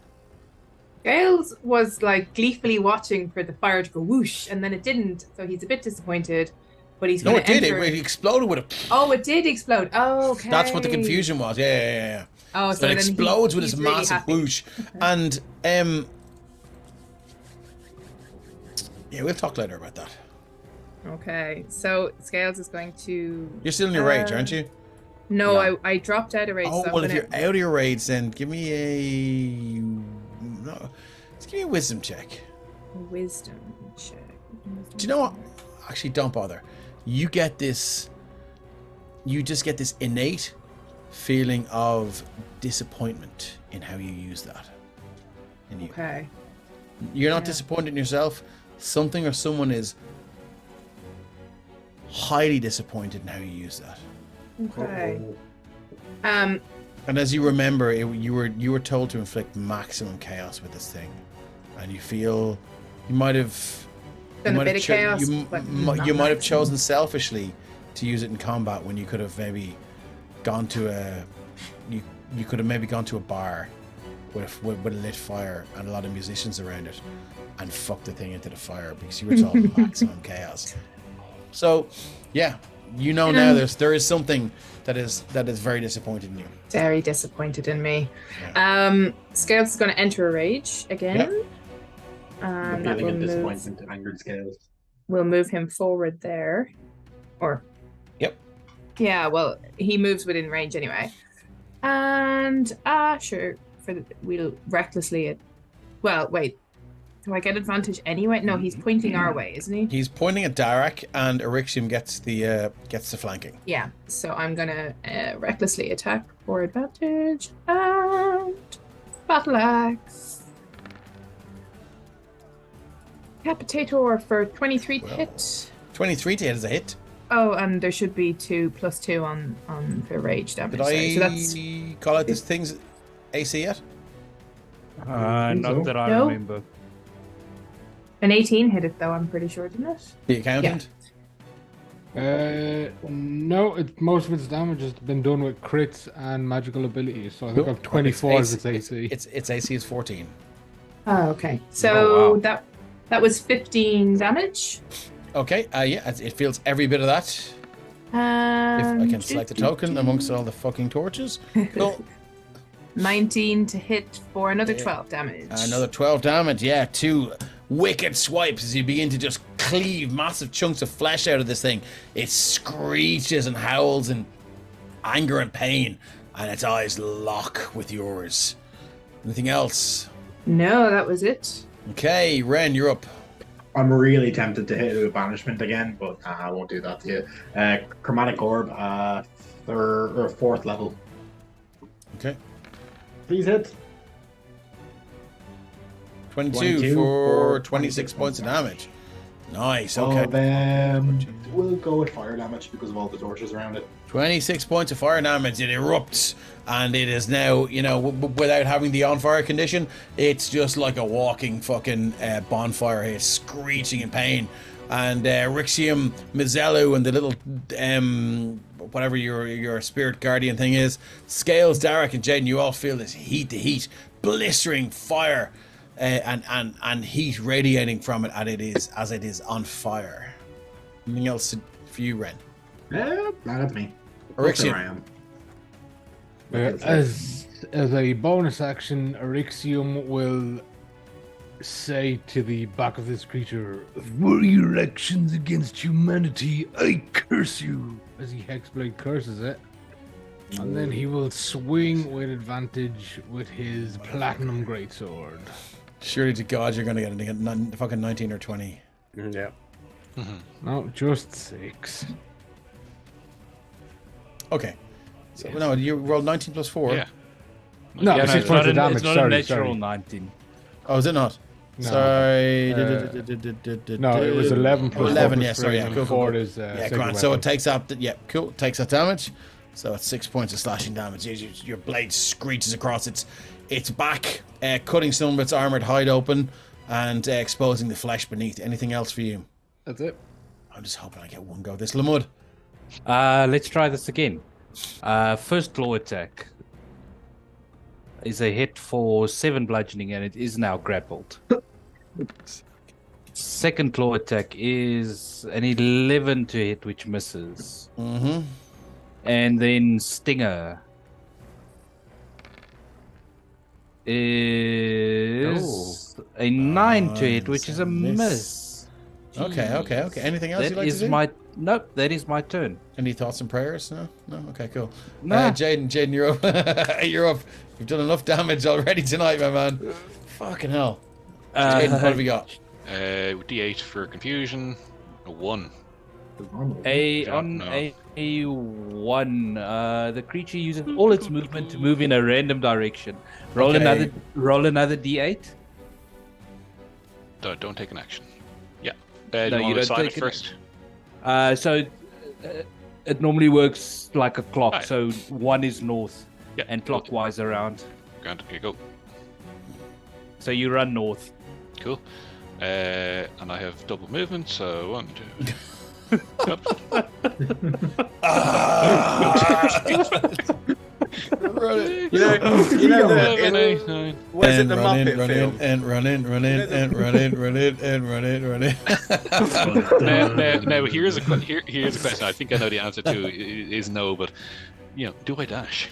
Gales was like gleefully watching for the fire to go whoosh, and then it didn't, so he's a bit disappointed. But he's No, going it to did. enter... It exploded with a... Oh, it did explode. Oh, okay. That's what the confusion was. Yeah. Oh, So it then explodes with he's this really massive happy. whoosh. And, yeah, we'll talk later about that. Okay, so Scales is going to... You're still in your rage, aren't you? No, No. I dropped out of rage. Oh, so I'm well, if gonna... you're out of your rage, then give me a... No, just give me a wisdom check. Wisdom check. Do you know what? Actually, don't bother. You get this... You just get this innate feeling of disappointment in how you use that. And Okay. you're not Yeah. disappointed in yourself. Something or someone is highly disappointed in how you use that. Okay. And as you remember, you were told to inflict maximum chaos with this thing, and you feel you might have Done a might bit have of chaos, but not you might have maximum. chosen selfishly to use it in combat when you could have maybe gone to a you could have maybe gone to a bar with a lit fire and a lot of musicians around it and fucked the thing into the fire because you were told maximum chaos. So, yeah, now there is something that is very disappointed in you. Very disappointed in me. Scales is going to enter a rage again. The And that feeling will of move, disappointment to angered Scales. we'll move him forward there. Or... Yep. Yeah, well, he moves within range anyway. And, sure, we'll recklessly... Well, wait. Do I get advantage anyway? No, he's pointing our way, isn't he? He's pointing at Darak, and Erixium gets the flanking. Yeah, so I'm gonna recklessly attack for advantage and battle axe. Capitator for 23 to hit. 23 to hit is a hit. Oh, and there should be +2 on the rage damage. Did Sorry. So I that's call out this thing's AC yet? think Not so. that I No. remember. An 18 hit it though, I'm pretty sure, didn't it? The accountant. No, most of its damage has been done with crits and magical abilities. So I think Cool. I've 24 as Its its AC. Its AC is 14. Oh, okay. So Oh, wow. that was 15 damage. Okay. Yeah, it feels every bit of that. If I can select the token amongst all the fucking torches. Cool. 19 to hit for another 12 damage. Another 12 damage. Yeah, 2 wicked swipes as you begin to just cleave massive chunks of flesh out of this thing. It screeches and howls in anger and pain, and its eyes lock with yours. Anything else? No, that was it. Okay, Ren, you're up. I'm really tempted to hit it with banishment again, but I won't do that to you. Chromatic orb, 4th level. Okay. Please hit. 22 for 26 points of damage. Nice, okay. We'll go with fire damage because of all the torches around it. 26 points of fire damage. It erupts, and it is now, without having the on fire condition, it's just like a walking fucking bonfire here, screeching in pain. And Rixium, Mizelu, and the little, whatever your spirit guardian thing is, Scales, Derek, and Jaden, you all feel this heat, blistering fire, and heat radiating from it, and as it is on fire. Anything else for you, Ren? That's me. Rixium. There I am. As a bonus action, Arixium will say to the back of this creature, For your actions against humanity, I curse you. as he Hexblade curses it. And then he will swing with advantage with his Platinum Greatsword. Surely to God you're going to get a fucking 19 or 20. Yeah. No, just 6. Okay. So, no, you rolled 19 plus 4. Yeah. No, Yeah, it's no, 6 points of damage. it's not Sorry, a natural sorry. 19. Oh, is it not? No. Sorry. No, it was 11 plus 11, 4 yeah, plus sorry, 3, yeah, and cool, 4 cool. is Yeah, second come on. So it weapon. takes up, cool. Takes that damage. So it's 6 points of slashing damage. Your blade screeches across its back, cutting some of its armored hide open and exposing the flesh beneath. Anything else for you? That's it. I'm just hoping I get one go. This Lamud. Let's try this again. First claw attack is a hit for 7 bludgeoning, and it is now grappled. Second claw attack is an 11 to hit, which misses. Mm-hmm. And then Stinger is a 9 to hit, which is a miss. Okay. Anything else That you'd like to is do? Nope, that is my turn. Any thoughts and prayers? No? Okay, cool. Nah. Jaden, you're up. You're up. You've done enough damage already tonight, my man. Fucking hell. Jaden, what have we got? D8 for confusion. A 1. On No. a 1, the creature uses all its movement to move in a random direction. Roll Okay. another D8. Don't take an action. Yeah. No, Do you you want to don't assign it take an first? It normally works like a clock. Right. So 1 is north Yeah. and clockwise around. Grand. Here you go. So you run north. Cool. And I have double movement, so 1, 2. Yep. You know the, 11, 8, 9. where's it the run Muppet film? and run in. Now here's a question. I think I know the answer to is no, but do I dash?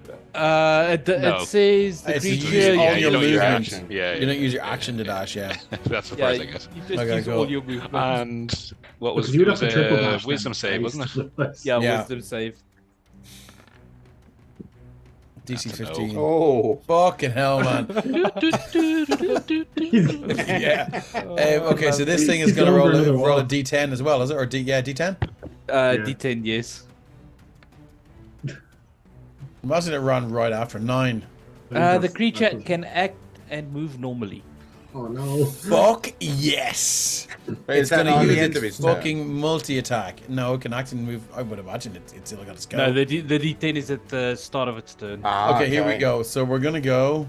No. No. It says the It's creature. usually all you your don't use your movements. action. Yeah, You don't use your action to dash, yeah. That's the Yeah, first, I you guess. just Okay, use cool. all your movement. And what was Because it? you'd Was have to triple dash. a wisdom save, wasn't it? Yeah, Yeah. wisdom save. DC That's a no. 15. Oh, Fucking hell, man. Yeah. Okay, so this thing is He's going to going roll for a, another roll a wall. D10 as well, is it? Or D10? D10, yes. Imagine it run right after 9. The creature can act and move normally. Oh no. Fuck yes! Wait, is It's that going to on the use end of its its turn? fucking multi-attack. No, it can act and move. I would imagine it's still got its go. No, the D10 is at the start of its turn. Okay, here we go. So we're going to go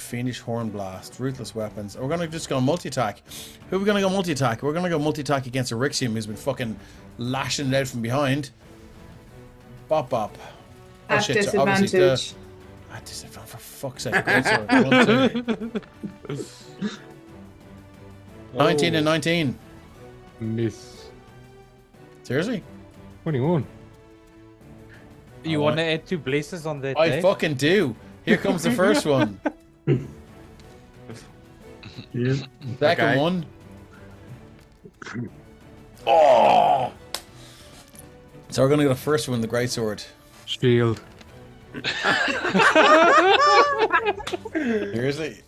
Fiendish Horn Blast, Ruthless Weapons. We're gonna just go multi-attack. Who are we gonna go multi-attack? We're gonna go multi-attack against Erixium, who's been fucking lashing it out from behind. Bop bop. Oh, At shit, so obviously disadvantage. At disadvantage, for fuck's sake. Great sword. 1, 2. 19 and 19. Miss. Seriously? 21. You want to add 2 blazes on that? I fucking do. Here comes the first one. Yeah. Second Okay. one. Oh! So we're gonna go the first one, the greatsword. Shield. Seriously?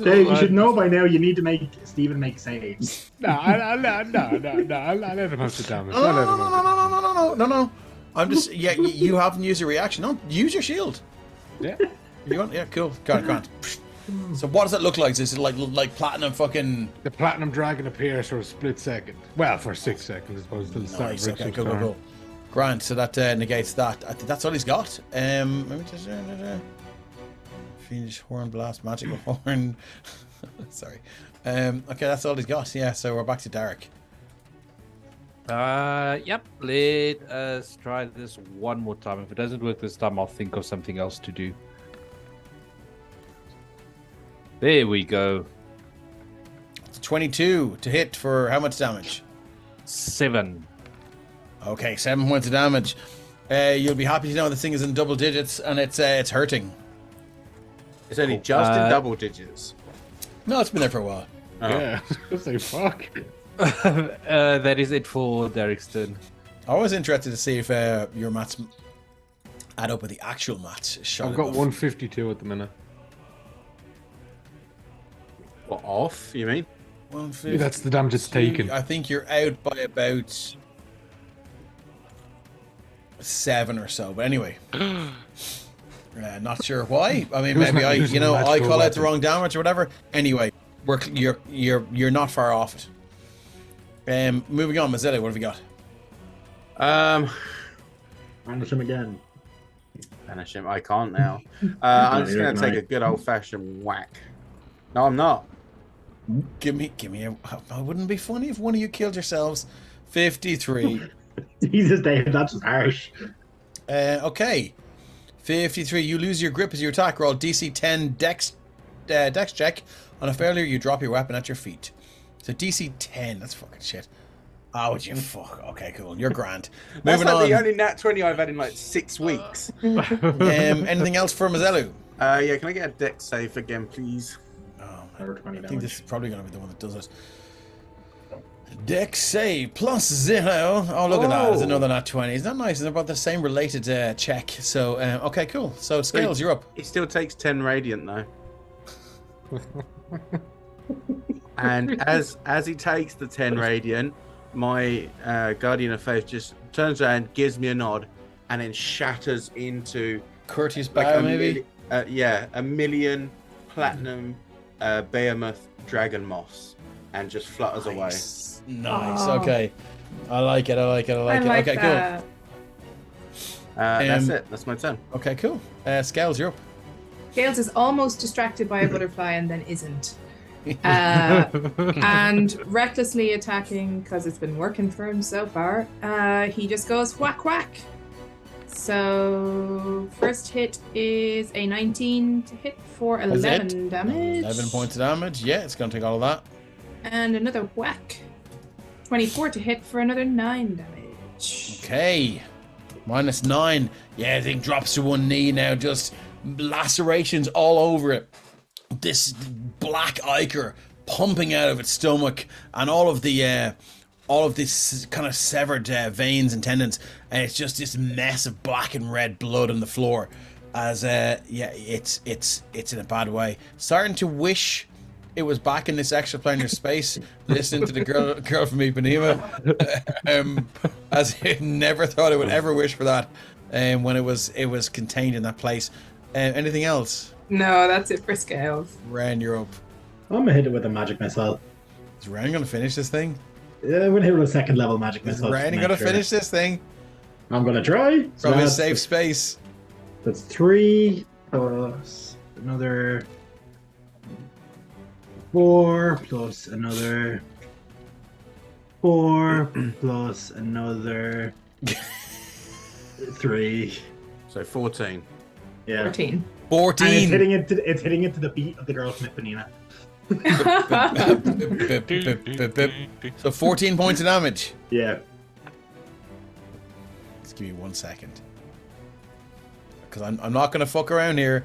Dave, you should know by now you need to make Stephen make saves. No, I'll let him have the damage. No, no, no, no, no, no, no, no, no, no. I'm just, yeah, you haven't used your reaction. No, use your shield. Yeah. You want? Yeah, cool. Got it. So what does it look like? Is it like platinum fucking... The platinum dragon appears for a split second. Well, for 6 seconds, I suppose, till the start Nice, of okay, Richard's cool. turn. Grant, so that negates that. I think that's all he's got. Let me just... Fiendish Horn Blast, Magical Horn. Sorry. Okay, that's all he's got. Yeah, so we're back to Derek. Yep. Let us try this one more time. If it doesn't work this time, I'll think of something else to do. There we go. 22 to hit for how much damage? 7. Okay, 7 points of damage. You'll be happy to know this thing is in double digits and it's hurting. It's only just in double digits. No, it's been there for a while. Oh. Yeah, just say fuck. That is it for Derek's turn. I was interested to see if your maths add up with the actual maths. I've got 152 at the minute. What, off, you mean? 150. Yeah, that's the damage it's taken. I think you're out by about 7 or so. But anyway, not sure why. I mean, Who's maybe not using the I magical call out the weapon? wrong damage or whatever. Anyway, you're not far off it. Moving on, Mazzella, what have you got? Banish him again. Banish him. I can't now. I'm just going to take a good old-fashioned whack. No, I'm not. Give me a... Wouldn't it be funny if one of you killed yourselves? 53. Jesus, Dave, that's harsh. Okay. 53. You lose your grip as you attack. Roll DC 10 dex check. On a failure, you drop your weapon at your feet. So DC 10. That's fucking shit. Oh, would you fuck? Okay, cool. You're grand. That's Moving like on. the only nat 20 I've had in like 6 weeks. Anything else for Mazelu? Yeah, can I get a dex save again, please? Over 20 I think damage. this is probably going to be the one that does it. Dex save +0. Oh, look at that. There's another nat 20. Isn't that nice? It's about the same related check. So, okay, cool. So, Scales, you're up. He still takes 10 radiant though. And as he takes the 10 radiant, my Guardian of Faith just turns around, gives me a nod, and then shatters into Courteous like bow, maybe? a million platinum behemoth dragon moss, and just flutters away. Nice. Oh. Okay. I like it. like Okay, that. That's it. That's my turn. cool. Okay, cool. Scales, you're up. Gales is almost distracted by a butterfly and then isn't. And recklessly attacking, because it's been working for him so far, he just goes whack whack. So first hit is a 19 to hit for That's 11 damage. 11 points of damage. Yeah, it's going to take all of that. And another whack. 24 to hit for another 9 damage. Okay. -9. Yeah, the thing drops to one knee now. Just lacerations all over it. This black ichor pumping out of its stomach, and all of this kind of severed veins and tendons, and it's just this mess of black and red blood on the floor. As it's in a bad way. Starting to wish it was back in this extraplanar space, listening to the girl from Ipanema, as I never thought I would ever wish for that. When it was contained in that place. Anything else? No, that's it for Scales. Ren, you're up. I'm gonna hit it with a magic missile. Is Ren gonna finish this thing? Yeah, I'm gonna hit it with a second level magic Is missile. Ren gonna finish this thing I'm gonna try. So from his that's- safe space? That's 3, plus another 4 plus another 4 plus another 3. So 14. Yeah. 14. And 14. it's hitting it to the beat of the girl Smith Panina. So 14 points of damage. Yeah. Just give me 1 second. Because I'm not going to fuck around here.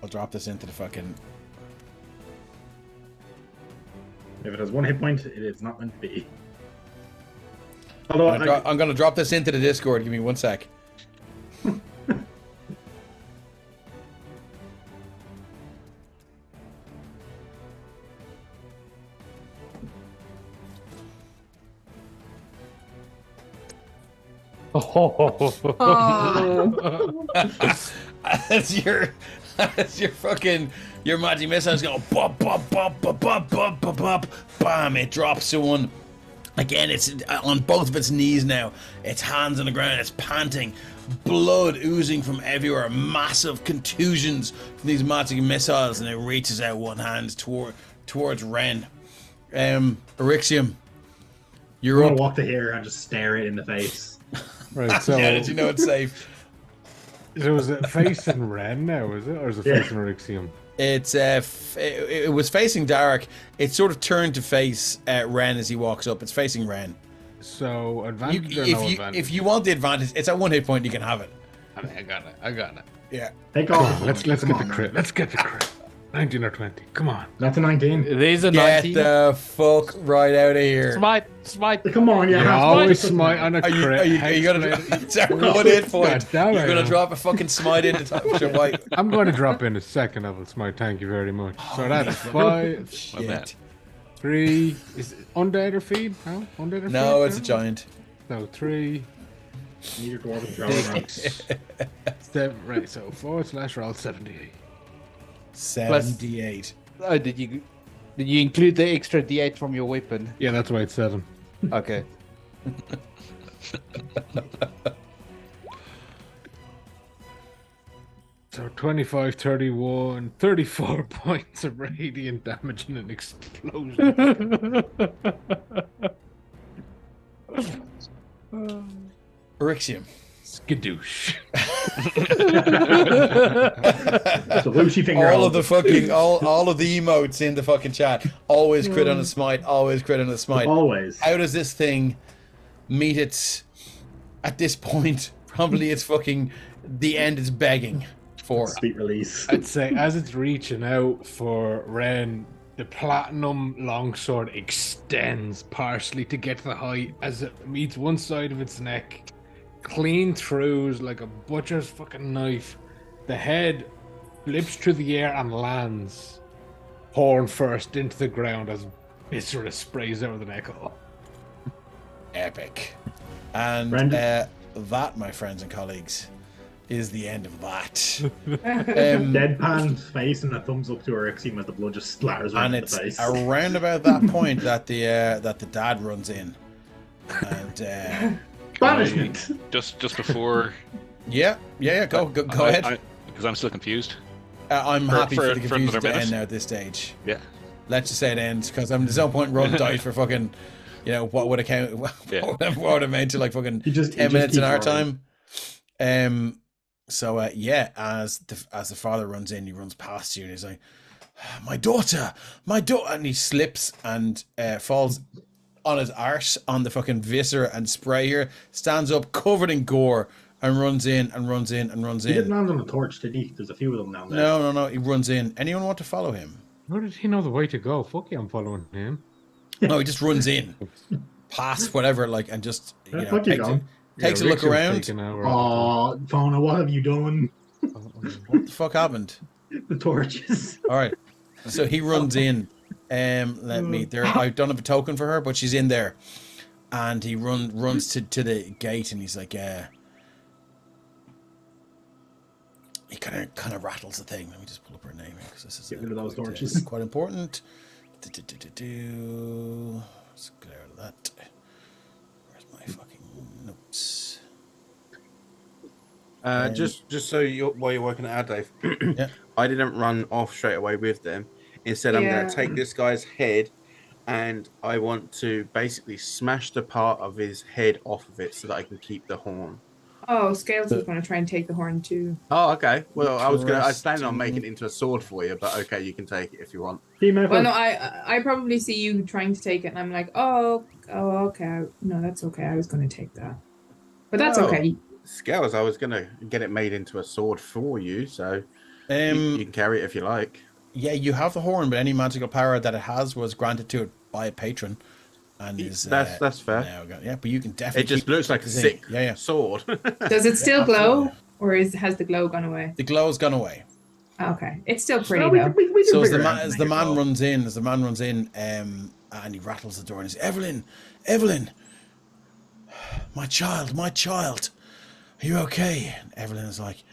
I'll drop this into the fucking... If it has 1 hit point, it is not meant to be. Although I'm going to drop this into the Discord. Give me 1 sec. As your fucking your magic missile's going bop bop bop bop bop bop bop bop, bam! It drops to one. Again, it's on both of its knees now. Its hands on the ground. It's panting, blood oozing from everywhere. Massive contusions from these magic missiles, and it reaches out one hand towards Ren. Erixium, you're I'm up. gonna walk to here and just stare it in the face. Right, so How did you know it's safe? so was it facing Ren now, is it? Or is it Yeah. facing Erixium? It's it was facing Derek. It sort of turned to face Ren as he walks up. It's facing Ren. So advantage or no advantage? If you want the advantage, it's at 1 hit point. You can have it. I got it. Yeah. Take off. Let's get the crit. Let's get the crit. 19 or 20. Come on. That's a 19. There's a Get 19. the fuck right out of here. Smite. Come on, You yeah. always smite on a Are crit. you gonna? Hex It's at blade. 1 hit point. God damn You're it, gonna I drop a fucking smite into top. Sure, why? I'm going to drop in a second level smite. Thank you very much. So that's 5, Shit. 3. Is it undead or feed? No, undead or No, feed? it's a giant. No, 3, Need your dwarven thrower. 6, 7. Right, so /roll 78. 78. Oh, did you include the extra D8 from your weapon? Yeah, that's why it's 7. Okay. So 25, 31, 34 points of radiant damage in an explosion. Erixium. Skadoosh. So Lucy finger. All of the fucking all of the emotes in the fucking chat. Always crit on a smite. Always crit on a smite. Always. How does this thing meet its at this point? Probably it's fucking the end it's begging for. Sweet release. I'd say as it's reaching out for Ren, the platinum longsword extends partially to get to the height as it meets one side of its neck, clean through like a butcher's fucking knife. The head flips through the air and lands horn first into the ground as viscera sprays out of the neck. Oh. Epic. And Brendan? that, my friends and colleagues, is the end of that. Deadpan face and a thumbs up to Erixium as the blood just splatters right And in the it's face. around about that point that the dad runs in, and Banishment. Just before. yeah, go ahead. Because I'm still confused. I'm happy for the for confusion another to minute. end now at this stage. Yeah. Let's just say it ends because there's no point rolling dice for fucking, what would account, Yeah. what would amount to like fucking You just 10 minutes in keep our rolling. time. So as the father runs in, he runs past you and he's like, my daughter, and he slips and falls on his arse on the fucking viscera and spray here, stands up covered in gore and runs in and runs in and runs He didn't in. land on the torch, did he? There's a few of them down there. No, he runs in. Anyone want to follow him? How did he know the way to go? Fuck yeah, I'm following him. No, he just runs in, past whatever, like, and just Fuck you, John. takes a Yeah, look Rick's around. taking over. Oh, Fauna, what have you done? What the fuck happened? The torches. All right, so he runs in. Let me there. I don't have a token for her, but she's in there, and he runs to the gate, and he's like, he kind of rattles the thing. Let me just pull up her name here because this is Get rid of those quite, torches. quite important. Let's get out of that. Where's my fucking notes? Just so while you're working at our Dave, Yeah. I didn't run off straight away with them. Instead, I'm going Yeah. to take this guy's head, and I want to basically smash the part of his head off of it so that I can keep the horn. Oh, Scales was going to try and take the horn too. Oh, okay. Well, I was planning on Interesting. making it into a sword for you, but okay, you can take it if you want. Team effort. Well, no, I probably see you trying to take it, and I'm like, oh, okay. No, that's okay. I was going to take that, but that's Oh. okay. Scales, I was going to get it made into a sword for you, so you can carry it if you like. Yeah, you have the horn, but any magical power that it has was granted to it by a patron, and is That's fair. yeah, but you can definitely. It just keep looks like a the thing. sick Yeah. sword. Does it still glow, absolutely. or has the glow gone away? The glow's gone away. Okay, it's still pretty Well, we though. can- we can So as figure the it out man, and as make the it man all. runs in, and he rattles the door and he says, Evelyn, my child, are you okay? And Evelyn is like,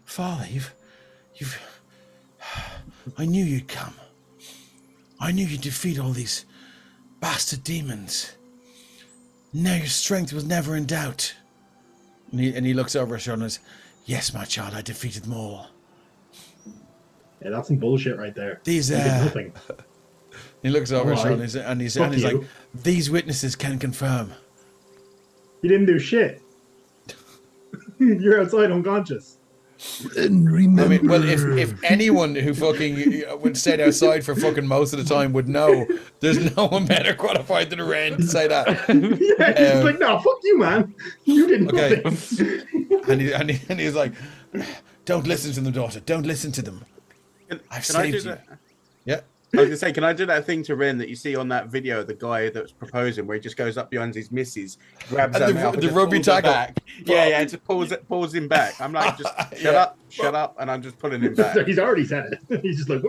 Father, you've, I knew you'd come. I knew you'd defeat all these bastard demons. Now your strength was never in doubt. And he looks over his shoulder and says, yes, my child, I defeated them all. Yeah, that's some bullshit right there. These, You did nothing. He looks over his Alright. shoulder and he's Fuck like, you. these witnesses can confirm. You didn't do shit. You're outside unconscious. And I remember, mean, well, if anyone who fucking would stay outside for fucking most of the time would know, there's no one better qualified than Ren to say that. Yeah, he's like, no, fuck you, man. You did Okay. nothing. And he's like, don't listen to them, daughter. Don't listen to them. I've Can I do saved you. that? Yeah. I was gonna say, can I do that thing to Ren that you see on that video of the guy that's proposing, where he just goes up behind his missus, grabs And her the- mouth, and the just rugby pulls her tackle. back. Yeah, just pulls him back. I'm like, just Yeah. shut up, and I'm just pulling him back. He's already said it. He's just like,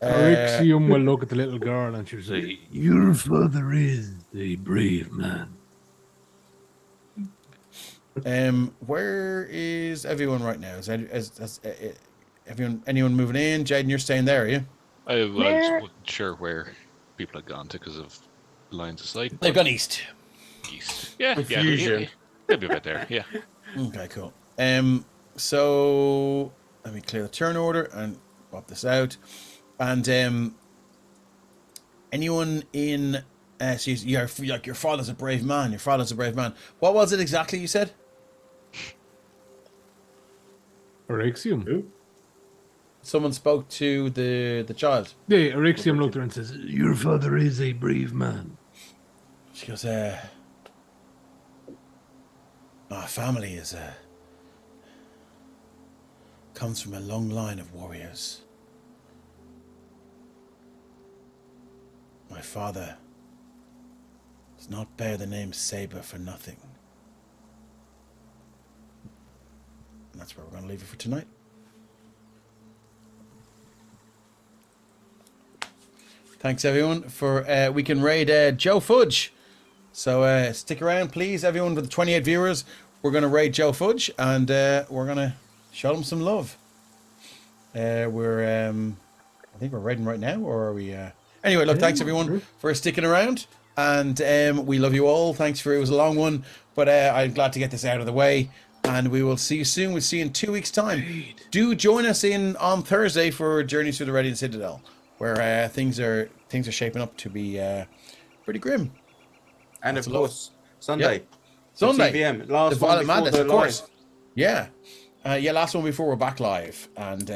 Arixium will look at the little girl and she'll say, your father is a brave man. Where is everyone right now? Is anyone moving in? Jaden, you're staying there, are you? I just wasn't sure where people had gone to because of lines of sight. They've gone east. East. Yeah, Confusion. yeah. They'll be about there. Yeah. Okay, cool. So let me clear the turn order and pop this out. And anyone in so you're like, your father's a brave man. Your father's a brave man. What was it exactly you said? Arixium. Who? Someone spoke to the child. Yeah, Arixium looked at her and says, Your father is a brave man. She goes, our family is comes from a long line of warriors. My father does not bear the name Saber for nothing. And that's where we're going to leave it for tonight. Thanks everyone for we can raid Joe Fudge. So stick around, please, everyone. With the 28 viewers, we're going to raid Joe Fudge and we're going to show him some love. I think we're raiding right now, or are we? Anyway, look, thanks everyone for sticking around, and we love you all. Thanks for it was a long one, but I'm glad to get this out of the way. And we will see you soon. We'll see you in 2 weeks' time. Do join us on Thursday for Journeys Through the Radiant Citadel, where things are shaping up to be pretty grim. And That's of a lot. course, Sunday. Sunday, 2 p.m. Last the one Violent before Madness, the of course. live. Yeah, last one before we're back live, and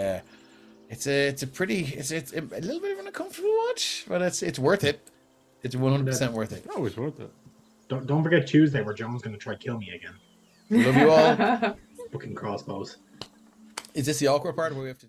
it's a little bit of an uncomfortable watch, but it's worth it. It's 100% worth it. oh, it's worth it. don't forget Tuesday where John's going to try to kill me again. Love you all. Fucking crossbows. Is this the awkward part where we have to?